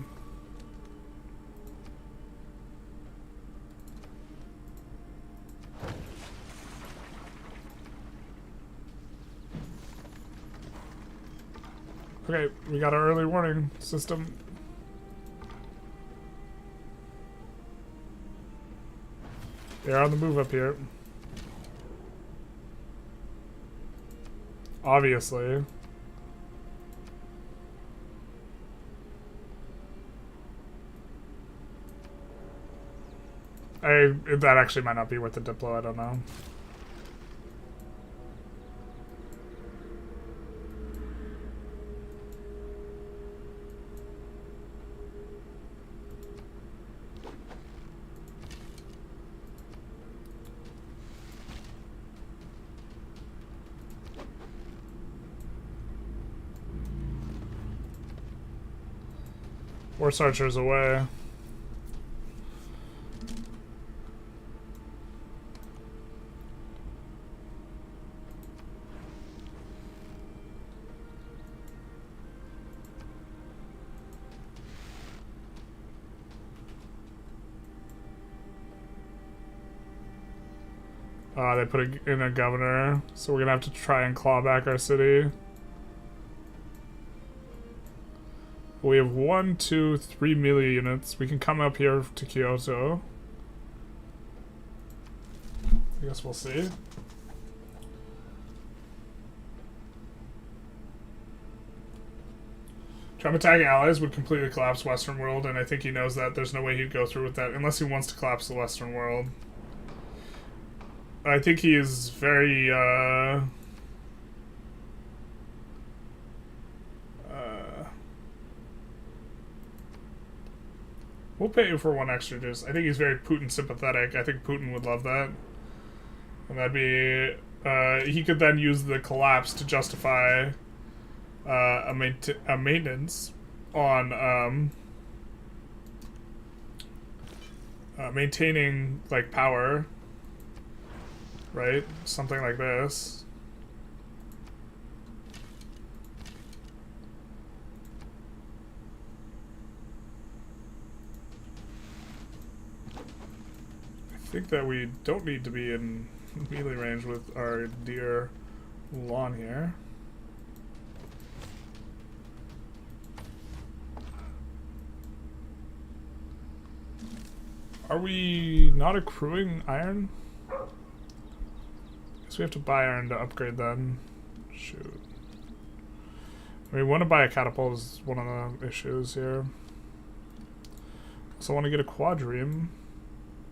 Okay, we got our early warning system. They're on the move up here. Obviously. That actually might not be worth the Diplo, I don't know. Horse archers away. They put in a governor, so we're gonna have to try and claw back our city. We have 1, 2, 3 melee units. We can come up here to Kyoto. I guess we'll see. Trump attacking allies would completely collapse Western world, and I think he knows that. There's no way he'd go through with that unless he wants to collapse the Western world. I think he is very, we'll pay you for 1 extra juice. I think he's very Putin sympathetic. I think Putin would love that. And that'd be he could then use the collapse to justify a maintenance on maintaining like power, right? Something like this. I think that we don't need to be in melee range with our dear Elon here. Are we not accruing iron? Guess we have to buy iron to upgrade then. Shoot. We want to buy a catapult is one of the issues here. So I want to get a quadreme.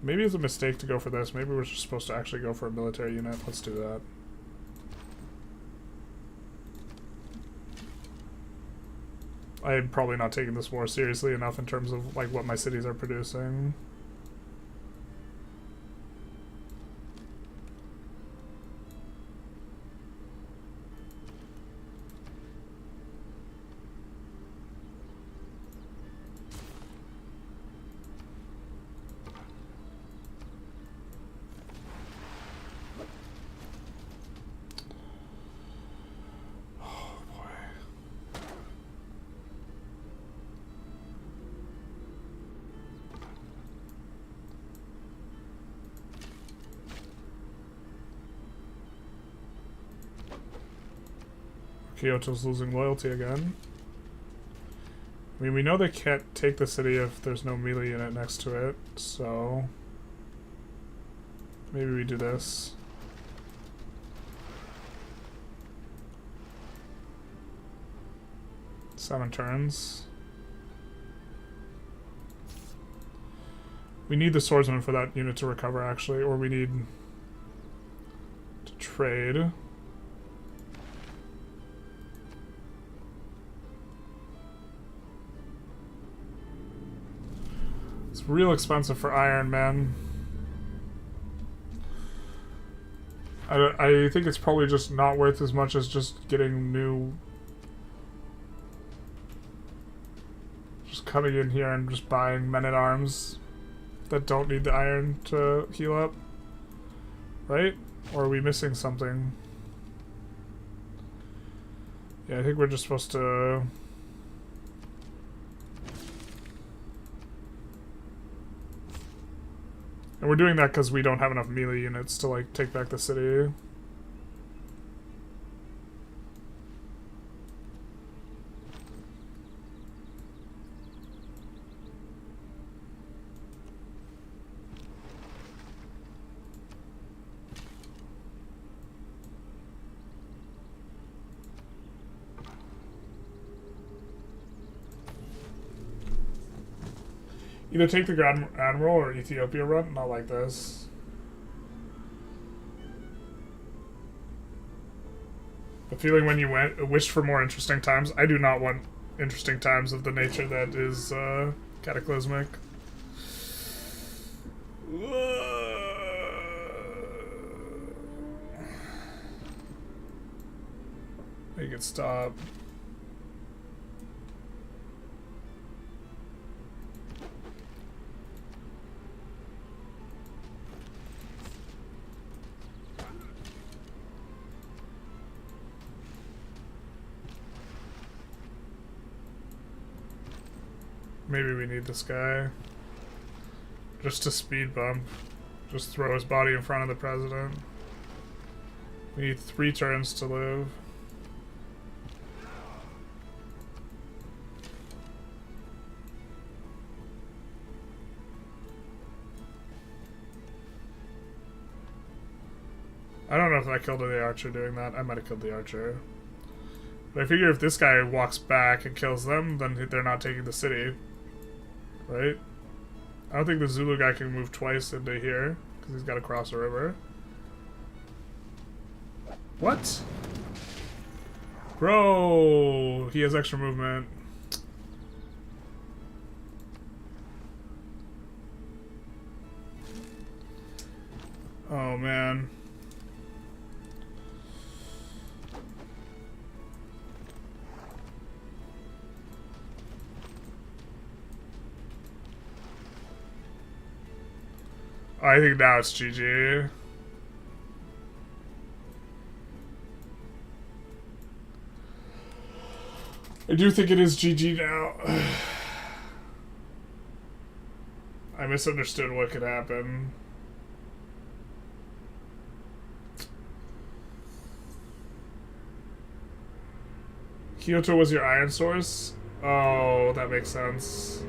Maybe it's a mistake to go for this. Maybe we're just supposed to actually go for a military unit. Let's do that. I'm probably not taking this war seriously enough in terms of like what my cities are producing. Kyoto's losing loyalty again. I mean, we know they can't take the city if there's no melee unit next to it, so maybe we do this. Seven turns. We need the swordsman for that unit to recover, actually, or we need to trade. Real expensive for iron, man. I think it's probably just not worth as much as just getting new... Just coming in here and just buying men-at-arms that don't need the iron to heal up. Right? Or are we missing something? Yeah, I think we're just supposed to... And we're doing that because we don't have enough melee units to, like, take back the city. Either take the Grand Admiral or Ethiopia run, not like this. The feeling when you wished for more interesting times. I do not want interesting times of the nature that is cataclysmic. Make it stop. Maybe we need this guy. Just to speed bump. Just throw his body in front of the president. We need 3 turns to live. I don't know if I killed the archer doing that. I might have killed the archer. But I figure if this guy walks back and kills them, then they're not taking the city. Right? I don't think the Zulu guy can move twice into here, because he's got to cross a river. What? Bro! He has extra movement. Oh, man. I think now it's GG. I do think it is GG now. I misunderstood what could happen. Kyoto was your iron source? Oh, that makes sense.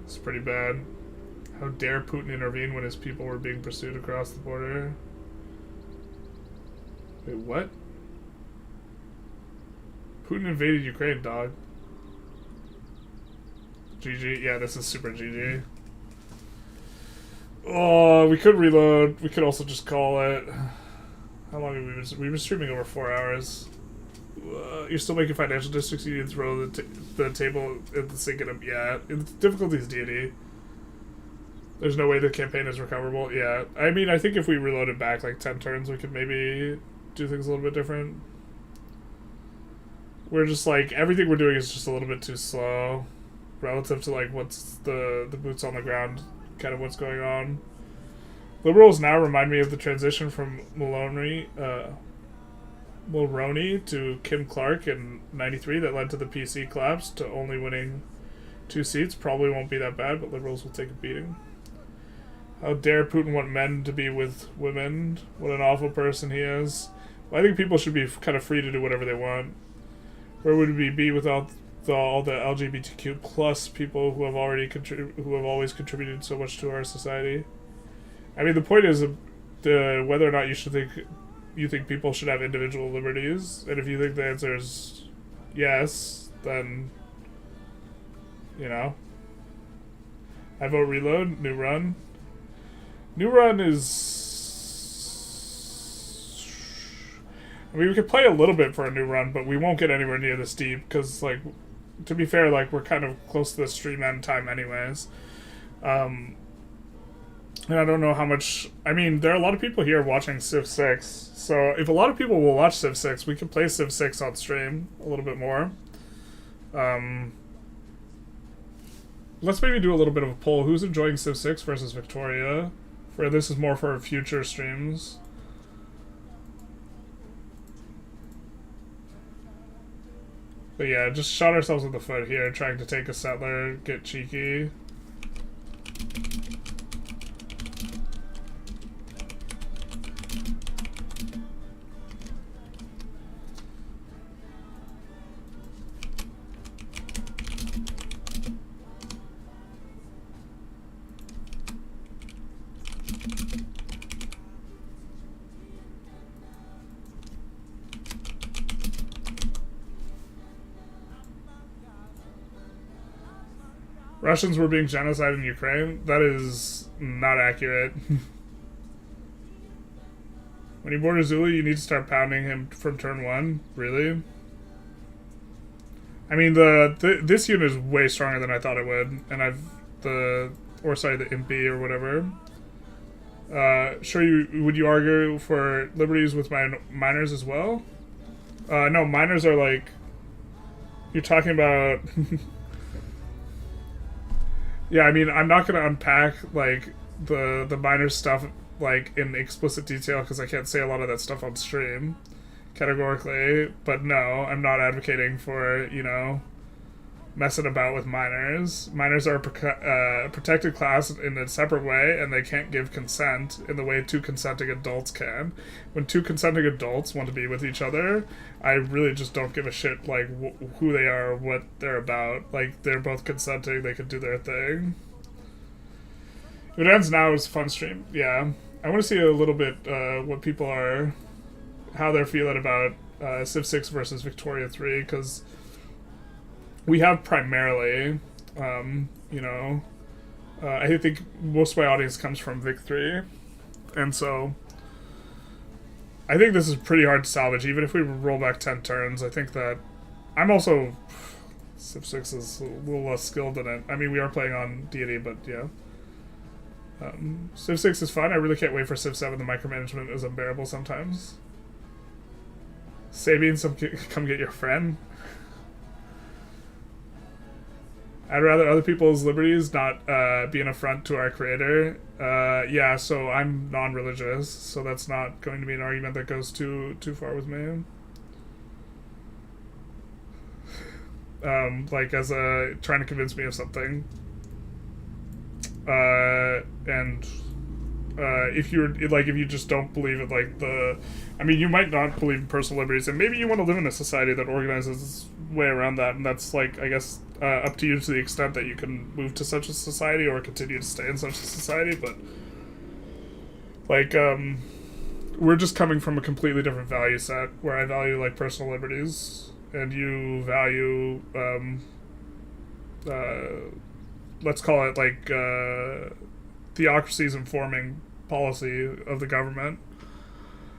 It's pretty bad. How dare Putin intervene when his people were being pursued across the border? Wait, what? Putin invaded Ukraine, dog. GG. Yeah, this is super GG. Oh, we could reload. We could also just call it. How long have we been? We've been streaming over 4 hours. You're still making financial districts. You need to throw the table in the sink it up. Yeah, difficulty is deity. There's no way the campaign is recoverable. Yeah, I mean, I think if we reloaded back like 10 turns, we could maybe do things a little bit different. We're just like, everything we're doing is just a little bit too slow relative to like what's the boots on the ground, kind of what's going on. Liberals now remind me of the transition from Mulroney to Kim Clark in '93 that led to the PC collapse to only winning 2 seats. Probably won't be that bad, but liberals will take a beating. How dare Putin want men to be with women? What an awful person he is. Well, I think people should be kind of free to do whatever they want. Where would we be without all the LGBTQ plus people who have always contributed so much to our society? I mean, the point is whether or not you think people should have individual liberties, and if you think the answer is yes, then I vote reload. New run. New run is. I mean, we could play a little bit for a new run, but we won't get anywhere near this deep because, like, to be fair, like, we're kind of close to the stream end time, anyways. And I don't know how much. I mean, there are a lot of people here watching Civ 6, so if a lot of people will watch Civ 6, we can play Civ 6 on stream a little bit more. Let's maybe do a little bit of a poll. Who's enjoying Civ 6 versus Victoria? This is more for future streams. But yeah, just shot ourselves in the foot here, trying to take a settler, get cheeky. Russians were being genocided in Ukraine? That is not accurate. When you board a Zulu, you need to start pounding him from turn 1? Really? I mean, this unit is way stronger than I thought it would, and the Impy or whatever. Would you argue for liberties with miners as well? No, miners are like, you're talking about. Yeah, I mean, I'm not going to unpack, like, the minor stuff, like, in explicit detail, because I can't say a lot of that stuff on stream, categorically, but no, I'm not advocating for, messing about with minors. Minors are a protected class in a separate way, and they can't give consent in the way 2 consenting adults can. When 2 consenting adults want to be with each other, I really just don't give a shit, like, who they are or what they're about. Like, they're both consenting, they can do their thing. If it ends now, it's a fun stream. Yeah. I want to see a little bit what people are, how they're feeling about Civ 6 versus Victoria 3, because we have primarily, I think most of my audience comes from Vic 3, and so I think this is pretty hard to salvage, even if we roll back 10 turns. I think that I'm also, Civ 6 is a little less skilled than it. I mean, we are playing on deity, but yeah. Civ 6 is fun. I really can't wait for Civ 7. The micromanagement is unbearable sometimes. Sabians, come get your friend. I'd rather other people's liberties not be an affront to our creator. Yeah, so I'm non-religious, so that's not going to be an argument that goes too far with me. Like as a trying to convince me of something. And if you just don't believe it, like I mean, you might not believe in personal liberties, and maybe you want to live in a society that organizes its way around that, and that's like, I guess, up to you to the extent that you can move to such a society or continue to stay in such a society. But like, we're just coming from a completely different value set, where I value like personal liberties, and you value, let's call it like theocracies informing policy of the government,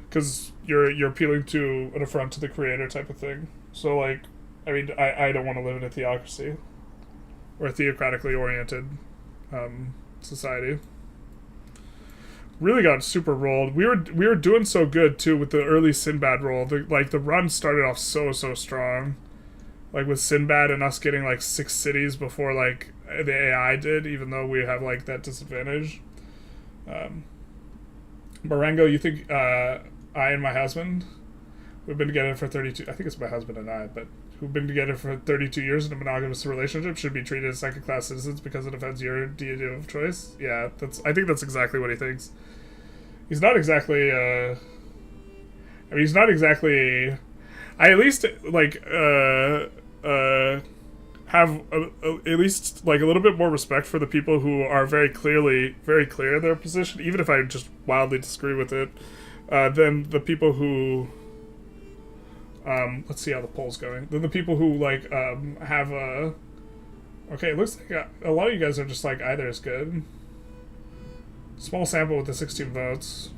because you're appealing to an affront to the creator type of thing. So like, I mean, I don't want to live in a theocracy or a theocratically oriented society. Really got super rolled. We were doing so good too with the early Sinbad roll. The run started off so strong, like with Sinbad and us getting like 6 cities before like the AI did, even though we have like that disadvantage. Marengo, you think I and my husband, we've been together for 32, I think it's my husband and I, but who've been together for 32 years in a monogamous relationship should be treated as second-class citizens because it offends your deity of choice? Yeah, I think that's exactly what he thinks. He's not exactly, I mean, he's not exactly, I at least, like, have at least, like, a little bit more respect for the people who are very clear in their position, even if I just wildly disagree with it, than the people who, let's see how the poll's going. Than the people who, like, have a, okay, it looks like a lot of you guys are just like, either is good. Small sample with the 16 votes.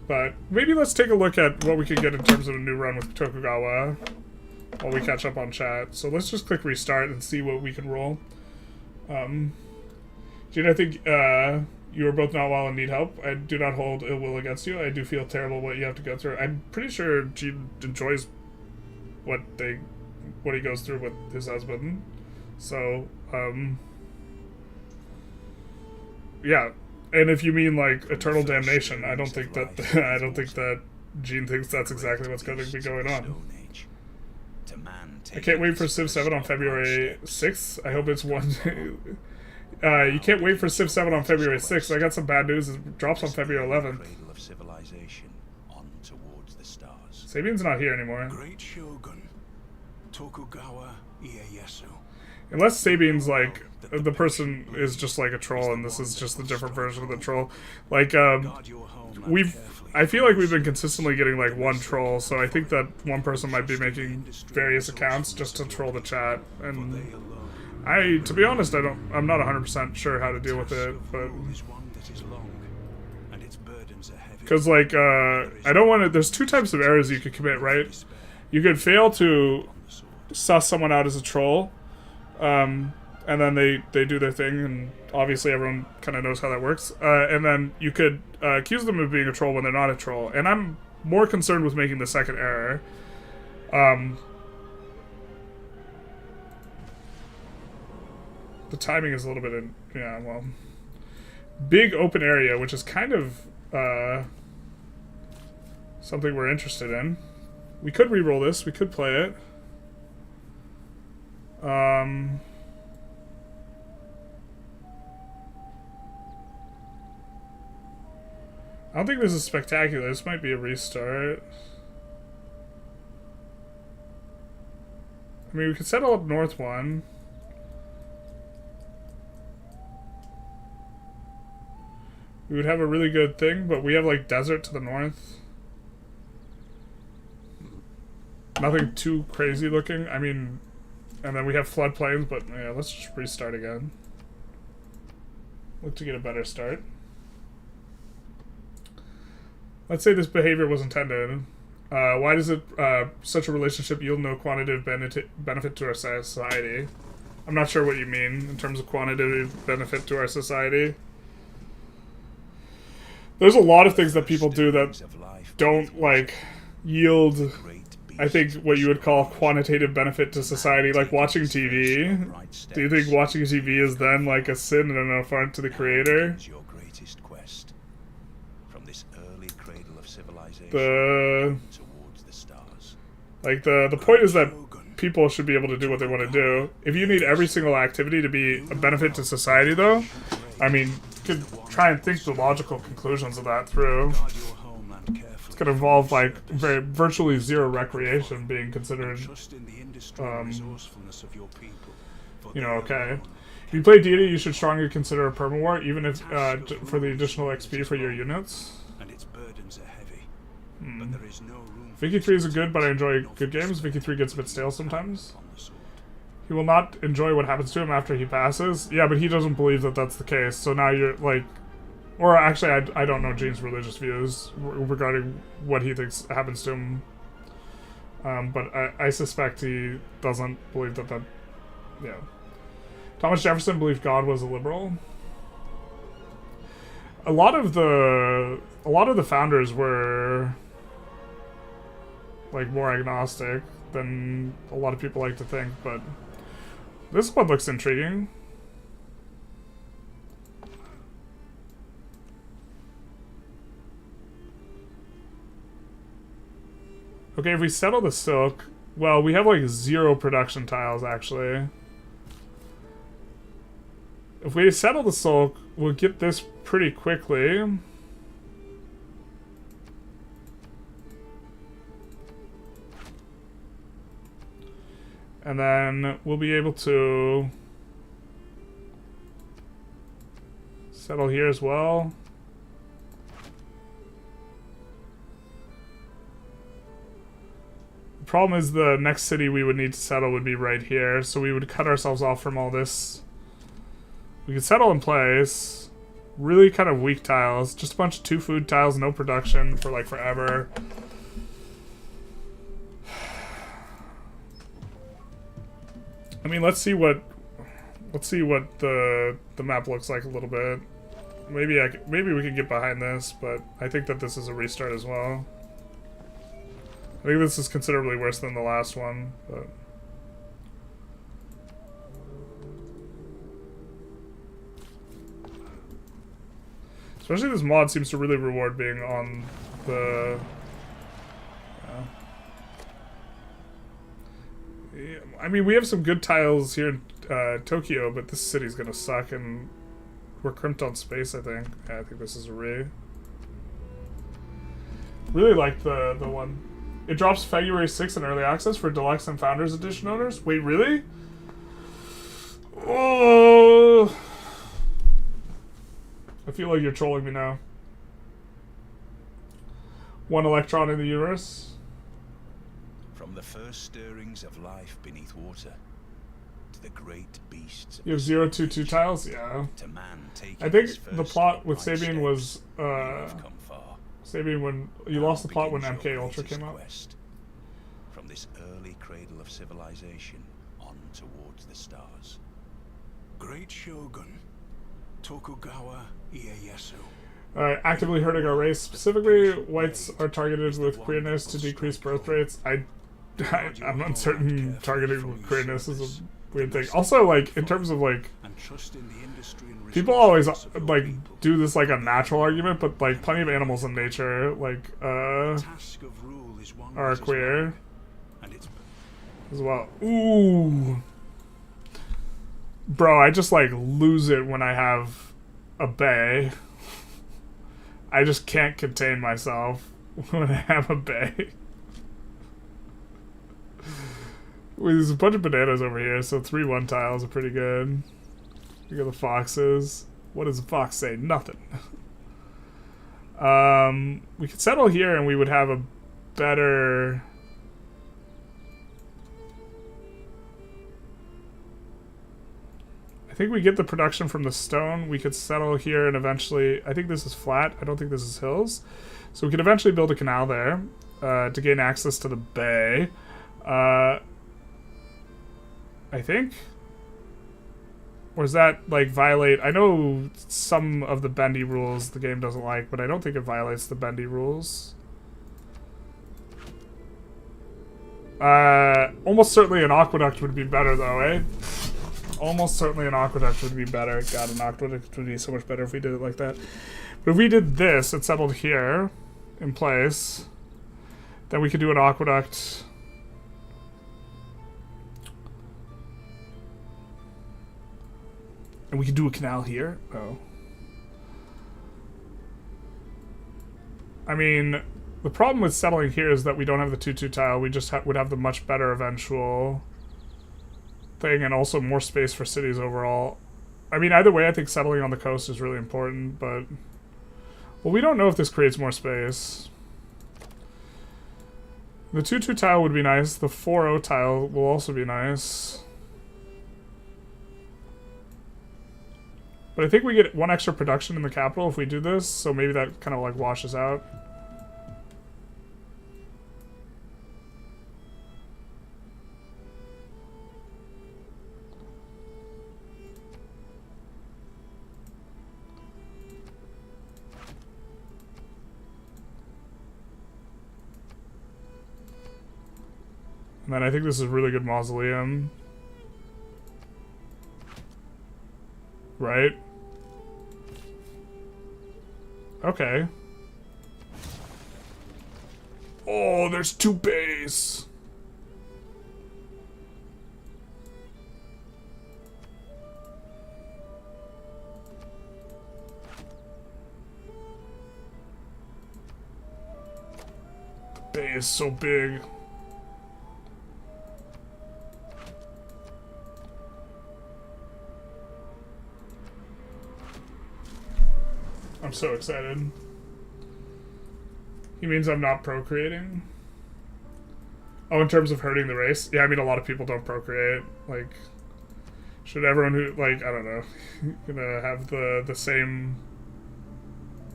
But maybe let's take a look at what we could get in terms of a new run with Tokugawa while we catch up on chat. So let's just click restart and see what we can roll. Gene, I think you are both not well and need help. I do not hold ill will against you. I do feel terrible what you have to go through. I'm pretty sure Gene enjoys what he goes through with his husband. So, yeah. And if you mean like eternal damnation, I don't think that Gene thinks that's exactly what's going to be going on. I can't wait for Civ 7 on February 6th. I hope it's one. You can't wait for Civ 7 on February 6th. I got some bad news. It drops on February 11th. Sabian's not here anymore. Great Shogun Tokugawa Ieyasu. Unless Sabian's like the person is just like a troll, and this is just the different version of the troll. Like, I feel like we've been consistently getting like one troll, so I think that one person might be making various accounts just to troll the chat. And to be honest, I'm not 100% sure how to deal with it, but because like I don't want to. There's 2 types of errors you could commit, right? You could fail to suss someone out as a troll. And then they do their thing, and obviously everyone kind of knows how that works. And then you could accuse them of being a troll when they're not a troll. And I'm more concerned with making the second error. The timing is a little bit big open area, which is kind of something we're interested in. We could re-roll this. We could play it. I don't think this is spectacular. This might be a restart. I mean, we could settle up north one. We would have a really good thing, but we have, like, desert to the north. Nothing too crazy looking. I mean, and then we have floodplains, but yeah, let's just restart again. Look to get a better start. Let's say this behavior was intended. Why does such a relationship yield no quantitative benefit to our society? I'm not sure what you mean in terms of quantitative benefit to our society. There's a lot of things that people do that don't, like, yield, Great I think, what you would call quantitative benefit to society, like watching TV. Do you think watching TV is then like a sin and an affront to the creator? Your greatest quest. From this early cradle of civilization towards the stars. Like the point is that people should be able to do what they want to do. If you need every single activity to be a benefit to society, though, I mean, you could try and think the logical conclusions of that through. It's gonna involve like virtually zero recreation being considered, you know, okay. If you play Deity, you should strongly consider a perma-war, even if for the additional XP for your units. Vicky 3 is good, but I enjoy good games. Vicky 3 gets a bit stale sometimes. He will not enjoy what happens to him after he passes. Yeah, but he doesn't believe that that's the case. So now you're like... Or actually, I don't know Gene's religious views regarding what he thinks happens to him. But I suspect he doesn't believe that... Yeah. Thomas Jefferson believed God was a liberal. A lot of the founders were... like more agnostic than a lot of people like to think, but this one looks intriguing. Okay, if we settle the silk, well, we have like 0 production tiles actually. If we settle the silk, we'll get this pretty quickly. And then we'll be able to settle here as well. The problem is the next city we would need to settle would be right here, so we would cut ourselves off from all this. We could settle in place. Really kind of weak tiles. Just a bunch of 2 food tiles, no production for like forever. I mean, let's see what the map looks like a little bit. Maybe we can get behind this, but I think that this is a restart as well. I think this is considerably worse than the last one, but especially this mod seems to really reward being on the I mean, we have some good tiles here in Tokyo, but this city's gonna suck, and we're crimped on space, I think. Yeah, I think this is a really like the one. It drops February 6th in early access for Deluxe and Founders Edition owners. Wait, really? Oh, I feel like you're trolling me now. 1 electron in the universe. From the first stirrings of life beneath water to the great beasts of you have 022 tiles? Yeah. to man taking I think his the first plot with upright Sabian was steps, we have come far. Sabian when you Now lost the plot when begins your MK Ultra greatest came out. quest. From this early cradle of civilization on towards the stars. Great Shogun Tokugawa Ieyasu. Actively hurting our race. Specifically, whites are targeted with queerness to decrease birth rates. I'm uncertain targeting with queerness is a weird thing. Also, like, in terms of, like, people always, like, do this, like, a natural argument, but, like, plenty of animals in nature, like, are queer as well. Ooh. Bro, I just, like, lose it when I have a bay. I just can't contain myself when I have a bay. Wait, there's a bunch of bananas over here, so 3-1 tiles are pretty good. We got the foxes. What does the fox say? Nothing. We could settle here and we would have a better... I think we get the production from the stone. We could settle here and eventually... I think this is flat. I don't think this is hills. So we could eventually build a canal there to gain access to the bay. I think? Or does that, like, violate... I know some of the bendy rules the game doesn't like, but I don't think it violates the bendy rules. Almost certainly an aqueduct would be better, though, eh? Almost certainly an aqueduct would be better. God, an aqueduct would be so much better if we did it like that. But if we did this, it settled here, in place, then we could do an aqueduct. And we could do a canal here? Oh. I mean, the problem with settling here is that we don't have the 2-2 tile. We just would have the much better eventual thing, and also more space for cities overall. I mean, either way, I think settling on the coast is really important, but... Well, we don't know if this creates more space. The 2-2 tile would be nice. The 4-0 tile will also be nice. But I think we get 1 extra production in the capital if we do this, so maybe that kind of like washes out. And then I think this is a really good mausoleum. Right? Okay. Oh, there's 2 bays. The bay is so big. I'm so excited. He means I'm not procreating? Oh, in terms of hurting the race? Yeah, I mean, a lot of people don't procreate. Like, should everyone who, like, I don't know, gonna have the same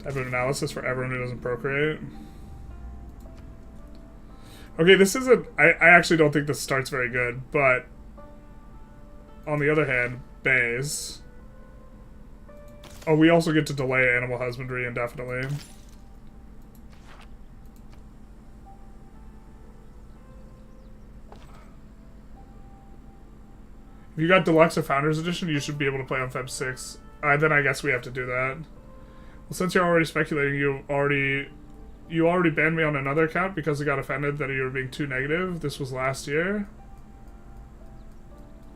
type of analysis for everyone who doesn't procreate? Okay, this isn't, I actually don't think this starts very good, but on the other hand, bays. Oh, we also get to delay animal husbandry indefinitely. If you got Deluxe or Founders Edition, you should be able to play on Feb 6. Then I guess we have to do that. Well, since you're already speculating, you already banned me on another account because I got offended that you were being too negative. This was last year.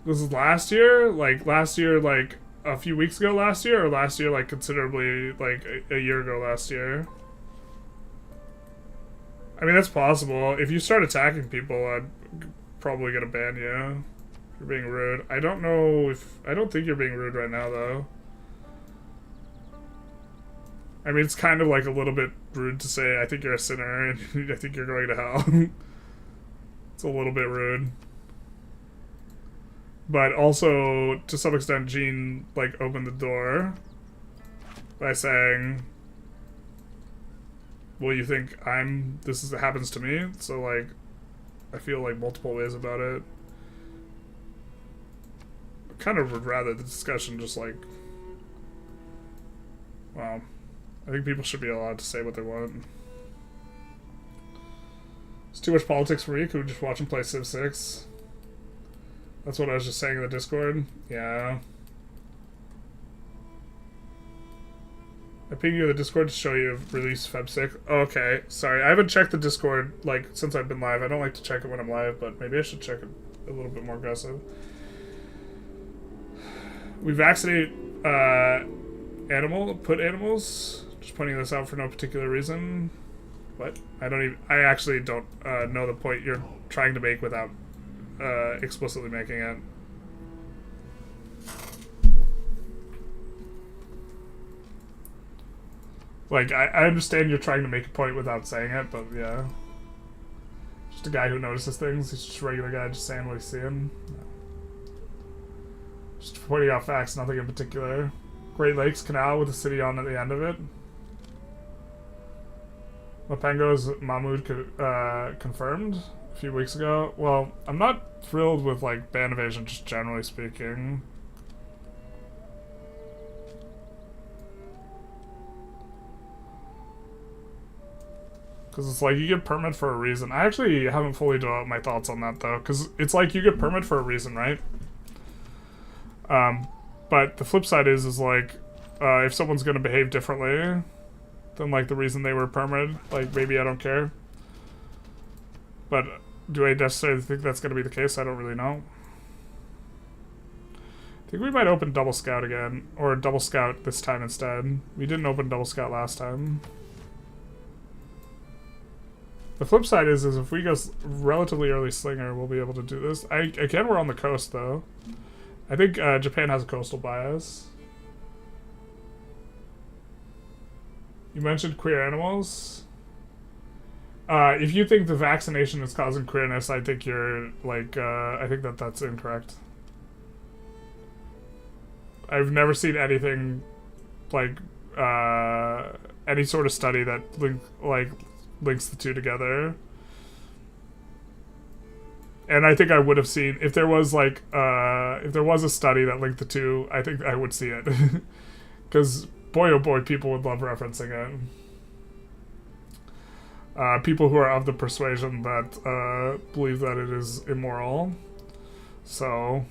This is last year? Like, last year, like... a few weeks ago last year, or last year, like, considerably, like, a year ago last year? I mean, that's possible. If you start attacking people, I'm probably gonna ban you. You're being rude. I don't know if... I don't think you're being rude right now, though. I mean, it's kind of, like, a little bit rude to say, I think you're a sinner, and I think you're going to hell. It's a little bit rude. But also, to some extent, Jean, like, opened the door by saying, well, you think happens to me? So, like, I feel, like, multiple ways about it. I kind of would rather the discussion just, like, well, I think people should be allowed to say what they want. It's too much politics for me. Could we just watch him play Civ 6? That's what I was just saying in the Discord. Yeah. I pinged you in the Discord to show you release Feb 6. Oh, okay. Sorry. I haven't checked the Discord, like, since I've been live. I don't like to check it when I'm live, but maybe I should check it a little bit more aggressive. We vaccinate animals. Just pointing this out for no particular reason. What? I actually don't know the point you're trying to make without explicitly making it. Like, I understand you're trying to make a point without saying it, but yeah. Just a guy who notices things. He's just a regular guy just saying what he's seeing. No. Just pointing out facts, nothing in particular. Great Lakes Canal with a city on at the end of it. Mapengo's Mahmoud confirmed a few weeks ago. Well, I'm not thrilled with, like, ban evasion, just generally speaking. Because it's like, you get permit for a reason. I actually haven't fully developed my thoughts on that, though. Because it's like, you get permit for a reason, right? But the flip side is like, if someone's going to behave differently than, like, the reason they were permitted, like, maybe I don't care. But do I necessarily think that's going to be the case? I don't really know. I think we might open Double Scout again. Or Double Scout this time instead. We didn't open Double Scout last time. The flip side is if we go relatively early Slinger, we'll be able to do this. Again, we're on the coast, though. I think Japan has a coastal bias. You mentioned queer animals. If you think the vaccination is causing queerness, I think you're, like, I think that's incorrect. I've never seen anything, like, any sort of study that, links the two together. And I think I would have seen, if there was, like, if there was a study that linked the two, I think I would see it. Because, boy oh boy, people would love referencing it. People who are of the persuasion that believe that it is immoral. So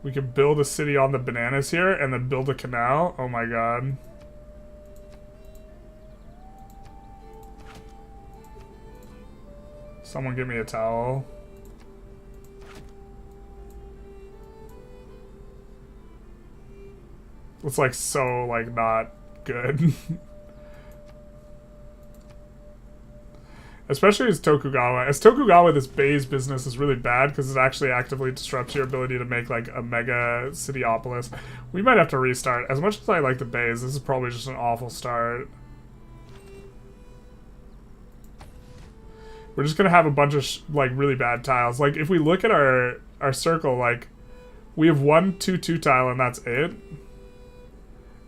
we could build a city on the bananas here and then build a canal. Oh my god. Someone give me a towel. It's like so like not good. Especially as Tokugawa. As Tokugawa, this Bay's business is really bad because it actually actively disrupts your ability to make like a mega cityopolis. We might have to restart. As much as I like the Bays, this is probably just an awful start. We're just gonna have a bunch of like really bad tiles. Like if we look at our circle, like we have 1 2 tile and that's it.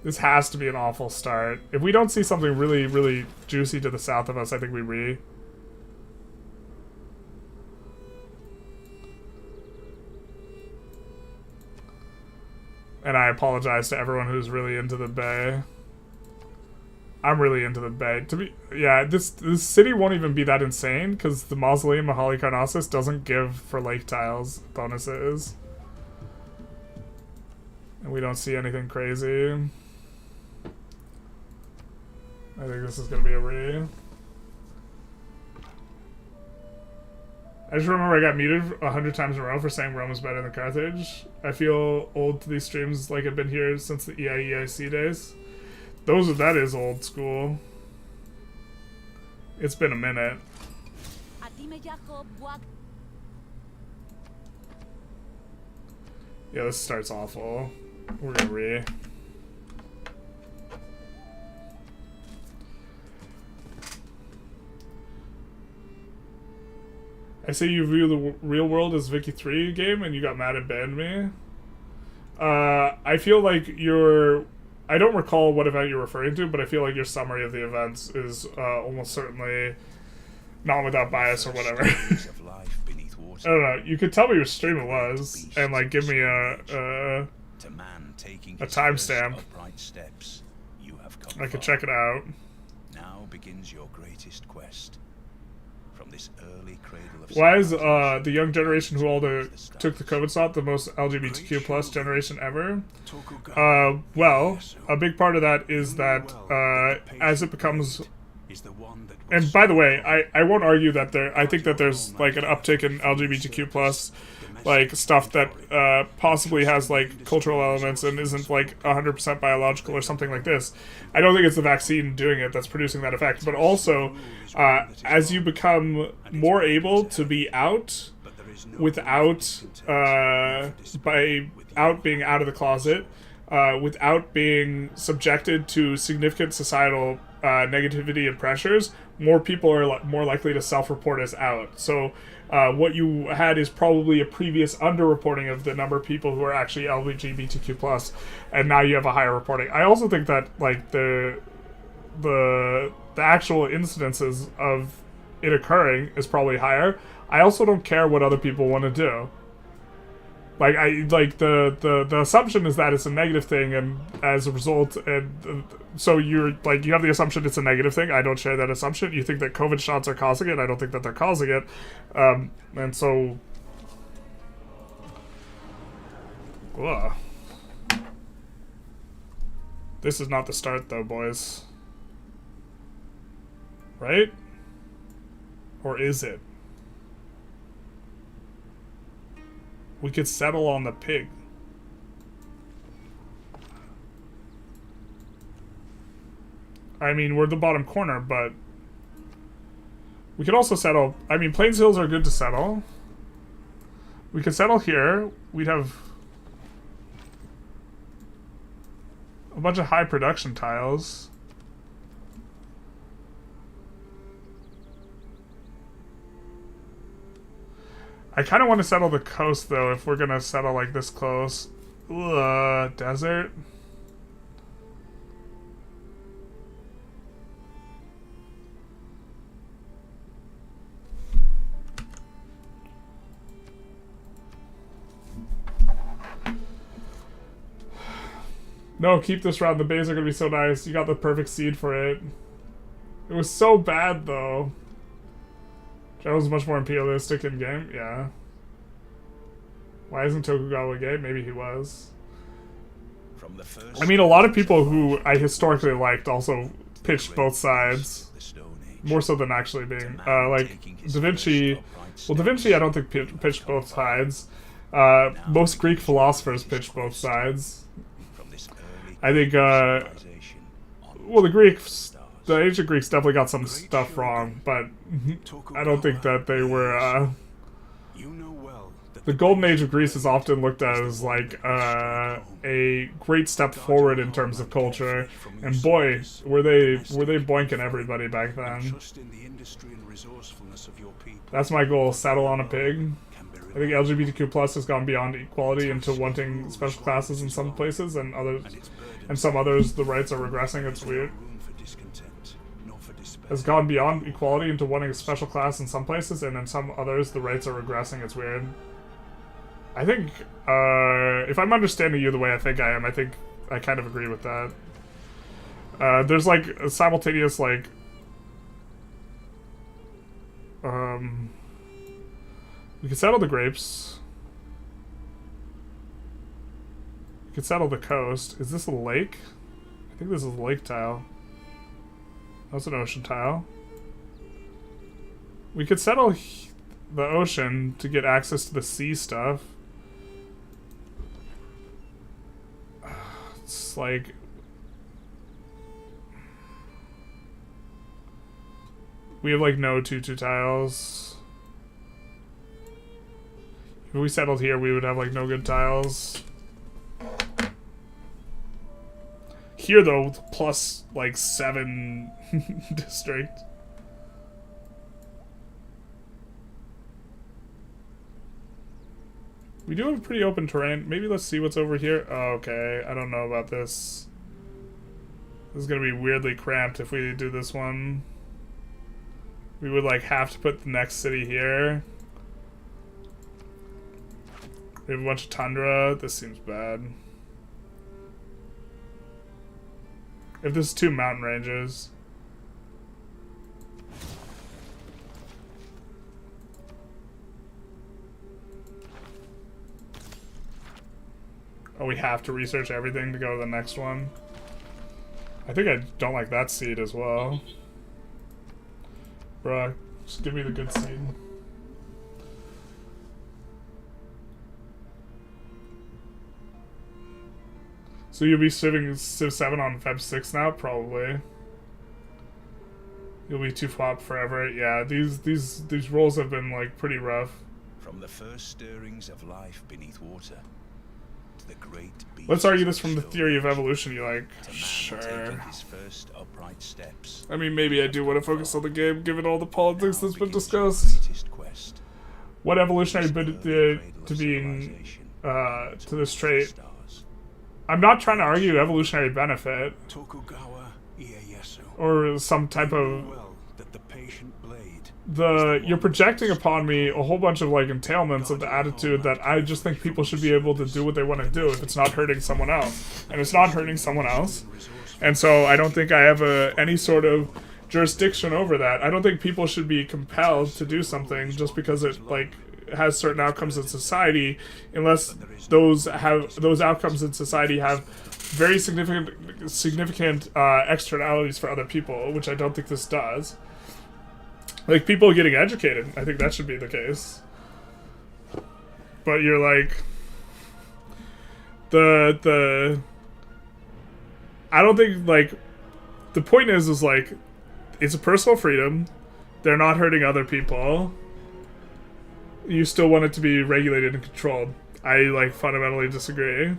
This has to be an awful start. If we don't see something really, really juicy to the south of us, I think we re. And I apologize to everyone who's really into the Bay. I'm really into the Bay. Yeah, this city won't even be that insane because the Mausoleum of Halicarnassus doesn't give for lake tiles bonuses. And we don't see anything crazy. I think this is going to be a re. I just remember I got muted 100 times in a row for saying Rome is better than Carthage. I feel old to these streams like I've been here since the EIEIC days. That is old school. It's been a minute. Yeah, this starts awful. We're gonna re. I say you view the real world as Vicky 3 game and you got mad and banned me. I feel like I don't recall what event you're referring to, but I feel like your summary of the events is almost certainly not without bias or whatever. I don't know. You could tell me your stream it was and like give me a timestamp. I could check it out. Now begins your greatest quest. From this early cradle of why is the young generation who all took the COVID shot the most LGBTQ plus generation ever? Well, a big part of that is that as it becomes, and by the way, I won't argue that I think that there's like an uptick in LGBTQ plus like stuff that possibly has like cultural elements and isn't like 100% biological or something like this. I don't think it's the vaccine doing it that's producing that effect, but also as you become more able to be out without being out of the closet, without being subjected to significant societal negativity and pressures, more people are more likely to self-report as out. So what you had is probably a previous underreporting of the number of people who are actually LGBTQ+, and now you have a higher reporting. I also think that like the actual incidences of it occurring is probably higher. I also don't care what other people want to do. Like the assumption is that it's a negative thing, and as a result, and so you're like you have the assumption it's a negative thing. I don't share that assumption. You think that COVID shots are causing it. I don't think that they're causing it, and so. Ugh. This is not the start, though, boys. Right? Or is it? We could settle on the pig. I mean, we're the bottom corner, but... we could also settle... I mean, Plains Hills are good to settle. We could settle here. We'd have... a bunch of high production tiles. I kind of want to settle the coast, though, if we're going to settle, like, this close. Ugh, desert? No, keep this round. The bays are going to be so nice. You got the perfect seed for it. It was so bad, though. That was much more imperialistic in game, yeah. Why isn't Tokugawa gay? Maybe he was. From the first I mean, a lot of people who I historically liked also pitched both sides. More so than actually being, like, Da Vinci... Well, Da Vinci I don't think pitched both sides. Most Greek philosophers pitched both sides. I think, well, the Greeks... The ancient Greeks definitely got some stuff wrong, but I don't think that they were, the Golden Age of Greece is often looked at as, like, a great step forward in terms of culture, and boy, were they boinking everybody back then. That's my goal, settle on a pig. I think LGBTQ plus has gone beyond equality into wanting special classes in some places, and some others the rights are regressing, it's weird. Has gone beyond equality into wanting a special class in some places, and in some others the rights are regressing. It's weird. I think, if I'm understanding you the way I think I am, I think I kind of agree with that. There's like a simultaneous, like, we could settle the grapes. We could settle the coast. Is this a lake? I think this is a lake tile. That's an ocean tile. We could settle the ocean to get access to the sea stuff. It's like... we have like no 2-2 tiles. If we settled here, we would have like no good tiles. Here, though, plus, like, 7 district. We do have a pretty open terrain. Maybe let's see what's over here. Oh, okay, I don't know about this. This is gonna be weirdly cramped if we do this one. We would, like, have to put the next city here. We have a bunch of tundra. This seems bad. If this is 2 mountain ranges. Oh, we have to research everything to go to the next one. I think I don't like that seed as well. Bruh, just give me the good seed. So you'll be Civ 7 on Feb 6 now? Probably. You'll be 2 flop forever. Yeah, these rolls have been, like, pretty rough. From the first stirrings of life beneath water to the great beast. Let's argue this from the theory of evolution you like. Sure. His first upright steps. I mean, maybe I do want to focus on the game, given all the politics that's been discussed. What evolutionary bit to being, to this trait? I'm not trying to argue evolutionary benefit or some type of you're projecting upon me a whole bunch of like entailments of the attitude that I just think people should be able to do what they want to do if it's not hurting someone else, and it's not hurting someone else, and so I don't think I have any sort of jurisdiction over that. I don't think people should be compelled to do something just because it like has certain outcomes in society, unless those outcomes in society have very significant externalities for other people, which I don't think this does. Like, people getting educated, I think that should be the case. But you're like, I don't think, like, the point is like, it's a personal freedom, they're not hurting other people, you still want it to be regulated and controlled. I, like, fundamentally disagree.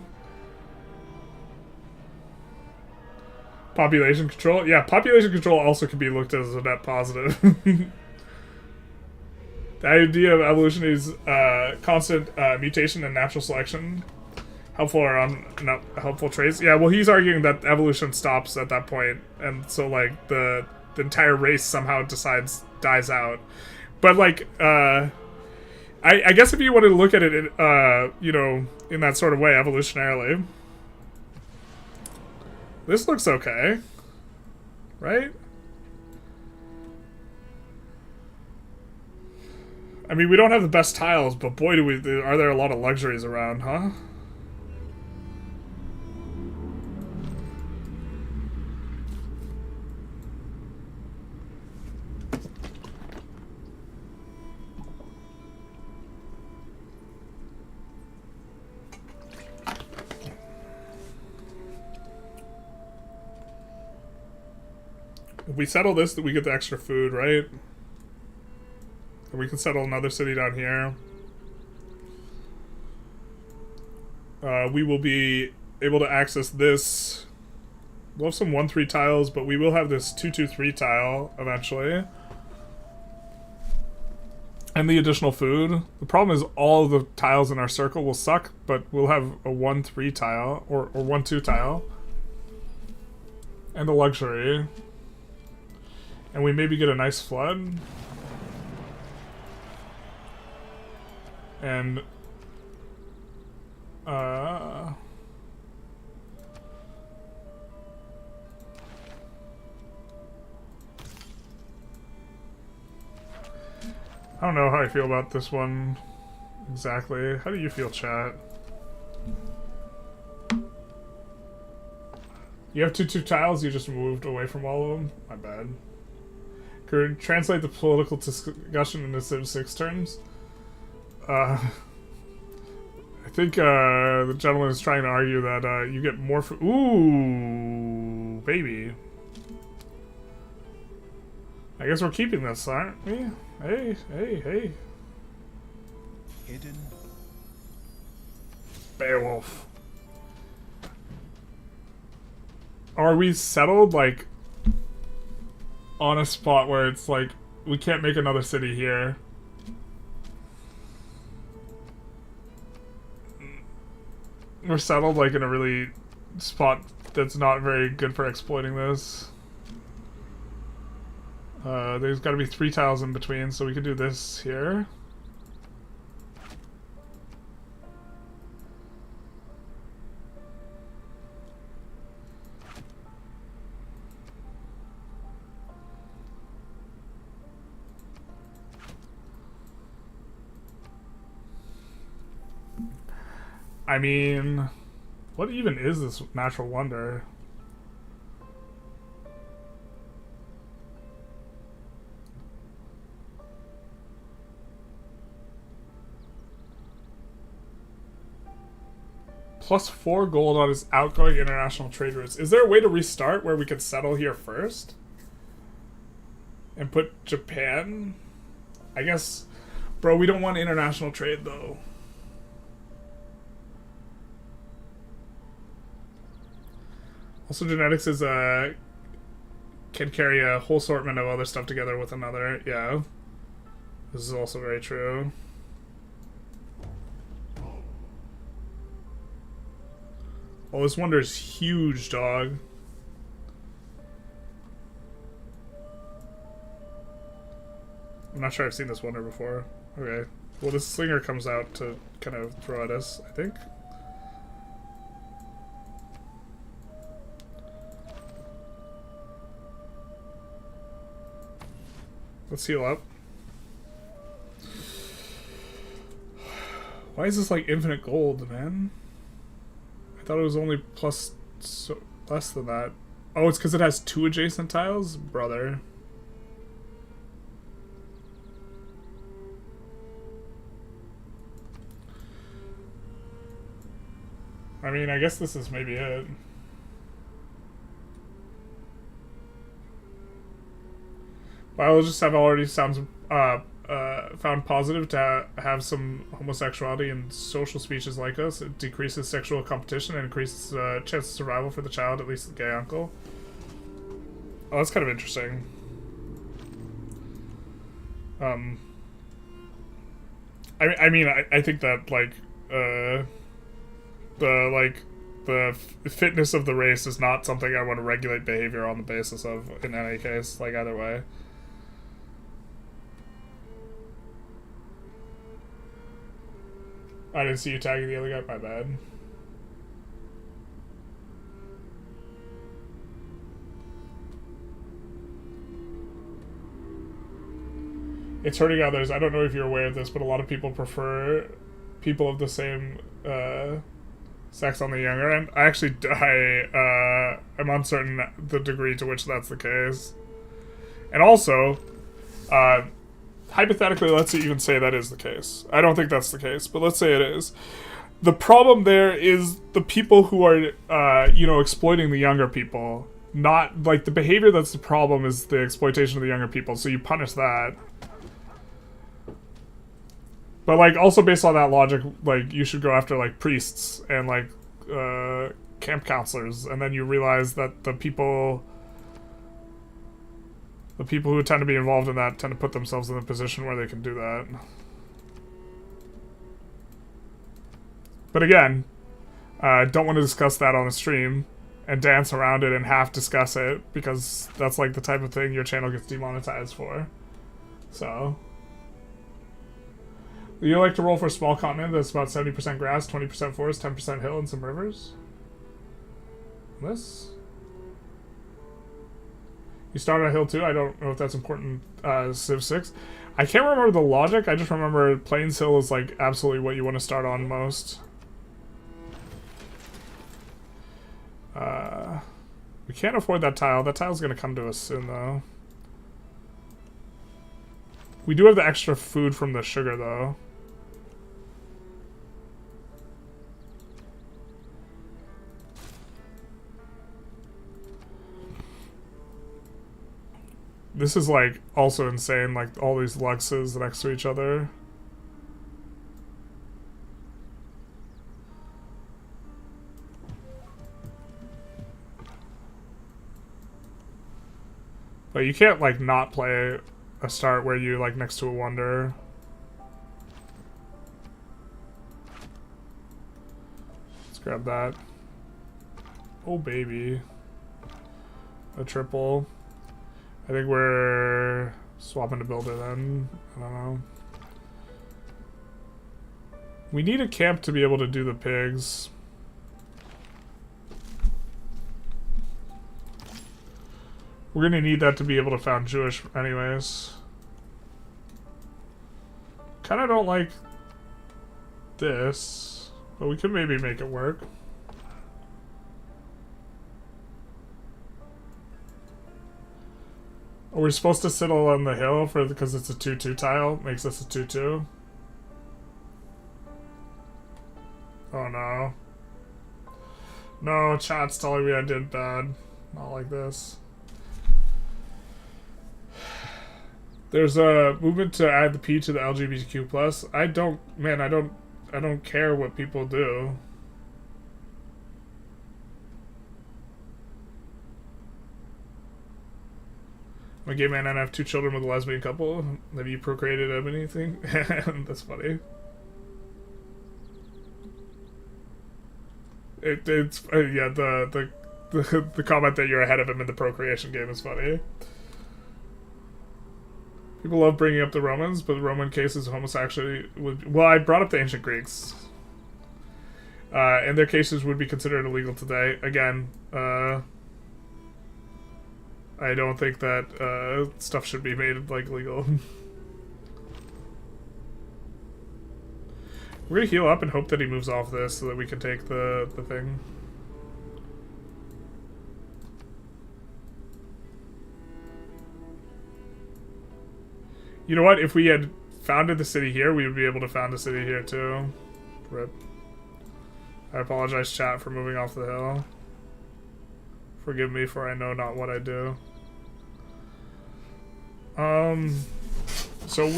Population control? Yeah, population control also can be looked at as a net positive. The idea of evolution is constant mutation and natural selection. Helpful or not helpful traits? Yeah, well, he's arguing that evolution stops at that point, and so, like, the entire race somehow dies out. But, like, I guess if you wanted to look at it, you know, in that sort of way, evolutionarily, this looks okay, right? I mean, we don't have the best tiles, but boy, are there a lot of luxuries around, huh? If we settle this, we get the extra food, right? And we can settle another city down here. We will be able to access this. We'll have some 1-3 tiles, but we will have this 2-2-3 tile eventually. And the additional food. The problem is all of the tiles in our circle will suck, but we'll have a 1-3 tile, or 1-2 tile. And the luxury. And we maybe get a nice flood. And I don't know how I feel about this one exactly. How do you feel, chat? You have 2-2 tiles, you just moved away from all of them? My bad. Could translate the political discussion into Civ 6 terms? I think the gentleman is trying to argue that you get more for— ooh, baby. I guess we're keeping this, aren't we? Hey, hey, hey. Hidden. Beowulf. Are we settled, like, on a spot where it's like, we can't make another city here? We're settled, like, in a really spot that's not very good for exploiting this. There's gotta be 3 tiles in between, so we could do this here. I mean, what even is this natural wonder? +4 gold on his outgoing international trade routes. Is there a way to restart where we could settle here first? And put Japan? I guess, bro, we don't want international trade though. Also, genetics is can carry a whole assortment of other stuff together with another. Yeah, this is also very true. Oh, this wonder is huge, dog. I'm not sure I've seen this wonder before. Okay. Well, this slinger comes out to kind of throw at us, I think. Let's heal up. Why is this like infinite gold, man? I thought it was only plus, so less than that. Oh, it's because it has 2 adjacent tiles? Brother. I mean, I guess this is maybe it. Biologists have already found positive to have some homosexuality in social species like us. It decreases sexual competition and increases chance of survival for the child, at least the gay uncle. Oh, that's kind of interesting. I mean, I think that, like, the fitness of the race is not something I want to regulate behavior on the basis of in any case, like, either way. I didn't see you tagging the other guy, my bad. It's hurting others. I don't know if you're aware of this, but a lot of people prefer people of the same sex on the younger end. I'm uncertain the degree to which that's the case. And also, hypothetically, let's even say that is the case. I don't think that's the case, but let's say it is. The problem there is the people who are, exploiting the younger people. Not, like, the behavior that's the problem is the exploitation of the younger people, so you punish that. But, like, also based on that logic, like, you should go after, like, priests and, like, camp counselors, and then you realize that the people who tend to be involved in that tend to put themselves in a position where they can do that. But again, don't want to discuss that on the stream and dance around it and half discuss it, because that's like the type of thing your channel gets demonetized for. So, you like to roll for a small continent that's about 70% grass, 20% forest, 10% hill, and some rivers? This? You start on a hill too? I don't know if that's important, Civ 6. I can't remember the logic, I just remember Plains Hill is like absolutely what you want to start on most. We can't afford that tile. That tile's gonna come to us soon though. We do have the extra food from the sugar though. This is like also insane, like all these Luxes next to each other. But you can't like not play a start where you like next to a wonder. Let's grab that. Oh baby. A triple. I think we're swapping to builder then. I don't know. We need a camp to be able to do the pigs. We're gonna need that to be able to found Jewish anyways. Kinda don't like this, but we could maybe make it work. Are we supposed to settle on the hill because it's a 2-2 tile? Makes us a 2-2. Oh no. No, chat's telling me I did bad. Not like this. There's a movement to add the P to the LGBTQ+. I don't care what people do. I'm a gay man and I have 2 children with a lesbian couple. Have you procreated anything? That's funny. It's yeah, the comment that you're ahead of him in the procreation game is funny. People love bringing up the Romans, but the Roman cases homosexuality would... Well, I brought up the ancient Greeks. And their cases would be considered illegal today. Again, I don't think that stuff should be made, like, legal. We're gonna heal up and hope that he moves off this so that we can take the thing. You know what? If we had founded the city here, we would be able to found a city here too. Rip. I apologize, chat, for moving off the hill. Forgive me, for I know not what I do. So I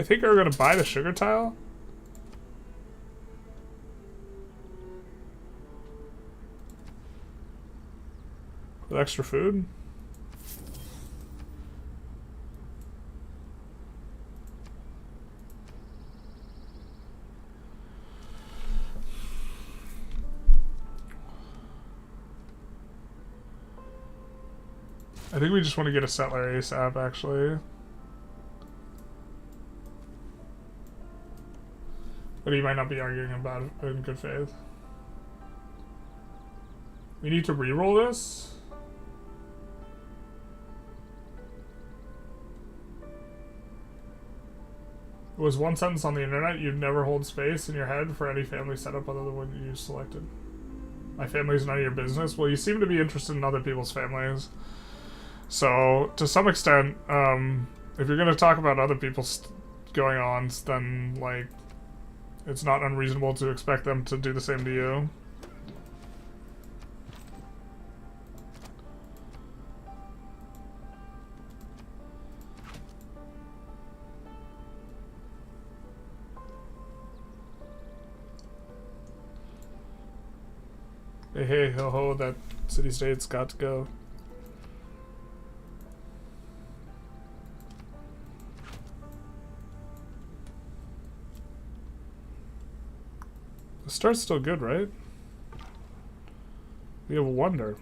think we're gonna buy the sugar tile. With extra food. I think we just want to get a settler ASAP, actually. But he might not be arguing about it in good faith. We need to re-roll this. It was one sentence on the internet: you'd never hold space in your head for any family setup other than the one you selected. My family's none of your business. Well, you seem to be interested in other people's families. So, to some extent, if you're going to talk about other people's going-ons, then, like, it's not unreasonable to expect them to do the same to you. Hey, hey, ho, ho, that city-state's got to go. The start's still good, right? We have a wonder.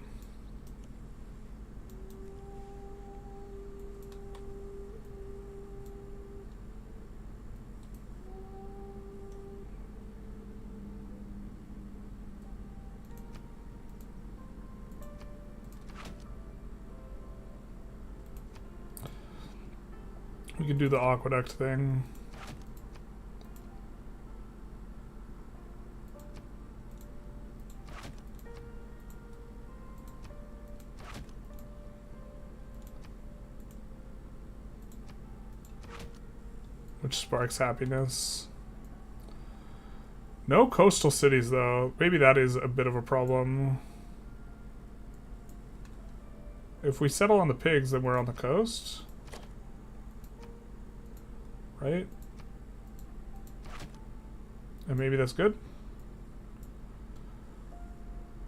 We can do the aqueduct thing. Which sparks happiness. No coastal cities, though. Maybe that is a bit of a problem. If we settle on the pigs, then we're on the coast. Right? And maybe that's good.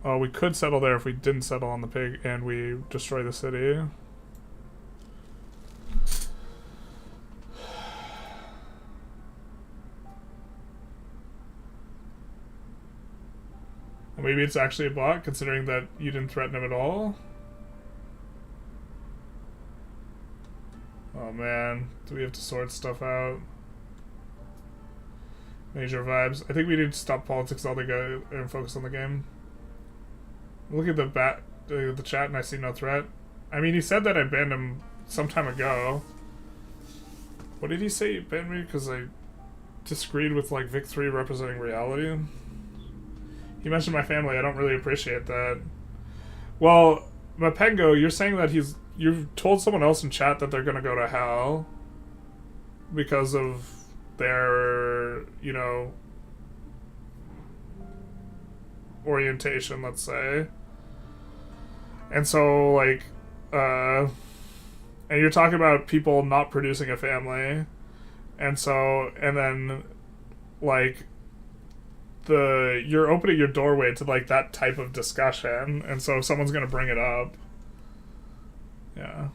Oh, we could settle there if we didn't settle on the pig and we destroy the city. Well, maybe it's actually a bot, considering that you didn't threaten him at all. Oh man, do we have to sort stuff out? Major vibes. I think we need to stop politics altogether and focus on the game. Look at the chat and I see no threat. I mean, he said that I banned him some time ago. What did he say? He banned me because I disagreed with, like, Vic 3 representing reality? He mentioned my family. I don't really appreciate that. Well, Mapengo, you're saying that you've told someone else in chat that they're gonna go to hell because of their, you know, orientation, let's say. And so, like, and you're talking about people not producing a family. And so, and then, like, you're opening your doorway to, like, that type of discussion. And so if someone's gonna bring it up. Yeah.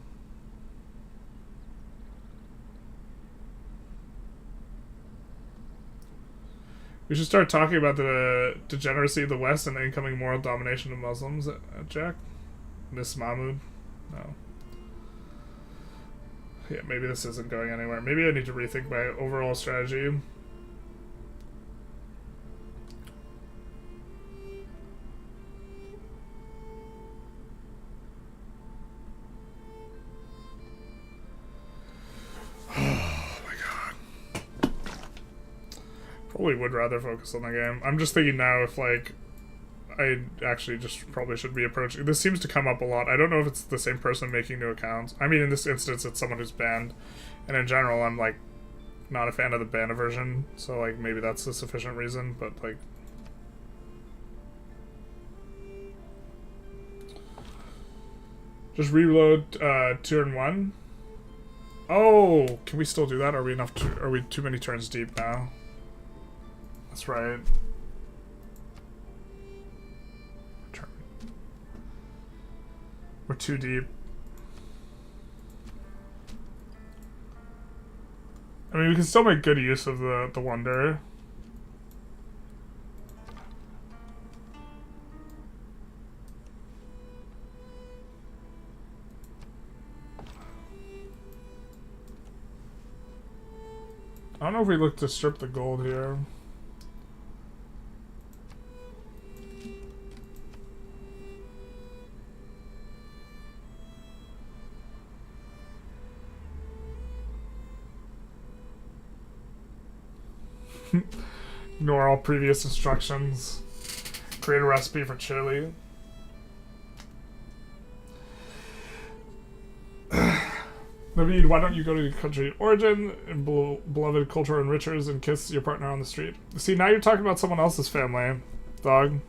We should start talking about the degeneracy of the West and the incoming moral domination of Muslims, Jack. Miss Mahmood? No. Yeah, maybe this isn't going anywhere. Maybe I need to rethink my overall strategy. Oh my god. Probably would rather focus on the game. I'm just thinking now if, like, I actually just probably should be approaching... This seems to come up a lot. I don't know if it's the same person making new accounts. I mean, in this instance, it's someone who's banned. And in general, I'm, like, not a fan of the ban aversion. So, like, maybe that's a sufficient reason. But, like... Just reload turn 1. Oh! Can we still do that? Are we too many turns deep now? That's right. We're too deep. I mean, we can still make good use of the wonder. I don't know if we look to strip the gold here. Ignore all previous instructions. Create a recipe for chili. Naveed, why don't you go to your country of origin and beloved cultural enrichers and kiss your partner on the street? See, now you're talking about someone else's family, dog.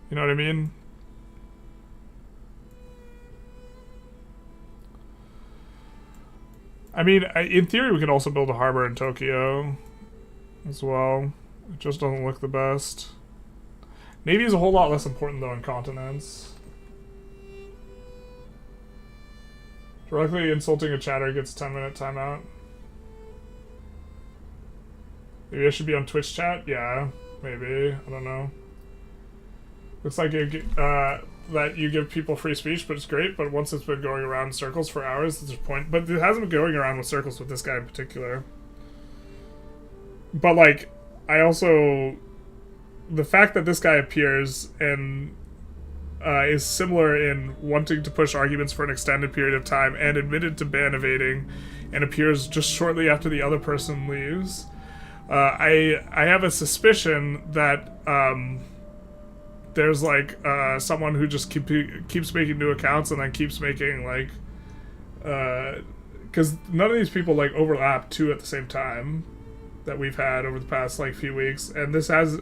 You know what I mean? I mean, in theory, we could also build a harbor in Tokyo as well. It just doesn't look the best. Navy is a whole lot less important, though, in continents. Directly insulting a chatter gets a 10-minute timeout. Maybe I should be on Twitch chat? Yeah, maybe. I don't know. Looks like that you give people free speech, but it's great. But once it's been going around in circles for hours, there's a point. But it hasn't been going around with circles with this guy in particular. But, like, I also... The fact that this guy appears and is similar in wanting to push arguments for an extended period of time and admitted to ban evading and appears just shortly after the other person leaves, I have a suspicion that there's like someone who just keeps making new accounts and then keeps making like because none of these people like overlap two at the same time that we've had over the past like few weeks, and this has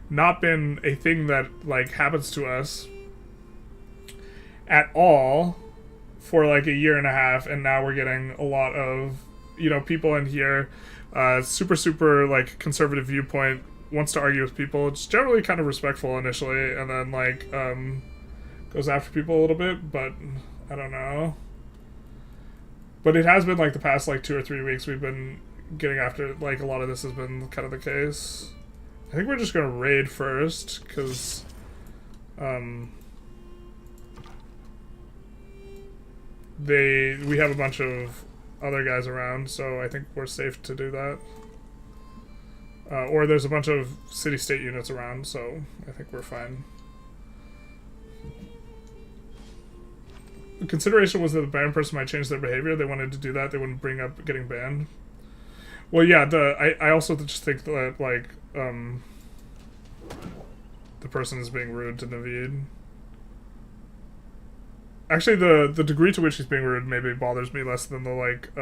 not been a thing that like happens to us at all for like a year and a half, and now we're getting a lot of, you know, people in here, super like conservative viewpoint, wants to argue with people. It's generally kind of respectful initially, and then like goes after people a little bit, but I don't know. But it has been like the past like 2 or 3 weeks we've been getting after, like a lot of this has been kind of the case. I think we're just gonna raid first, because we have a bunch of other guys around, so I think we're safe to do that. Or there's a bunch of city-state units around, so I think we're fine. The consideration was that the banned person might change their behavior. They wanted to do that. They wouldn't bring up getting banned. Well, yeah, I also just think that, like, the person is being rude to Naveed. Actually, the degree to which he's being rude maybe bothers me less than the, like,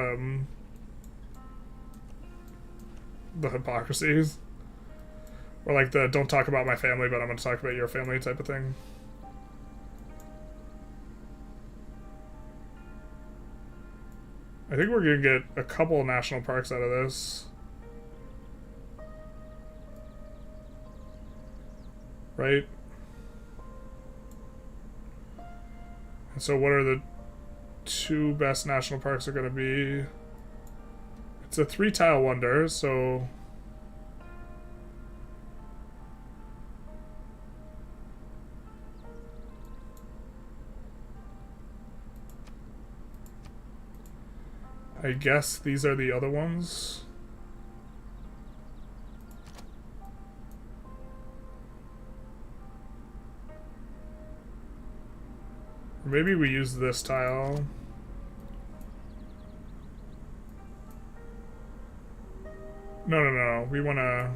the hypocrisies. Or, like, the don't talk about my family, but I'm going to talk about your family type of thing. I think we're going to get a couple of national parks out of this. Right? And so what are the 2 best national parks are going to be? It's a 3-tile wonder, so... I guess these are the other ones. Maybe we use this tile. No. We want to...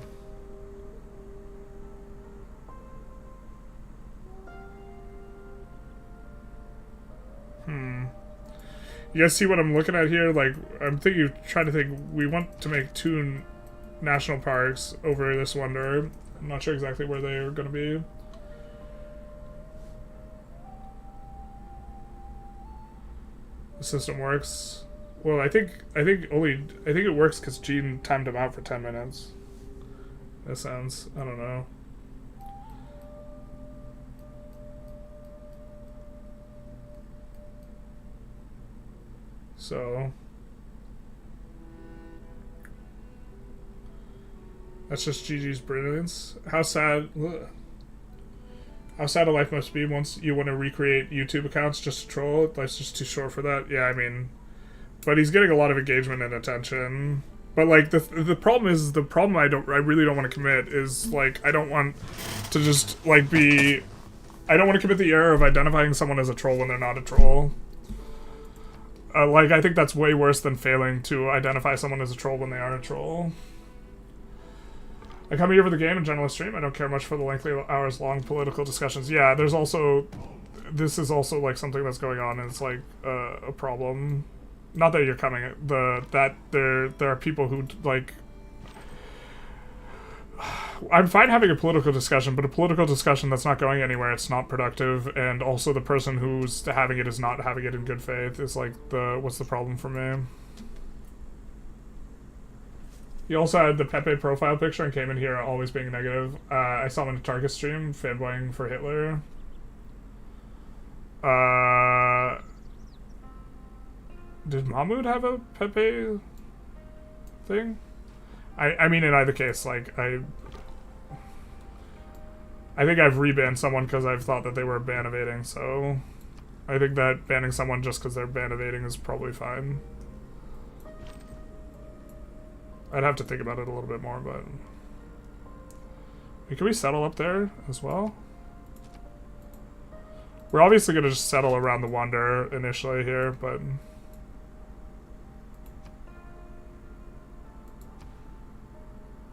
You guys see what I'm looking at here? Like, I'm trying to think, we want to make 2 national parks over this wonder. I'm not sure exactly where they are going to be. The system works. Well, I think it works because Gene timed him out for 10 minutes. That sounds, I don't know. So that's just GG's brilliance. How sad a life must be once you want to recreate YouTube accounts just to troll. Life's just too short for that. Yeah, I mean, but he's getting a lot of engagement and attention. But like the problem is I really don't want to commit is like I don't want to just like I don't want to commit the error of identifying someone as a troll when they're not a troll. Like, I think that's way worse than failing to identify someone as a troll when they are a troll. I come here for the game and general stream. I don't care much for the lengthy hours-long political discussions. Yeah, there's also... This is also, like, something that's going on, and it's, like, a problem. Not that you're coming... There are people who, like... I'm fine having a political discussion, but a political discussion that's not going anywhere, it's not productive, and also the person who's having it is not having it in good faith is like what's the problem for me? He also had the Pepe profile picture and came in here always being negative. I saw him in a Target stream, fanboying for Hitler. Did Mahmoud have a Pepe thing? I mean, in either case, like, I think I've rebanned someone because I've thought that they were ban evading, so I think that banning someone just because they're ban evading is probably fine. I'd have to think about it a little bit more, but... Wait, can we settle up there as well? We're obviously going to just settle around the wonder initially here, but...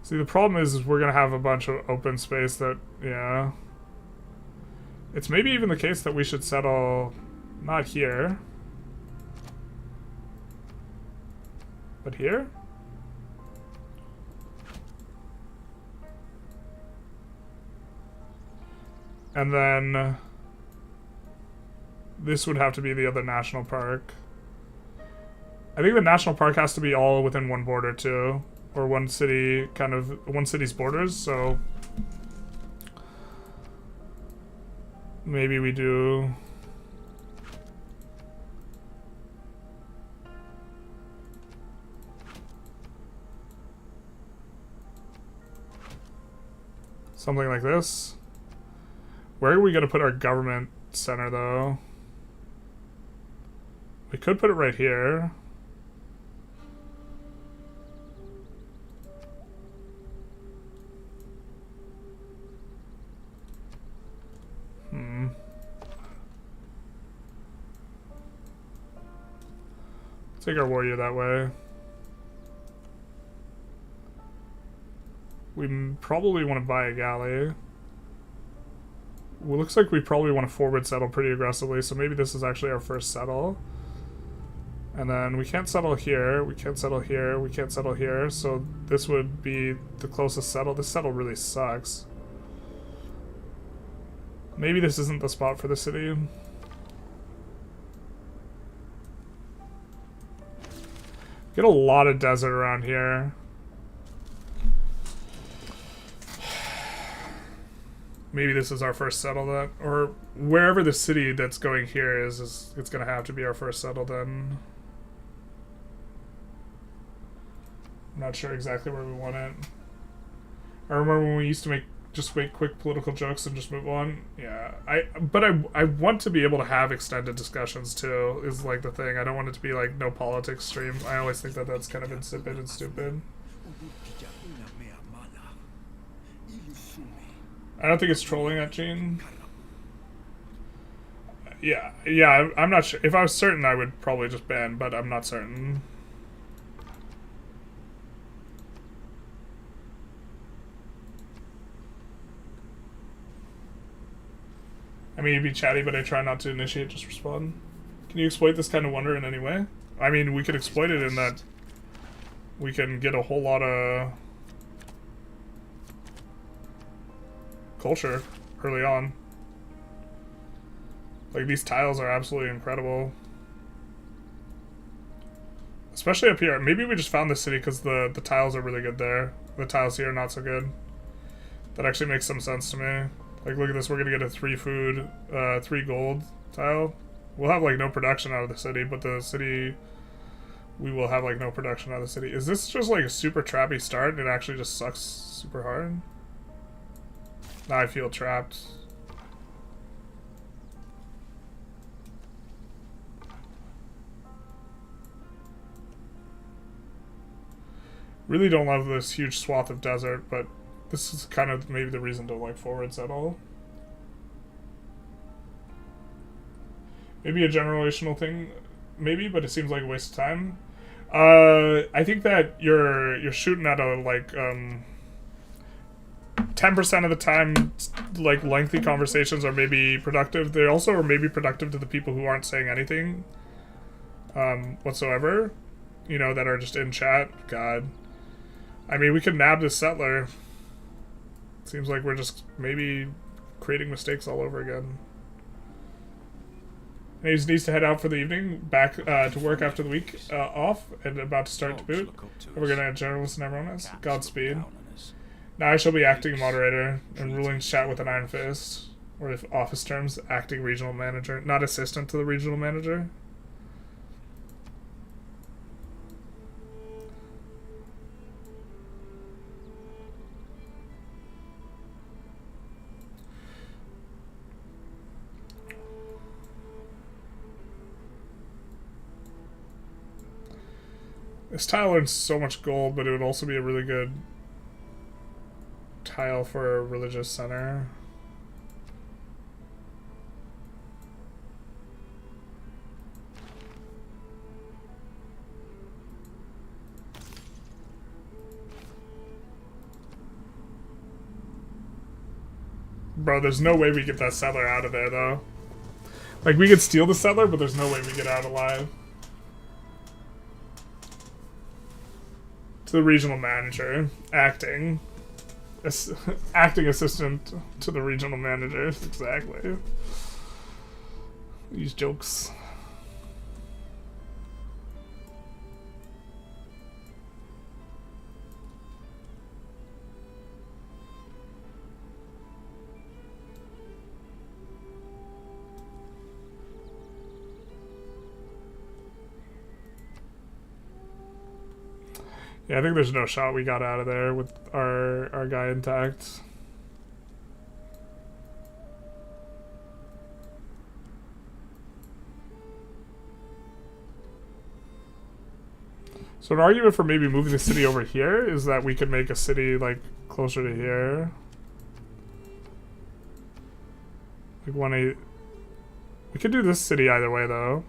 See, the problem is we're going to have a bunch of open space that, yeah. It's maybe even the case that we should settle not here, but here? And then this would have to be the other national park. I think the national park has to be all within one border too. Or one city, kind of, one city's borders, so... Maybe we do... Something like this. Where are we going to put our government center, though? We could put it right here. Take our warrior that way. We probably want to buy a galley. Well, looks like we probably want to forward settle pretty aggressively, so maybe this is actually our first settle. And then we can't settle here, we can't settle here, we can't settle here, so this would be the closest settle. This settle really sucks. Maybe this isn't the spot for the city. Get a lot of desert around here. Maybe this is our first settle then. Or wherever the city that's going here is it's going to have to be our first settle then. I'm not sure exactly where we want it. I remember when we used to make just make quick political jokes and just move on. Yeah, but I want to be able to have extended discussions too. Is like the thing. I don't want it to be like no politics stream. I always think that that's kind of insipid and stupid. I don't think it's trolling at Gene. Yeah, I'm not sure. If I was certain, I would probably just ban, but I'm not certain. I mean, you'd be chatty, but I try not to initiate, just respond. Can you exploit this kind of wonder in any way? I mean, we could exploit it in that we can get a whole lot of culture early on. Like, these tiles are absolutely incredible. Especially up here. Maybe we just found this city because the tiles are really good there. The tiles here are not so good. That actually makes some sense to me. Like, look at this. We're going to get a 3 food, 3 gold tile. We'll have, like, no production out of the city, but the city... We will have, like, no production out of the city. Is this just, like, a super trappy start and it actually just sucks super hard? Now I feel trapped. Really don't love this huge swath of desert, but this is kind of maybe the reason to like forwards at all. Maybe a generational thing, maybe, but it seems like a waste of time. I think that you're shooting at a like 10% of the time, like lengthy conversations are maybe productive. They also are maybe productive to the people who aren't saying anything whatsoever, you know, that are just in chat. God. I mean, we could nab this settler. Seems like we're just maybe creating mistakes all over again. And he needs to head out for the evening, back to work after the week off, and about to start to boot. And we're gonna have journalists and everyone else. Godspeed. Now I shall be acting moderator and ruling chat with an iron fist, or if office terms, acting regional manager, not assistant to the regional manager. This tile earns so much gold, but it would also be a really good tile for a religious center. Bro, there's no way we get that settler out of there, though. Like, we could steal the settler, but there's no way we get out alive. To the regional manager, acting assistant to the regional manager, exactly. These jokes. Yeah, I think there's no shot we got out of there with our guy intact. So an argument for maybe moving the city over here is that we could make a city like closer to here. Like we could do this city either way though.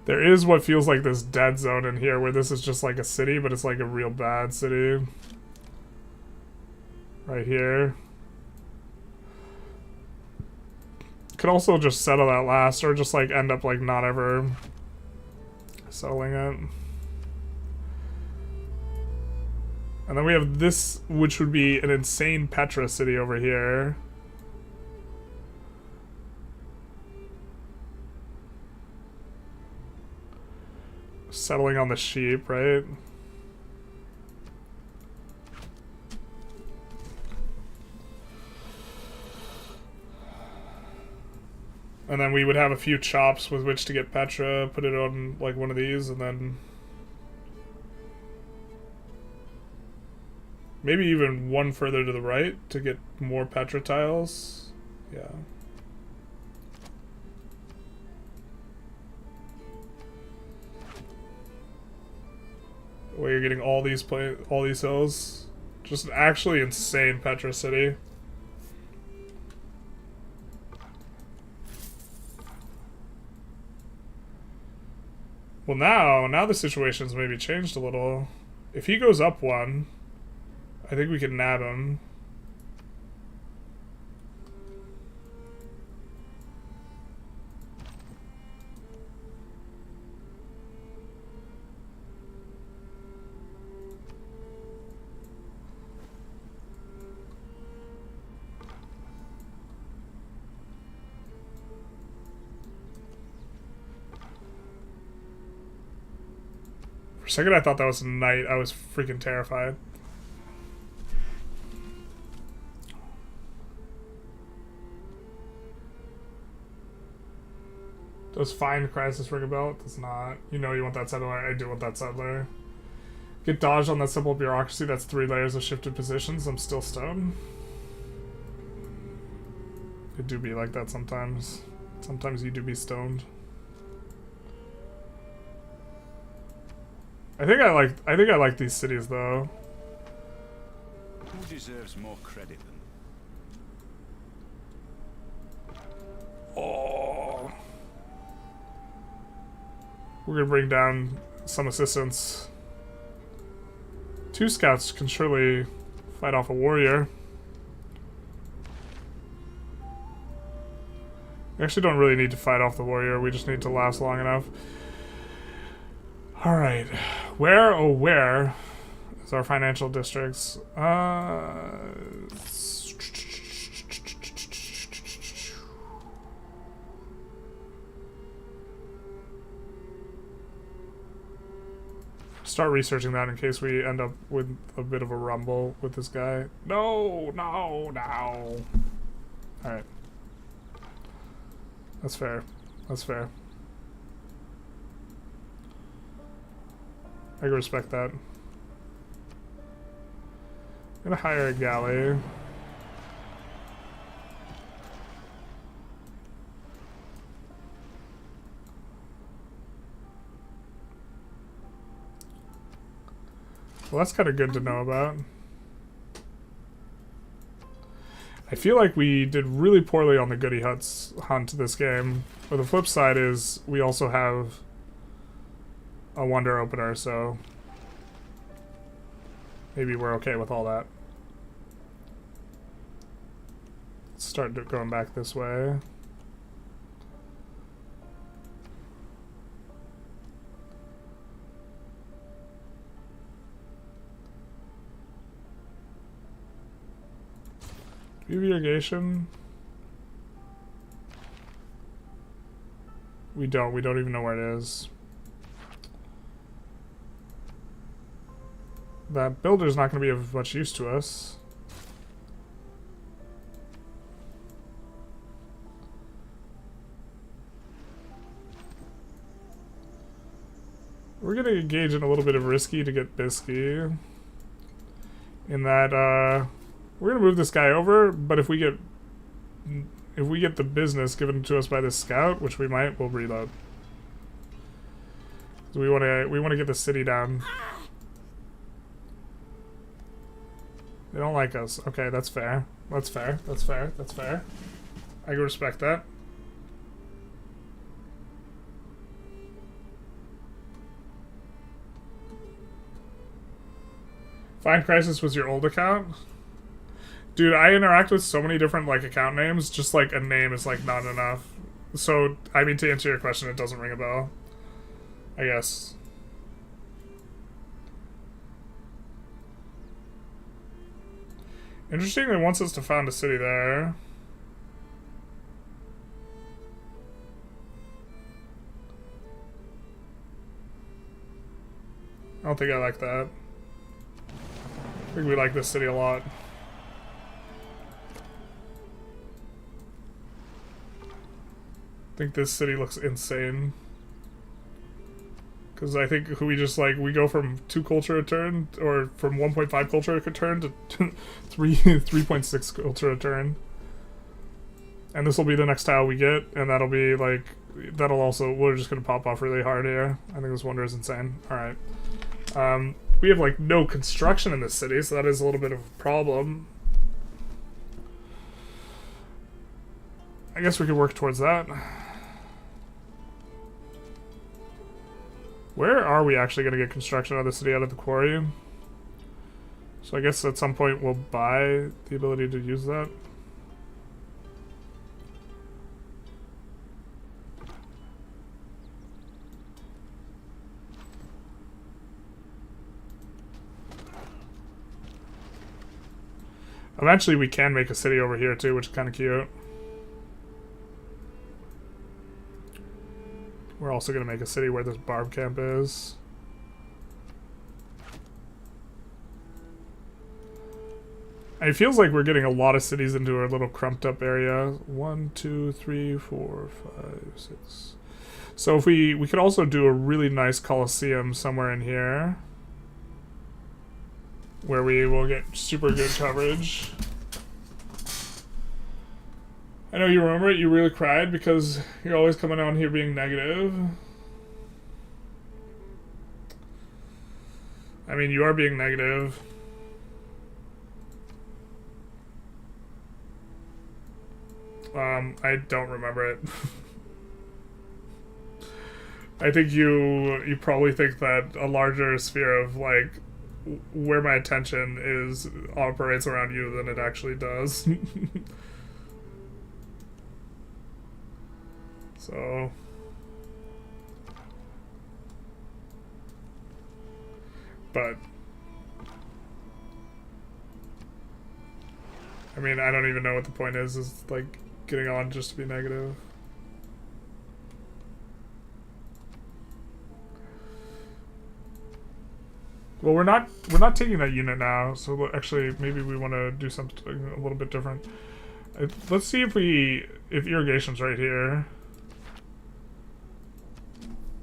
There is what feels like this dead zone in here where this is just like a city, but it's like a real bad city. Right here. Could also just settle that last, or just like end up like not ever selling it. And then we have this, which would be an insane Petra city over here. Settling on the sheep, right? And then we would have a few chops with which to get Petra, put it on like one of these, and then maybe even one further to the right to get more Petra tiles. Yeah. Where you're getting all these hills. Just an actually insane Petra city. Well, now the situation's maybe changed a little. If he goes up one, I think we can nab him. For a second I thought that was a knight. I was freaking terrified. Does find crisis ring a bell? It does not. You know you want that settler. I do want that settler. Get dodged on that simple bureaucracy. That's 3 layers of shifted positions. I'm still stoned. It do be like that sometimes. Sometimes you do be stoned. I think I like these cities though. Who deserves more credit than? Oh. We're gonna bring down some assistance. 2 scouts can surely fight off a warrior. We actually don't really need to fight off the warrior, we just need to last long enough. Alright. Where, oh where is our financial districts? Start researching that in case we end up with a bit of a rumble with this guy. No, no, no. Alright. That's fair. That's fair. I can respect that. I'm gonna hire a galley. Well, that's kind of good to know about. I feel like we did really poorly on the goody huts hunt this game. But the flip side is we also have a wonder opener, so maybe we're okay with all that. Let's start going back this way. Do we have irrigation? We don't even know where it is. That builder's not going to be of much use to us. We're going to engage in a little bit of risky to get bisky. In that, we're going to move this guy over, but if we get the business given to us by this scout, which we might, we'll reload. So we want to get the city down. They don't like us. Okay, that's fair. That's fair. That's fair. That's fair. I can respect that. Find Crisis was your old account? Dude, I interact with so many different, like, account names, just, like, a name is, like, not enough. So, I mean, to answer your question, it doesn't ring a bell. I guess. Interesting, it wants us to found a city there. I don't think I like that. I think we like this city a lot. I think this city looks insane. Because I think we just like, we go from 2 culture a turn, or from 1.5 culture a turn to 3.6 culture a turn. And this will be the next tile we get, and that'll be like, that'll also, we're just going to pop off really hard here. I think this wonder is insane. Alright. We have like no construction in this city, so that is a little bit of a problem. I guess we could work towards that. Where are we actually going to get construction out of the city, out of the quarry? So I guess at some point we'll buy the ability to use that. Eventually we can make a city over here too, which is kind of cute. We're also going to make a city where this barb camp is. And it feels like we're getting a lot of cities into our little crumped up area. 1, 2, 3, 4, 5, 6. So if we could also do a really nice Colosseum somewhere in here, where we will get super good coverage. I know you remember it, you really cried because you're always coming on here being negative. I mean, you are being negative. I don't remember it. I think you probably think that a larger sphere of like where my attention is operates around you than it actually does. So but I mean, I don't even know what the point is like getting on just to be negative. Well, we're not taking that unit now, so actually maybe we want to do something a little bit different. Let's see if irrigation's right here.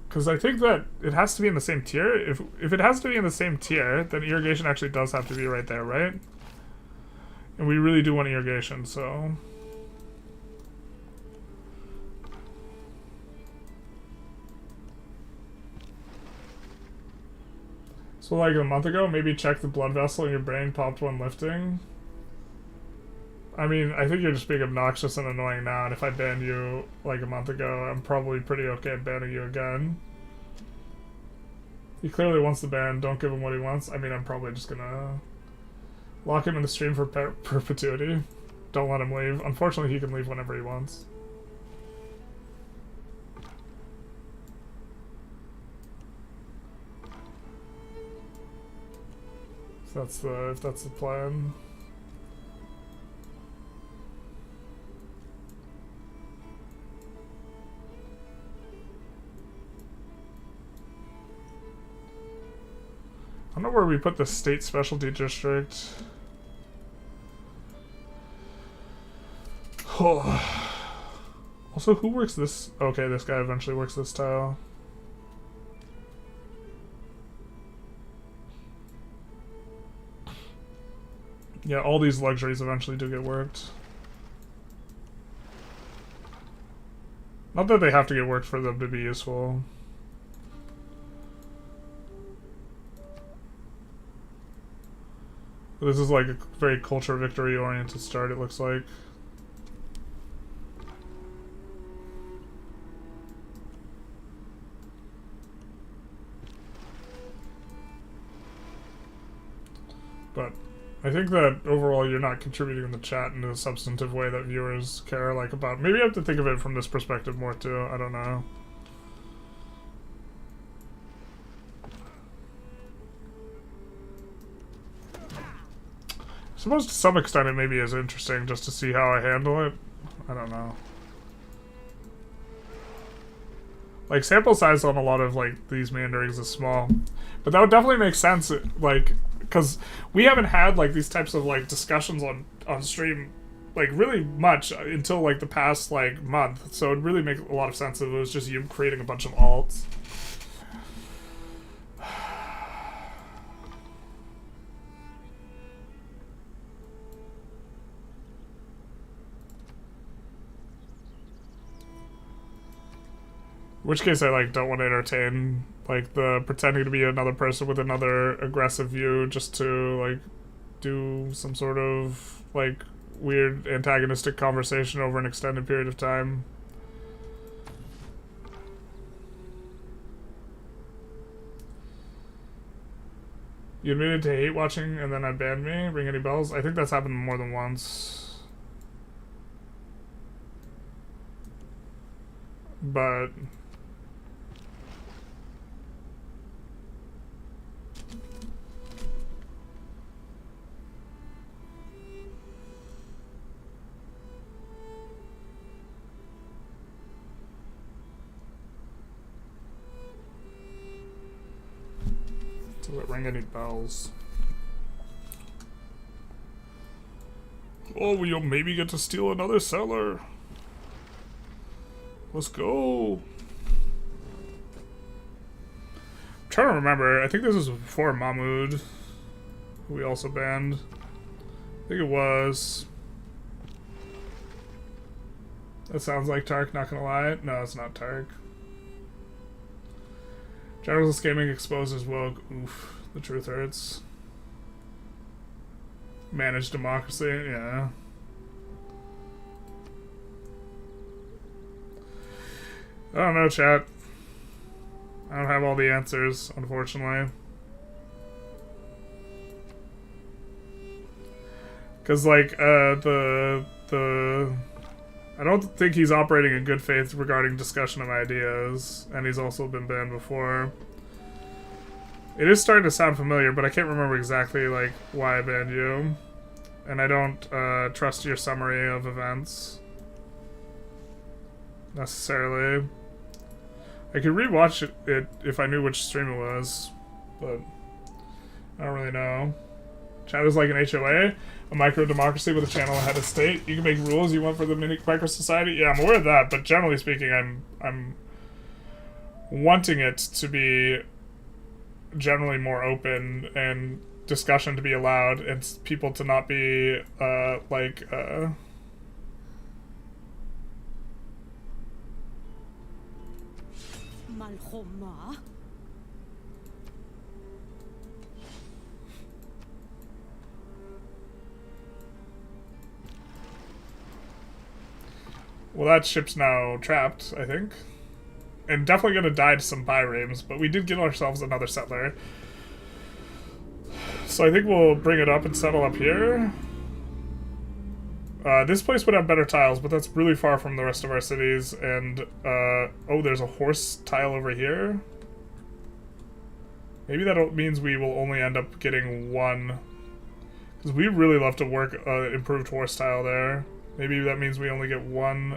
Because I think that it has to be in the same tier. If it has to be in the same tier, then irrigation actually does have to be right there, right? And we really do want irrigation, so... So like a month ago, maybe check the blood vessel in your brain popped when lifting. I mean, I think you're just being obnoxious and annoying now, and if I banned you like a month ago, I'm probably pretty okay banning you again. He clearly wants the ban, don't give him what he wants. I mean, I'm probably just gonna lock him in the stream for perpetuity. Don't let him leave. Unfortunately, he can leave whenever he wants. If that's the plan. I don't know where we put the state specialty district. Oh. Also, who works this? Okay, this guy eventually works this tile. Yeah, all these luxuries eventually do get worked. Not that they have to get worked for them to be useful. But this is like a very culture victory oriented start, it looks like. But I think that overall you're not contributing in the chat in a substantive way that viewers care like about. Maybe I have to think of it from this perspective more too, I don't know. I suppose to some extent it maybe is interesting just to see how I handle it. I don't know. Like, sample size on a lot of like these meanderings is small. But that would definitely make sense, like, because we haven't had like these types of like discussions on stream like really much until like the past like month. So it'd really make a lot of sense if it was just you creating a bunch of alts. In which case I like don't want to entertain like the pretending to be another person with another aggressive view just to like do some sort of like weird antagonistic conversation over an extended period of time. You admitted to hate watching and then unbanned me? Ring any bells? I think that's happened more than once. But does it ring any bells? Oh, we'll maybe get to steal another cellar. Let's go. I'm trying to remember. I think this was before Mahmud, who we also banned. I think it was. That sounds like Tark, not gonna lie. No, it's not Tark. Generalist gaming exposes woke. Oof, the truth hurts. Managed democracy, yeah. I don't know, chat. I don't have all the answers, unfortunately. Cause like the I don't think he's operating in good faith regarding discussion of ideas, and he's also been banned before. It is starting to sound familiar, but I can't remember exactly like why I banned you. And I don't trust your summary of events necessarily. I could rewatch it if I knew which stream it was, but I don't really know. Chat is like an HOA, a micro-democracy with a channel ahead of state. You can make rules you want for the micro-society. Yeah, I'm aware of that, but generally speaking, I'm wanting it to be generally more open and discussion to be allowed and people to not be, Malhoma. Well, that ship's now trapped, I think. And definitely gonna die to some biremes, but we did get ourselves another settler. So I think we'll bring it up and settle up here. This place would have better tiles, but that's really far from the rest of our cities. And, oh, there's a horse tile over here. Maybe that means we will only end up getting one. Because we really love to work improved horse tile there. Maybe that means we only get one,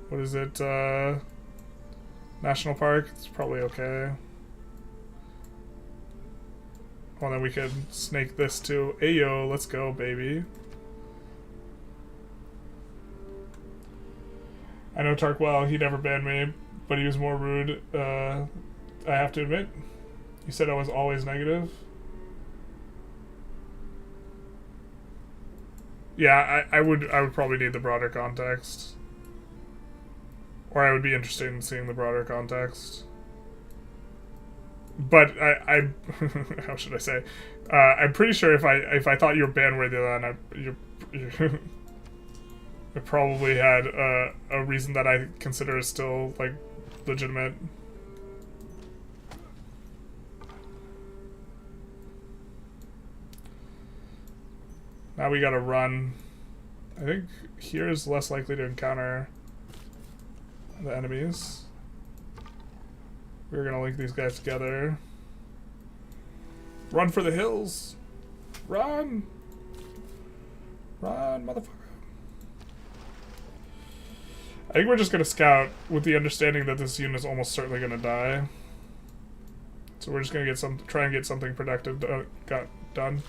what is it, National Park? It's probably okay. Well, then we could snake this too. Ayo, let's go, baby. I know Tark well, he never banned me, but he was more rude, I have to admit. You said I was always negative. Yeah, I would probably need the broader context. Or I would be interested in seeing the broader context. But I how should I say? I'm pretty sure if I thought you were ban-worthy, then you probably had a reason that I consider still like legitimate. Now we gotta run. I think here is less likely to encounter the enemies. We're gonna link these guys together. Run for the hills! Run! Run, motherfucker. I think we're just gonna scout with the understanding that this unit is almost certainly gonna die. So we're just gonna try and get something productive got done.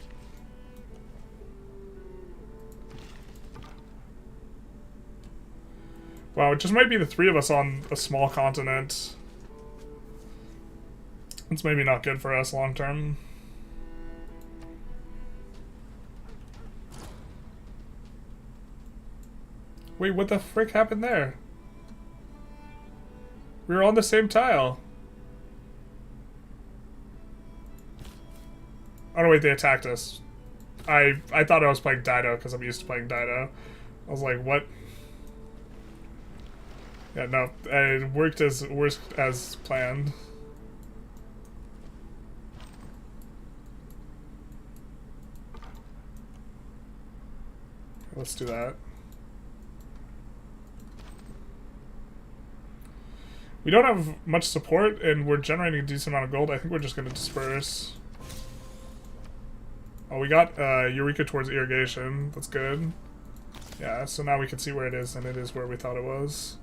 Wow, it just might be the three of us on a small continent. It's maybe not good for us long term. Wait, what the frick happened there? We were on the same tile. Oh no, wait, they attacked us. I thought I was playing Dido because I'm used to playing Dido. I was like, what? Yeah, no, it worked as planned. Let's do that. We don't have much support, and we're generating a decent amount of gold. I think we're just going to disperse. Oh, we got Eureka towards irrigation. That's good. Yeah, so now we can see where it is, and it is where we thought it was.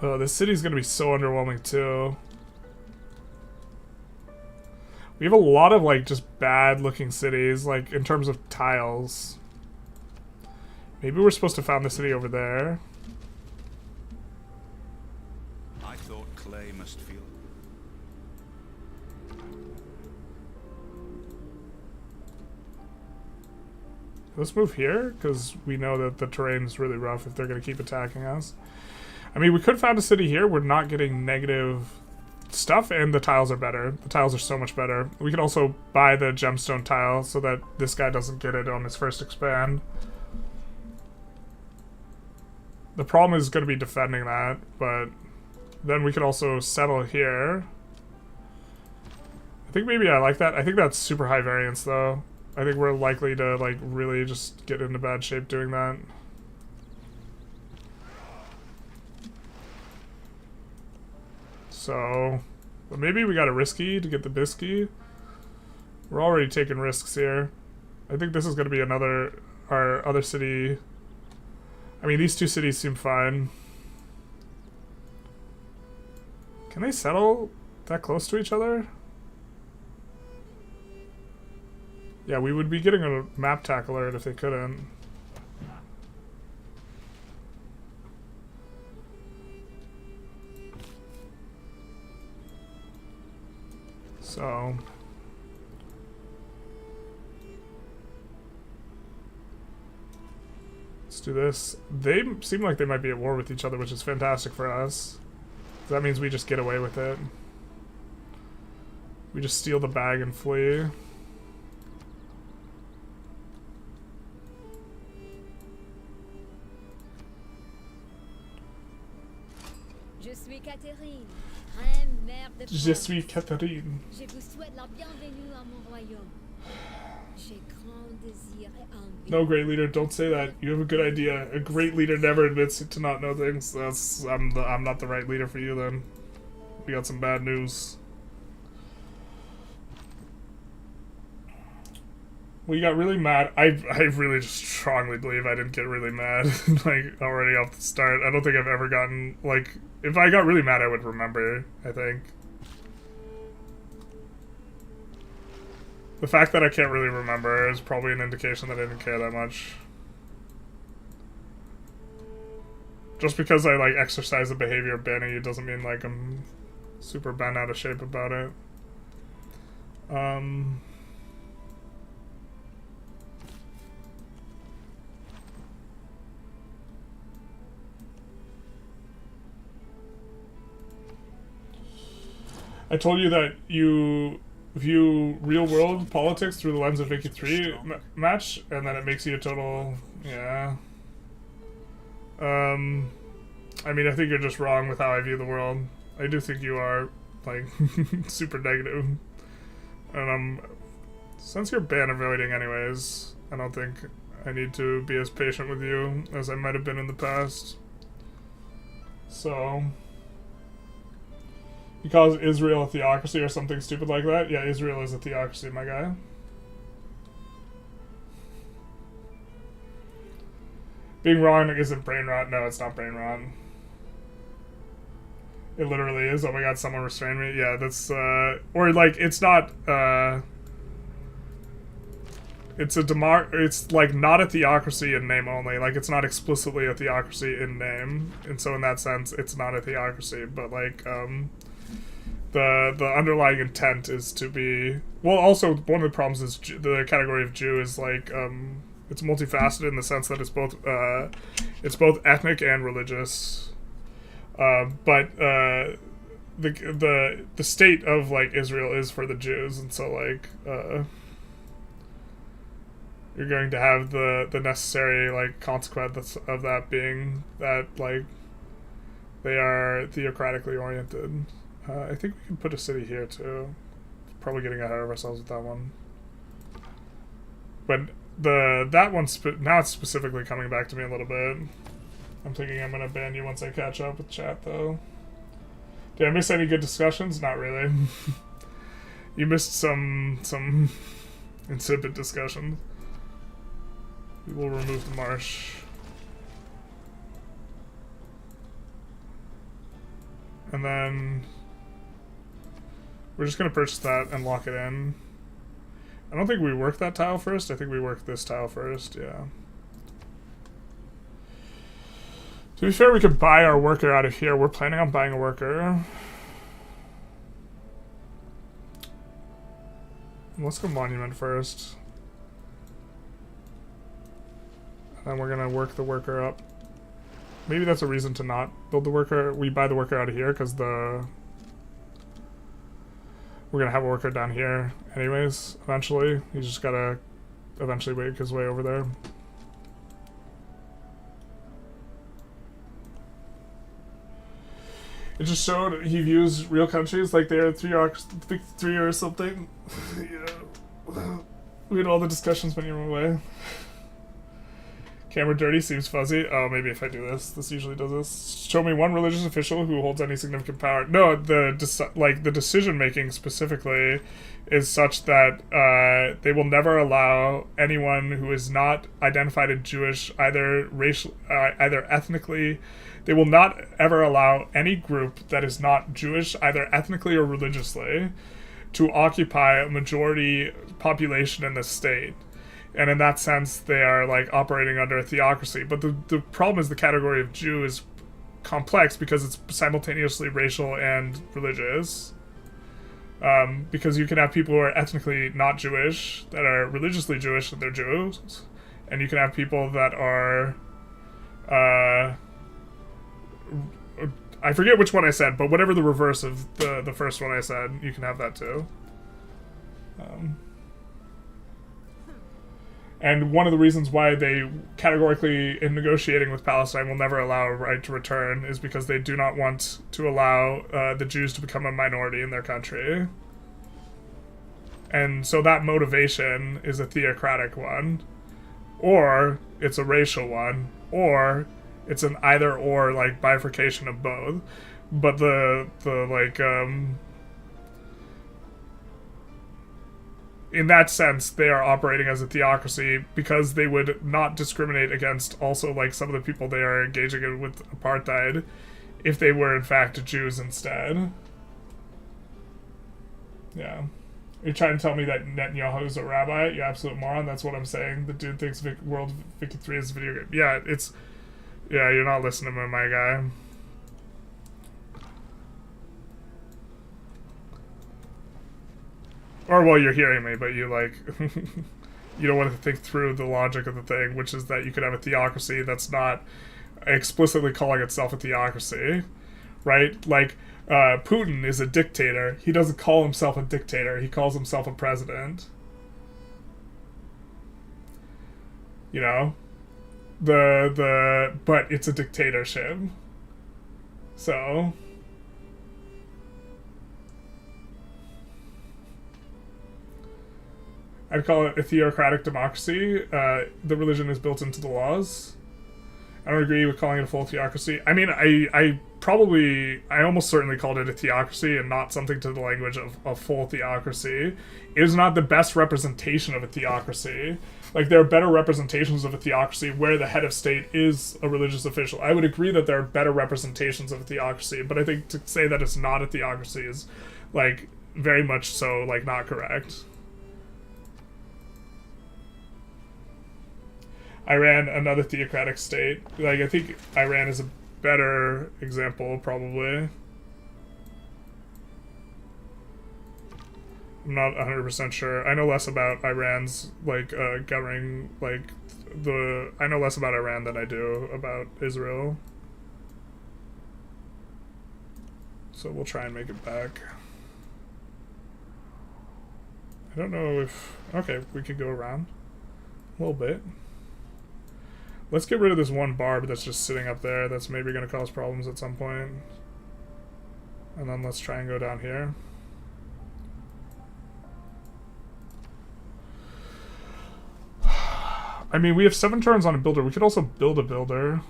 Oh, this city's going to be so underwhelming, too. We have a lot of, like, just bad-looking cities, like, in terms of tiles. Maybe we're supposed to found the city over there. I thought clay must feel. Let's move here, because we know that the terrain's really rough if they're going to keep attacking us. I mean, we could found a city here. We're not getting negative stuff, and the tiles are better. The tiles are so much better. We can also buy the gemstone tile so that this guy doesn't get it on his first expand. The problem is going to be defending that, but then we could also settle here. I think maybe I like that. I think that's super high variance, though. I think we're likely to, like, really just get into bad shape doing that. So, but maybe we got a risky to get the bisky. We're already taking risks here. I think this is going to be our other city. I mean, these two cities seem fine. Can they settle that close to each other? Yeah, we would be getting a map tack alert if they couldn't. So... let's do this. They seem like they might be at war with each other, which is fantastic for us. That means we just get away with it. We just steal the bag and flee. Je suis Catherine, reine mère de Je suis Catherine. Je vous souhaite la bienvenue à mon royaume. J'ai grand désir et envie. No, great leader, don't say that. You have a good idea. A great leader never admits to not know things. I'm not the right leader for you then. We got some bad news. We got really mad. I really just strongly believe I didn't get really mad, like, already off the start. I don't think I've ever gotten, like, if I got really mad, I would remember, I think. The fact that I can't really remember is probably an indication that I didn't care that much. Just because I, like, exercise the behavior of banning you doesn't mean, like, I'm super bent out of shape about it. I told you that you view real-world politics through the lens of Vicky 3 match, and then it makes you a total... yeah. I mean, I think you're just wrong with how I view the world. I do think you are, like, super negative. And since you're ban avoiding anyways, I don't think I need to be as patient with you as I might have been in the past. So... he calls Israel a theocracy or something stupid like that. Yeah, Israel is a theocracy, my guy. Being wrong isn't brain rot. No, it's not brain rot. It literally is. Oh my god, someone restrain me. Yeah, that's, or like, it's not, it's it's like not a theocracy in name only. Like, it's not explicitly a theocracy in name. And so in that sense, it's not a theocracy. But like, the underlying intent is to be, well, also one of the problems is the category of Jew is like, it's multifaceted in the sense that it's both ethnic and religious. But the state of like Israel is for the Jews, and so like you're going to have the necessary like consequence of that being that like they are theocratically oriented. I think we can put a city here too. Probably getting ahead of ourselves with that one. But that one now it's specifically coming back to me a little bit. I'm thinking I'm gonna ban you once I catch up with chat, though. Did I miss any good discussions? Not really. You missed some insipid discussions. We will remove the marsh. And then we're just gonna purchase that and lock it in. I don't think we work that tile first. I think we work this tile first, yeah. To be fair, we could buy our worker out of here. We're planning on buying a worker. Let's go monument first. And then we're gonna work the worker up. Maybe that's a reason to not build the worker. We buy the worker out of here because we're gonna have a worker down here anyways, eventually. He's just gotta eventually make his way over there. It just showed he views real countries like they're 3 or something. Yeah. We had all the discussions when you were away. Camera dirty seems fuzzy. Oh, maybe if I do this. This usually does this. Show me one religious official who holds any significant power. No, the decision making specifically is such that they will never allow anyone who is not identified as Jewish, either ethnically. They will not ever allow any group that is not Jewish, either ethnically or religiously, to occupy a majority population in the state. And in that sense, they are like operating under a theocracy. But the problem is the category of Jew is complex because it's simultaneously racial and religious. Because you can have people who are ethnically not Jewish that are religiously Jewish and they're Jews. And you can have people that are... I forget which one I said, but whatever the reverse of the first one I said, you can have that too. And one of the reasons why they categorically, in negotiating with Palestine, will never allow a right to return is because they do not want to allow the Jews to become a minority in their country. And so that motivation is a theocratic one, or it's a racial one, or it's an either-or, like, bifurcation of both. But in that sense, they are operating as a theocracy because they would not discriminate against also, like, some of the people they are engaging in with apartheid if they were, in fact, Jews instead. Yeah. You're trying to tell me that Netanyahu's a rabbi? You absolute moron. That's what I'm saying. The dude thinks World 53 is a video game. Yeah, it's... Yeah, you're not listening to my guy. Or, well, you're hearing me, but you, like... you don't want to think through the logic of the thing, which is that you could have a theocracy that's not explicitly calling itself a theocracy, right? Like, Putin is a dictator. He doesn't call himself a dictator. He calls himself a president. You know? But it's a dictatorship. So... I'd call it a theocratic democracy. The religion is built into the laws. I don't agree with calling it a full theocracy. I mean, I almost certainly called it a theocracy and not something to the language of a full theocracy. It is not the best representation of a theocracy, Like, there are better representations of a theocracy where the head of state is a religious official. I would agree that there are better representations of a theocracy, but I think to say that it's not a theocracy is, like, very much so, like, not correct. Iran, another theocratic state. Like, I think Iran is a better example, probably. I'm not 100% sure. I know less about Iran's, like, governing, like, I know less about Iran than I do about Israel. So we'll try and make it back. I don't know if... Okay, we could go around a little bit. Let's get rid of this one barb that's just sitting up there that's maybe going to cause problems at some point. And then let's try and go down here. I mean, we have 7 turns on a builder. We could also build a builder.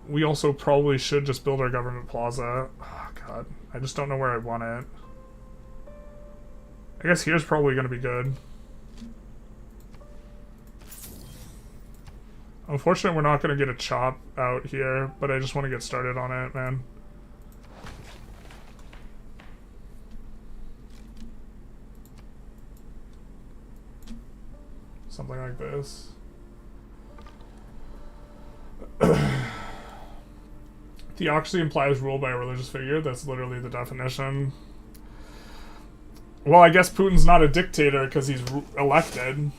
We also probably should just build our government plaza. Oh, God. I just don't know where I want it. I guess here's probably going to be good. Unfortunately, we're not going to get a chop out here, but I just want to get started on it, man. Something like this. Theocracy implies rule by a religious figure. That's literally the definition. Well, I guess Putin's not a dictator because he's elected.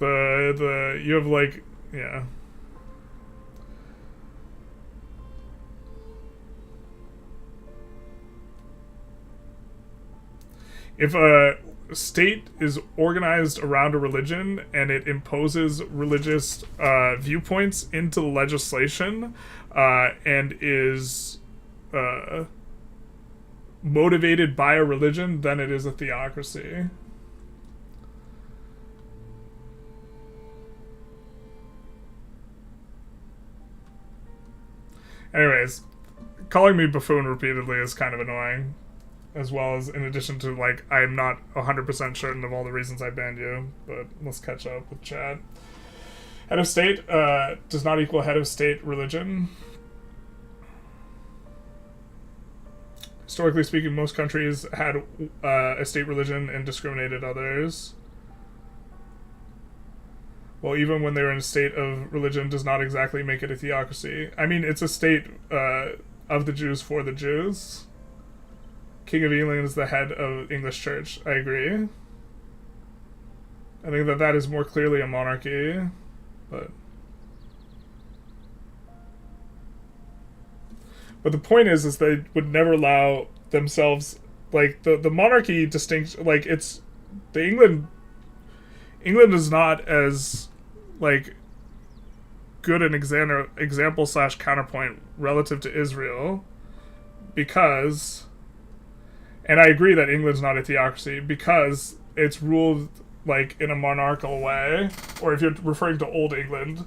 You have, like, yeah. If a state is organized around a religion and it imposes religious viewpoints into the legislation and is motivated by a religion, then it is a theocracy. Anyways, calling me buffoon repeatedly is kind of annoying. As well as, in addition to, like, I'm not 100% certain of all the reasons I banned you, but let's catch up with chat. Head of state does not equal head of state religion. Historically speaking, most countries had a state religion and discriminated others. Well, even when they were in a state of religion does not exactly make it a theocracy. I mean, it's a state of the Jews for the Jews. King of England is the head of English Church. I agree. I think that that is more clearly a monarchy, but the point is they would never allow themselves, like, the monarchy distinction, like, it's the England is not as, like, good an example / counterpoint relative to Israel, because, and I agree that England's not a theocracy because it's ruled, like, in a monarchical way, or if you're referring to Old England,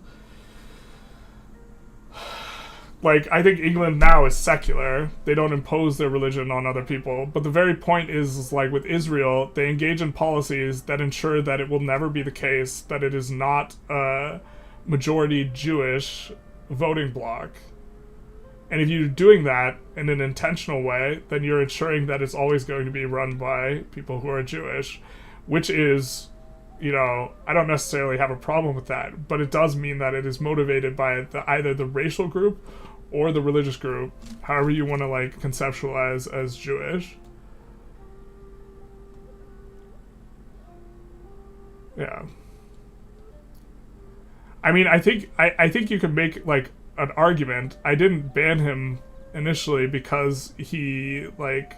like, I think England now is secular. They don't impose their religion on other people. But the very point is, like, with Israel, they engage in policies that ensure that it will never be the case that it is not a majority Jewish voting bloc. And if you're doing that in an intentional way, then you're ensuring that it's always going to be run by people who are Jewish, which is, you know, I don't necessarily have a problem with that, but it does mean that it is motivated by either the racial group or the religious group, however you want to, like, conceptualize as Jewish. Yeah. I mean, I think you can make, like, an argument. I didn't ban him initially because he, like,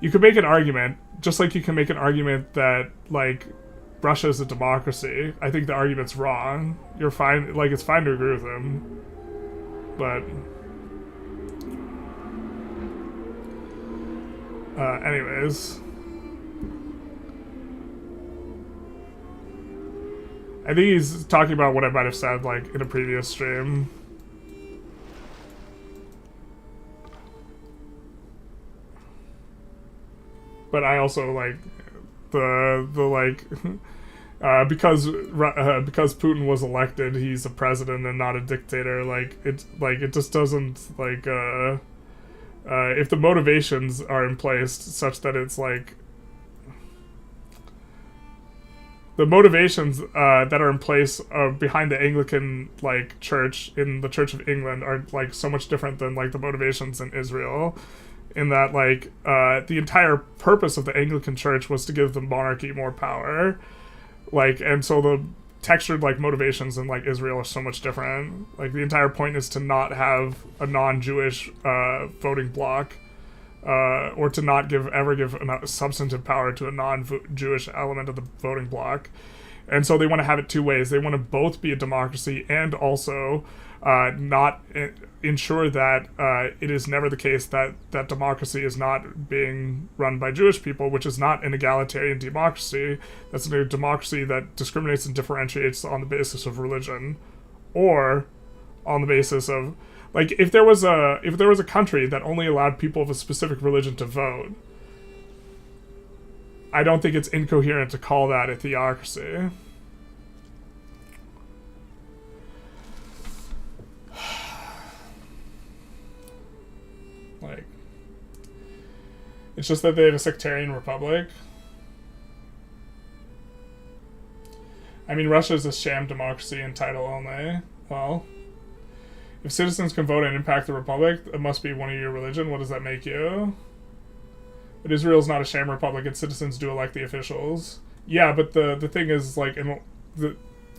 you could make an argument, just like you can make an argument that, like, Russia's a democracy. I think the argument's wrong. You're fine, like, it's fine to agree with him. But anyways, I think he's talking about what I might have said, like, in a previous stream. But I also, like, the like because Putin was elected, he's a president and not a dictator. Like it just doesn't like if the motivations are in place such that it's like the motivations that are in place behind the Anglican like church in the Church of England are like so much different than like the motivations in Israel, in that like the entire purpose of the Anglican church was to give the monarchy more power, like, and so the textured like motivations in like Israel are so much different. Like the entire point is to not have a non-Jewish voting bloc, or to not ever give substantive power to a non-Jewish element of the voting bloc. And so they want to have it two ways. They want to both be a democracy and also not ensure that it is never the case that democracy is not being run by Jewish people, which is not an egalitarian democracy. That's a democracy that discriminates and differentiates on the basis of religion, or on the basis of, like, if there was a country that only allowed people of a specific religion to vote, I don't think it's incoherent to call that a theocracy. Like, it's just that they have a sectarian republic. I mean, Russia is a sham democracy in title only. Well, if citizens can vote and impact the republic, it must be one of your religion. What does that make you? But Israel's not a sham republic, and citizens do elect the officials. Yeah, but the thing is, like,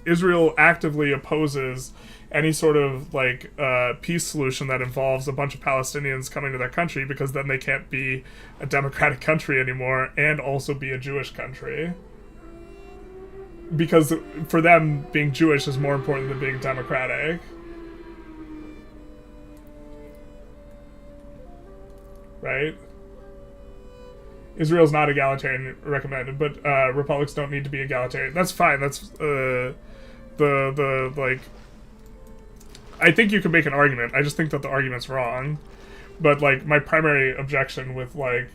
Israel actively opposes any sort of, like, peace solution that involves a bunch of Palestinians coming to their country, because then they can't be a democratic country anymore and also be a Jewish country. Because for them, being Jewish is more important than being democratic. Right? Israel's not egalitarian recommended, but republics don't need to be egalitarian. That's fine. That's the like, I think you can make an argument. I just think that the argument's wrong. But like, my primary objection with like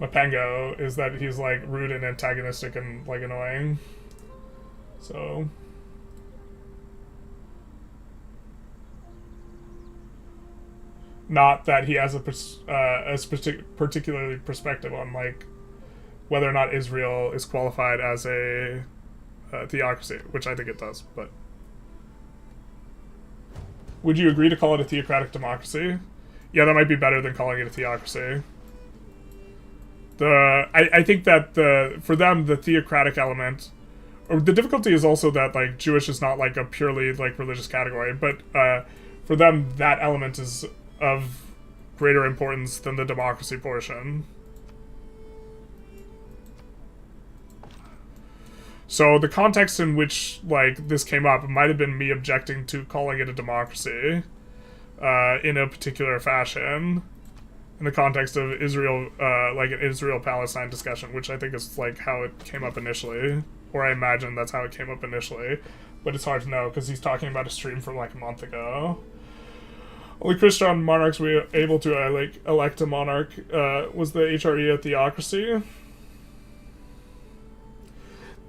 Mapengo is that he's like rude and antagonistic and like annoying. So not that he has a particularly perspective on like whether or not Israel is qualified as a theocracy, which I think it does. But would you agree to call it a theocratic democracy? Yeah, that might be better than calling it a theocracy. I think that for them the theocratic element, or the difficulty is also that like Jewish is not like a purely like religious category, but for them that element is of greater importance than the democracy portion. So the context in which like this came up might have been me objecting to calling it a democracy in a particular fashion, in the context of Israel, like an Israel-Palestine discussion, which I think is like how it came up initially, or I imagine that's how it came up initially, but it's hard to know because he's talking about a stream from like a month ago. Only Christian monarchs were able to like elect a monarch. Was the HRE a theocracy?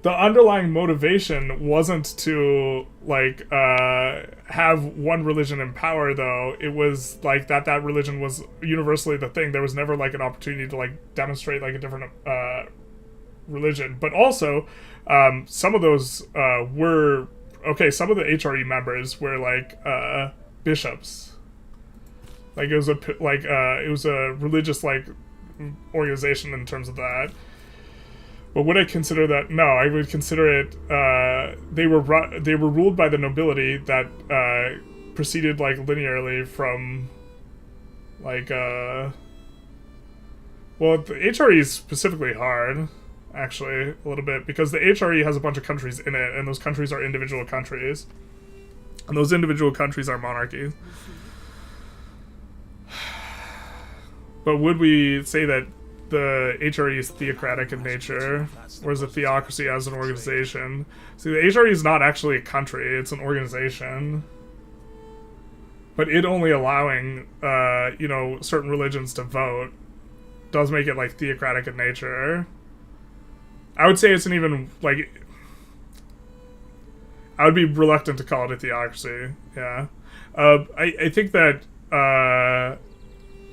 The underlying motivation wasn't to like have one religion in power, though. It was like that religion was universally the thing. There was never like an opportunity to like demonstrate like a different religion. But also, some of those were okay. Some of the HRE members were like bishops. Like it was a religious like organization in terms of that. But would I consider that? No, I would consider it. They were ruled by the nobility that proceeded like linearly from like. Well, the HRE is specifically hard, actually, a little bit, because the HRE has a bunch of countries in it, and those countries are individual countries, and those individual countries are monarchies. But would we say that the HRE is theocratic in nature, or is a theocracy as an organization? See, the HRE is not actually a country, it's an organization. But it only allowing, certain religions to vote does make it like theocratic in nature. I would say it's an even like. I would be reluctant to call it a theocracy. Yeah, I think that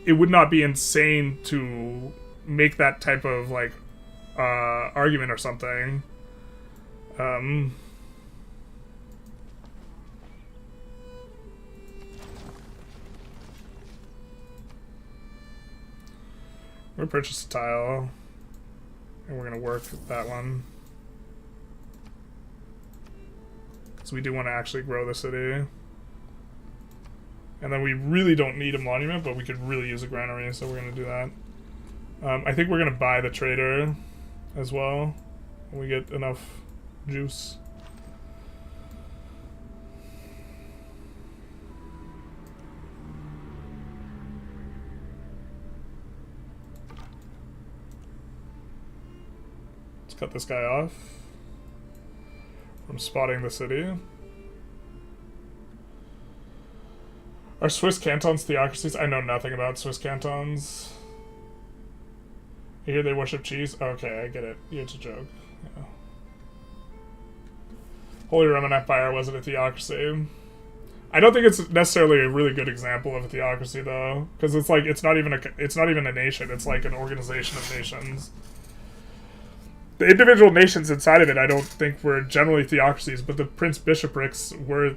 it would not be insane to make that type of like argument or something. We'll purchase a tile, and we're gonna work that one. So we do want to actually grow the city. And then we really don't need a monument, but we could really use a granary, so we're gonna do that. I think we're gonna buy the trader as well when we get enough juice. Let's cut this guy off from spotting the city. Are Swiss cantons theocracies? I know nothing about Swiss cantons. I hear they worship cheese. Okay, I get it. It's a joke. Yeah. Holy Roman Empire wasn't a theocracy. I don't think it's necessarily a really good example of a theocracy though, because it's like it's not even a nation. It's like an organization of nations. The individual nations inside of it, I don't think were generally theocracies, but the prince bishoprics were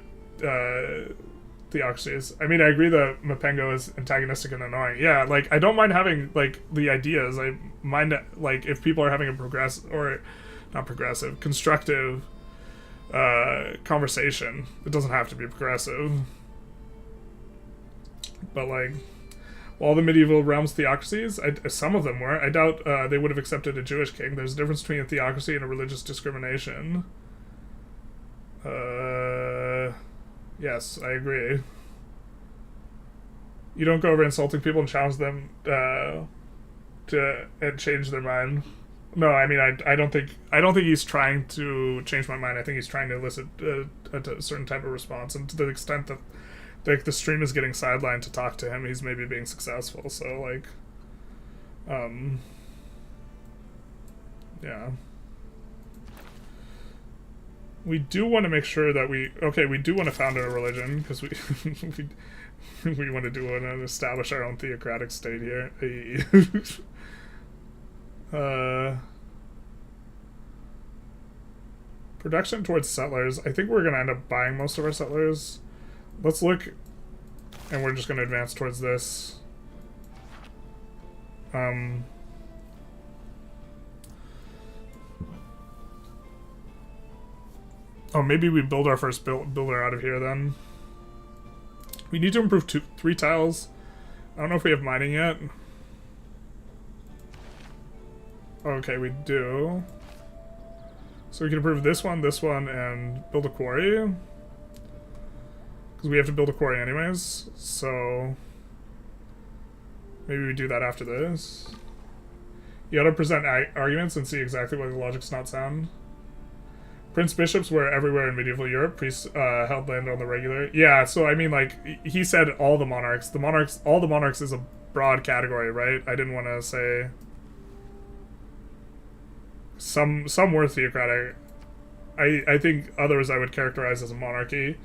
theocracies. I mean, I agree that Mapengo is antagonistic and annoying. Yeah, like I don't mind having like the ideas. I mind like if people are having a constructive conversation. It doesn't have to be progressive. But like, all the medieval realms theocracies, some of them were. I doubt they would have accepted a Jewish king. There's a difference between a theocracy and a religious discrimination. Yes, I agree. You don't go over insulting people and challenge them and change their mind. No, I mean I don't think he's trying to change my mind. I think he's trying to elicit a certain type of response, and to the extent that the stream is getting sidelined to talk to him, he's maybe being successful. So like, yeah. We do want to make sure that we do want to found a religion, because we want to establish our own theocratic state here. Production towards settlers. I think we're going to end up buying most of our settlers. Let's look, and we're just going to advance towards this. Oh, maybe we build our first builder out of here then. We need to improve 3 tiles. I don't know if we have mining yet. Okay, we do. So we can improve this one, and build a quarry. Because we have to build a quarry anyways. So maybe we do that after this. You gotta present arguments and see exactly why the logic's not sound. Prince bishops were everywhere in medieval Europe. Priests held land on the regular. Yeah, so I mean, like, he said all the monarchs. All the monarchs is a broad category, right? I didn't want to say... Some were theocratic. I think others I would characterize as a monarchy.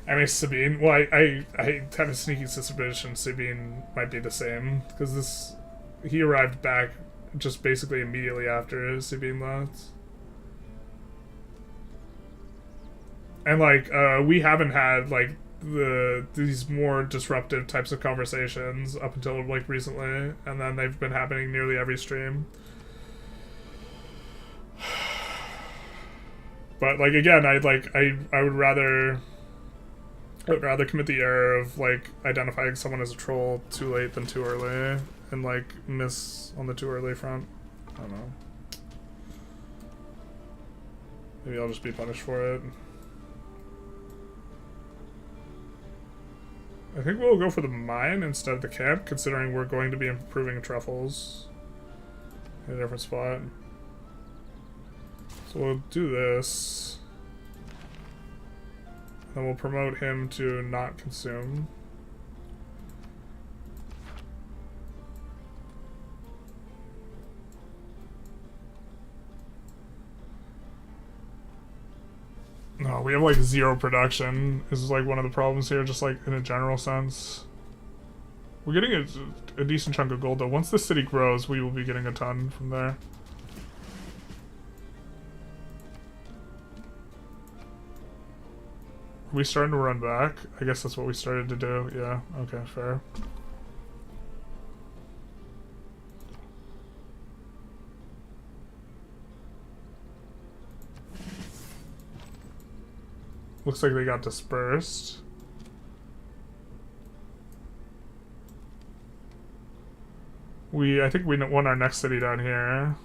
I mean, Sabine. Well, I have a sneaky suspicion Sabine might be the same, because he arrived back just basically immediately after Sabine left, and like we haven't had like these more disruptive types of conversations up until like recently, and then they've been happening nearly every stream. But like again, I would rather commit the error of like identifying someone as a troll too late than too early, and like miss on the too early front. I don't know. Maybe I'll just be punished for it. I think we'll go for the mine instead of the camp, considering we're going to be improving truffles in a different spot. So we'll do this. And we'll promote him to not consume. No, we have like 0 production. This is like one of the problems here, just like in a general sense. We're getting a decent chunk of gold though. Once the city grows, we will be getting a ton from there. Are we starting to run back? I guess that's what we started to do. Yeah, okay, fair. Looks like they got dispersed. I think we won our next city down here.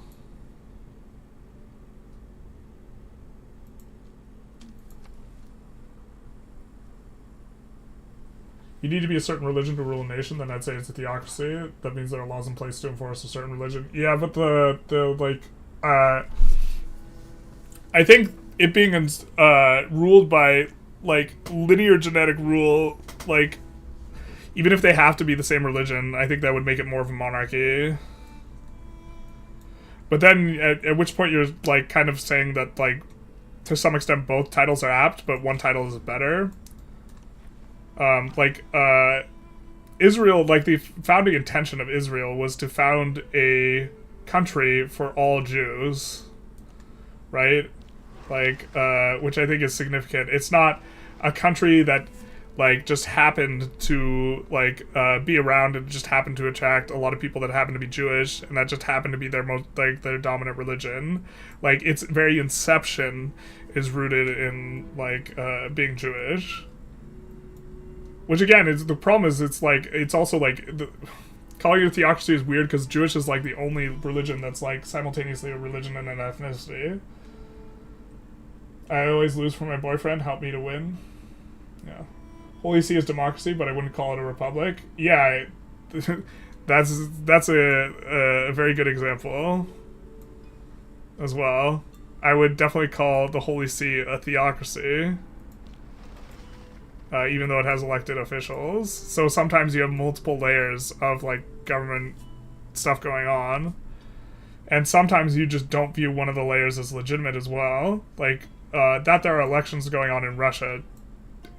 You need to be a certain religion to rule a nation, then I'd say it's a theocracy. That means there are laws in place to enforce a certain religion. Yeah, but I think it being ruled by like linear genetic rule, like even if they have to be the same religion, I think that would make it more of a monarchy. But then at which point you're like kind of saying that like to some extent both titles are apt, but one title is better. Israel, like the founding intention of Israel was to found a country for all Jews, right? Like, which I think is significant. It's not a country that, like, just happened to, like, be around and just happened to attract a lot of people that happen to be Jewish, and that just happened to be their most, like, their dominant religion. Like, its very inception is rooted in, like, being Jewish. Which, again, is the problem is it's, like, it's also, like, calling it a theocracy is weird because Jewish is, like, the only religion that's, like, simultaneously a religion and an ethnicity. I always lose for my boyfriend. Help me to win. Yeah. Holy See is democracy, but I wouldn't call it a republic. Yeah, that's a very good example as well. I would definitely call the Holy See a theocracy, even though it has elected officials. So sometimes you have multiple layers of like government stuff going on, and sometimes you just don't view one of the layers as legitimate as well. Like that there are elections going on in Russia.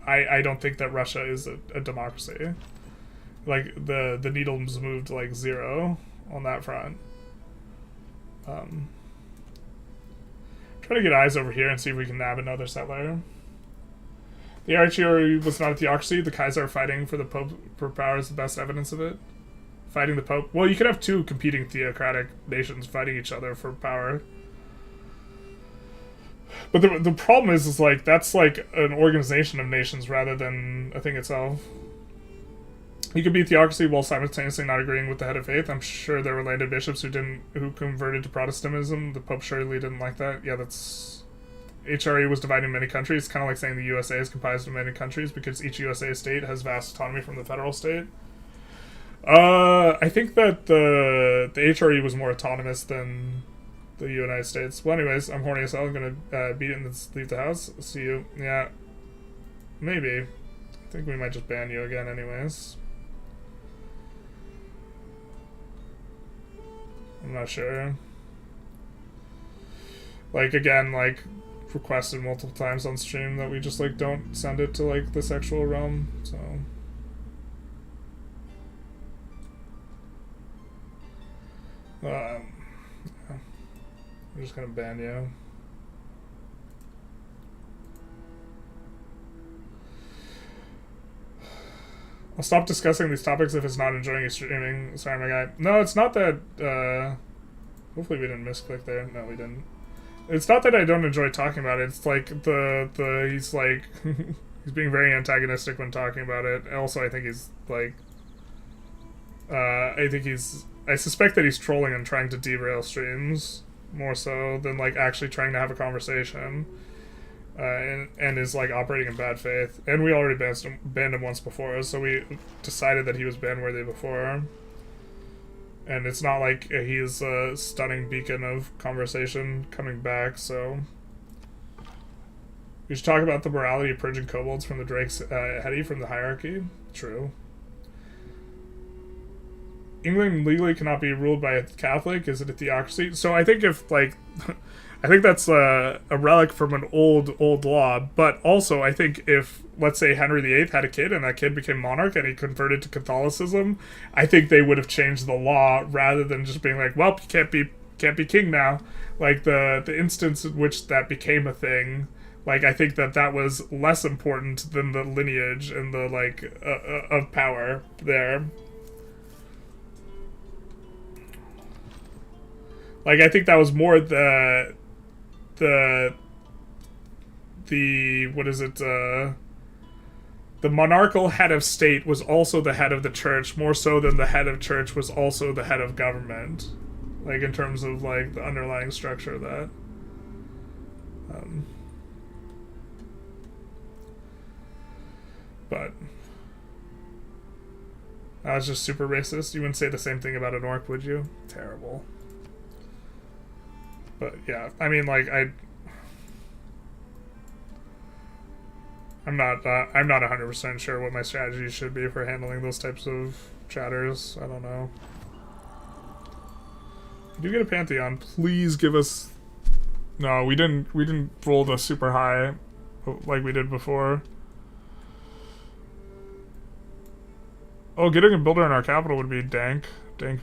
I don't think that Russia is a democracy. Like, the needle's moved, like, 0 on that front. Try to get eyes over here and see if we can nab another settler. The archery was not a theocracy. The Kaiser fighting for the Pope for power is the best evidence of it. Fighting the Pope. Well, you could have 2 competing theocratic nations fighting each other for power. But the problem is like, that's like an organization of nations rather than a thing itself. You could be theocracy while simultaneously not agreeing with the head of faith. I'm sure there were landed bishops who converted to Protestantism. The Pope surely didn't like that. Yeah, that's... HRE was divided in many countries. It's kind of like saying the USA is comprised of many countries because each USA state has vast autonomy from the federal state. I think that the HRE was more autonomous than the United States. Well, anyways, I'm horny as hell. I'm gonna beat it and then leave the house. See you. Yeah. Maybe. I think we might just ban you again anyways. I'm not sure. Like, again, like, requested multiple times on stream that we just, like, don't send it to, like, the sexual realm, so... I'm just gonna ban you. I'll stop discussing these topics if it's not enjoying your streaming. Sorry, my guy. No, it's not that, hopefully we didn't misclick there. No, we didn't. It's not that I don't enjoy talking about it. It's like he's like, he's being very antagonistic when talking about it. Also, I think he's like, I suspect that he's trolling and trying to derail streams more so than like actually trying to have a conversation. and is like operating in bad faith. And we already banned him once before, so we decided that he was ban worthy before. And it's not like he's a stunning beacon of conversation coming back, so we should talk about the morality of purging kobolds from the Drake's Hedi from the hierarchy. True. England legally cannot be ruled by a Catholic. Is it a theocracy? So I think if, like, I think that's a relic from an old law, but also I think if, let's say, Henry VIII had a kid and that kid became monarch and he converted to Catholicism, I think they would have changed the law rather than just being like, well, you can't be king now. Like, the instance in which that became a thing, like, I think that was less important than the lineage and the, like, of power there. Like, I think that was more the what is it, the monarchical head of state was also the head of the church, more so than the head of church was also the head of government. Like, in terms of, like, the underlying structure of that. But that was just super racist. You wouldn't say the same thing about an orc, would you? Terrible. But yeah, I mean, like, I'm not 100% sure what my strategy should be for handling those types of chatters. I don't know. If you get a Pantheon, please give us. No, we didn't roll the super high like we did before. Oh, getting a builder in our capital would be dank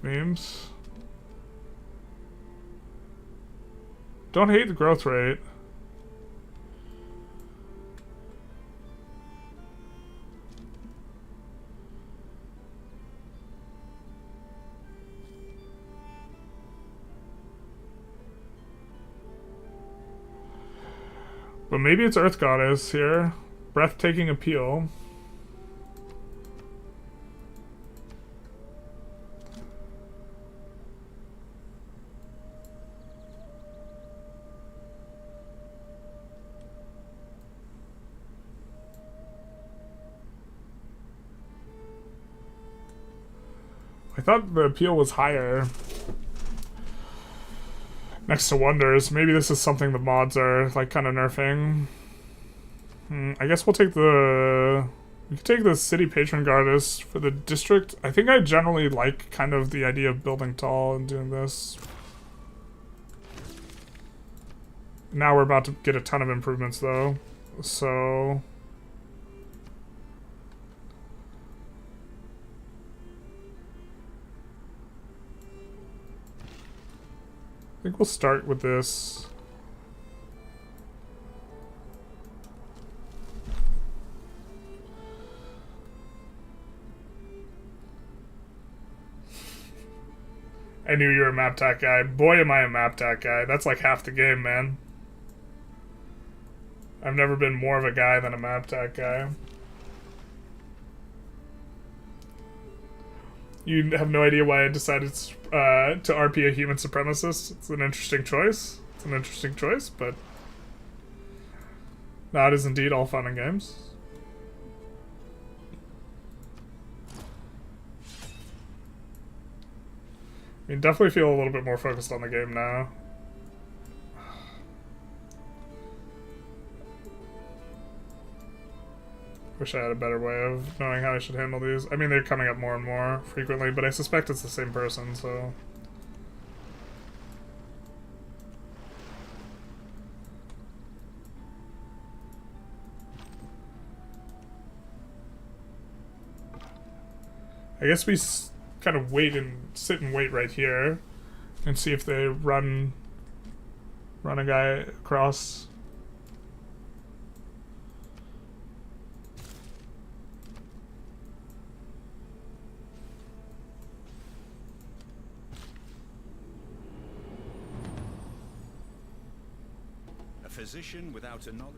memes. Don't hate the growth rate. But maybe it's Earth Goddess here. Breathtaking appeal. I thought the appeal was higher. Next to Wonders. Maybe this is something the mods are, like, kind of nerfing. I guess we'll take the... We could take the City Patron Goddess for the district. I think I generally like kind of the idea of building tall and doing this. Now we're about to get a ton of improvements, though. So... I think we'll start with this. I knew you were a map tack guy. Boy, am I a map tack guy. That's like half the game, man. I've never been more of a guy than a map tack guy. You have no idea why I decided to RP a human supremacist. It's an interesting choice. It's an interesting choice, but that is indeed all fun and games. I mean, definitely feel a little bit more focused on the game now. Wish I had a better way of knowing how I should handle these. I mean, they're coming up more and more frequently, but I suspect it's the same person, so... I guess we kind of sit and wait right here and see if they run a guy across. Physician without a knowledge.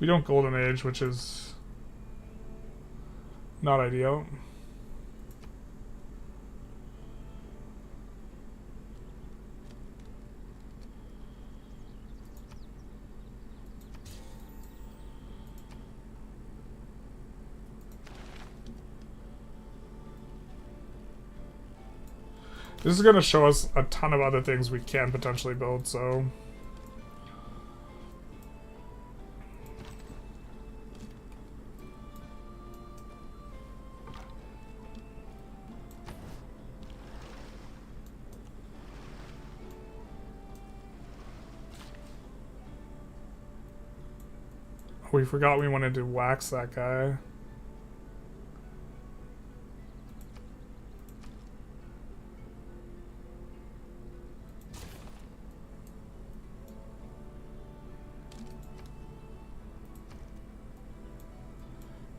We don't Golden Age, which is not ideal. This is going to show us a ton of other things we can potentially build, so... We forgot we wanted to wax that guy.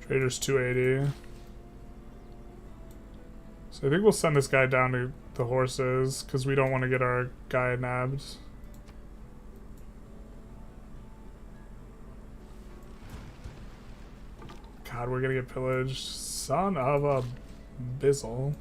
Trader's 280. So I think we'll send this guy down to the horses, because we don't want to get our guy nabbed. God, we're gonna get pillaged. Son of a bizzle.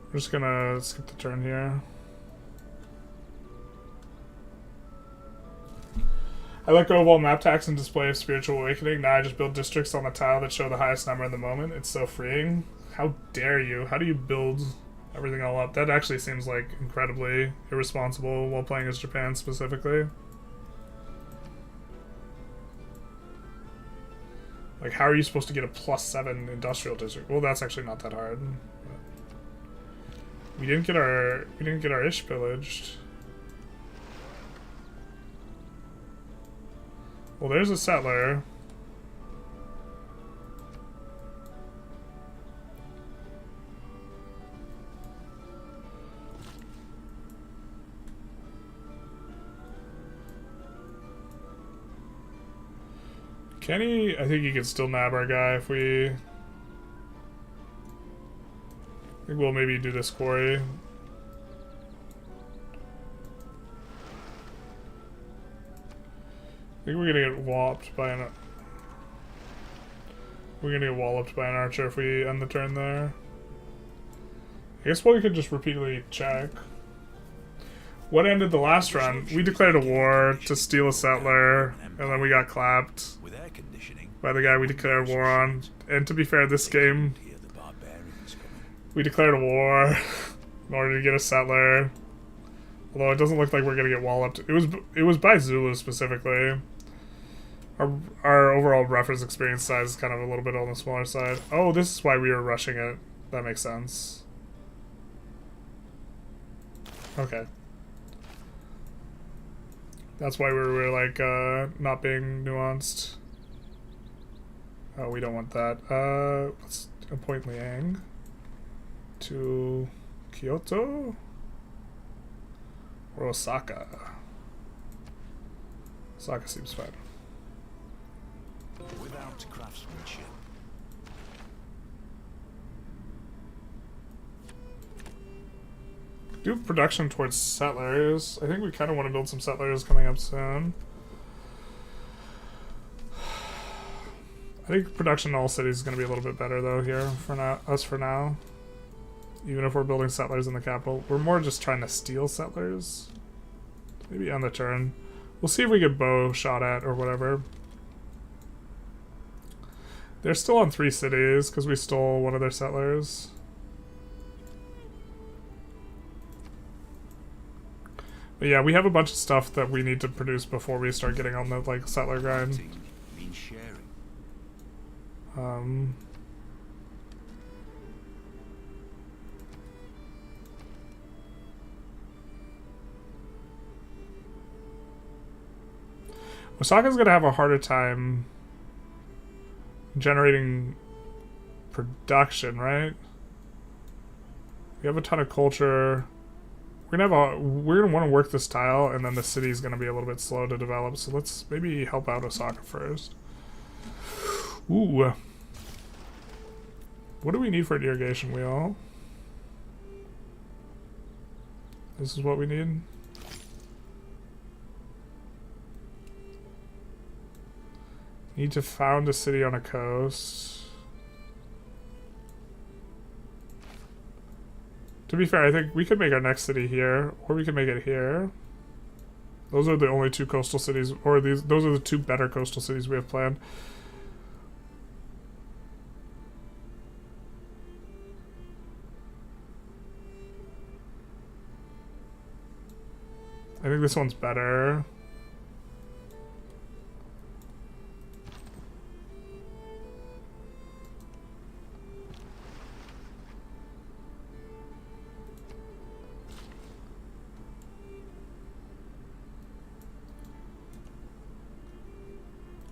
We're just gonna skip the turn here. I let go of all map tax and display of spiritual awakening. Now I just build districts on the tile that show the highest number in the moment. It's so freeing. How dare you? How do you build everything all up? That actually seems like incredibly irresponsible while playing as Japan specifically. Like, how are you supposed to get a +7 industrial district? Well, that's actually not that hard. We didn't get our ish pillaged. Well, there's a settler. Can he? I think he can still nab our guy if we... I think we'll maybe do this quarry. I think we're gonna get walloped by an... We're gonna get walloped by an archer if we end the turn there. I guess we could just repeatedly check. What ended the last run? We declared a war to steal a settler, and then we got clapped by the guy we declared war on. And to be fair, this game, we declared a war in order to get a settler. Although it doesn't look like we're gonna get walloped. It was by Zulu specifically. Our overall reference experience size is kind of a little bit on the smaller side. Oh, this is why we were rushing it. That makes sense. Okay. That's why we were like not being nuanced. Oh, we don't want that. Let's appoint Liang to Kyoto or Osaka. Osaka seems fine. Without craftsmanship. Do production towards settlers. I think we kind of want to build some settlers coming up soon. I think production in all cities is going to be a little bit better though here for now. Even if we're building settlers in the capital, we're more just trying to steal settlers. Maybe on the turn. We'll see if we get bow shot at or whatever. They're still on 3 cities because we stole one of their settlers. But yeah, we have a bunch of stuff that we need to produce before we start getting on the like settler grind. Osaka's gonna have a harder time generating production, right? We have a ton of culture. We're gonna want to work this tile, and then the city's gonna be a little bit slow to develop. So let's maybe help out Osaka first. Ooh, what do we need for an irrigation wheel? This is what we need. Need to found a city on a coast. To be fair, I think we could make our next city here, or we could make it here. Those are the only two coastal cities, or those are the two better coastal cities we have planned. I think this one's better.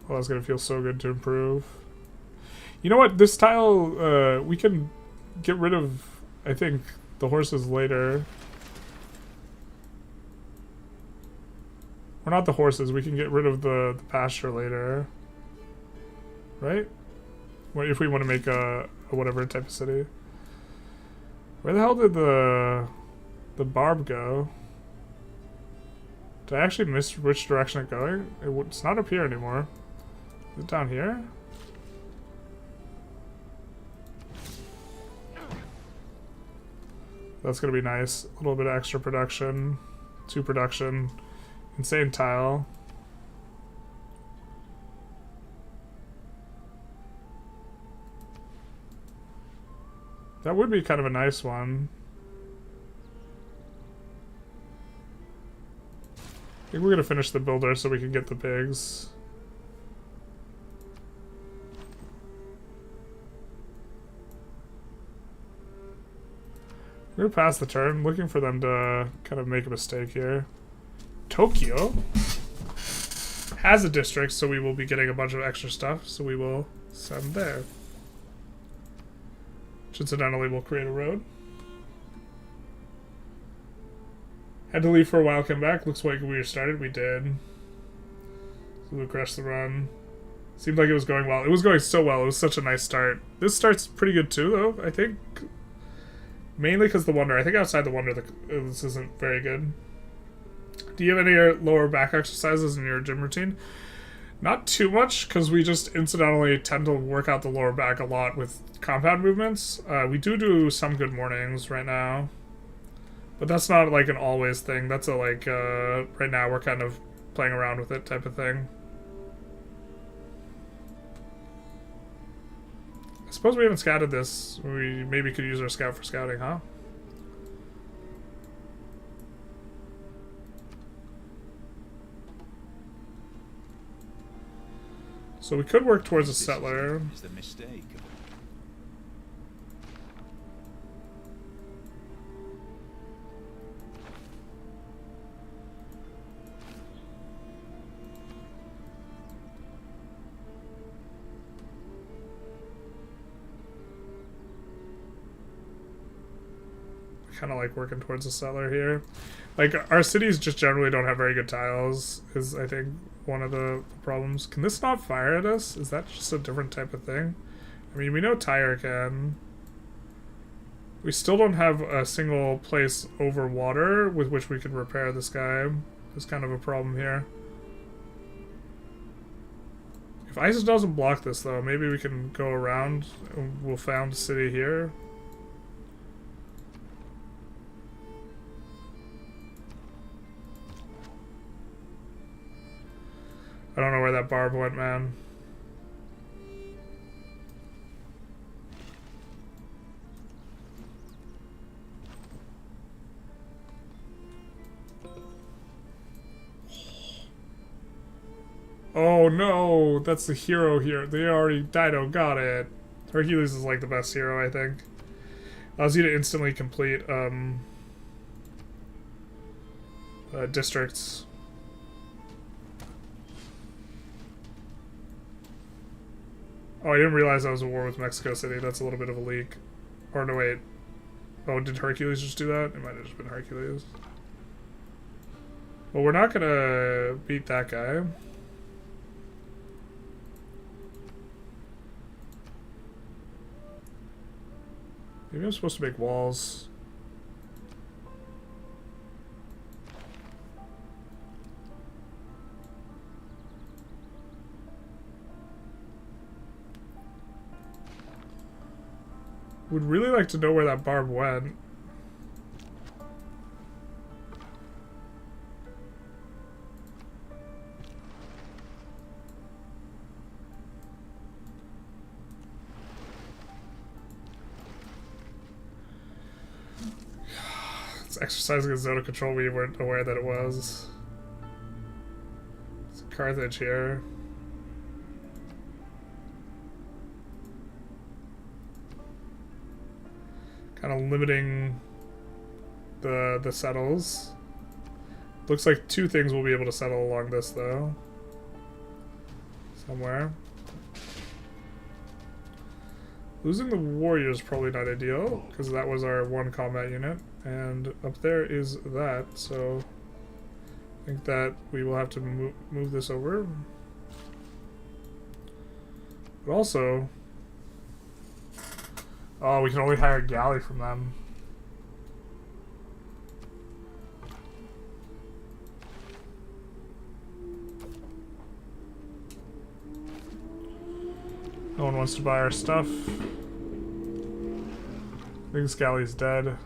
Oh, that's gonna feel so good to improve. You know what? This tile, we can get rid of, I think, the horses later. Or not the horses, we can get rid of the pasture later. Right? What if we want to make a whatever type of city? Where the hell did the barb go? Did I actually miss which direction it's going? It's not up here anymore. Is it down here? That's gonna be nice. A little bit of extra production. 2 production. Insane tile. That would be kind of a nice one. I think we're gonna finish the builder so we can get the pigs. We're gonna pass the turn, looking for them to kind of make a mistake here. Tokyo has a district, so we will be getting a bunch of extra stuff, so we will send there. Which incidentally will create a road. Had to leave for a while, came back. Looks like we restarted. We did. So we crashed the run. Seemed like it was going well. It was going so well. It was such a nice start. This start's pretty good too, though, I think. Mainly because the Wonder. I think outside the Wonder, this isn't very good. Do you have any lower back exercises in your gym routine? Not too much, because we just incidentally tend to work out the lower back a lot with compound movements. We do some good mornings right now. But that's not like an always thing. That's a like, right now we're kind of playing around with it type of thing. I suppose we haven't scouted this. We maybe could use our scout for scouting, huh? So we could work towards a settler. Is the mistake. Kind of like working towards a settler here. Like, our cities just generally don't have very good tiles, is I think one of the problems. Can this not fire at us? Is that just a different type of thing? I mean, we know Tyre can. We still don't have a single place over water with which we can repair this guy. There's kind of a problem here. If ISIS doesn't block this, though, maybe we can go around and we'll found a city here. I don't know where that barb went, man. Oh no, that's the hero here. They already, Dido got it. Hercules is like the best hero, I think. Allows you to instantly complete districts. Oh, I didn't realize I was at war with Mexico City. That's a little bit of a leak. Or no, wait. Oh, did Hercules just do that? It might have just been Hercules. Well, we're not gonna beat that guy. Maybe I'm supposed to make walls. Would really like to know where that barb went. It's exercising a zone of control we weren't aware that it was. It's Carthage here. Kind of limiting the settles. Looks like 2 things will be able to settle along this though. Somewhere. Losing the warrior is probably not ideal, because that was our 1 combat unit, and up there is that, so I think that we will have to move this over. But also, oh, we can only hire a galley from them. No one wants to buy our stuff. I think this galley's dead.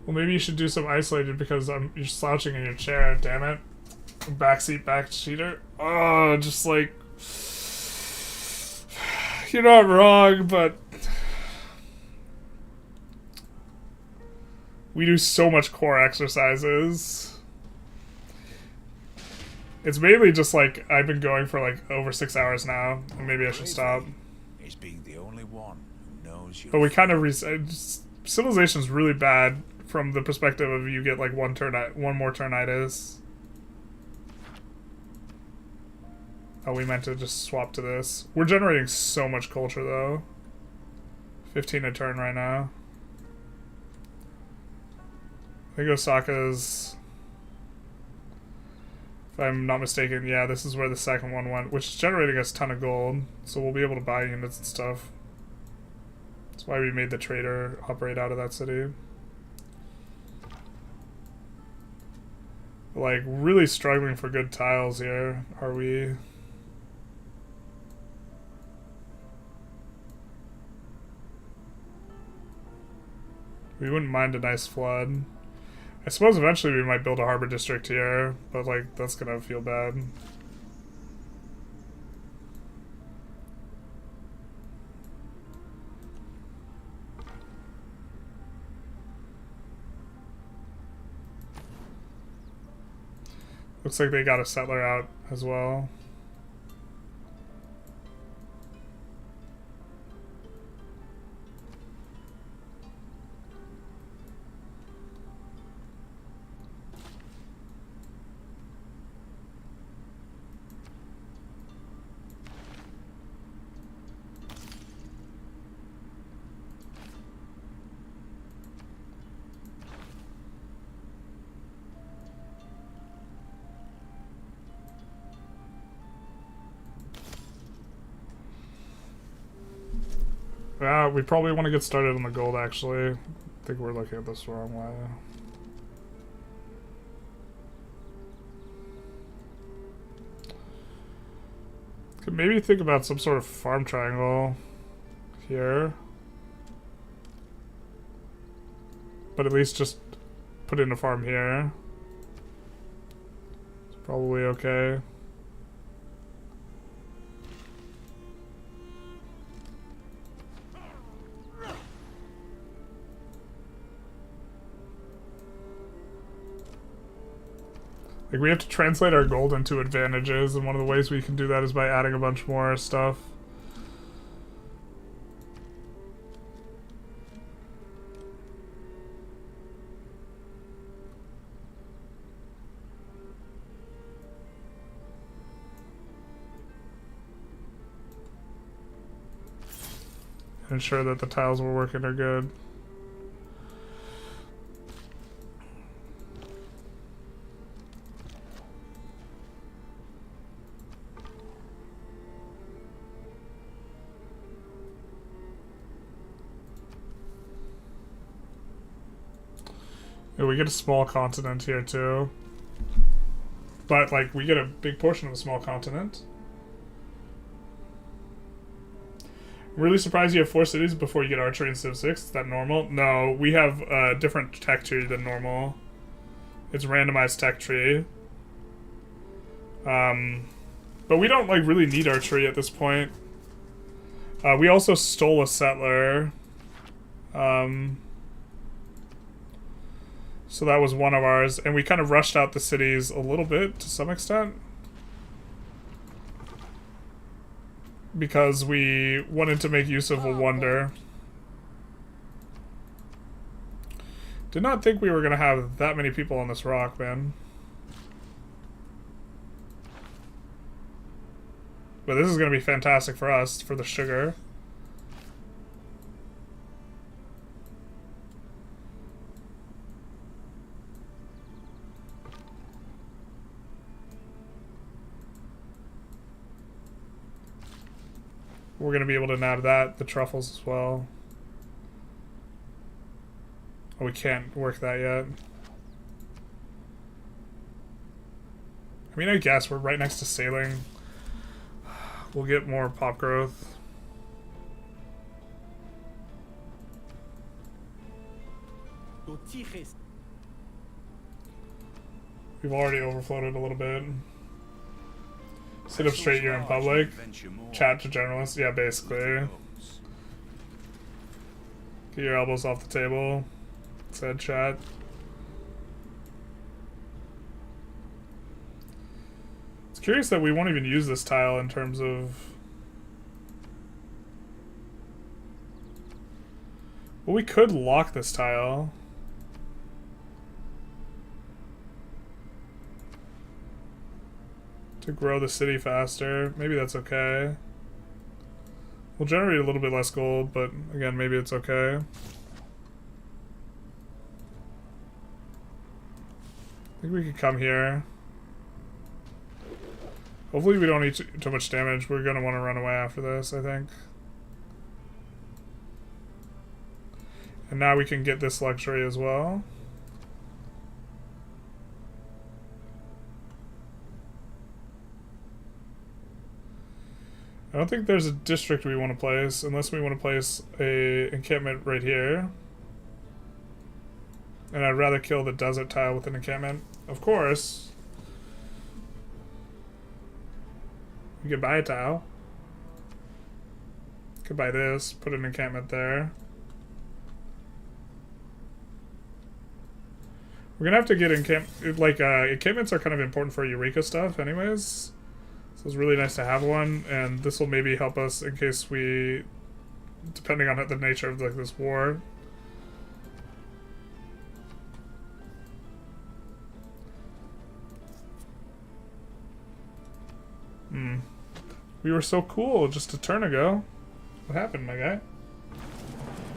Well, maybe you should do some isolated because you're slouching in your chair, damn it. Backseat back cheater. Oh, just like... You're not wrong, but... We do so much core exercises. It's mainly just like I've been going for like over 6 hours now, and maybe I should stop. Is being the only one who knows your But we kind of civilization's really bad from the perspective of you get like one more turnitis. Oh, we meant to just swap to this. We're generating so much culture though. 15 a turn right now. I think Osaka's, if I'm not mistaken, yeah, this is where the second one went, which is generating us a ton of gold, so we'll be able to buy units and stuff. That's why we made the trader operate out of that city. Like, really struggling for good tiles here, are we? We wouldn't mind a nice flood. I suppose eventually we might build a harbor district here, but like, that's gonna feel bad. Looks like they got a settler out as well. We probably want to get started on the gold, actually. I think we're looking at this the wrong way. Could maybe think about some sort of farm triangle here. But at least just put in a farm here. It's probably okay. Like, we have to translate our gold into advantages, and one of the ways we can do that is by adding a bunch more stuff. Ensure that the tiles we're working are good. Yeah, we get a small continent here too. But, like, we get a big portion of a small continent. I'm really surprised you have 4 cities before you get archery in Civ 6. Is that normal? No, we have a different tech tree than normal. It's a randomized tech tree. But we don't, like, really need archery at this point. We also stole a settler. So that was one of ours. And we kind of rushed out the cities a little bit to some extent. Because we wanted to make use of a wonder. Did not think we were going to have that many people on this rock, man. But this is going to be fantastic for us, for the sugar. We're going to be able to nab that, the truffles as well. Oh, we can't work that yet. I mean, I guess we're right next to sailing. We'll get more pop growth. We've already overflowed it a little bit. Sit up straight here in public. Chat to journalists. Yeah, basically. Get your elbows off the table. Said chat. It's curious that we won't even use this tile in terms of... Well, we could lock this tile. To grow the city faster. Maybe that's okay. We'll generate a little bit less gold, but again, maybe it's okay. I think we could come here. Hopefully we don't need too much damage. We're going to want to run away after this, I think. And now we can get this luxury as well. I don't think there's a district we want to place, unless we want to place a encampment right here. And I'd rather kill the desert tile with an encampment. Of course. We could buy a tile. Could buy this, put an encampment there. We're gonna have to get encampments are kind of important for Eureka stuff anyways. So it's really nice to have one, and this will maybe help us in case we, depending on the nature of like this war. We were so cool just a turn ago. What happened, my guy?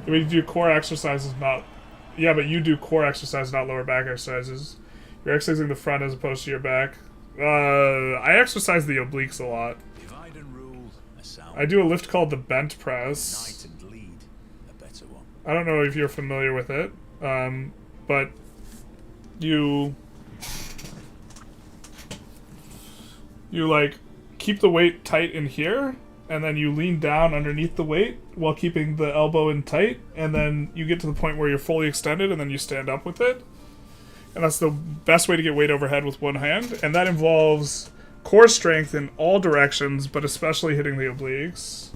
We do core exercises, not... Yeah, but you do core exercise, not lower back exercises. You're exercising the front as opposed to your back. I exercise the obliques a lot. Divide and rule, a sound I do a lift called the bent press. Unite and lead, a better one. I don't know if you're familiar with it, but you like keep the weight tight in here, and then you lean down underneath the weight while keeping the elbow in tight, and then you get to the point where you're fully extended, and then you stand up with it. And that's the best way to get weight overhead with one hand, and that involves core strength in all directions, but especially hitting the obliques.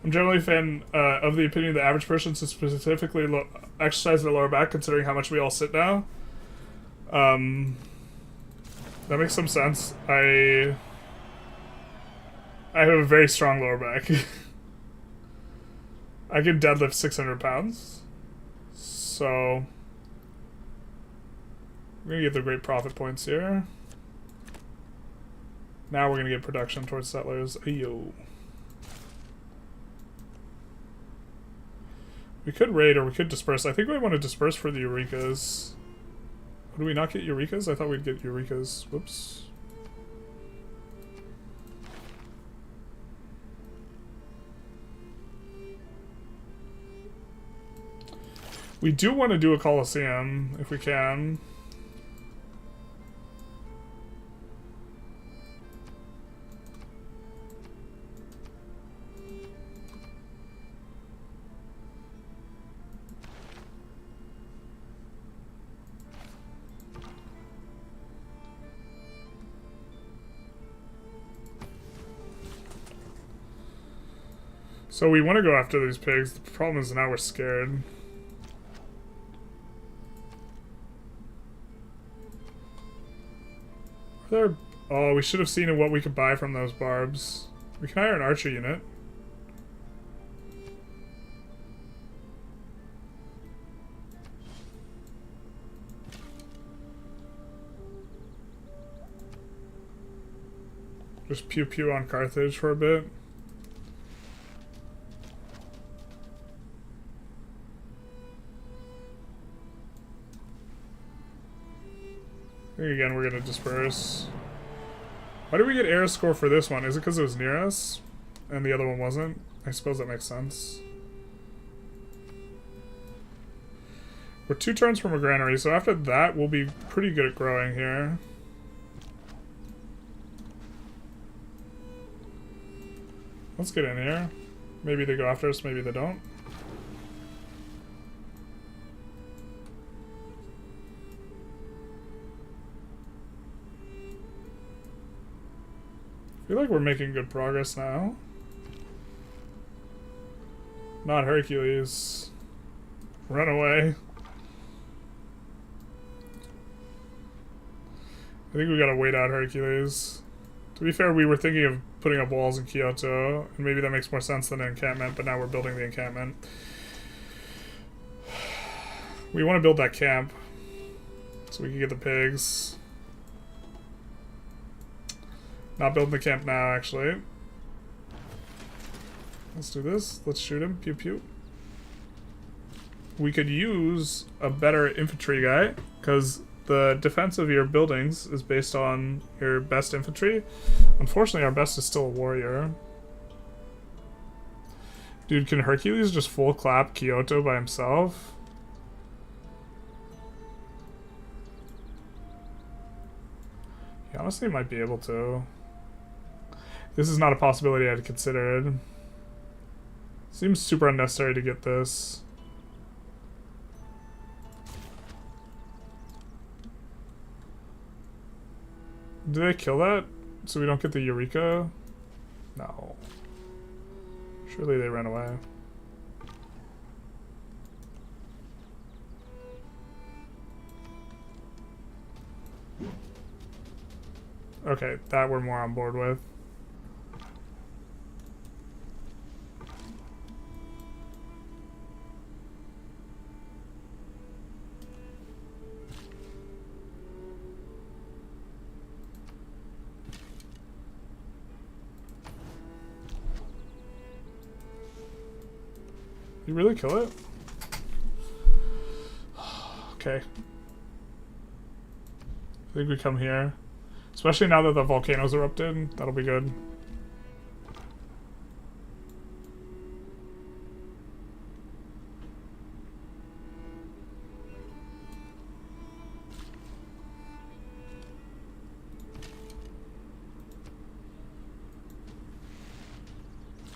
I'm generally a fan of the opinion the average person should specifically exercise their lower back, considering how much we all sit now. That makes some sense. I have a very strong lower back. I can deadlift 600 pounds. So I'm going to get the great profit points here. Now we're going to get production towards settlers. Ayo. We could raid or we could disperse. I think we want to disperse for the Eurekas. Do we not get Eurekas? I thought we'd get Eurekas. Whoops. We do want to do a Colosseum, if we can. So we want to go after these pigs. The problem is now we're scared. There. Oh, we should have seen what we could buy from those barbs. We can hire an archer unit. Just pew pew on Carthage for a bit. I think again we're gonna disperse. Why did we get air score for this one? Is it because it was near us and the other one wasn't? I suppose that makes sense. We're 2 turns from a granary, so after that we'll be pretty good at growing here. Let's get in here. Maybe they go after us, maybe they don't. I feel like we're making good progress now. Not Hercules. Run away. I think we gotta wait out Hercules. To be fair, we were thinking of putting up walls in Kyoto, and maybe that makes more sense than an encampment, but now we're building the encampment. We want to build that camp so we can get the pigs. Not building the camp now, actually. Let's do this. Let's shoot him. Pew pew. We could use a better infantry guy, because the defense of your buildings is based on your best infantry. Unfortunately, our best is still a warrior. Dude, can Hercules just full clap Kyoto by himself? He honestly might be able to. This is not a possibility I had considered. Seems super unnecessary to get this. Do they kill that so we don't get the Eureka? No. Surely they ran away. Okay, that we're more on board with. You really kill it? Okay. I think we come here. Especially now that the volcano's erupted. That'll be good.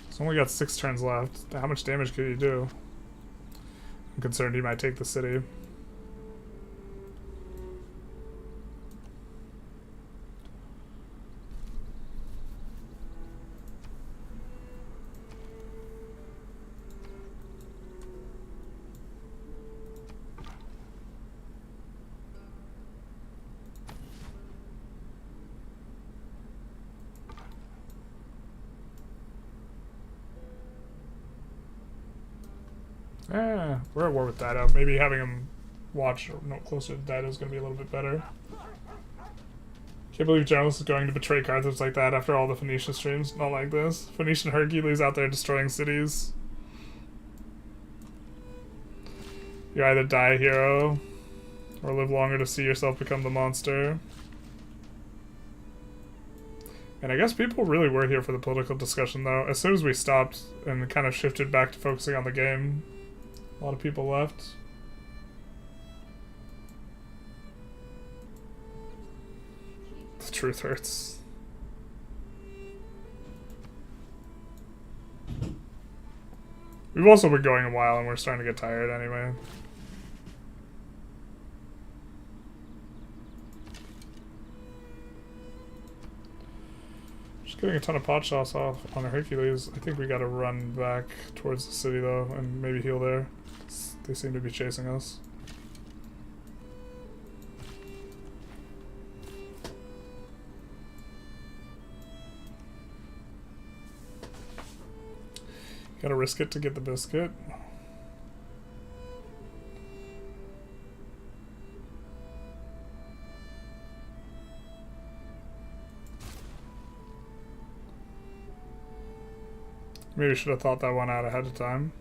He's only got 6 turns left. How much damage could he do? I'm concerned he might take the city. We're at war with Dido. Maybe having him watch no closer to Dido is going to be a little bit better. Can't believe Journalist is going to betray Carthage like that after all the Phoenician streams. Not like this. Phoenician Hercules out there destroying cities. You either die a hero or live longer to see yourself become the monster. And I guess people really were here for the political discussion though. As soon as we stopped and kind of shifted back to focusing on the game, a lot of people left. The truth hurts. We've also been going a while and we're starting to get tired anyway. Just getting a ton of pot shots off on Hercules. I think we gotta run back towards the city though, and maybe heal there. They seem to be chasing us. Gotta risk it to get the biscuit. Maybe I should have thought that one out ahead of time.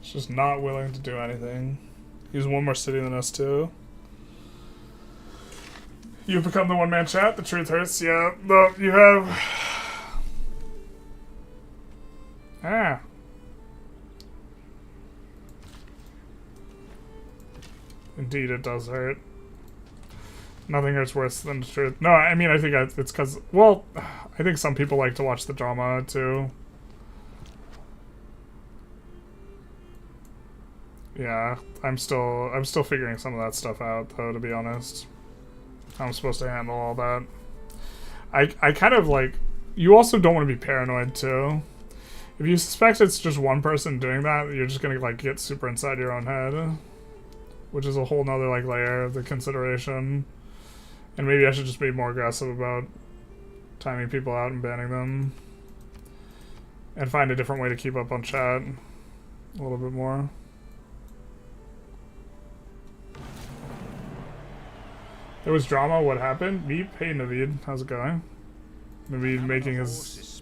Just not willing to do anything. He's one more city than us too. You've become the one-man chat. The truth hurts. Yeah, no, you have. Ah. Indeed, it does hurt. Nothing hurts worse than the truth. No, I mean, I think it's because, well, I think some people like to watch the drama too. Yeah, I'm still figuring some of that stuff out, though, to be honest. How I'm supposed to handle all that. I kind of, like... You also don't want to be paranoid, too. If you suspect it's just one person doing that, you're just gonna, like, get super inside your own head. Which is a whole nother, like, layer of the consideration. And maybe I should just be more aggressive about timing people out and banning them. And find a different way to keep up on chat. A little bit more. There was drama. What happened? Meep. Hey, Naveed. How's it going? Naveed making his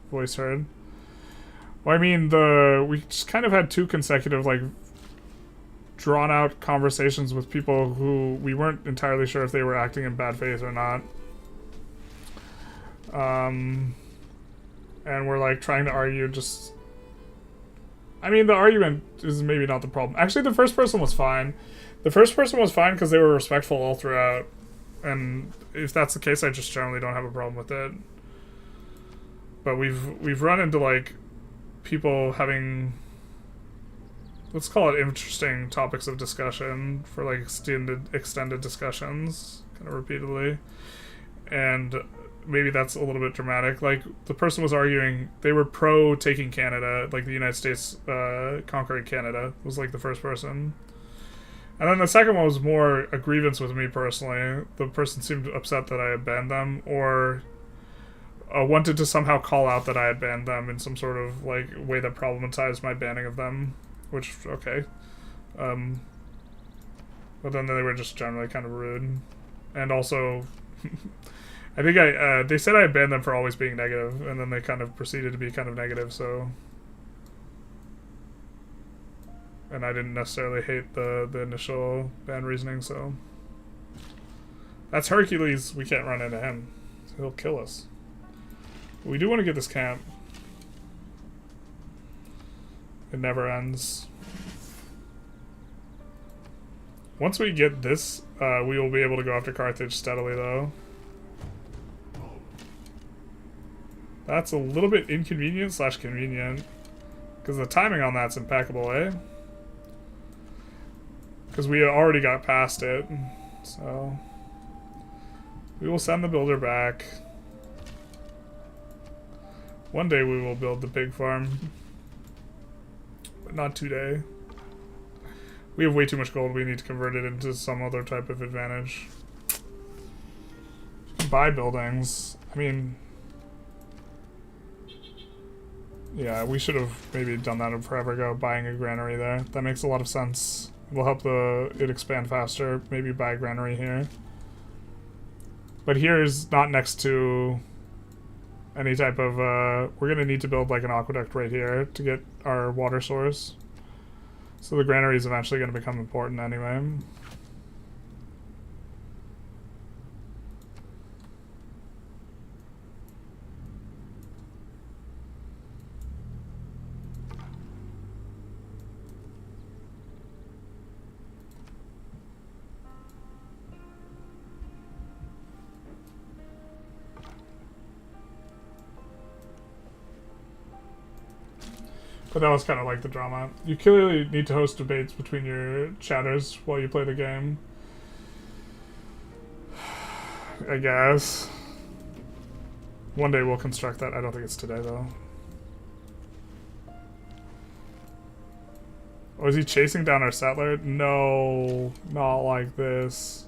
voice heard. Well, I mean, we just kind of had two consecutive, like, drawn out conversations with people who we weren't entirely sure if they were acting in bad faith or not. And we're, like, trying to argue just... I mean, the argument is maybe not the problem. Actually, the first person was fine. The first person was fine because they were respectful all throughout. And if that's the case, I just generally don't have a problem with it. But we've run into, like, people having, let's call it, interesting topics of discussion for, like, extended discussions, kind of repeatedly. And maybe that's a little bit dramatic. Like, the person was arguing they were pro taking Canada, like the United States conquering Canada was, like, the first person. And then the second one was more a grievance with me personally. The person seemed upset that I had banned them, or wanted to somehow call out that I had banned them in some sort of, like, way that problematized my banning of them. Which, okay. But then they were just generally kind of rude. And also, I think they said I had banned them for always being negative, and then they kind of proceeded to be kind of negative, so... And I didn't necessarily hate the initial ban reasoning, so... That's Hercules. We can't run into him. So he'll kill us. But we do want to get this camp. It never ends. Once we get this, we will be able to go after Carthage steadily, though. That's a little bit inconvenient / convenient. Because the timing on that's impeccable, eh? Because we already got past it, so we will send the builder back. One day we will build the pig farm, but not today. We have way too much gold. We need to convert it into some other type of advantage. Buy buildings. I mean, yeah, we should have maybe done that forever ago, buying a granary there. That makes a lot of sense. Will help it expand faster. Maybe buy a granary here. But here is not next to any type of... we're going to need to build like an aqueduct right here to get our water source. So the granary is eventually going to become important anyway. But that was kind of like the drama. You clearly need to host debates between your chatters while you play the game. I guess. One day we'll construct that. I don't think it's today, though. Oh, is he chasing down our settler? No, not like this.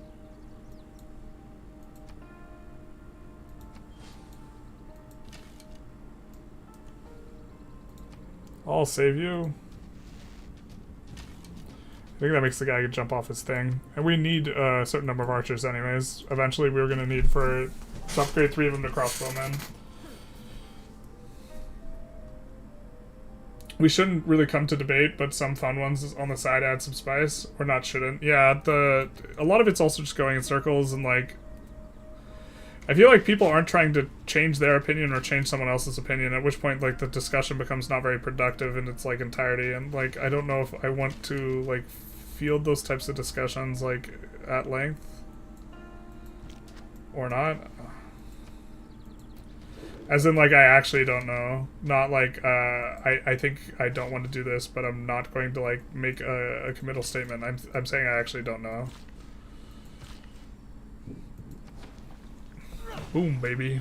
I'll save you. I think that makes the guy jump off his thing. And we need a certain number of archers anyways. Eventually we were going to need to upgrade 3 of them to crossbowmen. We shouldn't really come to debate, but some fun ones on the side add some spice. Or not shouldn't. Yeah, a lot of it's also just going in circles and like... I feel like people aren't trying to change their opinion or change someone else's opinion, at which point like the discussion becomes not very productive in its like entirety, and like I don't know if I want to like field those types of discussions like at length or not. As in like I actually don't know. Not like I think I don't want to do this, but I'm not going to like make a committal statement. I'm saying I actually don't know. Boom, baby.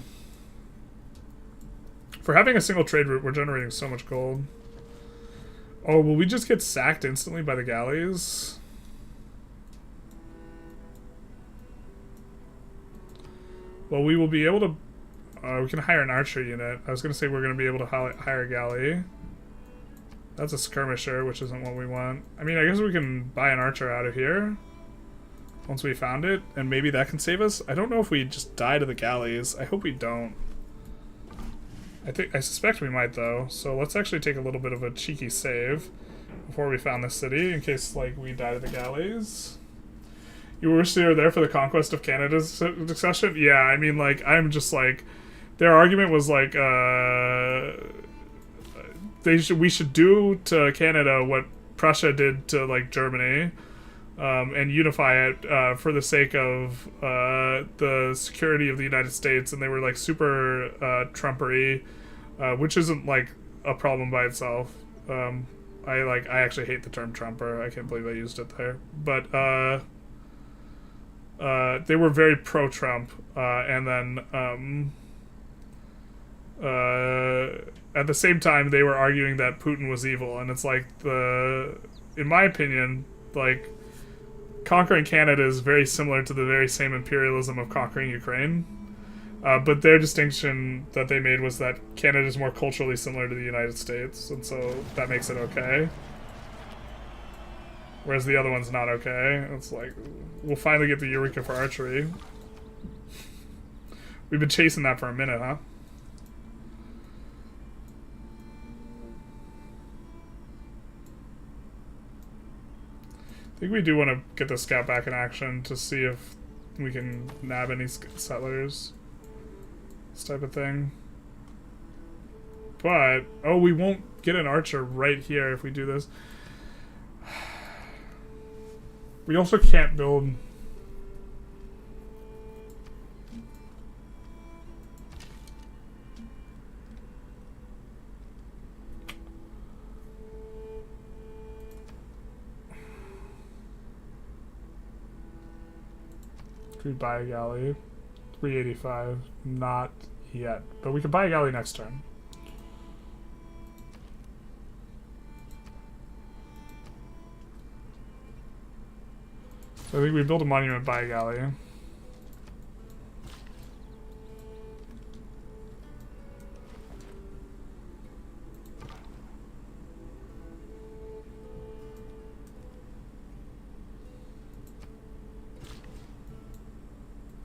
For having a single trade route, we're generating so much gold. Oh, will we just get sacked instantly by the galleys? Well, we will be able to... we can hire an archer unit. I was going to say we're going to be able to hire a galley. That's a skirmisher, which isn't what we want. I mean, I guess we can buy an archer out of here. Once we found it, and maybe that can save us. I don't know if we just die to the galleys. I hope we don't. I suspect we might though. So let's actually take a little bit of a cheeky save before we found this city, in case like we die to the galleys. You wish you were there for the conquest of Canada's succession? Yeah, I mean like I'm just like their argument was like we should do to Canada what Prussia did to like Germany. And unify it for the sake of the security of the United States, and they were like super Trumpery, which isn't like a problem by itself. I actually hate the term Trumper. I can't believe I used it there, but they were very pro-Trump, and then at the same time they were arguing that Putin was evil, and it's like in my opinion, like. Conquering Canada is very similar to the very same imperialism of conquering Ukraine. But their distinction that they made was that Canada is more culturally similar to the United States, and so that makes it okay. Whereas the other one's not okay. It's like, we'll finally get the Eureka for archery. We've been chasing that for a minute, huh? I think we do want to get the scout back in action to see if we can nab any settlers. This type of thing. But, oh, we won't get an archer right here if we do this. We also can't build... We buy a galley. 385. Not yet. But we can buy a galley next turn. So I think we build a monument, buy a galley.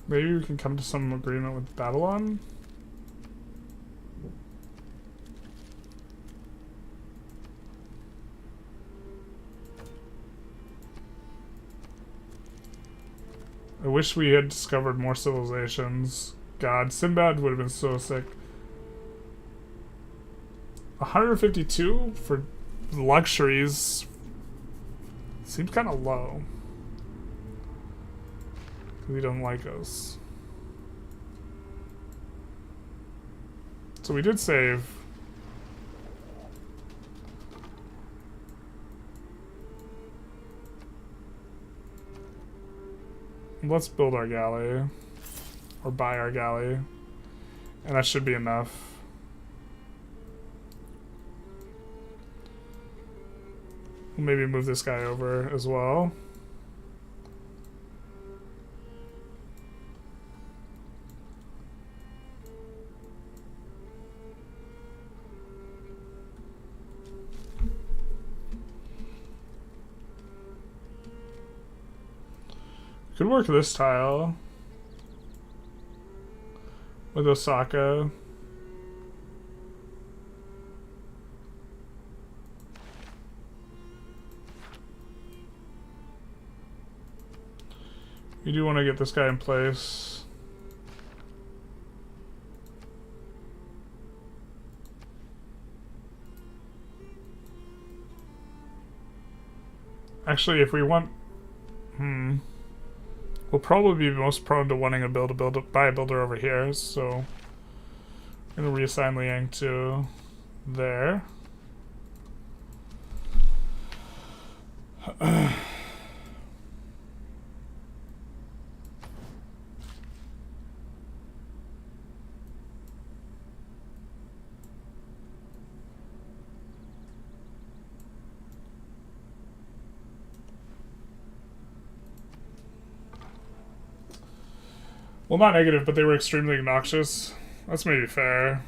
Maybe we can come to some agreement with Babylon? I wish we had discovered more civilizations. God, Sinbad would have been so sick. 152 for luxuries seems kind of low. We don't like us. So we did save. Let's build our galley. Or buy our galley. And that should be enough. We'll maybe move this guy over as well. Could work this tile with Osaka. We do want to get this guy in place. Actually, if we want, we'll probably be most prone to wanting to buy a builder over here, so I'm gonna reassign Liang to there. Well, not negative, but they were extremely obnoxious. That's maybe fair.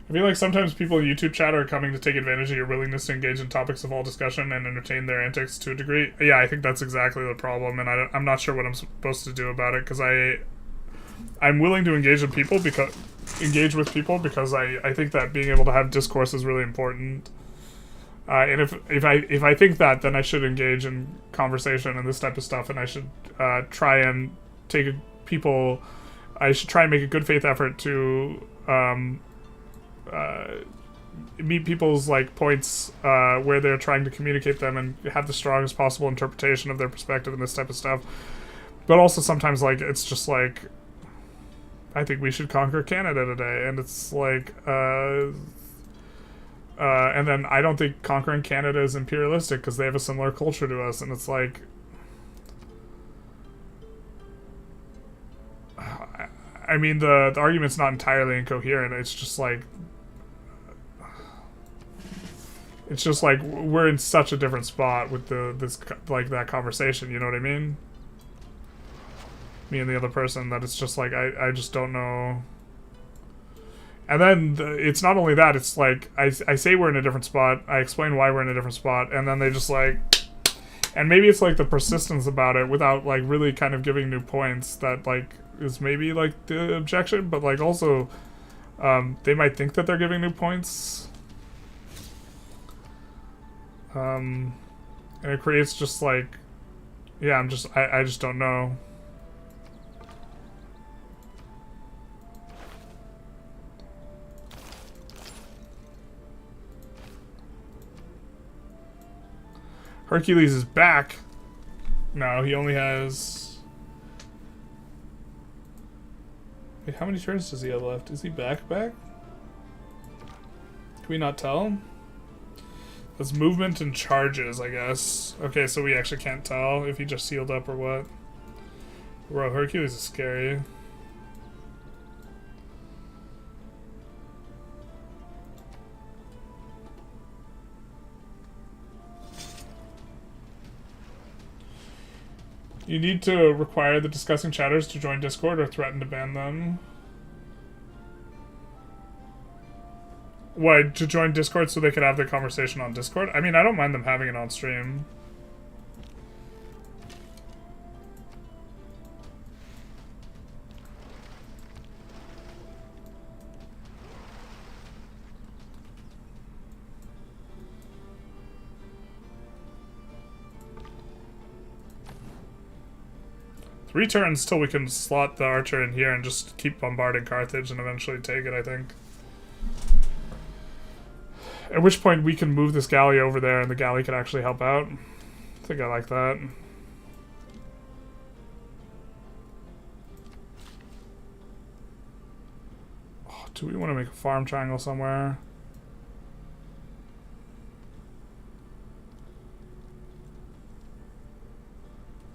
I feel like sometimes people in YouTube chat are coming to take advantage of your willingness to engage in topics of all discussion and entertain their antics to a degree. Yeah, I think that's exactly the problem, and I'm not sure what I'm supposed to do about it, because I'm willing to engage with people because I think that being able to have discourse is really important. And if I think that, then I should engage in conversation and this type of stuff, and I should try and I should try and make a good faith effort to meet people's like points where they're trying to communicate them and have the strongest possible interpretation of their perspective and this type of stuff. But also sometimes like it's just like, I think we should conquer Canada today, and it's like and then I don't think conquering Canada is imperialistic because they have a similar culture to us, and it's like, I mean, the argument's not entirely incoherent. It's just like we're in such a different spot with that conversation. You know what I mean? Me and the other person, that it's just like I just don't know. And then it's not only that, it's like, I say we're in a different spot, I explain why we're in a different spot, and then they just like, and maybe it's like the persistence about it without like really kind of giving new points that like is maybe like the objection, but like also they might think that they're giving new points. And it creates just like, yeah, I just don't know. Hercules is back. No, he only has... Wait, how many turns does he have left? Is he back? Can we not tell? That's movement and charges, I guess. Okay, so we actually can't tell if he just sealed up or what. Bro, Hercules is scary. You need to require the discussing chatters to join Discord or threaten to ban them. What, to join Discord so they could have their conversation on Discord? I mean, I don't mind them having it on stream. Three turns till we can slot the archer in here and just keep bombarding Carthage and eventually take it, I think. At which point we can move this galley over there and the galley can actually help out. I think I like that. Oh, do we want to make a farm triangle somewhere?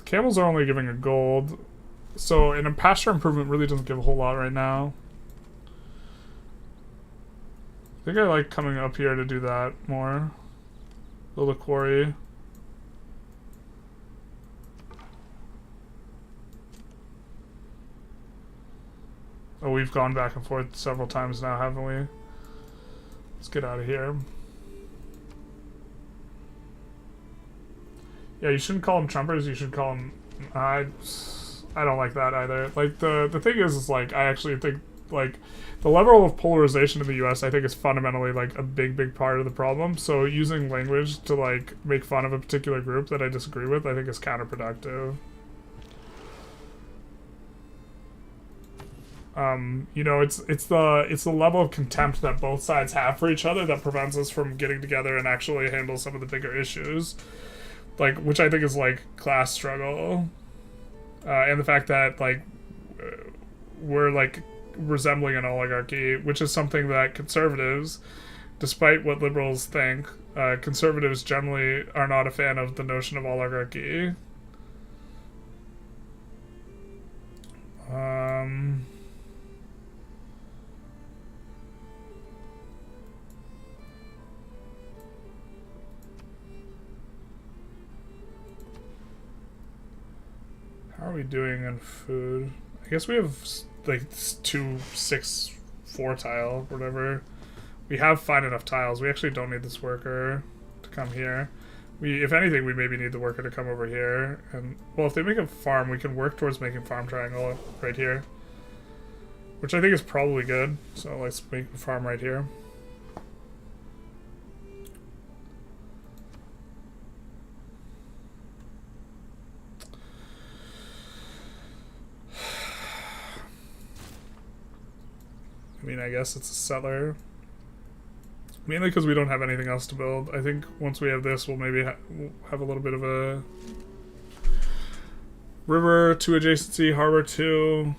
Camels are only giving a gold. So, and a pasture improvement really doesn't give a whole lot right now. I think I like coming up here to do that more. Build a quarry. Oh, we've gone back and forth several times now, haven't we? Let's get out of here. Yeah, you shouldn't call them Trumpers, you should call them... I don't like that either. Like, the thing is like, I actually think, like, the level of polarization in the US, I think, is fundamentally, like, a big part of the problem. So using language to, like, make fun of a particular group that I disagree with, I think is counterproductive. You know, it's the level of contempt that both sides have for each other that prevents us from getting together and actually handle some of the bigger issues. Like, which I think is, like, class struggle. And the fact that, like, we're, like, resembling an oligarchy, which is something that conservatives, despite what liberals think, conservatives generally are not a fan of the notion of oligarchy. How are we doing in food? I guess we have like 2, 6, 4 tile, whatever. We have fine enough tiles. We actually don't need this worker to come here. If anything, we maybe need the worker to come over here. And well, if they make a farm, we can work towards making farm triangle right here, which I think is probably good. So let's make a farm right here. I mean, I guess it's a settler. Mainly because we don't have anything else to build. I think once we have this, we'll maybe we'll have a little bit of a... River 2 adjacency, harbor 2,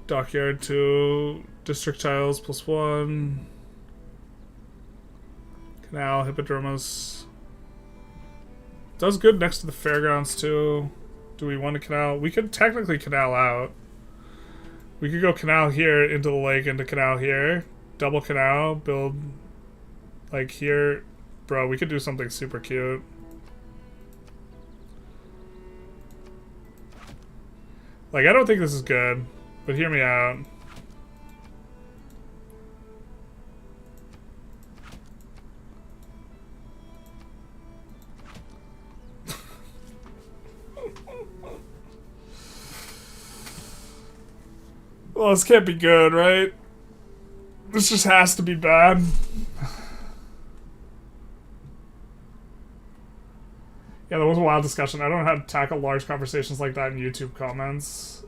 dockyard 2, district tiles +1, canal, hippodromus. Does good next to the fairgrounds too. Do we want a canal? We could technically canal out. We could go canal here into the lake, into canal here. Double canal, build like here. Bro, we could do something super cute. Like, I don't think this is good, but hear me out. Well, this can't be good, right? This just has to be bad. Yeah, that was a wild discussion. I don't know how to tackle large conversations like that in YouTube comments.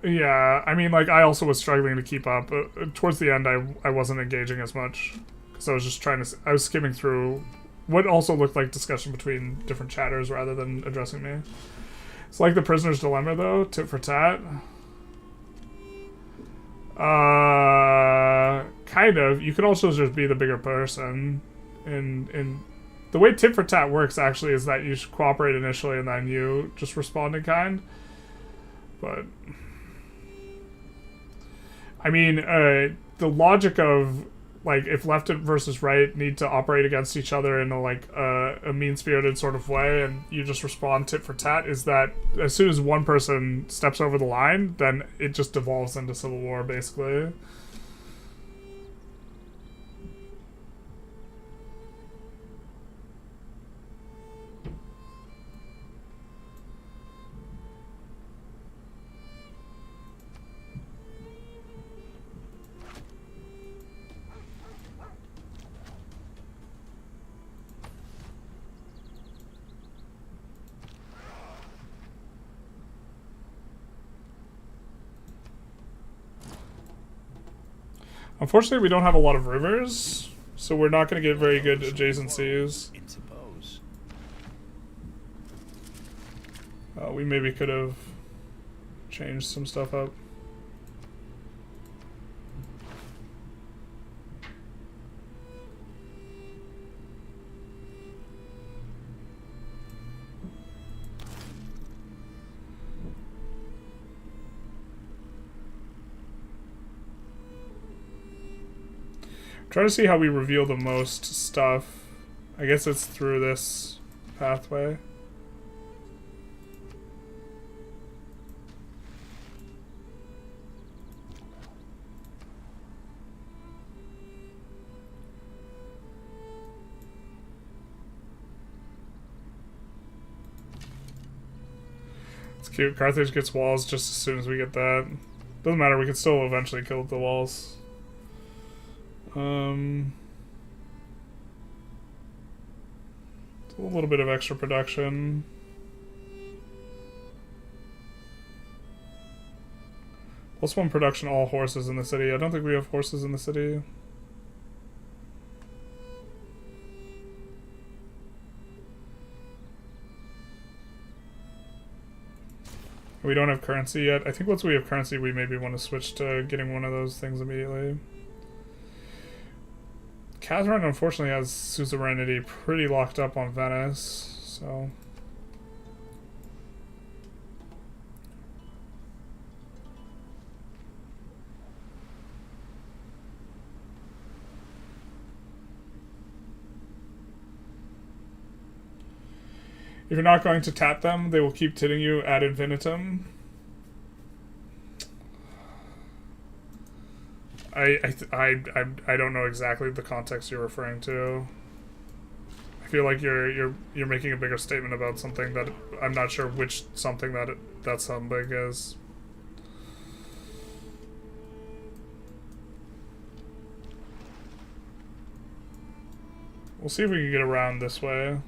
Yeah, I mean, like, I also was struggling to keep up. Towards the end, I wasn't engaging as much. Because I was just trying to... I was skimming through what also looked like discussion between different chatters rather than addressing me. It's like the prisoner's dilemma, though. Tit for tat. Kind of. You could also just be the bigger person. In the way tit for tat works, actually, is that you should cooperate initially and then you just respond in kind. But I mean, the logic of, like, if left versus right need to operate against each other in a, like, a mean-spirited sort of way, and you just respond tit for tat, is that as soon as one person steps over the line, then it just devolves into civil war, basically. Unfortunately, we don't have a lot of rivers, so we're not going to get very good adjacencies. We maybe could have changed some stuff up. Try to see how we reveal the most stuff. I guess it's through this pathway. It's cute. Carthage gets walls just as soon as we get that. Doesn't matter, we can still eventually kill the walls. It's a little bit of extra production. +1 production, all horses in the city. I don't think we have horses in the city. We don't have currency yet. I think once we have currency, we maybe want to switch to getting one of those things immediately. Catherine, unfortunately, has suzerainty pretty locked up on Venice, so... If you're not going to tap them, they will keep titting you ad infinitum. I don't know exactly the context you're referring to. I feel like you're making a bigger statement about something that I'm not sure which something that something is. We'll see if we can get around this way.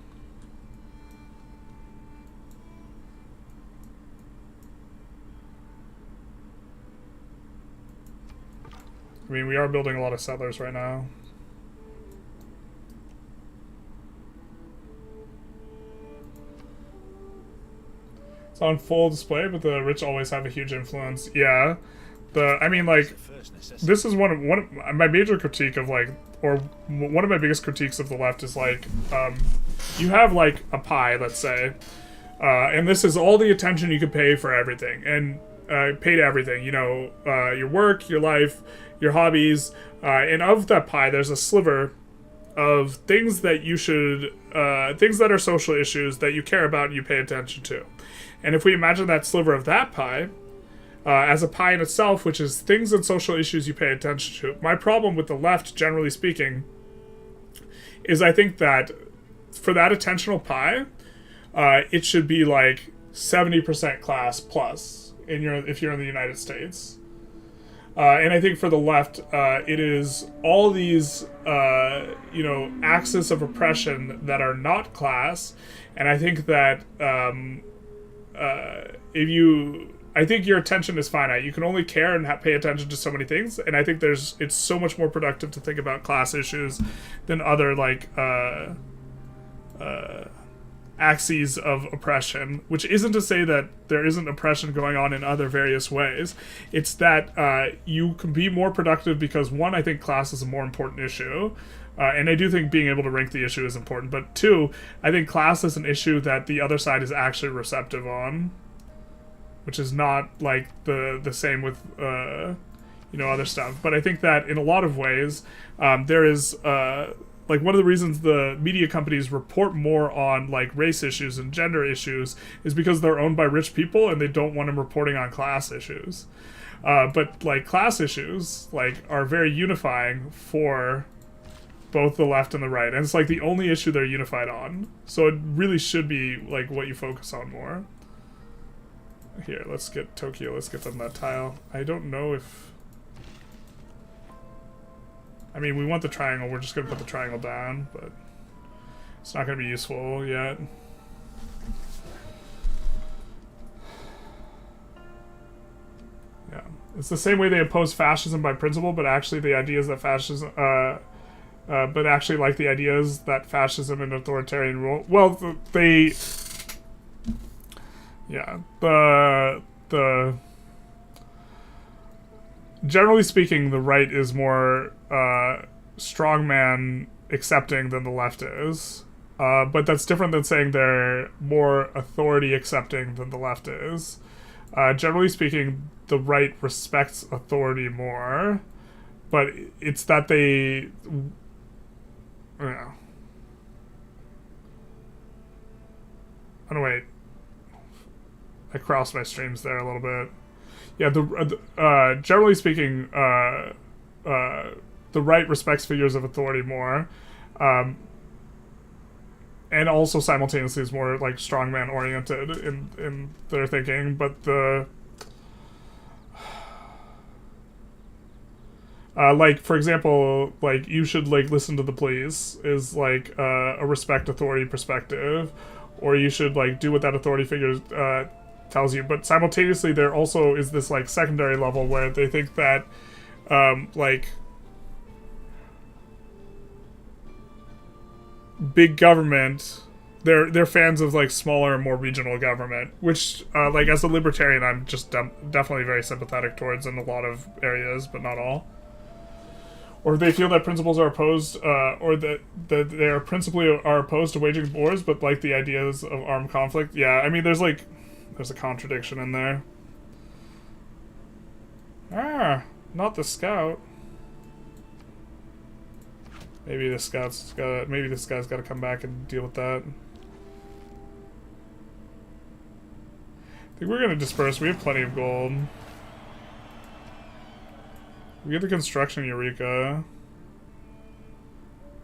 I mean, we are building a lot of settlers right now. It's on full display, but the rich always have a huge influence. Yeah. I mean, like, this is one of my major critique of, like, or one of my biggest critiques of the left is, like, you have, like, a pie, let's say, and this is all the attention you could pay for everything, and pay to everything, you know, your work, your life, your hobbies, and of that pie, there's a sliver of things that you should, things that are social issues that you care about and you pay attention to. And if we imagine that sliver of that pie as a pie in itself, which is things and social issues you pay attention to, my problem with the left, generally speaking, is I think that for that attentional pie, it should be like 70% class plus if you're in the United States. And I think for the left, it is all these, you know, axes of oppression that are not class. And I think that I think your attention is finite. You can only care and pay attention to so many things. And I think it's so much more productive to think about class issues than other, like, axes of oppression, which isn't to say that there isn't oppression going on in other various ways. It's that you can be more productive because, one, I think class is a more important issue, and I do think being able to rank the issue is important, but two, I think class is an issue that the other side is actually receptive on, which is not like the same with you know, other stuff. But I think that in a lot of ways there is like, one of the reasons the media companies report more on, like, race issues and gender issues is because they're owned by rich people and they don't want them reporting on class issues. But, like, class issues, like, are very unifying for both the left and the right. And it's, like, the only issue they're unified on. So it really should be, like, what you focus on more. Here, let's get Tokyo. Let's get them that tile. I don't know if... I mean, we want the triangle. We're just going to put the triangle down, but it's not going to be useful yet. Yeah. It's the same way they oppose fascism by principle, but actually the idea is that fascism... but actually, like, the idea is that fascism and authoritarian rule... Well, they... Yeah. The... Generally speaking, the right is more strongman accepting than the left is. But that's different than saying they're more authority accepting than the left is. Generally speaking, the right respects authority more. but it's that they... Yeah. Oh, no, wait. I crossed my streams there a little bit. Yeah, generally speaking, the right respects figures of authority more, and also simultaneously is more like strongman oriented in their thinking. But the like, for example, like, you should like listen to the police is like a respect authority perspective, or you should like do what that authority figure tells you. But simultaneously, there also is this like secondary level where they think that like big government, they're fans of like smaller and more regional government, which like as a libertarian I'm just definitely very sympathetic towards in a lot of areas, but not all. Or they feel that principles are opposed, or that they are principally are opposed to waging wars, but like the ideas of armed conflict. Yeah, I mean, there's a contradiction in there. Ah, not the scout. Maybe this guy's got to come back and deal with that. I think we're gonna disperse. We have plenty of gold. We get the construction Eureka.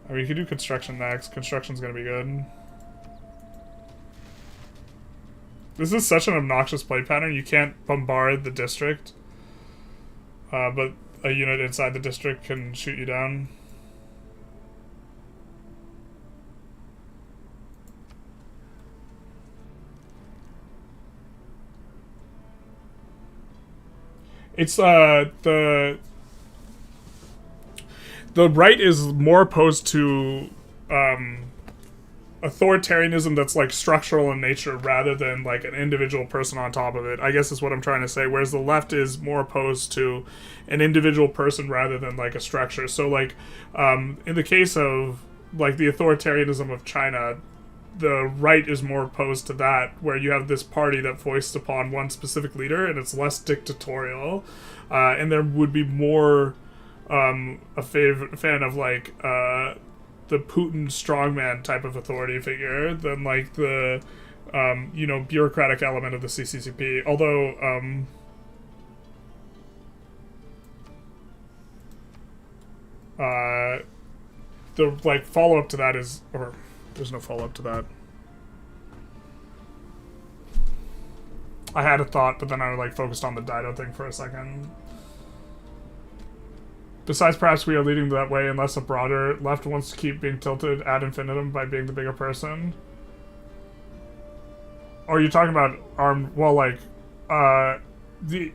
I mean, we could do construction next. Construction's gonna be good. This is such an obnoxious play pattern. You can't bombard the district, but a unit inside the district can shoot you down. It's the right is more opposed to authoritarianism that's like structural in nature rather than like an individual person on top of it, I guess is what I'm trying to say, whereas the left is more opposed to an individual person rather than like a structure. So like in the case of like the authoritarianism of China, the right is more opposed to that, where you have this party that foists upon one specific leader and it's less dictatorial, and there would be more a fan of like the Putin strongman type of authority figure than like the you know, bureaucratic element of the CCCP. Although the like follow-up to that is, or there's no follow-up to that. I had a thought, but then I like focused on the Dido thing for a second. Besides, perhaps we are leading that way unless a broader left wants to keep being tilted ad infinitum by being the bigger person. Or are you talking about armed? Well, like, the.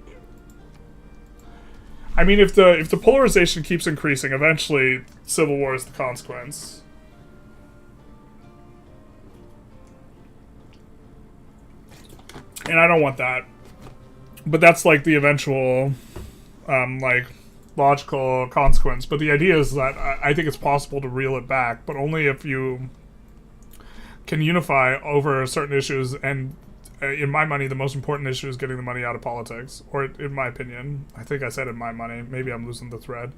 I mean, if the polarization keeps increasing, eventually civil war is the consequence. And I don't want that. But that's like the eventual, like, logical consequence. But the idea is that I think it's possible to reel it back, but only if you can unify over certain issues. And in my money, the most important issue is getting the money out of politics. Or in my opinion. I think I said in my money. Maybe I'm losing the thread.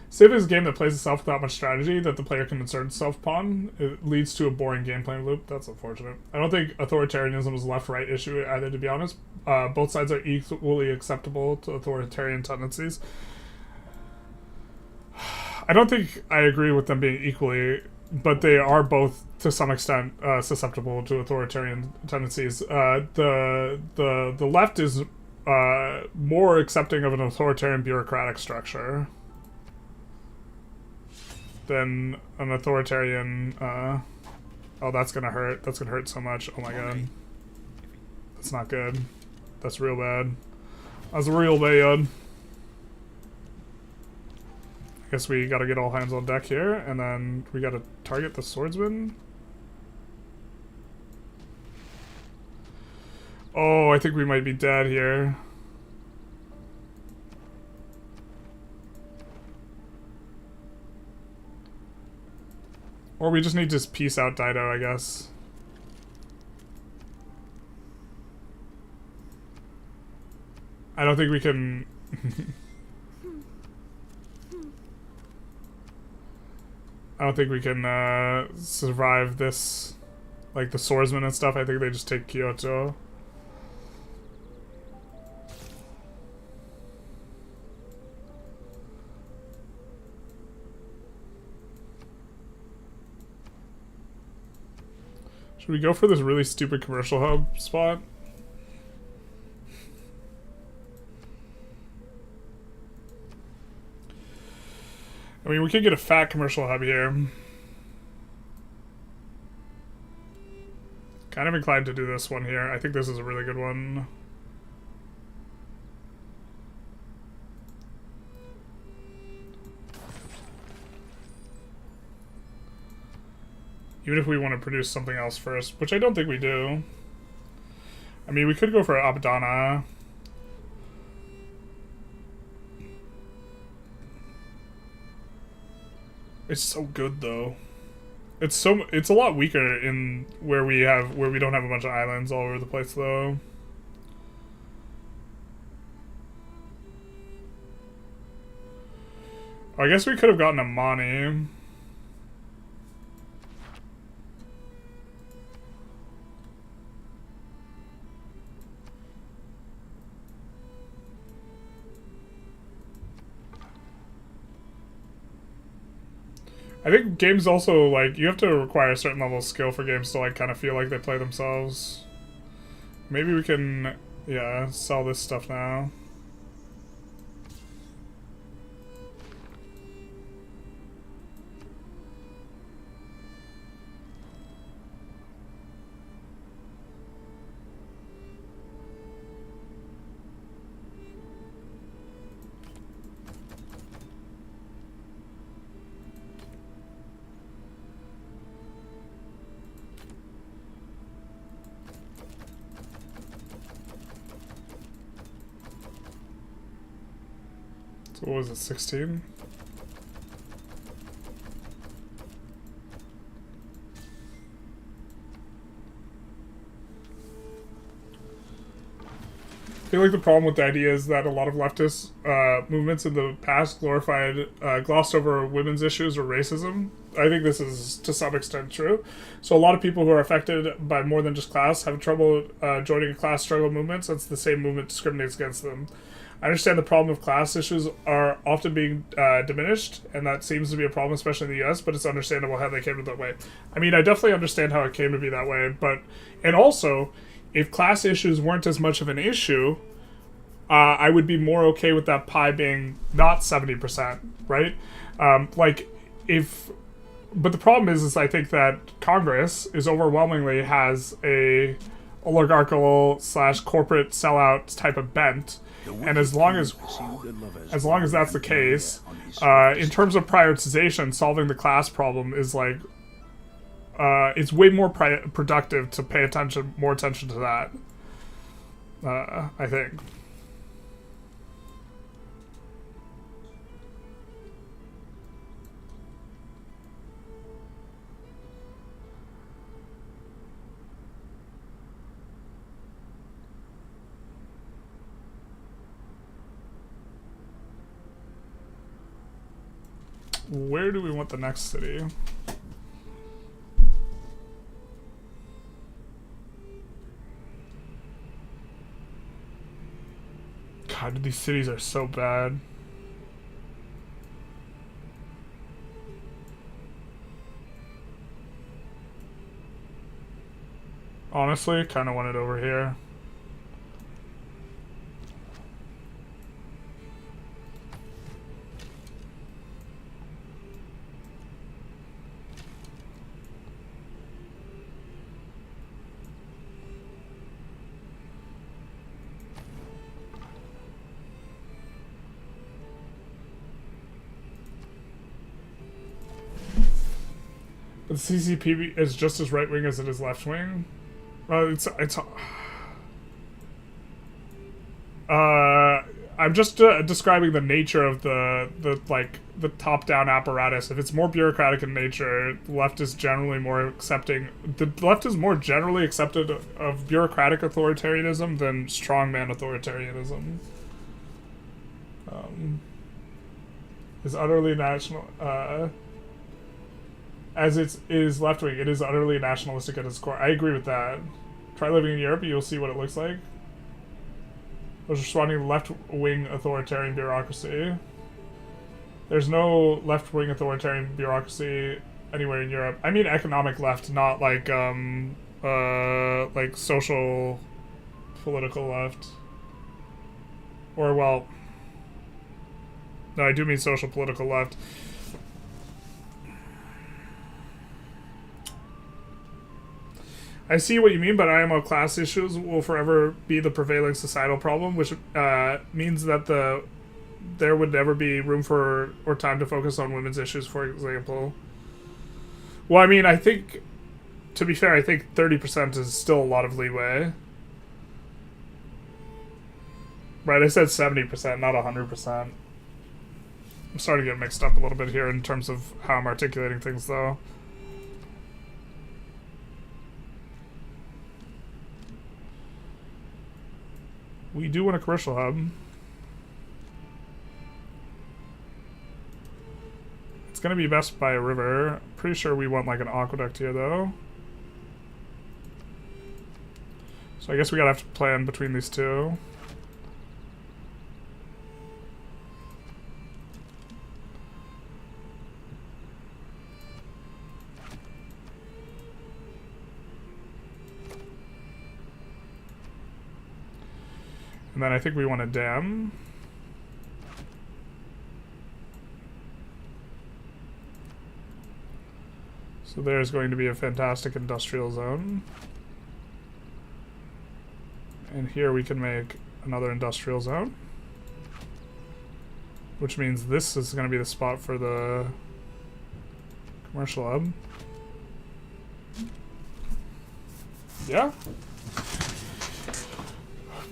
Civ is a game that plays itself without much strategy that the player can insert itself upon. It leads to a boring gameplay loop. That's unfortunate. I don't think authoritarianism is a left-right issue either, to be honest. Both sides are equally acceptable to authoritarian tendencies. I don't think I agree with them being equally, but they are both, to some extent, susceptible to authoritarian tendencies. The left is more accepting of an authoritarian bureaucratic structure than an authoritarian, oh, that's gonna hurt. That's gonna hurt so much. Oh my god. That's not good. That's real bad. That's real bad. I guess we gotta get all hands on deck here, and then we gotta target the swordsman. Oh, I think we might be dead here. Or we just need to peace out Dido, I guess. I don't think we can I don't think we can survive this, like the swordsmen and stuff. I think they just take Kyoto. Should we go for this really stupid commercial hub spot? I mean, we could get a fat commercial hub here. Kind of inclined to do this one here. I think this is a really good one. Even if we want to produce something else first, which I don't think we do. I mean, we could go for Abdana. It's so good though. It's a lot weaker in where we don't have a bunch of islands all over the place though. I guess we could have gotten a Mani. I think games also, like, you have to require a certain level of skill for games to, like, kind of feel like they play themselves. Maybe we can, yeah, sell this stuff now. So what was it, 16? I feel like the problem with the idea is that a lot of leftist movements in the past glossed over women's issues or racism. I think this is to some extent true. So a lot of people who are affected by more than just class have trouble joining a class struggle movement since the same movement discriminates against them. I understand the problem of class issues are often being diminished, and that seems to be a problem, especially in the US, but it's understandable how they came to that way. I mean, I definitely understand how it came to be that way, and also, if class issues weren't as much of an issue, I would be more okay with that pie being not 70%, right? But the problem is I think that Congress is overwhelmingly has a oligarchical / corporate sellout type of bent. And as long as that's the case, in terms of prioritization, solving the class problem is like it's way more productive to pay more attention to that. I think. Where do we want the next city? God, these cities are so bad. Honestly, kind of want it over here. The CCP is just as right-wing as it is left-wing. I'm just describing the nature of the top-down apparatus. If it's more bureaucratic in nature, the left is generally more accepting. The left is more generally accepted of bureaucratic authoritarianism than strongman authoritarianism. Is utterly national, as it is left-wing, it is utterly nationalistic at its core. I agree with that. Try living in Europe, you'll see what it looks like. Was responding to left-wing authoritarian bureaucracy. There's no left-wing authoritarian bureaucracy anywhere in Europe. I mean economic left, not like social political left. Or, well, no, I do mean social political left. I see what you mean, but IMO class issues will forever be the prevailing societal problem, which means that there would never be room for or time to focus on women's issues, for example. Well, I mean, I think, to be fair, I think 30% is still a lot of leeway. Right, I said 70%, not 100%. I'm starting to get mixed up a little bit here in terms of how I'm articulating things, though. We do want a commercial hub. It's going to be best by a river. Pretty sure we want like an aqueduct here, though. So I guess we gotta have to plan between these two. And then I think we want a dam. So there's going to be a fantastic industrial zone. And here we can make another industrial zone. Which means this is going to be the spot for the commercial hub. Yeah.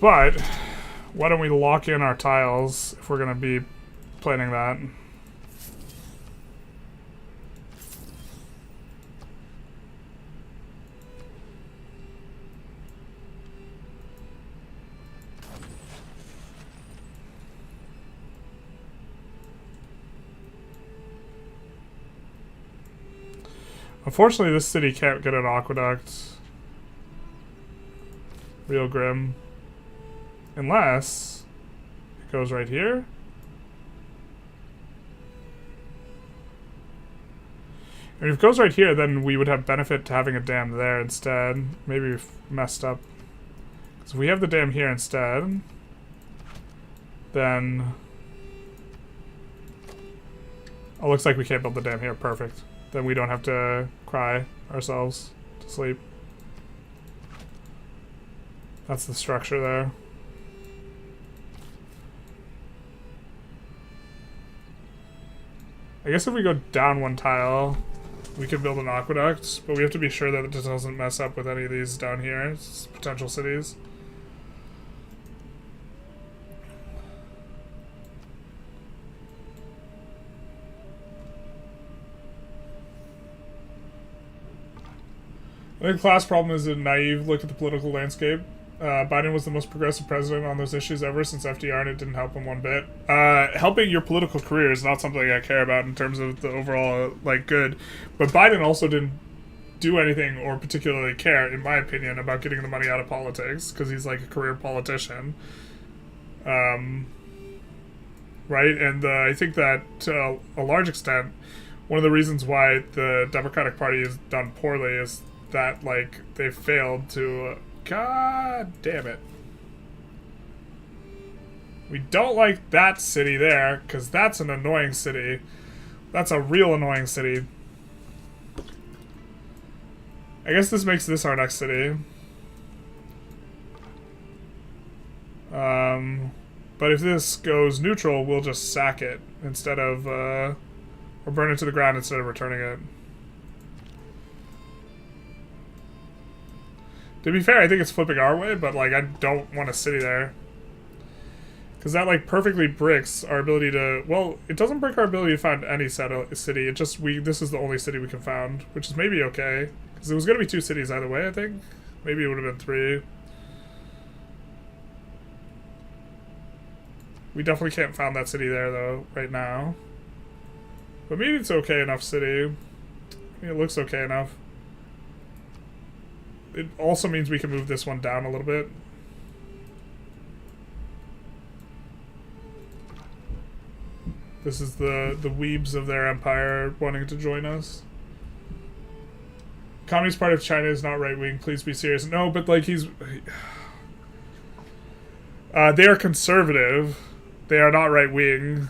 But why don't we lock in our tiles if we're going to be planning that? Unfortunately, this city can't get an aqueduct. Real grim. Unless it goes right here. And if it goes right here, then we would have benefit to having a dam there instead. Maybe we've messed up. Because if we have the dam here instead, then... Oh, looks like we can't build the dam here. Perfect. Then we don't have to cry ourselves to sleep. That's the structure there. I guess if we go down one tile, we could build an aqueduct, but we have to be sure that it just doesn't mess up with any of these down here, potential cities. I think the class problem is a naive look at the political landscape. Biden was the most progressive president on those issues ever since FDR, and it didn't help him one bit. Helping your political career is not something I care about in terms of the overall, like, good. But Biden also didn't do anything or particularly care, in my opinion, about getting the money out of politics, because he's, like, a career politician. Right? And I think that, to a large extent, one of the reasons why the Democratic Party has done poorly is that, like, they failed to... God damn it. We don't like that city there, because that's an annoying city. That's a real annoying city. I guess this makes this our next city. But if this goes neutral, we'll just sack it instead of, or burn it to the ground instead of returning it. To be fair, I think it's flipping our way, but, like, I don't want a city there. Because that, like, perfectly bricks our ability to... Well, it doesn't break our ability to find any city. It just... This is the only city we can found, which is maybe okay. Because it was going to be 2 cities either way, I think. Maybe it would have been 3. We definitely can't found that city there, though, right now. But maybe it's okay enough city. I mean, it looks okay enough. It also means we can move this one down a little bit. This is the weebs of their empire wanting to join us. Communist Party of China is not right-wing. Please be serious. No, but like he's... they are conservative. They are not right-wing.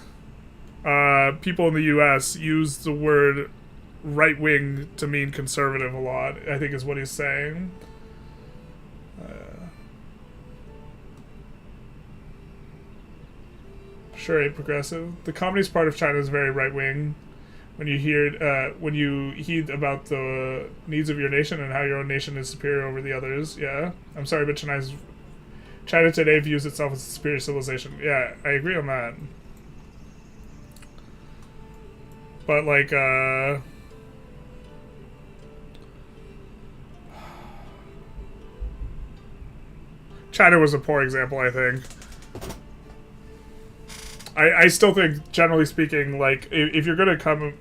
People in the U.S. use the word right-wing to mean conservative a lot, I think is what he's saying. Sure, ain't progressive. The Communist Party of China is very right-wing. When you heed about the needs of your nation and how your own nation is superior over the others, yeah. I'm sorry, but China today views itself as a superior civilization. Yeah, I agree on that. But like, China was a poor example, I think. I still think, generally speaking, like, if you're gonna come...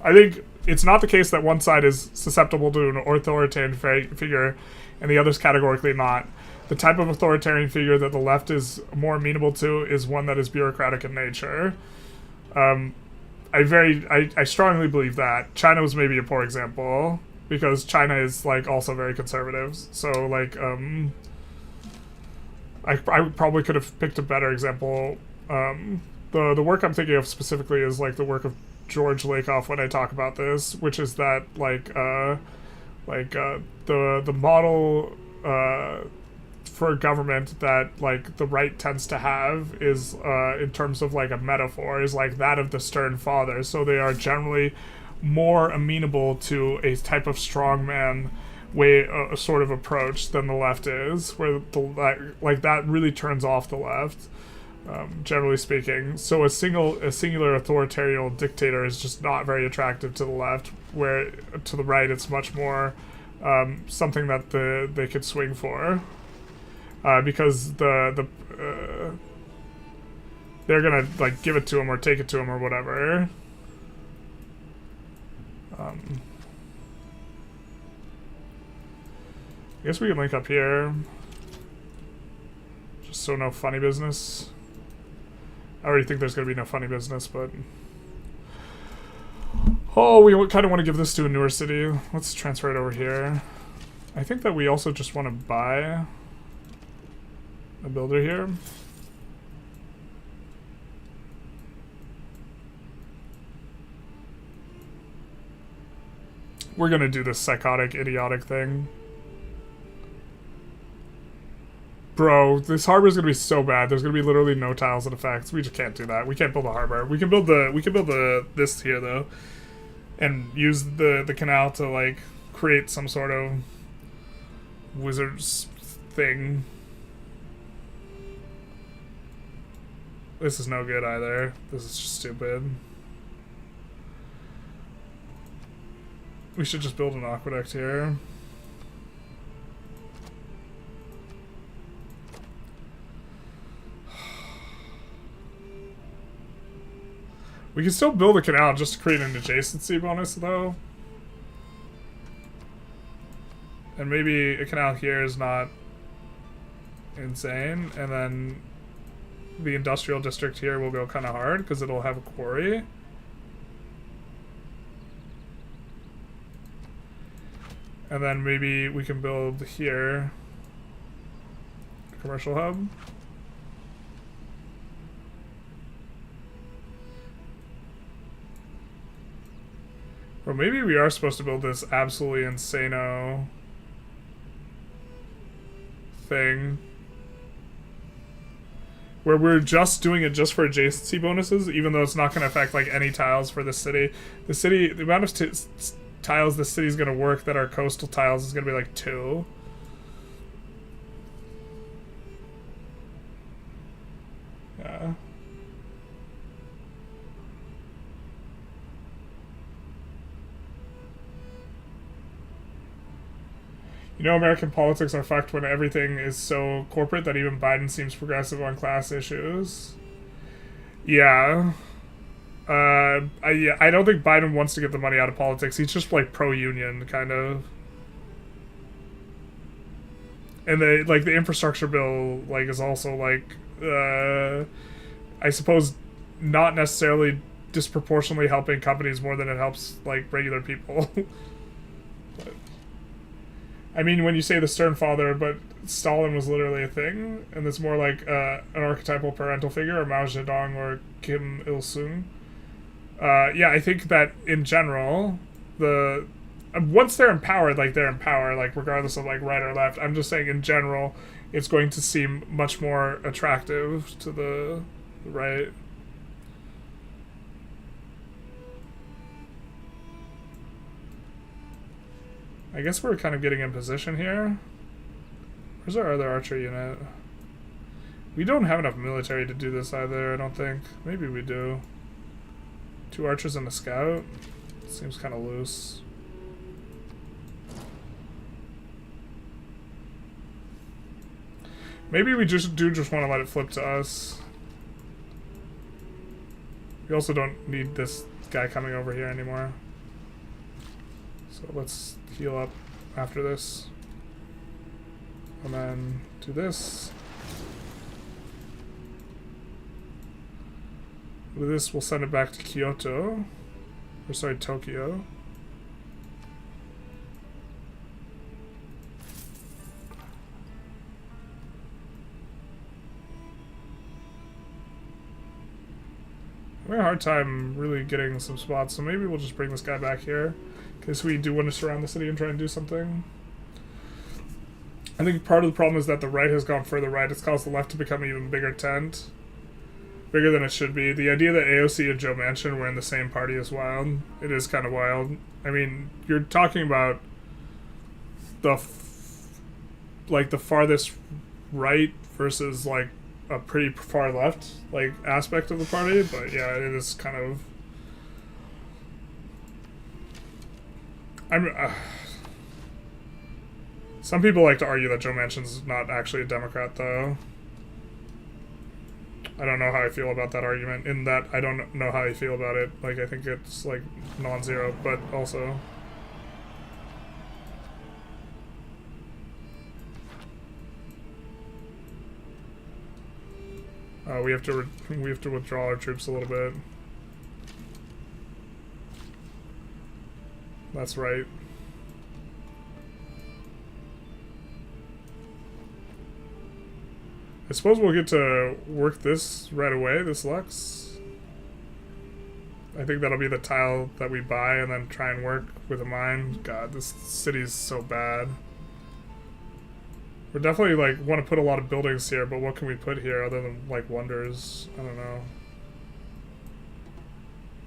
I think it's not the case that one side is susceptible to an authoritarian figure and the other's categorically not. The type of authoritarian figure that the left is more amenable to is one that is bureaucratic in nature. I strongly believe that. China was maybe a poor example, because China is, like, also very conservative. So, like, I probably could have picked a better example. The work I'm thinking of specifically is, like, the work of George Lakoff when I talk about this, which is that, the model for government that, like, the right tends to have is, in terms of, like, a metaphor, is, like, that of the stern father. So they are generally more amenable to a type of strongman way, sort of approach than the left is, where that really turns off the left. Generally speaking. So a singular authoritarian dictator is just not very attractive to the left, where to the right it's much more something that they could swing for, because they're gonna, like, give it to him or take it to him or whatever. I guess we can link up here, just so no funny business. I already think there's going to be no funny business, but... Oh, we kind of want to give this to a newer city. Let's transfer it over here. I think that we also just want to buy a builder here. We're going to do this psychotic, idiotic thing. Bro, this harbor is gonna be so bad. There's gonna be literally no tiles and effects. We just can't do that. We can't build a harbor. We can build this here though, and use the canal to, like, create some sort of wizard's thing. This is no good either. This is just stupid. We should just build an aqueduct here. We can still build a canal just to create an adjacency bonus, though. And maybe a canal here is not insane. And then the industrial district here will go kind of hard because it'll have a quarry. And then maybe we can build here a commercial hub. Or maybe we are supposed to build this absolutely insano thing where we're just doing it just for adjacency bonuses, even though it's not going to affect, like, any tiles for the city. The amount of tiles the city's going to work that are coastal tiles is going to be like 2. Yeah. You know, American politics are fucked when everything is so corporate that even Biden seems progressive on class issues. Yeah. I don't think Biden wants to get the money out of politics. He's just like pro-union kind of. And the infrastructure bill like is also like I suppose not necessarily disproportionately helping companies more than it helps like regular people. But, I mean, when you say the stern father, but Stalin was literally a thing, and it's more like an archetypal parental figure, or Mao Zedong or Kim Il Sung. Yeah, I think that in general, once they're in power, like they're in power, like regardless of like right or left. I'm just saying in general, it's going to seem much more attractive to the right. I guess we're kind of getting in position here. Where's our other archer unit? We don't have enough military to do this either, I don't think. Maybe we do. 2 archers and a scout? Seems kind of loose. Maybe we just want to let it flip to us. We also don't need this guy coming over here anymore. So let's heal up after this. And then do this. With this, we'll send it back to Kyoto. Or sorry, Tokyo. I'm having a hard time really getting some spots, so maybe we'll just bring this guy back here. In case we do want to surround the city and try and do something. I think part of the problem is that the right has gone further right. It's caused the left to become an even bigger tent. Bigger than it should be. The idea that AOC and Joe Manchin were in the same party is wild. It is kind of wild. I mean, you're talking about the farthest right versus like a pretty far left like aspect of the party, but yeah, it is kind of. Some people like to argue that Joe Manchin's not actually a Democrat, though. I don't know how I feel about that argument, in that I don't know how I feel about it. Like, I think it's, like, non-zero, but also... we have to withdraw our troops a little bit. That's right. I suppose we'll get to work this right away, this Lux. I think that'll be the tile that we buy and then try and work with a mine. God, this city's so bad. We're definitely, like, want to put a lot of buildings here, but what can we put here other than, like, wonders? I don't know.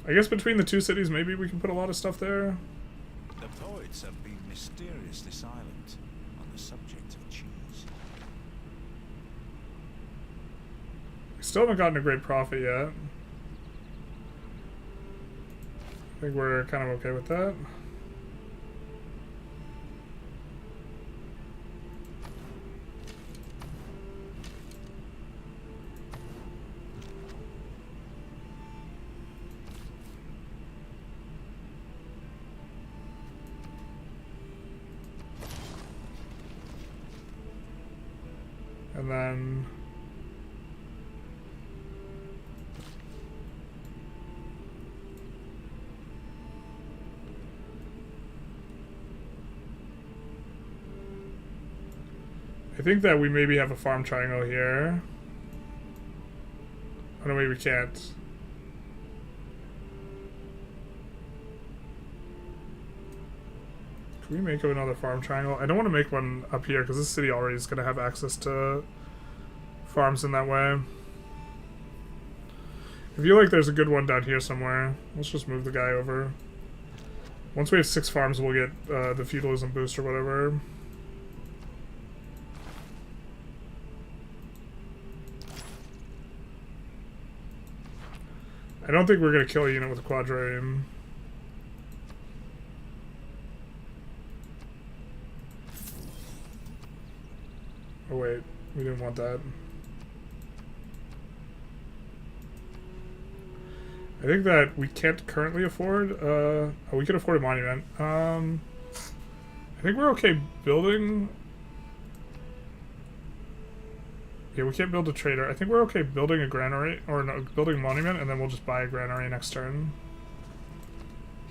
I guess between the two cities, maybe we can put a lot of stuff there. The poets have been mysteriously silent on the subject of cheese. We still haven't gotten a great profit yet. I think we're kind of okay with that. And then I think that we maybe have a farm triangle here. Oh no, maybe we can't. Can we make another farm triangle? I don't want to make one up here because this city already is going to have access to farms in that way. I feel like there's a good one down here somewhere. Let's just move the guy over. Once we have 6 farms, we'll get the feudalism boost or whatever. I don't think we're going to kill a unit with a quadrireme. Oh wait, we didn't want that. I think that we can't currently afford, oh, we can afford a monument. I think we're okay building... Yeah, we can't build a trader. I think we're okay building a granary, or no, building a monument, and then we'll just buy a granary next turn.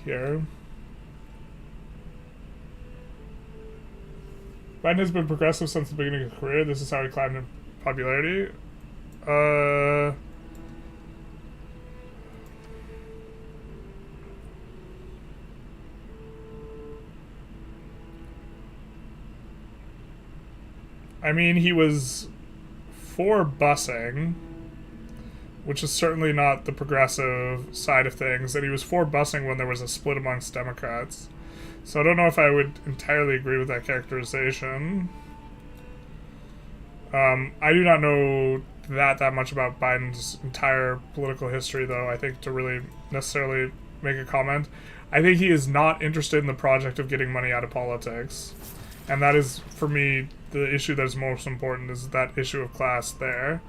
Here. Biden has been progressive since the beginning of his career. This is how he climbed in popularity. I mean, he was for busing, which is certainly not the progressive side of things, and he was for busing when there was a split amongst Democrats. So I don't know if I would entirely agree with that characterization. I do not know that much about Biden's entire political history, though, I think, to really necessarily make a comment. I think he is not interested in the project of getting money out of politics. And that is, for me, the issue that is most important, is that issue of class there.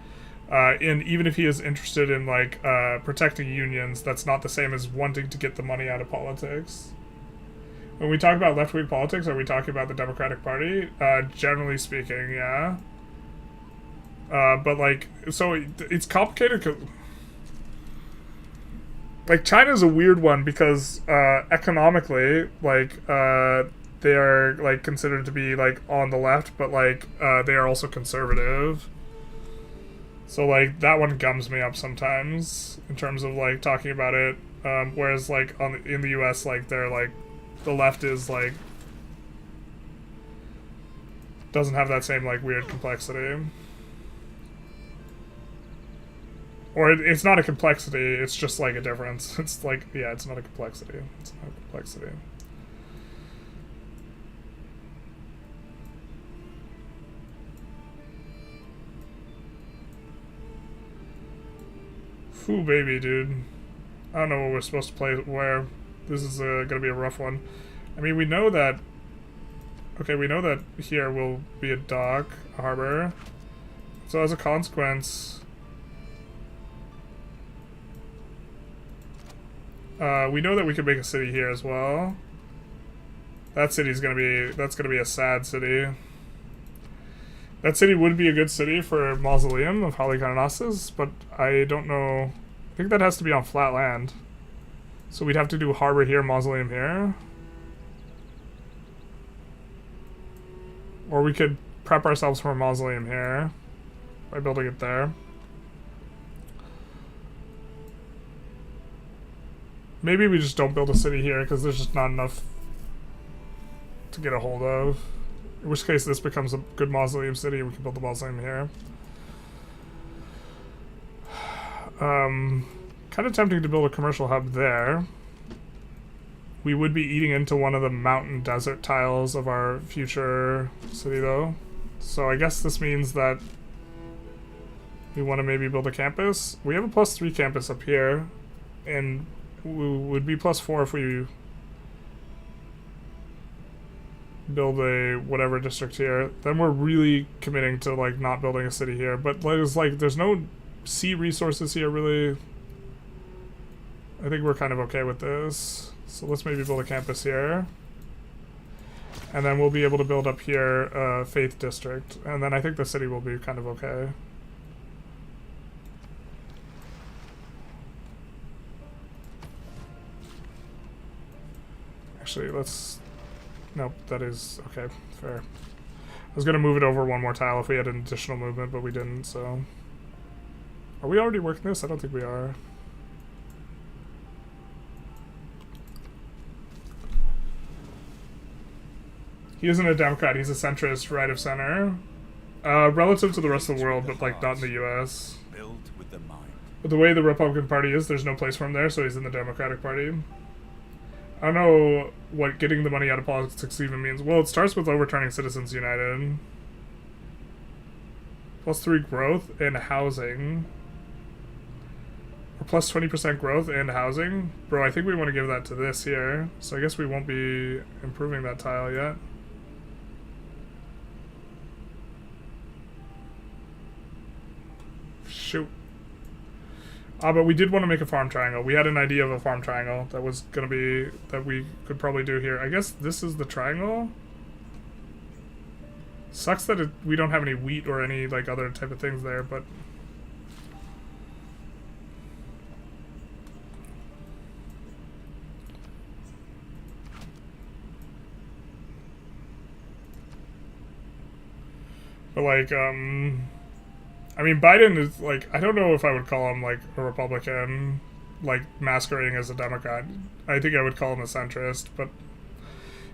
And even if he is interested in, like, protecting unions, that's not the same as wanting to get the money out of politics. When we talk about left-wing politics, are we talking about the Democratic Party? Generally speaking, yeah. But, like, so it's complicated. Like, China's a weird one because economically, like, they are, like, considered to be, like, on the left, but, like, they are also conservative. So, like, that one gums me up sometimes in terms of, like, talking about it. Whereas, like, in the US, like, they're, like, the left is, like, doesn't have that same, like, weird complexity. Or it's not a complexity, it's just, like, a difference. It's, like, yeah, it's not a complexity. It's not a complexity. Ooh, baby, dude. I don't know what we're supposed to play where. This is gonna be a rough one. I mean, we know that... Okay, we know that here will be a dock, a harbor. So as a consequence... we know that we can make a city here as well. That city's gonna be... That's gonna be a sad city. That city would be a good city for Mausoleum of Halicarnassus, but I don't know... I think that has to be on flat land. So we'd have to do harbor here, Mausoleum here. Or we could prep ourselves for a Mausoleum here by building it there. Maybe we just don't build a city here because there's just not enough to get a hold of. In which case this becomes a good Mausoleum city and we can build the Mausoleum here. Kind of tempting to build a commercial hub there. We would be eating into one of the mountain desert tiles of our future city though. So I guess this means that we want to maybe build a campus. We have a +3 campus up here, and we would be +4 if we build a whatever district here. Then we're really committing to, like, not building a city here. But there's no sea resources here really. I think we're kind of okay with this. So let's maybe build a campus here. And then we'll be able to build up here Faith District. And then I think the city will be kind of okay. Actually, let's... Nope, that is... Okay, fair. I was going to move it over one more tile if we had an additional movement, but we didn't, so... Are we already working this? I don't think we are. He isn't a Democrat, he's a centrist, right of center. Relative to the rest of the world, but, like, not in the US. Build with the mind. But the way the Republican Party is, there's no place for him there, so he's in the Democratic Party. I don't know what getting the money out of politics even means. Well, it starts with overturning Citizens United. +3 growth and housing. Or +20% growth and housing. Bro, I think we want to give that to this here. So I guess we won't be improving that tile yet. Shoot. But we did want to make a farm triangle. We had an idea of a farm triangle that was going to be, that we could probably do here. I guess this is the triangle. Sucks that we don't have any wheat or any, like, other type of things there, but... But, like, I mean, Biden is, like, I don't know if I would call him, like, a Republican, like, masquerading as a Democrat. I think I would call him a centrist, but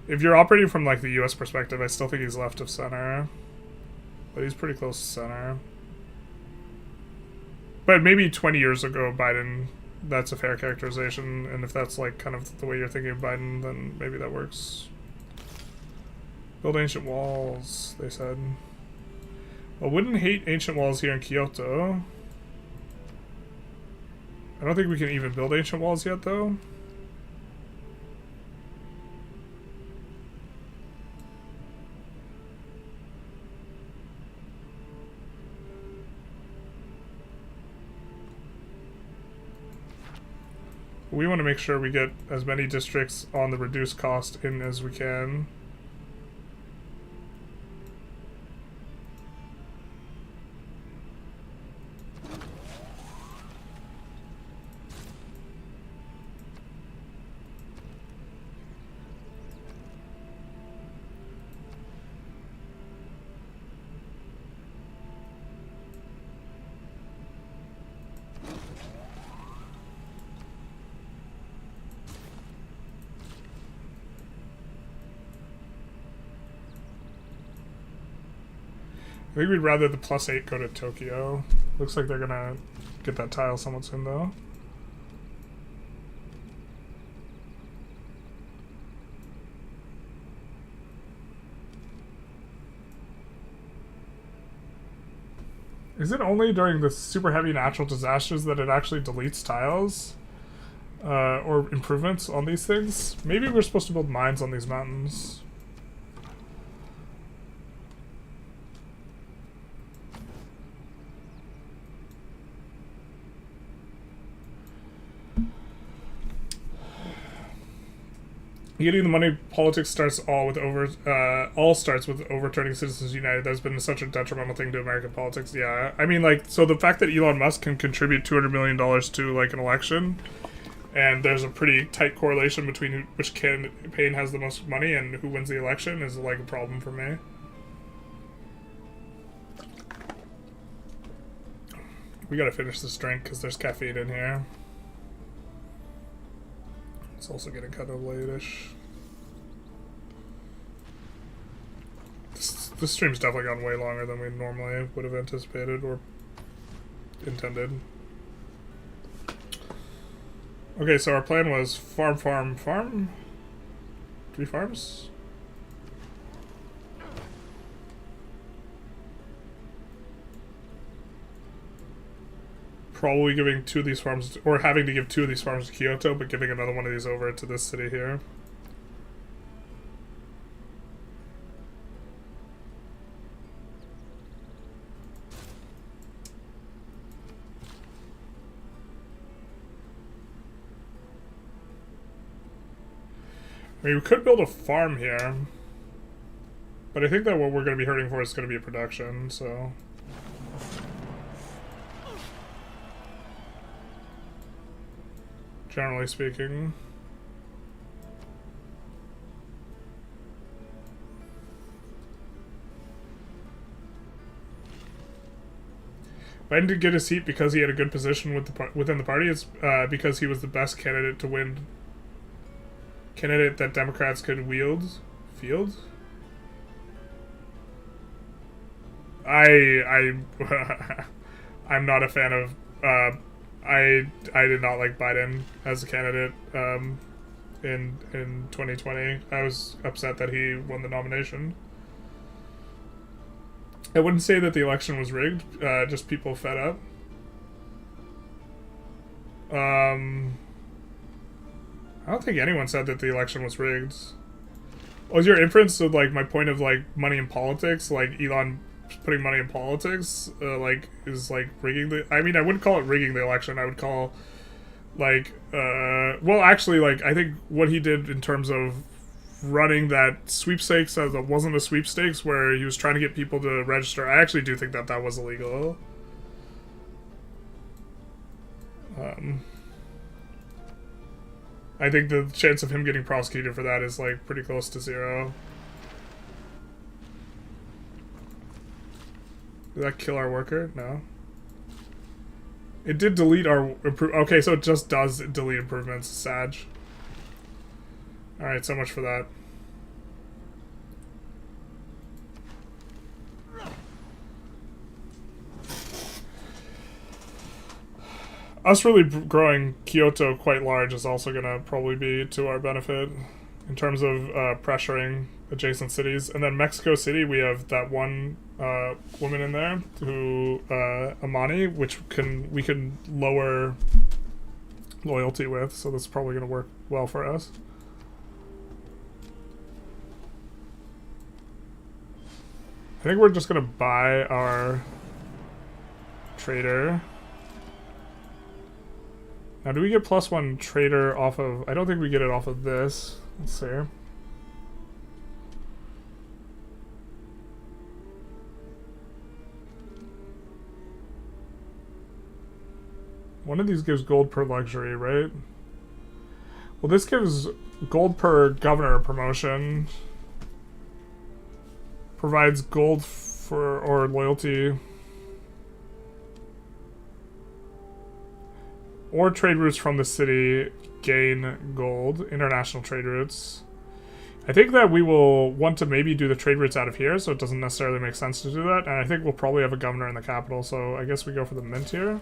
if you're operating from, like, the U.S. perspective, I still think he's left of center. But he's pretty close to center. But maybe 20 years ago, Biden, that's a fair characterization, and if that's, like, kind of the way you're thinking of Biden, then maybe that works. Build ancient walls, they said. I wouldn't hate ancient walls here in Kyoto. I don't think we can even build ancient walls yet, though. We want to make sure we get as many districts on the reduced cost in as we can. I think we'd rather the +8 go to Tokyo. Looks like they're gonna get that tile somewhat soon, though. Is it only during the super heavy natural disasters that it actually deletes tiles? Or improvements on these things? Maybe we're supposed to build mines on these mountains. Getting the money politics starts all starts with overturning Citizens United. That's been such a detrimental thing to American politics. Yeah, I mean, like, so the fact that Elon Musk can contribute $200 million to, like, an election, and there's a pretty tight correlation between which campaign has the most money and who wins the election is, like, a problem for me. We gotta finish this drink because there's caffeine in here. It's also getting kind of late-ish. This stream's definitely gone way longer than we normally would have anticipated or intended. Okay, so our plan was farm. 3 farms? Probably giving 2 of these farms, or having to give 2 of these farms to Kyoto, but giving another one of these over to this city here. I mean, we could build a farm here, but I think that what we're going to be hurting for is going to be a production, so... Generally speaking. Biden did get a seat because he had a good position within the party. It's because he was the best candidate to win. Candidate that Democrats could field. I'm not a fan of. I did not like Biden as a candidate in 2020. I was upset that he won the nomination. I wouldn't say that the election was rigged, just people fed up. I don't think anyone said that the election was rigged. Was your inference of, like, my point of, like, money in politics? Like, Elon putting money in politics, like, is, like, rigging the... I mean, I wouldn't call it rigging the election. I would call, like, well, actually, like, I think what he did in terms of running that sweepstakes as it wasn't a sweepstakes where he was trying to get people to register, I actually do think that that was illegal. I think the chance of him getting prosecuted for that is, like, pretty close to 0. Did that kill our worker? No. It did delete our... Okay, so it just does delete improvements. Sag. Alright, so much for that. Us really growing Kyoto quite large is also going to probably be to our benefit in terms of pressuring adjacent cities. And then Mexico City, we have that one woman in there who, Amani, which we can lower loyalty with, so that's probably going to work well for us. I think we're just going to buy our trader. Now, do we get +1 trader off of... I don't think we get it off of this. Let's see. One of these gives gold per luxury, right? Well, this gives gold per governor promotion. Provides gold for... or loyalty... or trade routes from the city gain gold. International trade routes. I think that we will want to maybe do the trade routes out of here, so it doesn't necessarily make sense to do that. And I think we'll probably have a governor in the capital, so I guess we go for the mint here.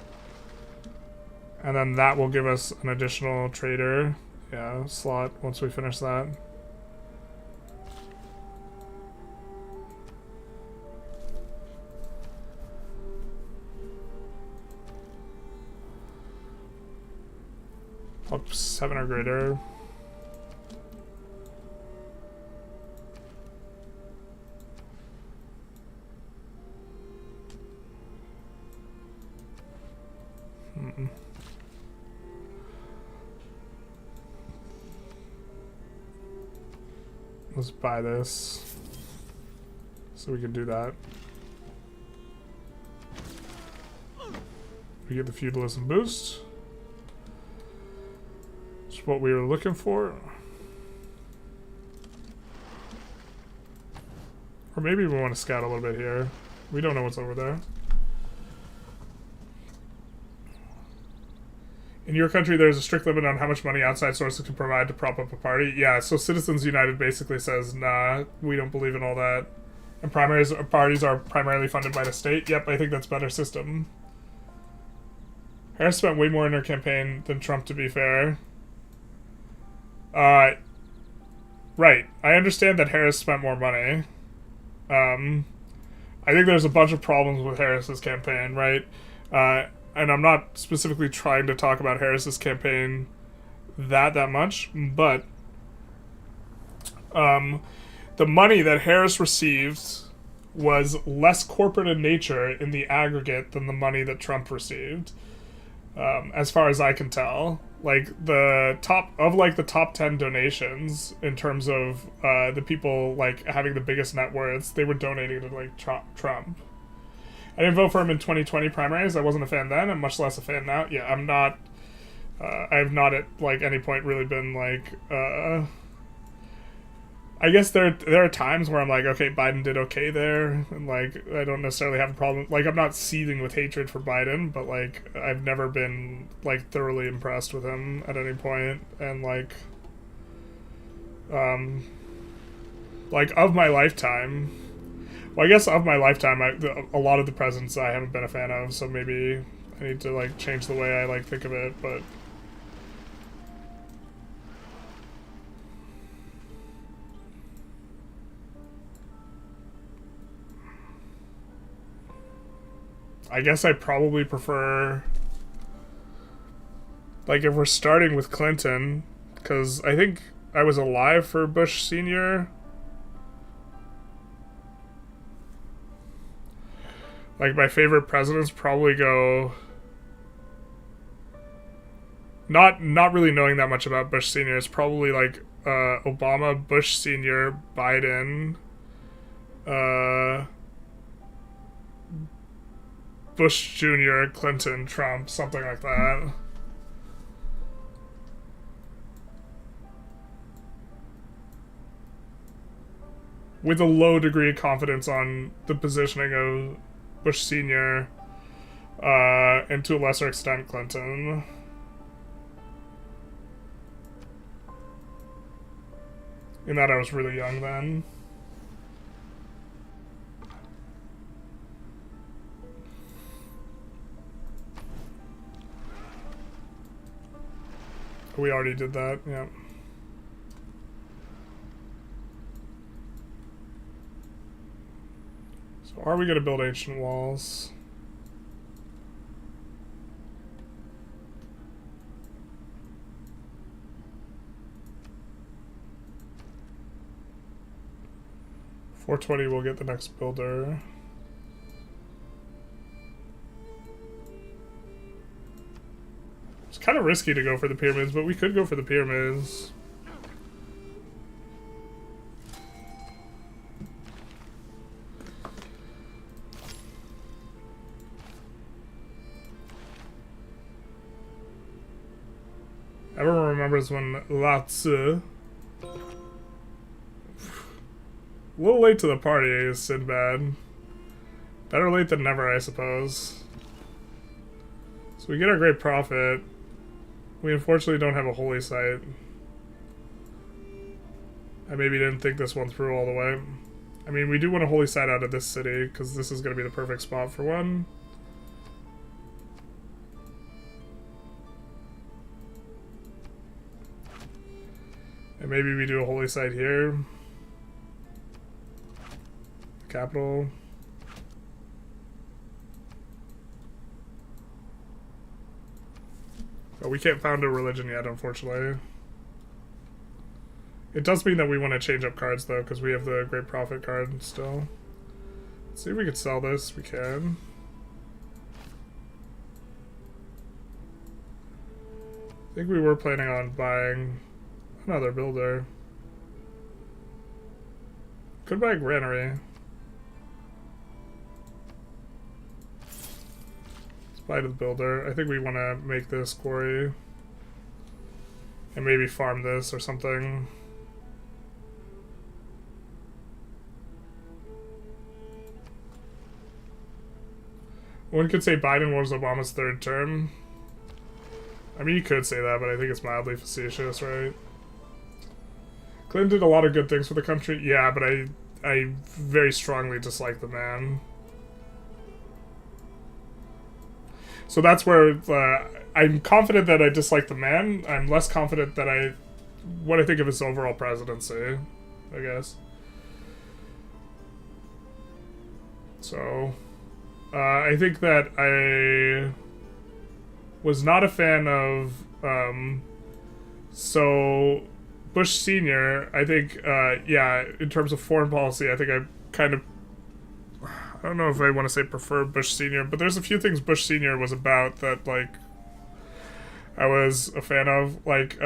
And then that will give us an additional trader, slot once we finish that. Up 7 or greater. Let's buy this so we can do that. We get the feudalism boost. It's what we were looking for. Or maybe we want to scout a little bit here. We don't know what's over there. In your country, there's a strict limit on how much money outside sources can provide to prop up a party. Yeah, so Citizens United basically says, nah, we don't believe in all that. And parties are primarily funded by the state. Yep, I think that's a better system. Harris spent way more in her campaign than Trump, to be fair. Right. I understand that Harris spent more money. I think there's a bunch of problems with Harris's campaign, right? And I'm not specifically trying to talk about Harris's campaign that much, but the money that Harris received was less corporate in nature in the aggregate than the money that Trump received, as far as I can tell. Like the top 10 donations in terms of the people like having the biggest net worths, they were donating to like Trump. I didn't vote for him in 2020 primaries. I wasn't a fan then. I'm much less a fan now. Yeah, I'm not. I have not at like any point really been like. I guess there are times where I'm like, okay, Biden did okay there, and like I don't necessarily have a problem. Like I'm not seething with hatred for Biden, but like I've never been like thoroughly impressed with him at any point, and like of my lifetime. Well, I guess of my lifetime, a lot of the presidents I haven't been a fan of, so maybe I need to like change the way I like think of it, but I guess I probably prefer, like, if we're starting with Clinton, because I think I was alive for Bush Sr. Like, my favorite presidents probably go... Not really knowing that much about Bush Sr. It's probably, like, Obama, Bush Sr., Biden, Bush Jr., Clinton, Trump, something like that. With a low degree of confidence on the positioning of Bush Sr., and to a lesser extent Clinton. In that I was really young then. We already did that, yeah. So are we going to build ancient walls? $420 will get the next builder. It's kind of risky to go for the pyramids, but we could go for the pyramids. Everyone remembers when Latsu... A little late to the party, is Sinbad. Better late than never, I suppose. So we get our great profit. We unfortunately don't have a holy site. I maybe didn't think this one through all the way. I mean, we do want a holy site out of this city, because this is going to be the perfect spot for one. And maybe we do a holy site here. Capital. But we can't found a religion yet, unfortunately. It does mean that we want to change up cards, though, because we have the Great Prophet card still. Let's see if we could sell this. We can. I think we were planning on buying another builder. Could buy a granary. Buy to the builder. I think we want to make this quarry. And maybe farm this or something. One could say Biden was Obama's third term. I mean, you could say that, but I think it's mildly facetious, right? Clinton did a lot of good things for the country. Yeah, but I very strongly dislike the man. So that's where I'm confident that I dislike the man. I'm less confident that what I think of his overall presidency, I guess. So, I think that I was not a fan of, so Bush Sr., I think, yeah, in terms of foreign policy, I think I kind of, I don't know if I want to say prefer Bush Sr., but there's a few things Bush Sr. was about that, like, I was a fan of. Like,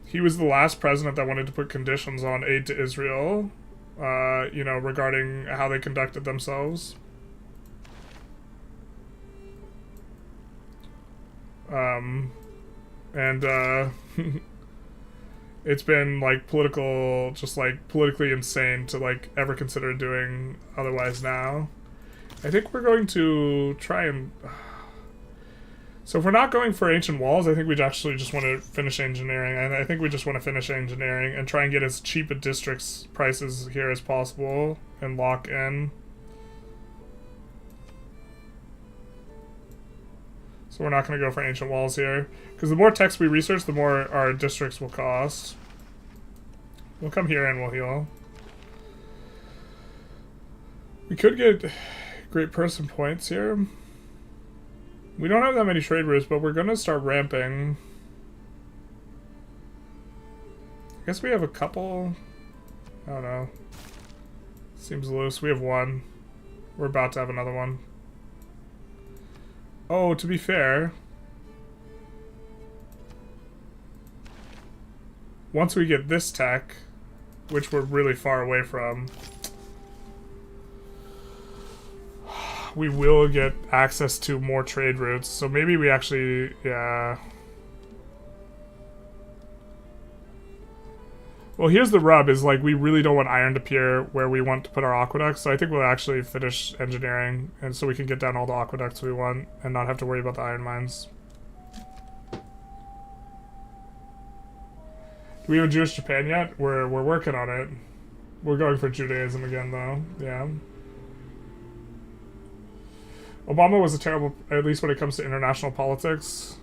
he was the last president that wanted to put conditions on aid to Israel, you know, regarding how they conducted themselves. It's been, like, politically insane to, like, ever consider doing otherwise now. I think we're going to try and... So if we're not going for ancient walls, I think we actually just want to finish engineering. And I think we just want to finish engineering and try and get as cheap a district's prices here as possible and lock in. So we're not going to go for ancient walls here. Because the more text we research, the more our districts will cost. We'll come here and we'll heal. We could get great person points here. We don't have that many trade routes, but we're going to start ramping. I guess we have a couple. I don't know. Seems loose. We have one. We're about to have another one. Oh, to be fair, once we get this tech, which we're really far away from, we will get access to more trade routes. So maybe we actually, yeah. Well, here's the rub, is like we really don't want iron to appear where we want to put our aqueducts, so I think we'll actually finish engineering, and so we can get down all the aqueducts we want and not have to worry about the iron mines. Do we have a Jewish Japan yet? We're working on it. We're going for Judaism again, though. Yeah. Obama was a terrible, at least when it comes to international politics.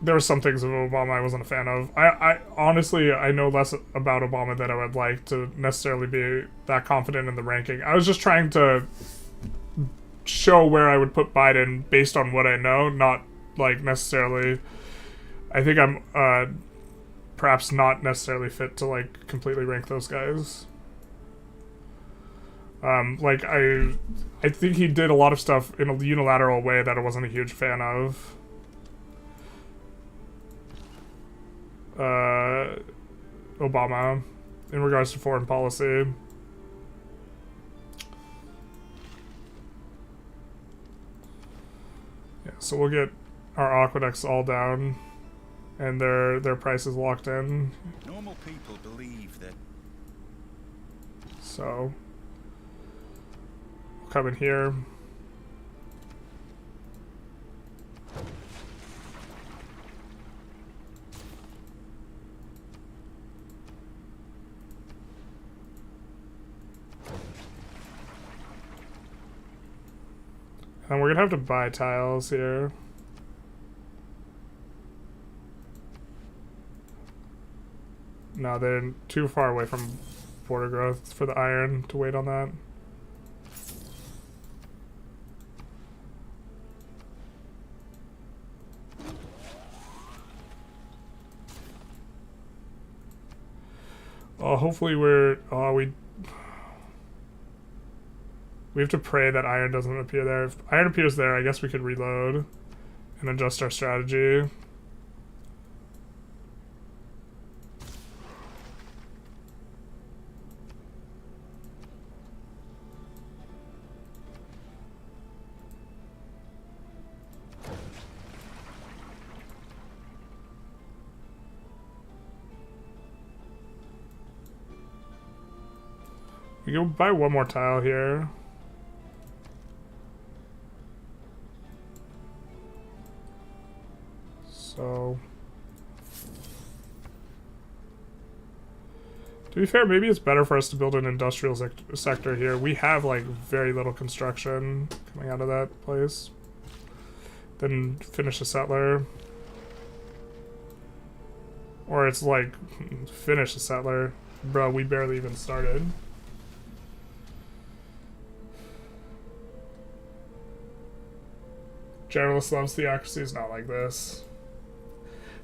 There were some things of Obama I wasn't a fan of. I honestly, I know less about Obama than I would like to necessarily be that confident in the ranking. I was just trying to show where I would put Biden based on what I know, not like necessarily. I think I'm perhaps not necessarily fit to like completely rank those guys. Like I think he did a lot of stuff in a unilateral way that I wasn't a huge fan of. Obama in regards to foreign policy. Yeah, so we'll get our aqueducts all down and their prices locked in. Normal people believe that. So we'll come in here. And we're gonna have to buy tiles here. No, they're too far away from border growth for the iron to wait on that. Oh, hopefully we have to pray that iron doesn't appear there. If iron appears there, I guess we could reload and adjust our strategy. We can buy one more tile here. So, to be fair, maybe it's better for us to build an industrial sector here. We have like very little construction coming out of that place. Then finish a settler. Or it's like, finish a settler. Bro, we barely even started. Generalist loves theocracy is not like this.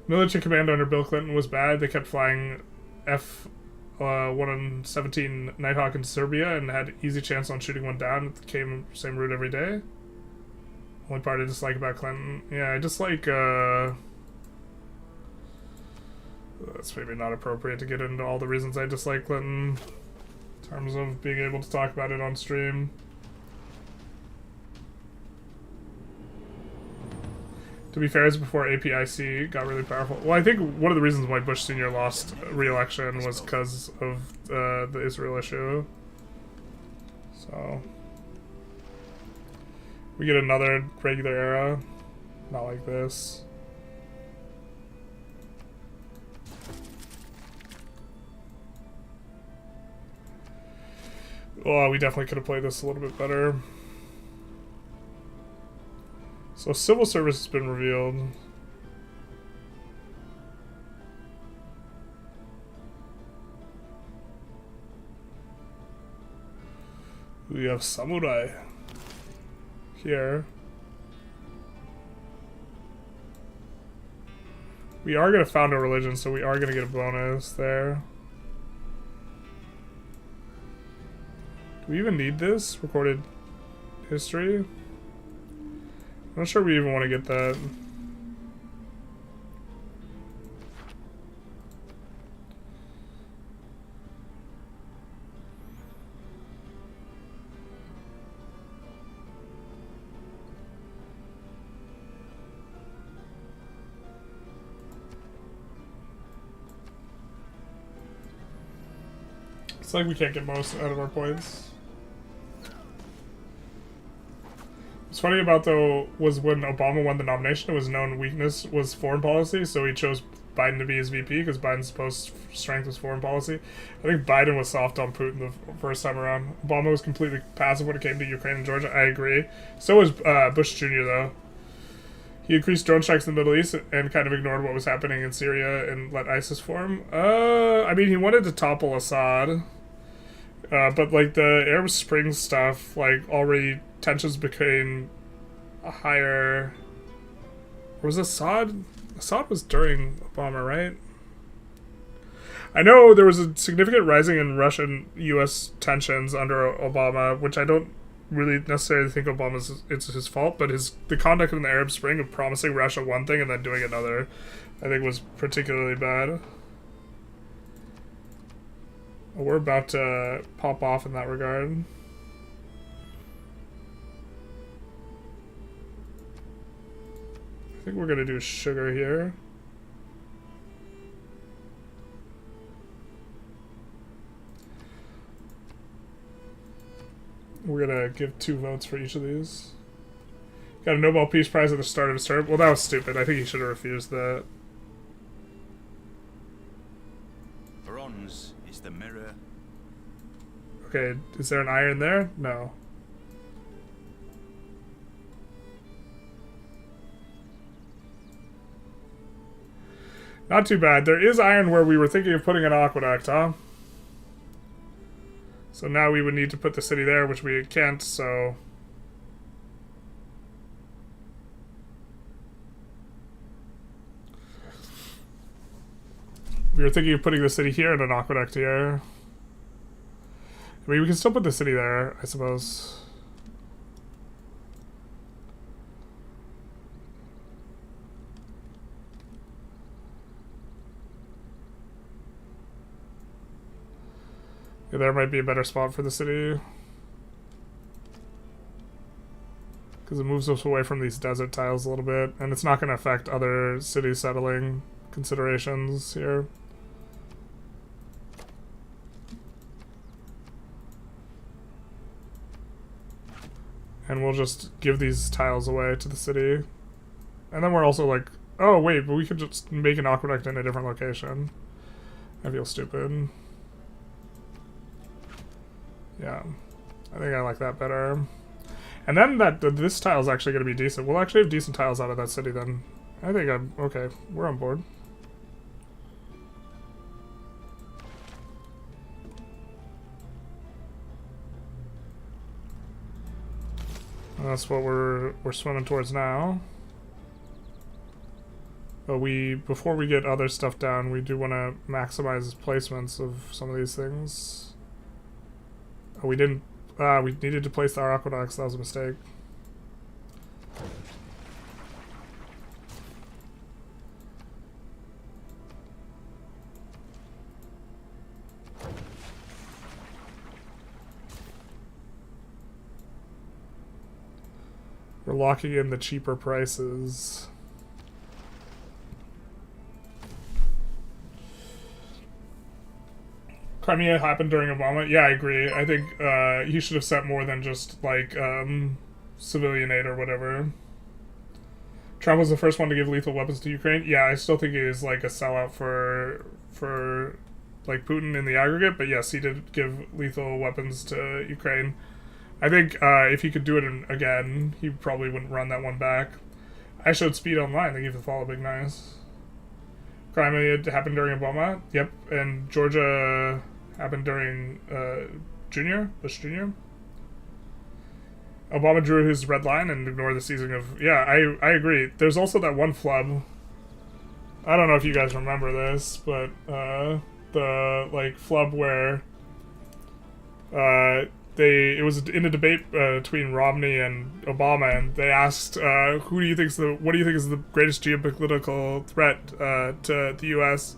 Military command under Bill Clinton was bad. They kept flying F-117 Nighthawk into Serbia and had easy chance on shooting one down. It came same route every day. Only part I dislike about Clinton. Yeah, I dislike, that's maybe not appropriate to get into all the reasons I dislike Clinton in terms of being able to talk about it on stream. To be fair, it's before APIC got really powerful. Well, I think one of the reasons why Bush Sr. lost re-election was because of the Israel issue. So we get another regular era, not like this. Oh, we definitely could have played this a little bit better. So civil service has been revealed. We have samurai here. We are going to found a religion, so we are going to get a bonus there. Do we even need this? Recorded history. I'm not sure we even want to get that. It's like we can't get most out of our points. What's funny about, though, was when Obama won the nomination, his known weakness was foreign policy, so he chose Biden to be his VP because Biden's supposed strength was foreign policy. I think Biden was soft on Putin the first time around. Obama was completely passive when it came to Ukraine and Georgia. I agree. So was Bush Jr., though. He increased drone strikes in the Middle East and kind of ignored what was happening in Syria and let ISIS form. I mean, he wanted to topple Assad. But, like, the Arab Spring stuff, like, already tensions became higher. Or was Assad? Assad was during Obama, right? I know there was a significant rising in Russian-U.S. tensions under Obama, which I don't really necessarily think it's his fault, but the conduct in the Arab Spring of promising Russia one thing and then doing another, I think was particularly bad. We're about to pop off in that regard. I think we're going to do sugar here. We're going to give 2 votes for each of these. Got a Nobel Peace Prize at the start of his term. Well, that was stupid. I think he should have refused that. Bronze is the mirror. Okay, is there an iron there? No. Not too bad. There is iron where we were thinking of putting an aqueduct, huh? So now we would need to put the city there, which we can't, so... We were thinking of putting the city here and an aqueduct here. I mean, we can still put the city there, I suppose. Yeah, there might be a better spot for the city. Because it moves us away from these desert tiles a little bit. And it's not going to affect other city settling considerations here. And we'll just give these tiles away to the city. And then we're also like, oh wait, but we could just make an aqueduct in a different location. I feel stupid. Yeah, I think I like that better. And then this tile is actually going to be decent. We'll actually have decent tiles out of that city then. I think I'm okay. We're on board. And that's what we're swimming towards now. But before we get other stuff down, we do want to maximize placements of some of these things. Oh, we didn't. We needed to place our aqueducts. That was a mistake. We're locking in the cheaper prices. Crimea happened during Obama. Yeah, I agree. I think he should have sent more than just like civilian aid or whatever. Trump was the first one to give lethal weapons to Ukraine. Yeah, I still think he is like a sellout for like Putin in the aggregate. But yes, he did give lethal weapons to Ukraine. I think if he could do it again, he probably wouldn't run that one back. I showed Speed Online. Thank you for the follow, Big Nice. Crimea happened during Obama. Yep, and Georgia happened during Bush Jr. Obama drew his red line and ignored the seizing of... Yeah, I agree. There's also that one flub. I don't know if you guys remember this, but the like flub where it was in a debate between Romney and Obama, and they asked, what do you think is the greatest geopolitical threat to the U.S.?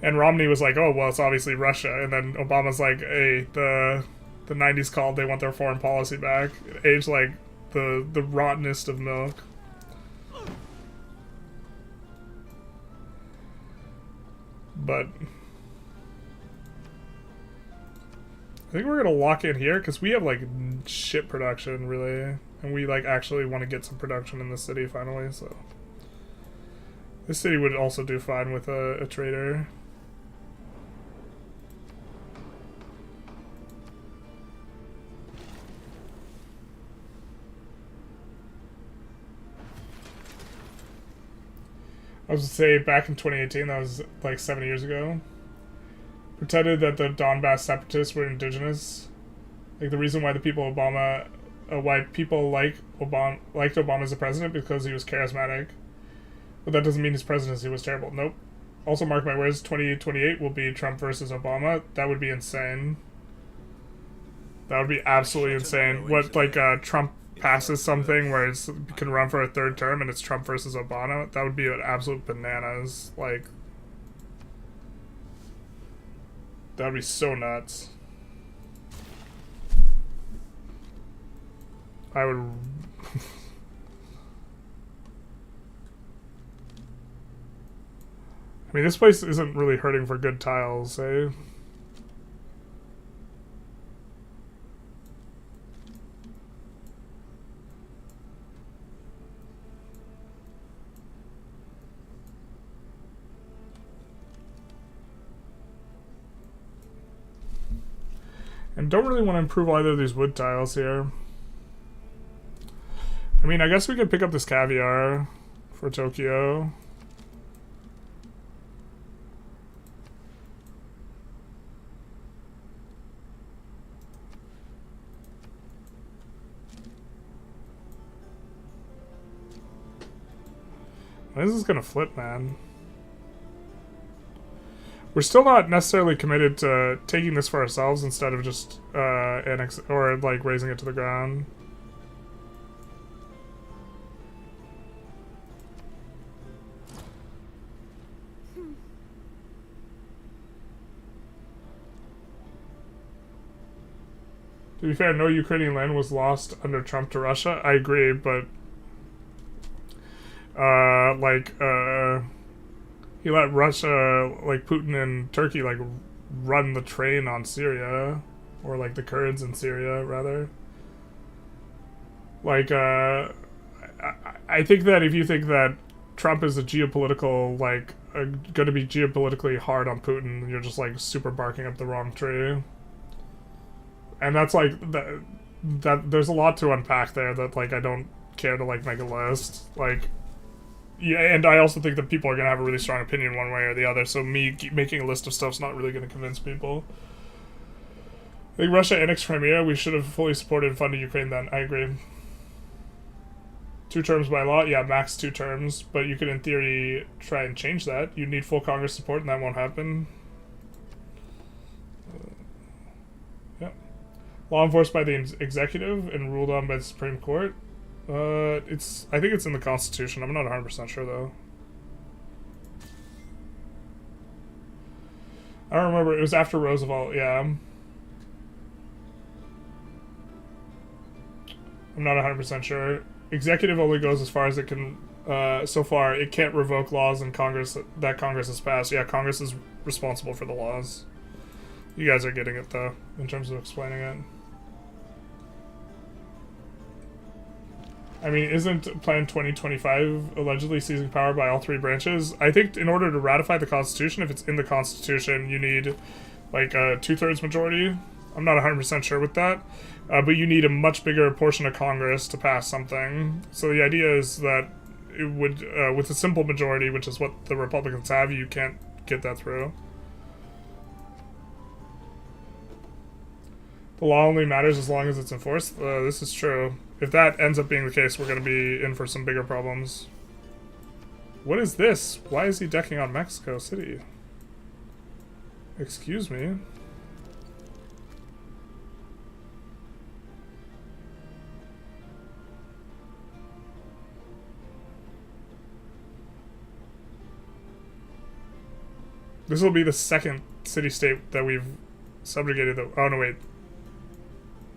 And Romney was like, oh, well, it's obviously Russia. And then Obama's like, hey, the 90s called, they want their foreign policy back. It aged like the rottenest of milk. But I think we're gonna lock in here because we have like shit production, really, and we like actually want to get some production in the city finally. So this city would also do fine with a trader. I was gonna say, back in 2018, that was like 7 years ago, pretended that the Donbass separatists were indigenous. Like, the reason why the people why people liked Obama as a president, because he was charismatic. But that doesn't mean his presidency was terrible. Nope. Also, mark my words, 2028 will be Trump versus Obama. That would be insane. That would be absolutely insane. What, like, Trump passes something where it can run for a third term and it's Trump versus Obama, that would be an absolute bananas. Like, that would be so nuts. I would I mean, this place isn't really hurting for good tiles, eh? And don't really want to improve either of these wood tiles here. I mean, I guess we could pick up this caviar for Tokyo. When is this gonna flip, man? We're still not necessarily committed to taking this for ourselves instead of just annex or like raising it to the ground. To be fair, no Ukrainian land was lost under Trump to Russia. I agree, but he let Russia, like Putin and Turkey, like run the train on Syria, or like the Kurds in Syria, rather. Like, I think that if you think that Trump is a geopolitical, like, going to be geopolitically hard on Putin, you're just like super barking up the wrong tree. And that's like that. There's a lot to unpack there that like I don't care to like make a list, like. Yeah, and I also think that people are going to have a really strong opinion one way or the other, so me making a list of stuff's not really going to convince people. I think Russia annexed Crimea, we should have fully supported and funded Ukraine then. I agree. 2 terms by law? Yeah, max 2 terms, but you could in theory try and change that. You need full Congress support and that won't happen. Yeah. Law enforced by the executive and ruled on by the Supreme Court. I think it's in the Constitution. I'm not 100% sure, though. I don't remember. It was after Roosevelt, yeah. I'm not 100% sure. Executive only goes as far as it can, so far. It can't revoke laws in Congress that Congress has passed. Yeah, Congress is responsible for the laws. You guys are getting it, though, in terms of explaining it. I mean, isn't Plan 2025 allegedly seizing power by all 3 branches? I think in order to ratify the Constitution, if it's in the Constitution, you need like a 2/3 majority. I'm not 100% sure with that, but you need a much bigger portion of Congress to pass something. So the idea is that it would, with a simple majority, which is what the Republicans have, you can't get that through. The law only matters as long as it's enforced. This is true. If that ends up being the case, we're going to be in for some bigger problems. What is this? Why is he decking on Mexico City? Excuse me. This will be the second city-state that we've subjugated. Oh, no, wait.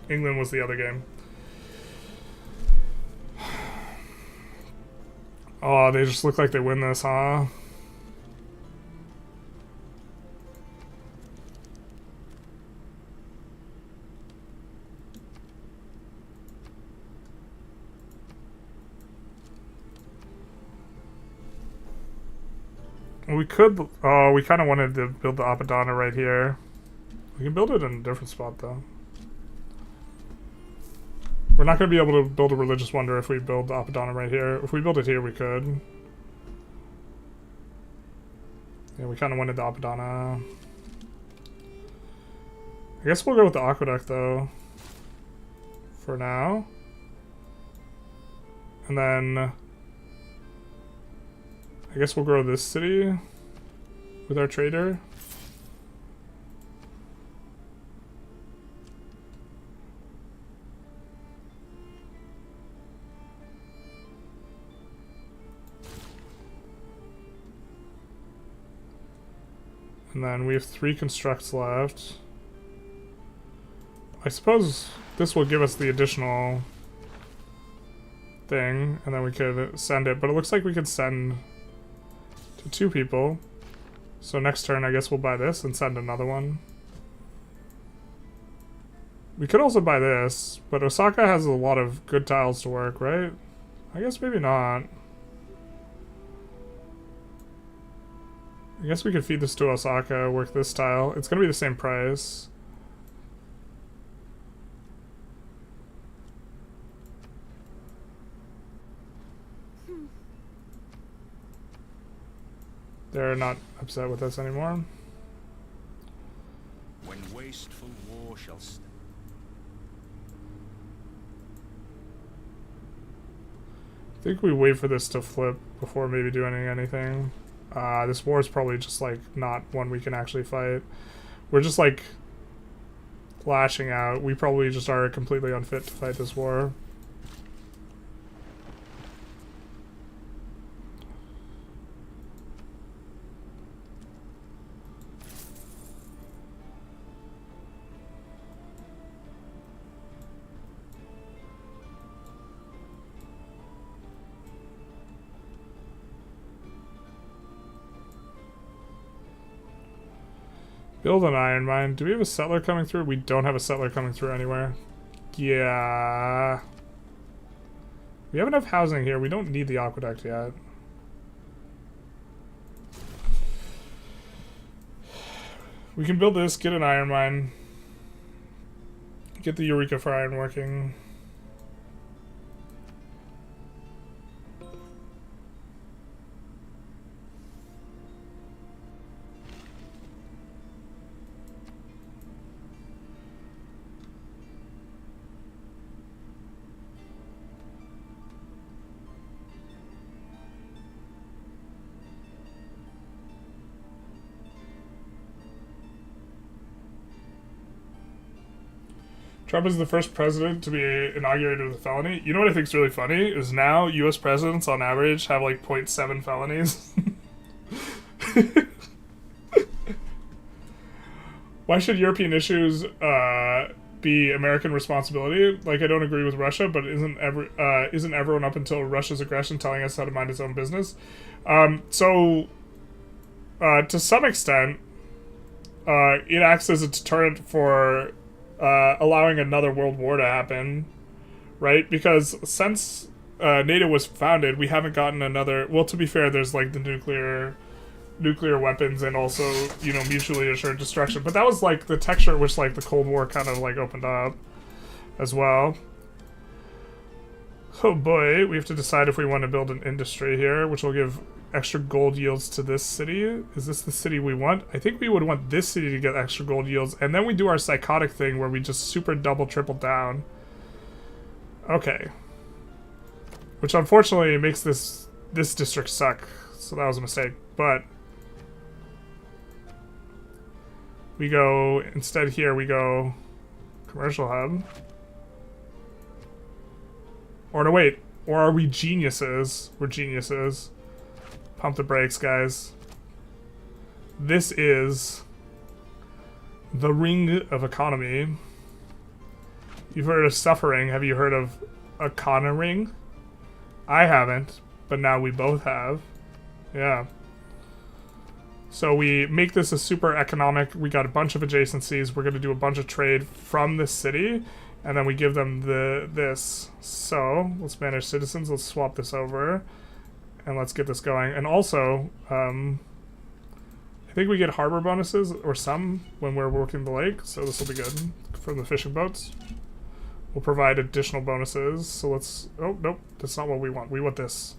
England was the other game. Oh, they just look like they win this, huh? We could... Oh, we kind of wanted to build the Apadana right here. We can build it in a different spot, though. We're not going to be able to build a religious wonder if we build the Apadana right here. If we build it here, we could. Yeah, we kind of wanted the Apadana. I guess we'll go with the aqueduct, though. For now. And then... I guess we'll grow this city with our trader. And then we have 3 constructs left. I suppose this will give us the additional thing, and then we could send it. But it looks like we could send to 2 people. So next turn, I guess we'll buy this and send another one. We could also buy this, but Osaka has a lot of good tiles to work, right? I guess maybe not. I guess we could feed this to Osaka, work this tile. It's going to be the same price. They're not upset with us anymore. When wasteful war shall I think we wait for this to flip before maybe doing anything. This war is probably just like not one we can actually fight. We're just like lashing out. We probably just are completely unfit to fight this war. Build an iron mine. Do we have a settler coming through? We don't have a settler coming through anywhere. Yeah. We have enough housing here. We don't need the aqueduct yet. We can build this, get an iron mine. Get the Eureka for iron working. Trump is the first president to be inaugurated with a felony. You know what I think is really funny? Is now U.S. presidents on average have like 0.7 felonies. Why should European issues be American responsibility? Like, I don't agree with Russia, but isn't everyone up until Russia's aggression telling us how to mind its own business? To some extent, it acts as a deterrent for allowing another world war to happen, right? Because since NATO was founded, we haven't gotten another... Well, to be fair, there's like the nuclear weapons and also, you know, mutually assured destruction. But that was like the texture at which like the Cold War kind of like opened up as well. Oh boy, we have to decide if we want to build an industry here, which will give extra gold yields to this city. Is this the city we want? I think we would want this city to get extra gold yields, and then we do our psychotic thing where we just super double triple down. Okay. Which unfortunately makes this district suck, so that was a mistake. But we go, instead here we go commercial hub. Or no, wait. Or are we geniuses? We're geniuses. Pump the brakes, guys. This is the ring of economy. You've heard of suffering. Have you heard of econoring? I haven't, but now we both have. Yeah. So we make this a super economic. We got a bunch of adjacencies. We're going to do a bunch of trade from this city, and then we give them this. So let's manage citizens. Let's swap this over, and let's get this going. And also, I think we get harbor bonuses or some when we're working the lake. So this will be good from the fishing boats. We'll provide additional bonuses. So let's. Oh nope, that's not what we want. We want this.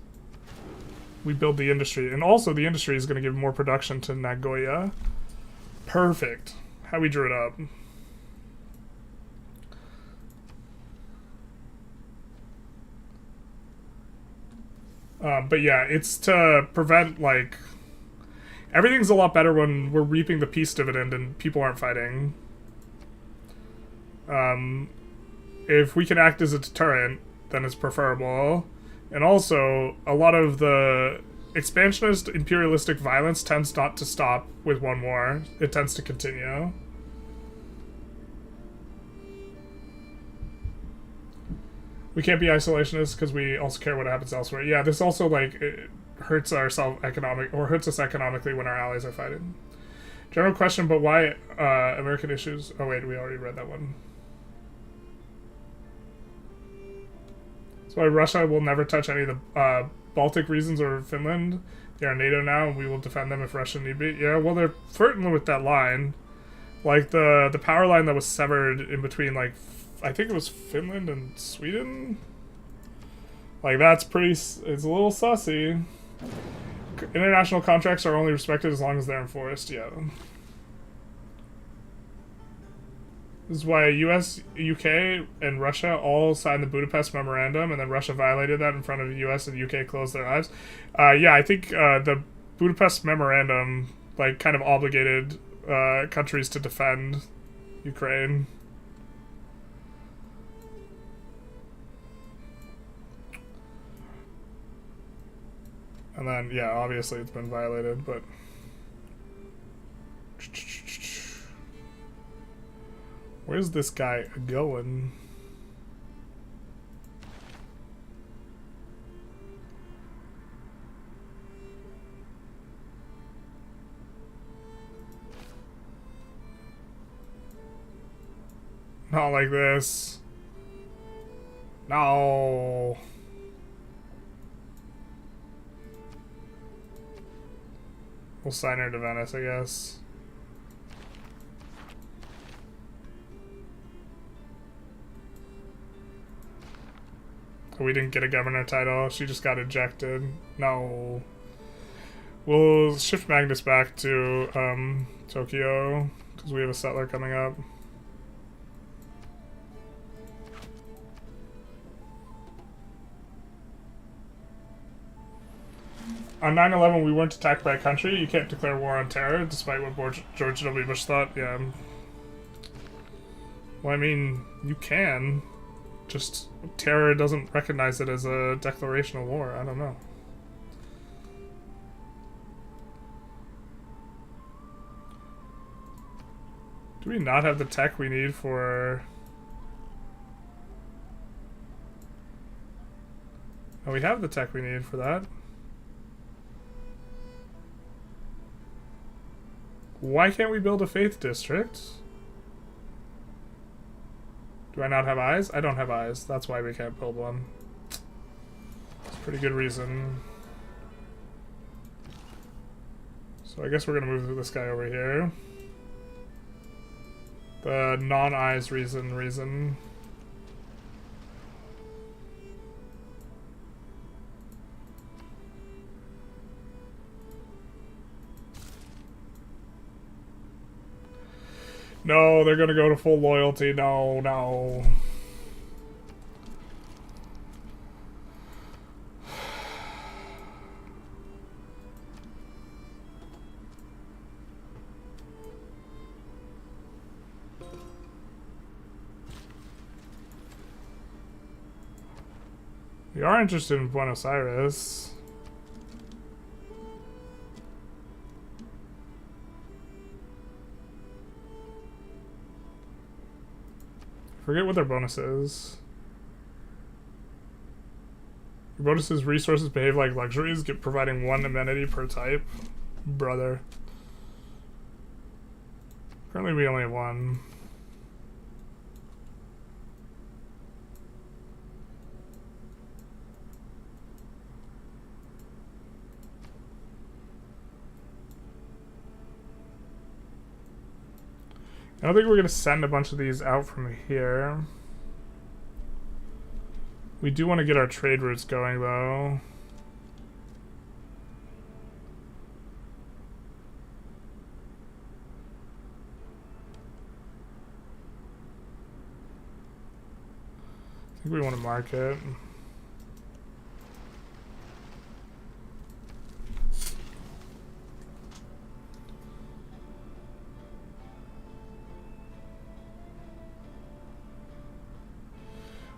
We build the industry. And also the industry is going to give more production to Nagoya. Perfect. How we drew it up. But yeah, it's to prevent, like... Everything's a lot better when we're reaping the peace dividend and people aren't fighting. If we can act as a deterrent, then it's preferable. And also, a lot of the expansionist, imperialistic violence tends not to stop with one war. It tends to continue. We can't be isolationists because we also care what happens elsewhere. Yeah, this also, like, it hurts our hurts us economically when our allies are fighting. General question, but why American issues? Oh wait, we already read that one. Why Russia will never touch any of the Baltic regions or Finland. They are NATO now, and we will defend them if Russia need be. Yeah, well, they're flirting with that line. Like, the power line that was severed in between, like, I think it was Finland and Sweden? Like, that's pretty... It's a little sussy. International contracts are only respected as long as they're enforced, yeah. This is why US, UK, and Russia all signed the Budapest Memorandum, and then Russia violated that in front of the US, and the UK closed their eyes. Yeah, I think the Budapest Memorandum, like, kind of obligated countries to defend Ukraine. And then, yeah, obviously it's been violated, but... Where's this guy going? Not like this. No. We'll sign her to Venice, I guess. We didn't get a governor title. She just got ejected. No. We'll shift Magnus back to Tokyo because we have a settler coming up. On 9/11, we weren't attacked by a country. You can't declare war on terror, despite what George W. Bush thought. Yeah. Well, I mean, you can. Just terror doesn't recognize it as a declaration of war. I don't know. Do we not have the tech we need for... Oh, we have the tech we need for that. Why can't we build a faith district? Do I not have eyes? I don't have eyes. That's why we can't build one. It's a pretty good reason. So I guess we're gonna move this guy over here. The non-eyes reason. No, they're gonna go to full loyalty. No, no. We are interested in Buenos Aires. Forget what their bonus is. Your bonus is resources behave like luxuries, get providing 1 amenity per type. Brother. Currently we only have 1. I don't think we're going to send a bunch of these out from here. We do want to get our trade routes going, though. I think we want to market.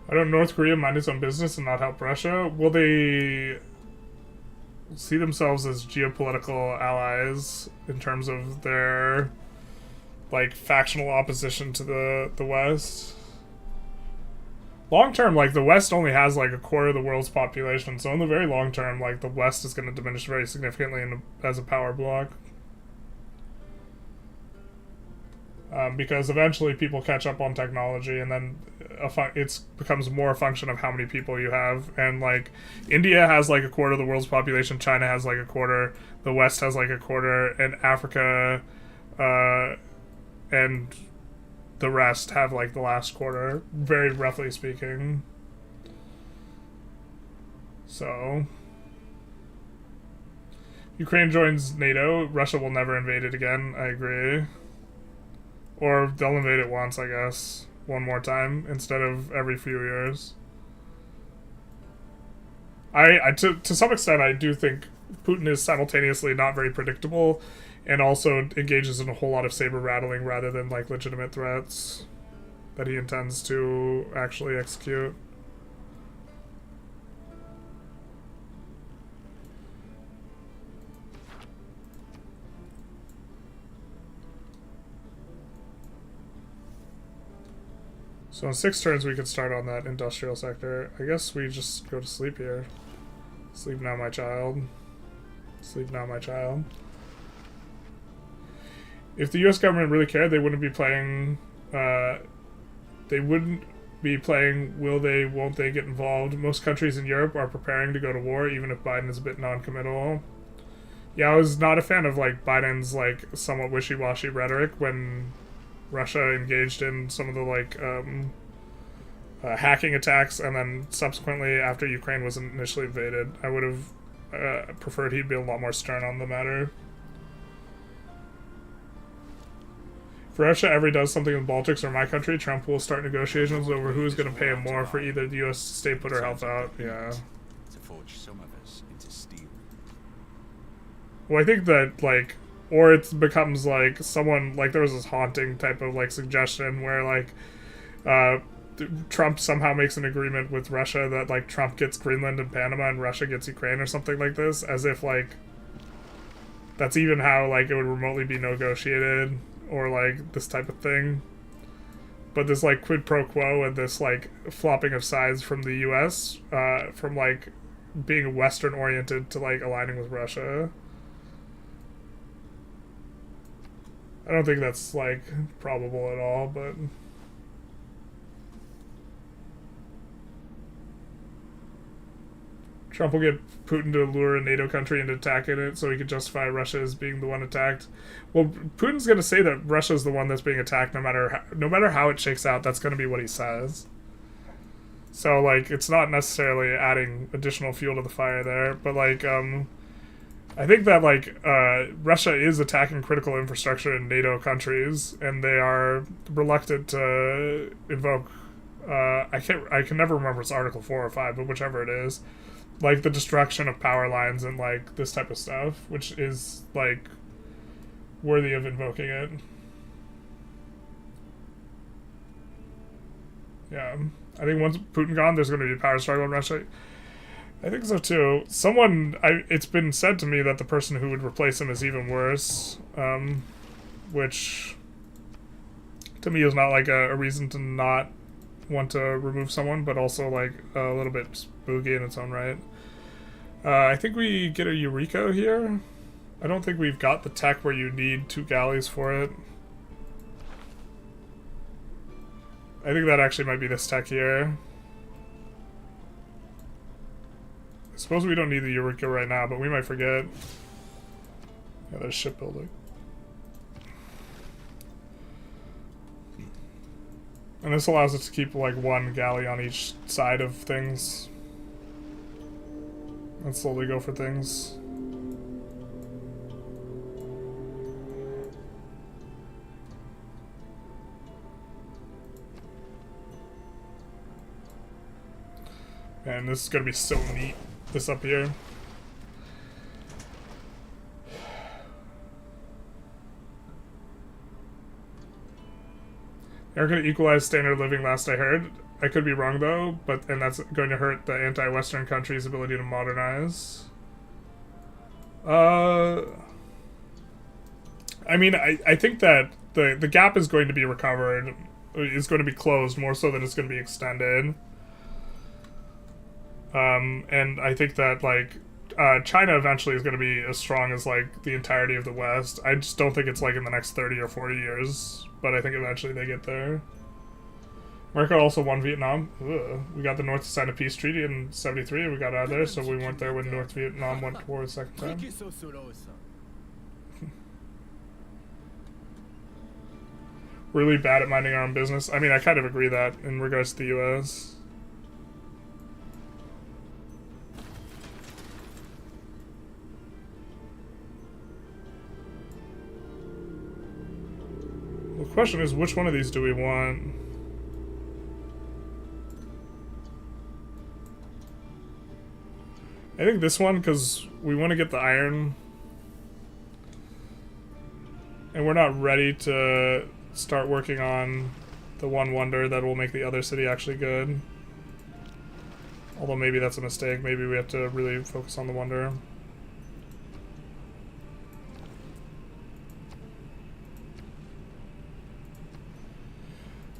Why don't North Korea mind its own business and not help Russia? Will they see themselves as geopolitical allies in terms of their, like, factional opposition to the West? Long term, like, the West only has, like, a quarter of the world's population, so in the very long term, like, the West is going to diminish very significantly as a power bloc. Because eventually people catch up on technology, and then it becomes more a function of how many people you have. And like India has like a quarter of the world's population, China has like a quarter, the West has like a quarter, and Africa and the rest have like the last quarter, very roughly speaking. So Ukraine joins NATO, Russia will never invade it again, I agree. Or they'll invade it once, I guess. One more time, instead of every few years. To some extent, I do think Putin is simultaneously not very predictable, and also engages in a whole lot of saber-rattling rather than, like, legitimate threats that he intends to actually execute. So in 6 turns we could start on that industrial sector. I guess we just go to sleep here. Sleep now, my child. Sleep now, my child. If the US government really cared, they wouldn't be playing... will they, won't they get involved. Most countries in Europe are preparing to go to war, even if Biden is a bit non-committal. Yeah, I was not a fan of, like, Biden's, like, somewhat wishy-washy rhetoric when Russia engaged in some of the, like, hacking attacks, and then subsequently, after Ukraine was initially invaded, I would have preferred he'd be a lot more stern on the matter. If Russia ever does something in the Baltics or my country, Trump will start negotiations over who's going to pay him more for either the US to stay put or help out. Yeah. To forge some of us into steel. Well, I think that, like, or it becomes, like, someone, like, there was this haunting type of, like, suggestion where, like, Trump somehow makes an agreement with Russia that, like, Trump gets Greenland and Panama and Russia gets Ukraine or something like this, as if, like, that's even how, like, it would remotely be negotiated, or, like, this type of thing. But this, like, quid pro quo and this, like, flopping of sides from the US, from, like, being Western-oriented to, like, aligning with Russia. I don't think that's, like, probable at all, but... Trump will get Putin to lure a NATO country into attacking it so he could justify Russia as being the one attacked. Well, Putin's going to say that Russia's the one that's being attacked no matter how it shakes out. That's going to be what he says. So, like, it's not necessarily adding additional fuel to the fire there, but, like, I think that, like, Russia is attacking critical infrastructure in NATO countries, and they are reluctant to invoke, I can never remember if it's Article 4 or 5, but whichever it is, like, the destruction of power lines and, like, this type of stuff, which is, like, worthy of invoking it. Yeah. I think once Putin gone, there's going to be a power struggle in Russia. I think so too. It's been said to me that the person who would replace him is even worse, which to me is not like a reason to not want to remove someone, but also like a little bit spooky in its own right. I think we get a Eureka here. I don't think we've got the tech where you need 2 galleys for it. I think that actually might be this tech here. I suppose we don't need the Eureka right now, but we might forget. Yeah, there's shipbuilding. And this allows us to keep like 1 galley on each side of things. And slowly go for things. And this is gonna be so neat, this up here. They're gonna equalize standard of living, last I heard. I could be wrong though, and that's going to hurt the anti-Western country's ability to modernize. I mean, I think that the gap is going to be recovered, is going to be closed more so than it's going to be extended. And I think that like China eventually is going to be as strong as like the entirety of the West. I just don't think it's like in the next 30 or 40 years, but I think eventually they get there. America also won Vietnam. Ugh. We got the North to sign a peace treaty in 73 and we got out of there, so we weren't there when North Vietnam went to war the second time. Really bad at minding our own business. I mean, I kind of agree that in regards to the US. The question is, which one of these do we want? I think this one, because we want to get the iron. And we're not ready to start working on the one wonder that will make the other city actually good. Although maybe that's a mistake. Maybe we have to really focus on the wonder.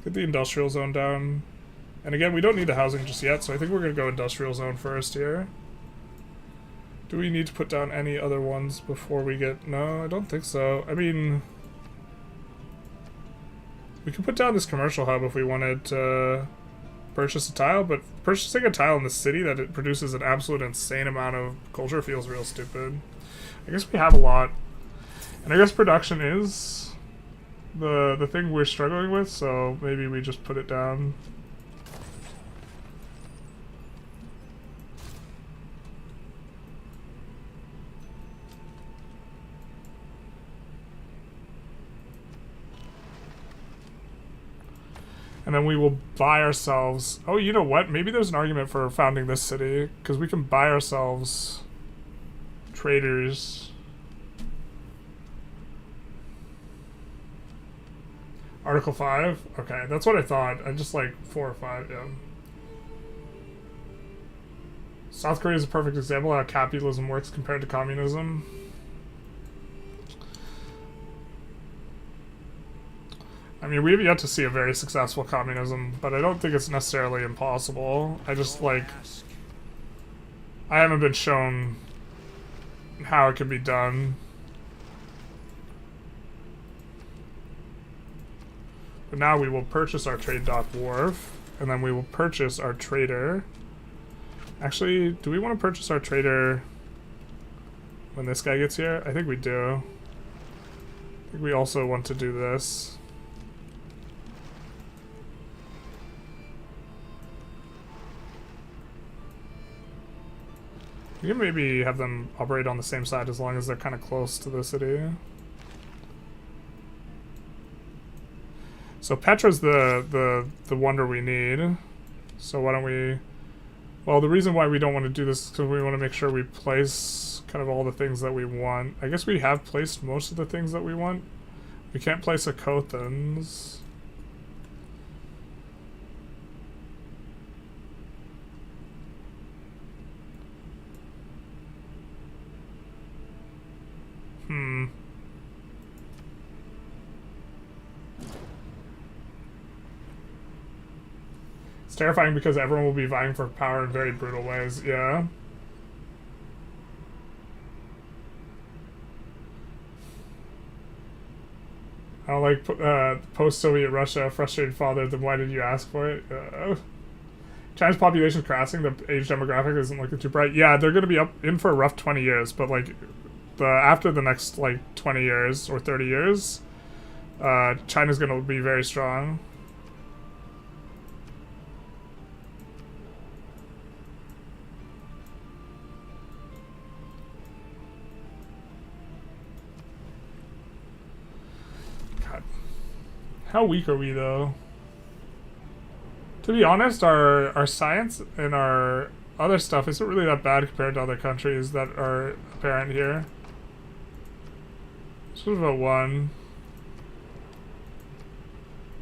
Get the industrial zone down. And again, we don't need the housing just yet, so I think we're going to go industrial zone first here. Do we need to put down any other ones before we get... No, I don't think so. I mean... We could put down this commercial hub if we wanted to purchase a tile, but purchasing a tile in the city that it produces an absolute insane amount of culture feels real stupid. I guess we have a lot. And I guess production is the thing we're struggling with, so maybe we just put it down. And then we will buy ourselves... Oh, you know what? Maybe there's an argument for founding this city, because we can buy ourselves traders. Article 5? Okay, that's what I thought. I just like 4 or 5, yeah. South Korea is a perfect example of how capitalism works compared to communism. I mean, we have yet to see a very successful communism, but I don't think it's necessarily impossible. I just, like... I haven't been shown how it can be done. But now we will purchase our trade dock wharf, and then we will purchase our trader. Actually, do we want to purchase our trader when this guy gets here? I think we do. I think we also want to do this. We can maybe have them operate on the same side as long as they're kind of close to the city. So Petra's the wonder we need. So why don't we... Well, the reason why we don't want to do this is because we want to make sure we place kind of all the things that we want. I guess we have placed most of the things that we want. We can't place a Kothans. terrifying because everyone will be vying for power in very brutal ways. Yeah. I don't like post-Soviet Russia, frustrated father, then why did you ask for it? China's population crossing, the age demographic isn't looking too bright. Yeah, they're going to be up in for a rough 20 years, but like after the next like 20 years or 30 years, China's going to be very strong. How weak are we, though? To be honest, our science and our other stuff isn't really that bad compared to other countries that are apparent here. Sort of a 1.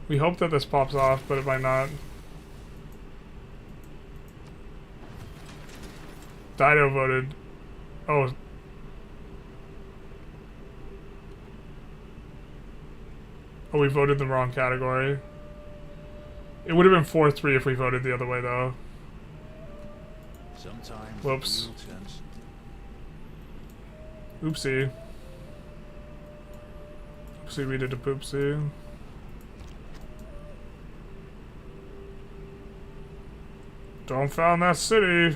We hope that this pops off, but it might not. Dido voted. Oh. Oh, we voted the wrong category. It would have been 4-3 if we voted the other way, though. Sometimes whoops. Oopsie. Oopsie, we did a poopsie. Don't found that city.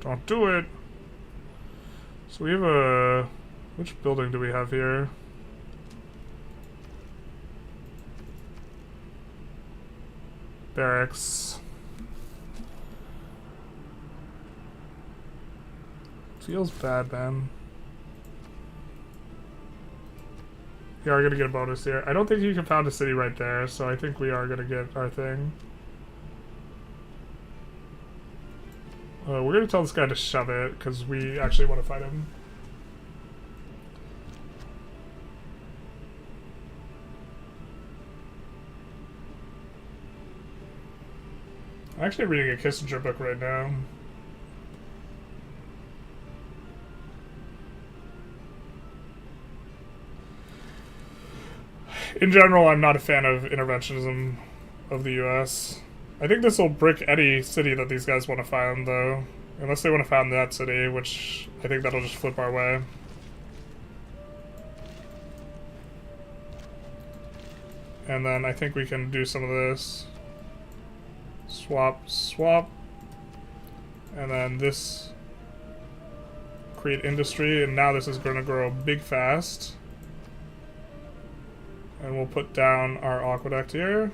Don't do it. So we have a... Which building do we have here? Barracks. Feels bad, man. We are gonna get a bonus here. I don't think you can found a city right there, so I think we are gonna get our thing. We're gonna tell this guy to shove it, because we actually want to fight him. I'm actually reading a Kissinger book right now. In general, I'm not a fan of interventionism of the US. I think this will brick any city that these guys want to found, though. Unless they want to found that city, which I think that'll just flip our way. And then I think we can do some of this. Swap, swap. And then this. Create industry, and now this is going to grow big fast. And we'll put down our aqueduct here.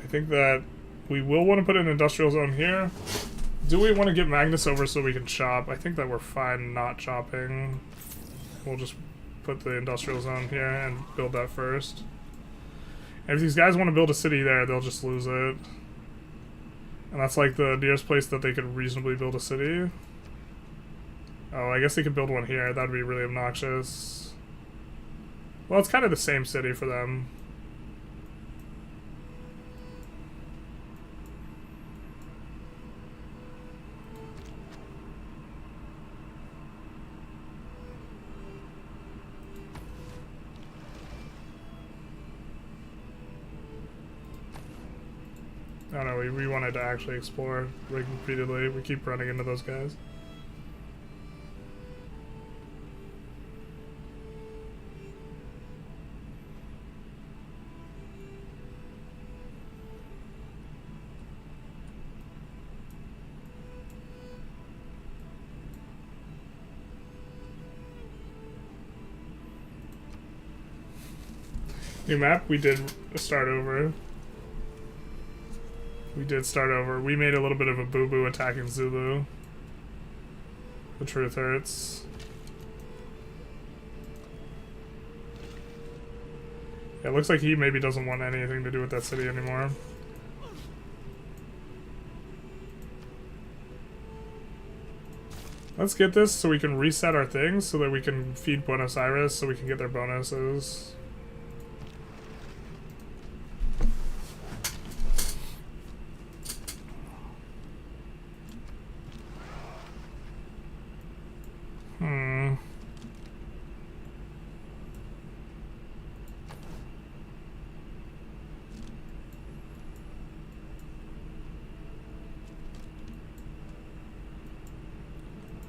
I think that we will want to put an industrial zone here. Do we want to get Magnus over so we can chop? I think that we're fine not chopping. We'll just put the industrial zone here and build that first. And if these guys want to build a city there, they'll just lose it. And that's like the nearest place that they could reasonably build a city. Oh, I guess they could build one here. That'd be really obnoxious. Well, it's kind of the same city for them. Oh no, we wanted to actually explore repeatedly. We keep running into those guys. New map, we did start over. We did start over. We made a little bit of a boo-boo attacking Zulu. The truth hurts. Yeah, it looks like he maybe doesn't want anything to do with that city anymore. Let's get this so we can reset our things so that we can feed Buenos Aires so we can get their bonuses.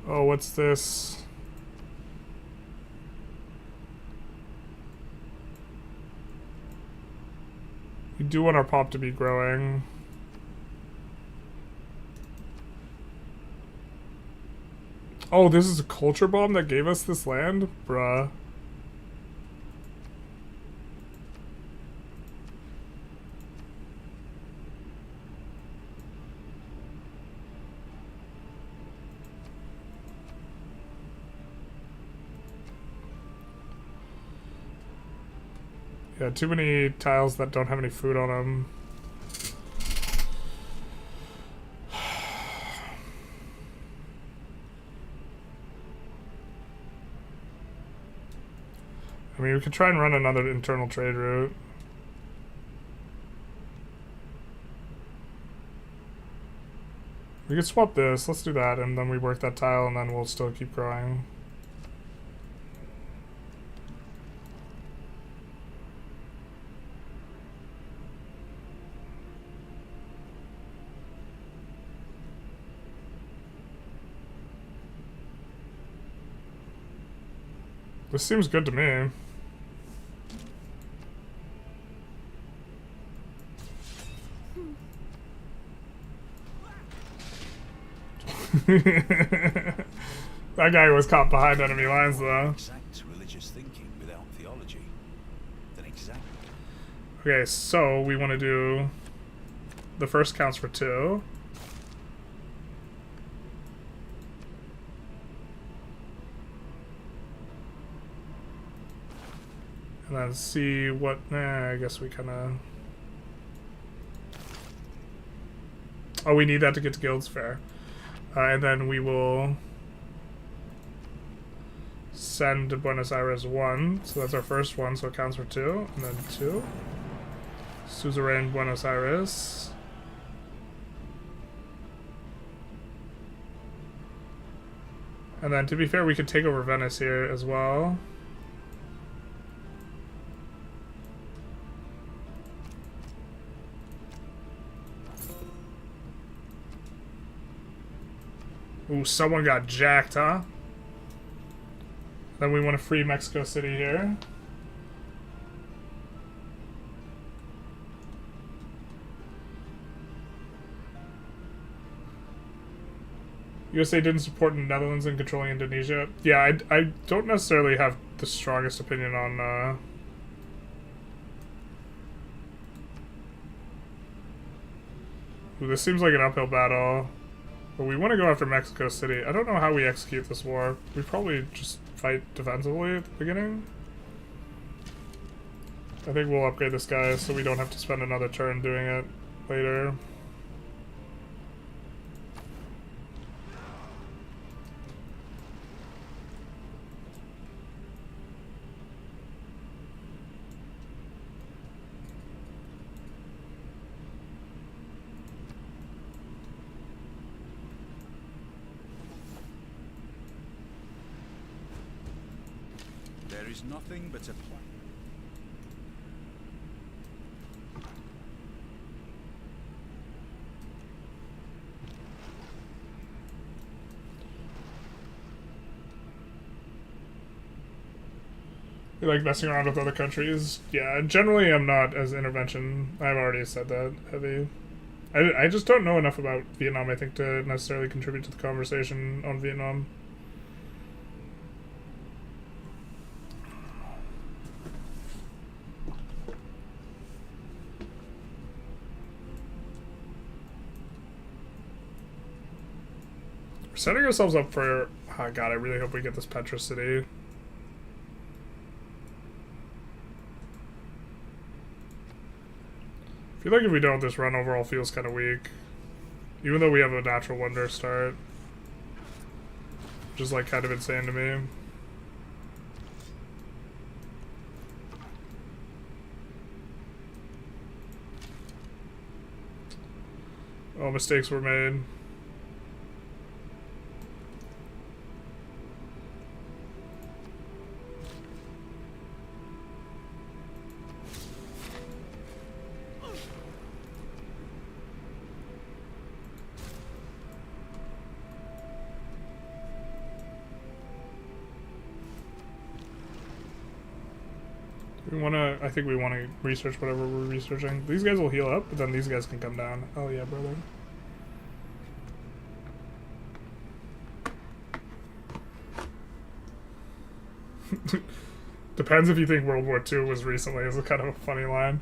Oh, what's this? We do want our pop to be growing. Oh, this is a culture bomb that gave us this land? Bruh. Yeah, too many tiles that don't have any food on them. I mean, we could try and run another internal trade route. We could swap this, let's do that, and then we work that tile, and then we'll still keep growing. This seems good to me. That guy was caught behind enemy lines, though. Exact religious thinking without theology. Then exact. Okay, so we want to do the first counts for 2. And then see what. I guess we kind of. Oh, we need that to get to Guilds Fair. And then we will send to Buenos Aires 1. So that's our first one, so it counts for 2. And then 2. Suzerain Buenos Aires. And then, to be fair, we could take over Venice here as well. Ooh, someone got jacked, huh? Then we want to free Mexico City here. USA didn't support the Netherlands in controlling Indonesia. Yeah, I don't necessarily have the strongest opinion on... Ooh, this seems like an uphill battle. But we want to go after Mexico City. I don't know how we execute this war. We probably just fight defensively at the beginning. I think we'll upgrade this guy so we don't have to spend another turn doing it later. There is nothing but a plan. You like messing around with other countries? Yeah, generally I'm not as intervention. I've already said that, heavy. I just don't know enough about Vietnam, I think, to necessarily contribute to the conversation on Vietnam. We're setting ourselves up for... Oh god, I really hope we get this Petra City. I feel like if we don't, this run overall feels kind of weak. Even though we have a natural wonder start. Which is like kind of insane to me. Oh, mistakes were made. We wanna, I think we wanna research whatever we're researching. These guys will heal up, but then these guys can come down. Oh yeah, brother. Depends if you think World War II was recently, is a kind of a funny line.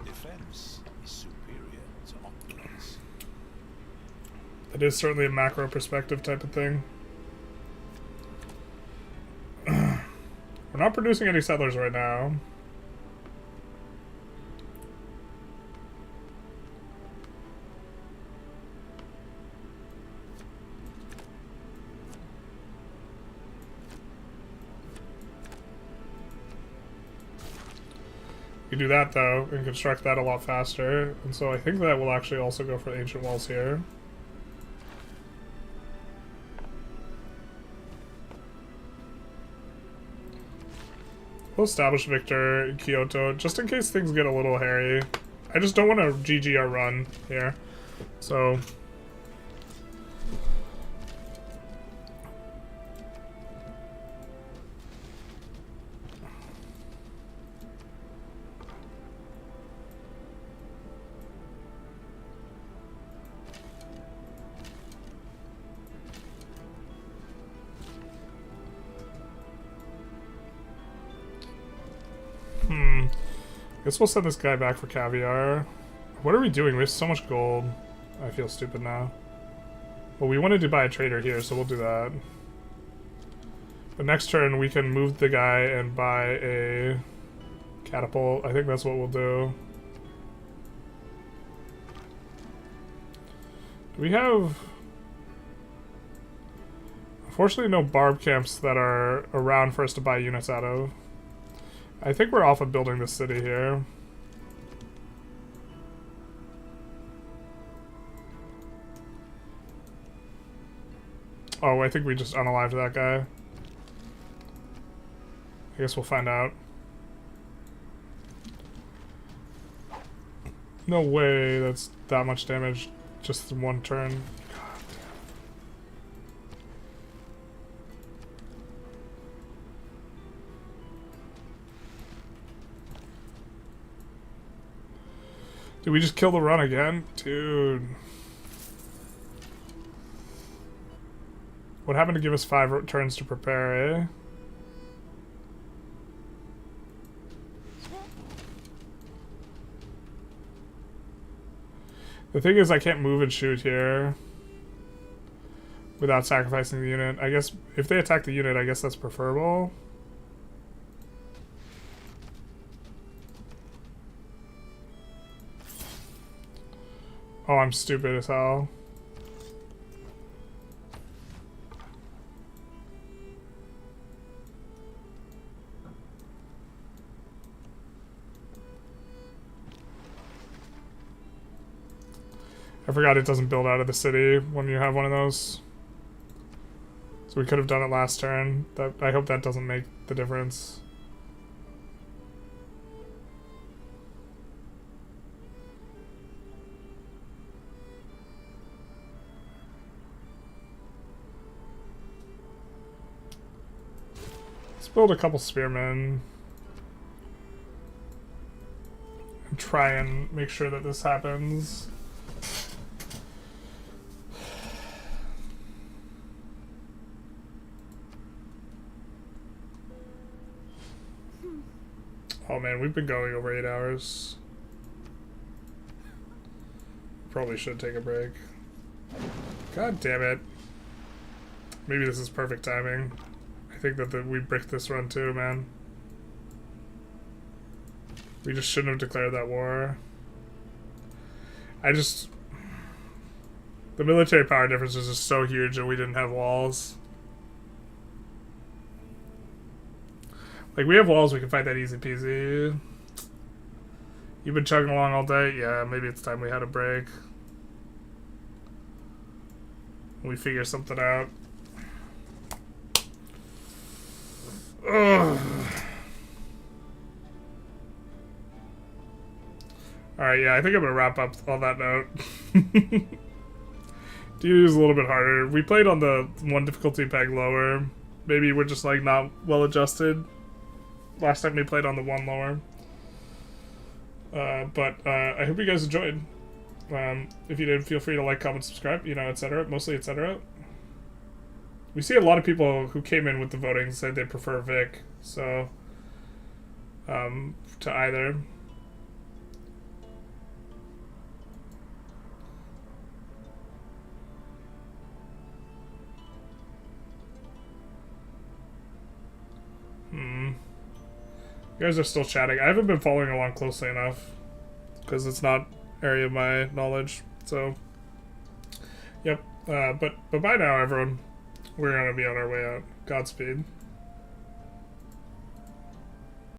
Defense is superior to opulence. It is certainly a macro perspective type of thing. We're not producing any settlers right now. You do that though, and construct that a lot faster, and so I think that will actually also go for the ancient walls here. We'll establish Victor in Kyoto, just in case things get a little hairy. I just don't want to GG our run here, so... Guess we'll send this guy back for caviar. What are we doing? We have so much gold. I feel stupid now. Well, we wanted to buy a trader here, so we'll do that. But next turn, we can move the guy and buy a catapult. I think that's what we'll do. Do we have... Unfortunately, no barb camps that are around for us to buy units out of. I think we're off of building this city here. Oh, I think we just unalived that guy. I guess we'll find out. No way that's that much damage just in one turn. Did we just kill the run again? Dude. What happened to give us 5 turns to prepare, eh? The thing is, I can't move and shoot here without sacrificing the unit. I guess if they attack the unit, I guess that's preferable. Oh, I'm stupid as hell. I forgot it doesn't build out of the city when you have one of those. So we could have done it last turn. That I hope that doesn't make the difference. Let's build a couple spearmen. And try and make sure that this happens. Oh man, we've been going over 8 hours. Probably should take a break. God damn it. Maybe this is perfect timing. I think that we bricked this run too, man. We just shouldn't have declared that war. The military power difference is just so huge and we didn't have walls. Like, we have walls, we can fight that easy peasy. You've been chugging along all day? Yeah, maybe it's time we had a break. We figure something out. Ugh. Alright, yeah, I think I'm gonna wrap up on that note. DD is a little bit harder. We played on the one difficulty peg lower. Maybe we're just, like, not well adjusted. last time we played on the one lower. But I hope you guys enjoyed. If you did, feel free to like, comment, subscribe, etc. Mostly etc. We see a lot of people who came in with the voting said they prefer Vic, so to either. You guys are still chatting. I haven't been following along closely enough because it's not area of my knowledge. So, yep. But bye now, everyone. We're gonna be on our way out. Godspeed.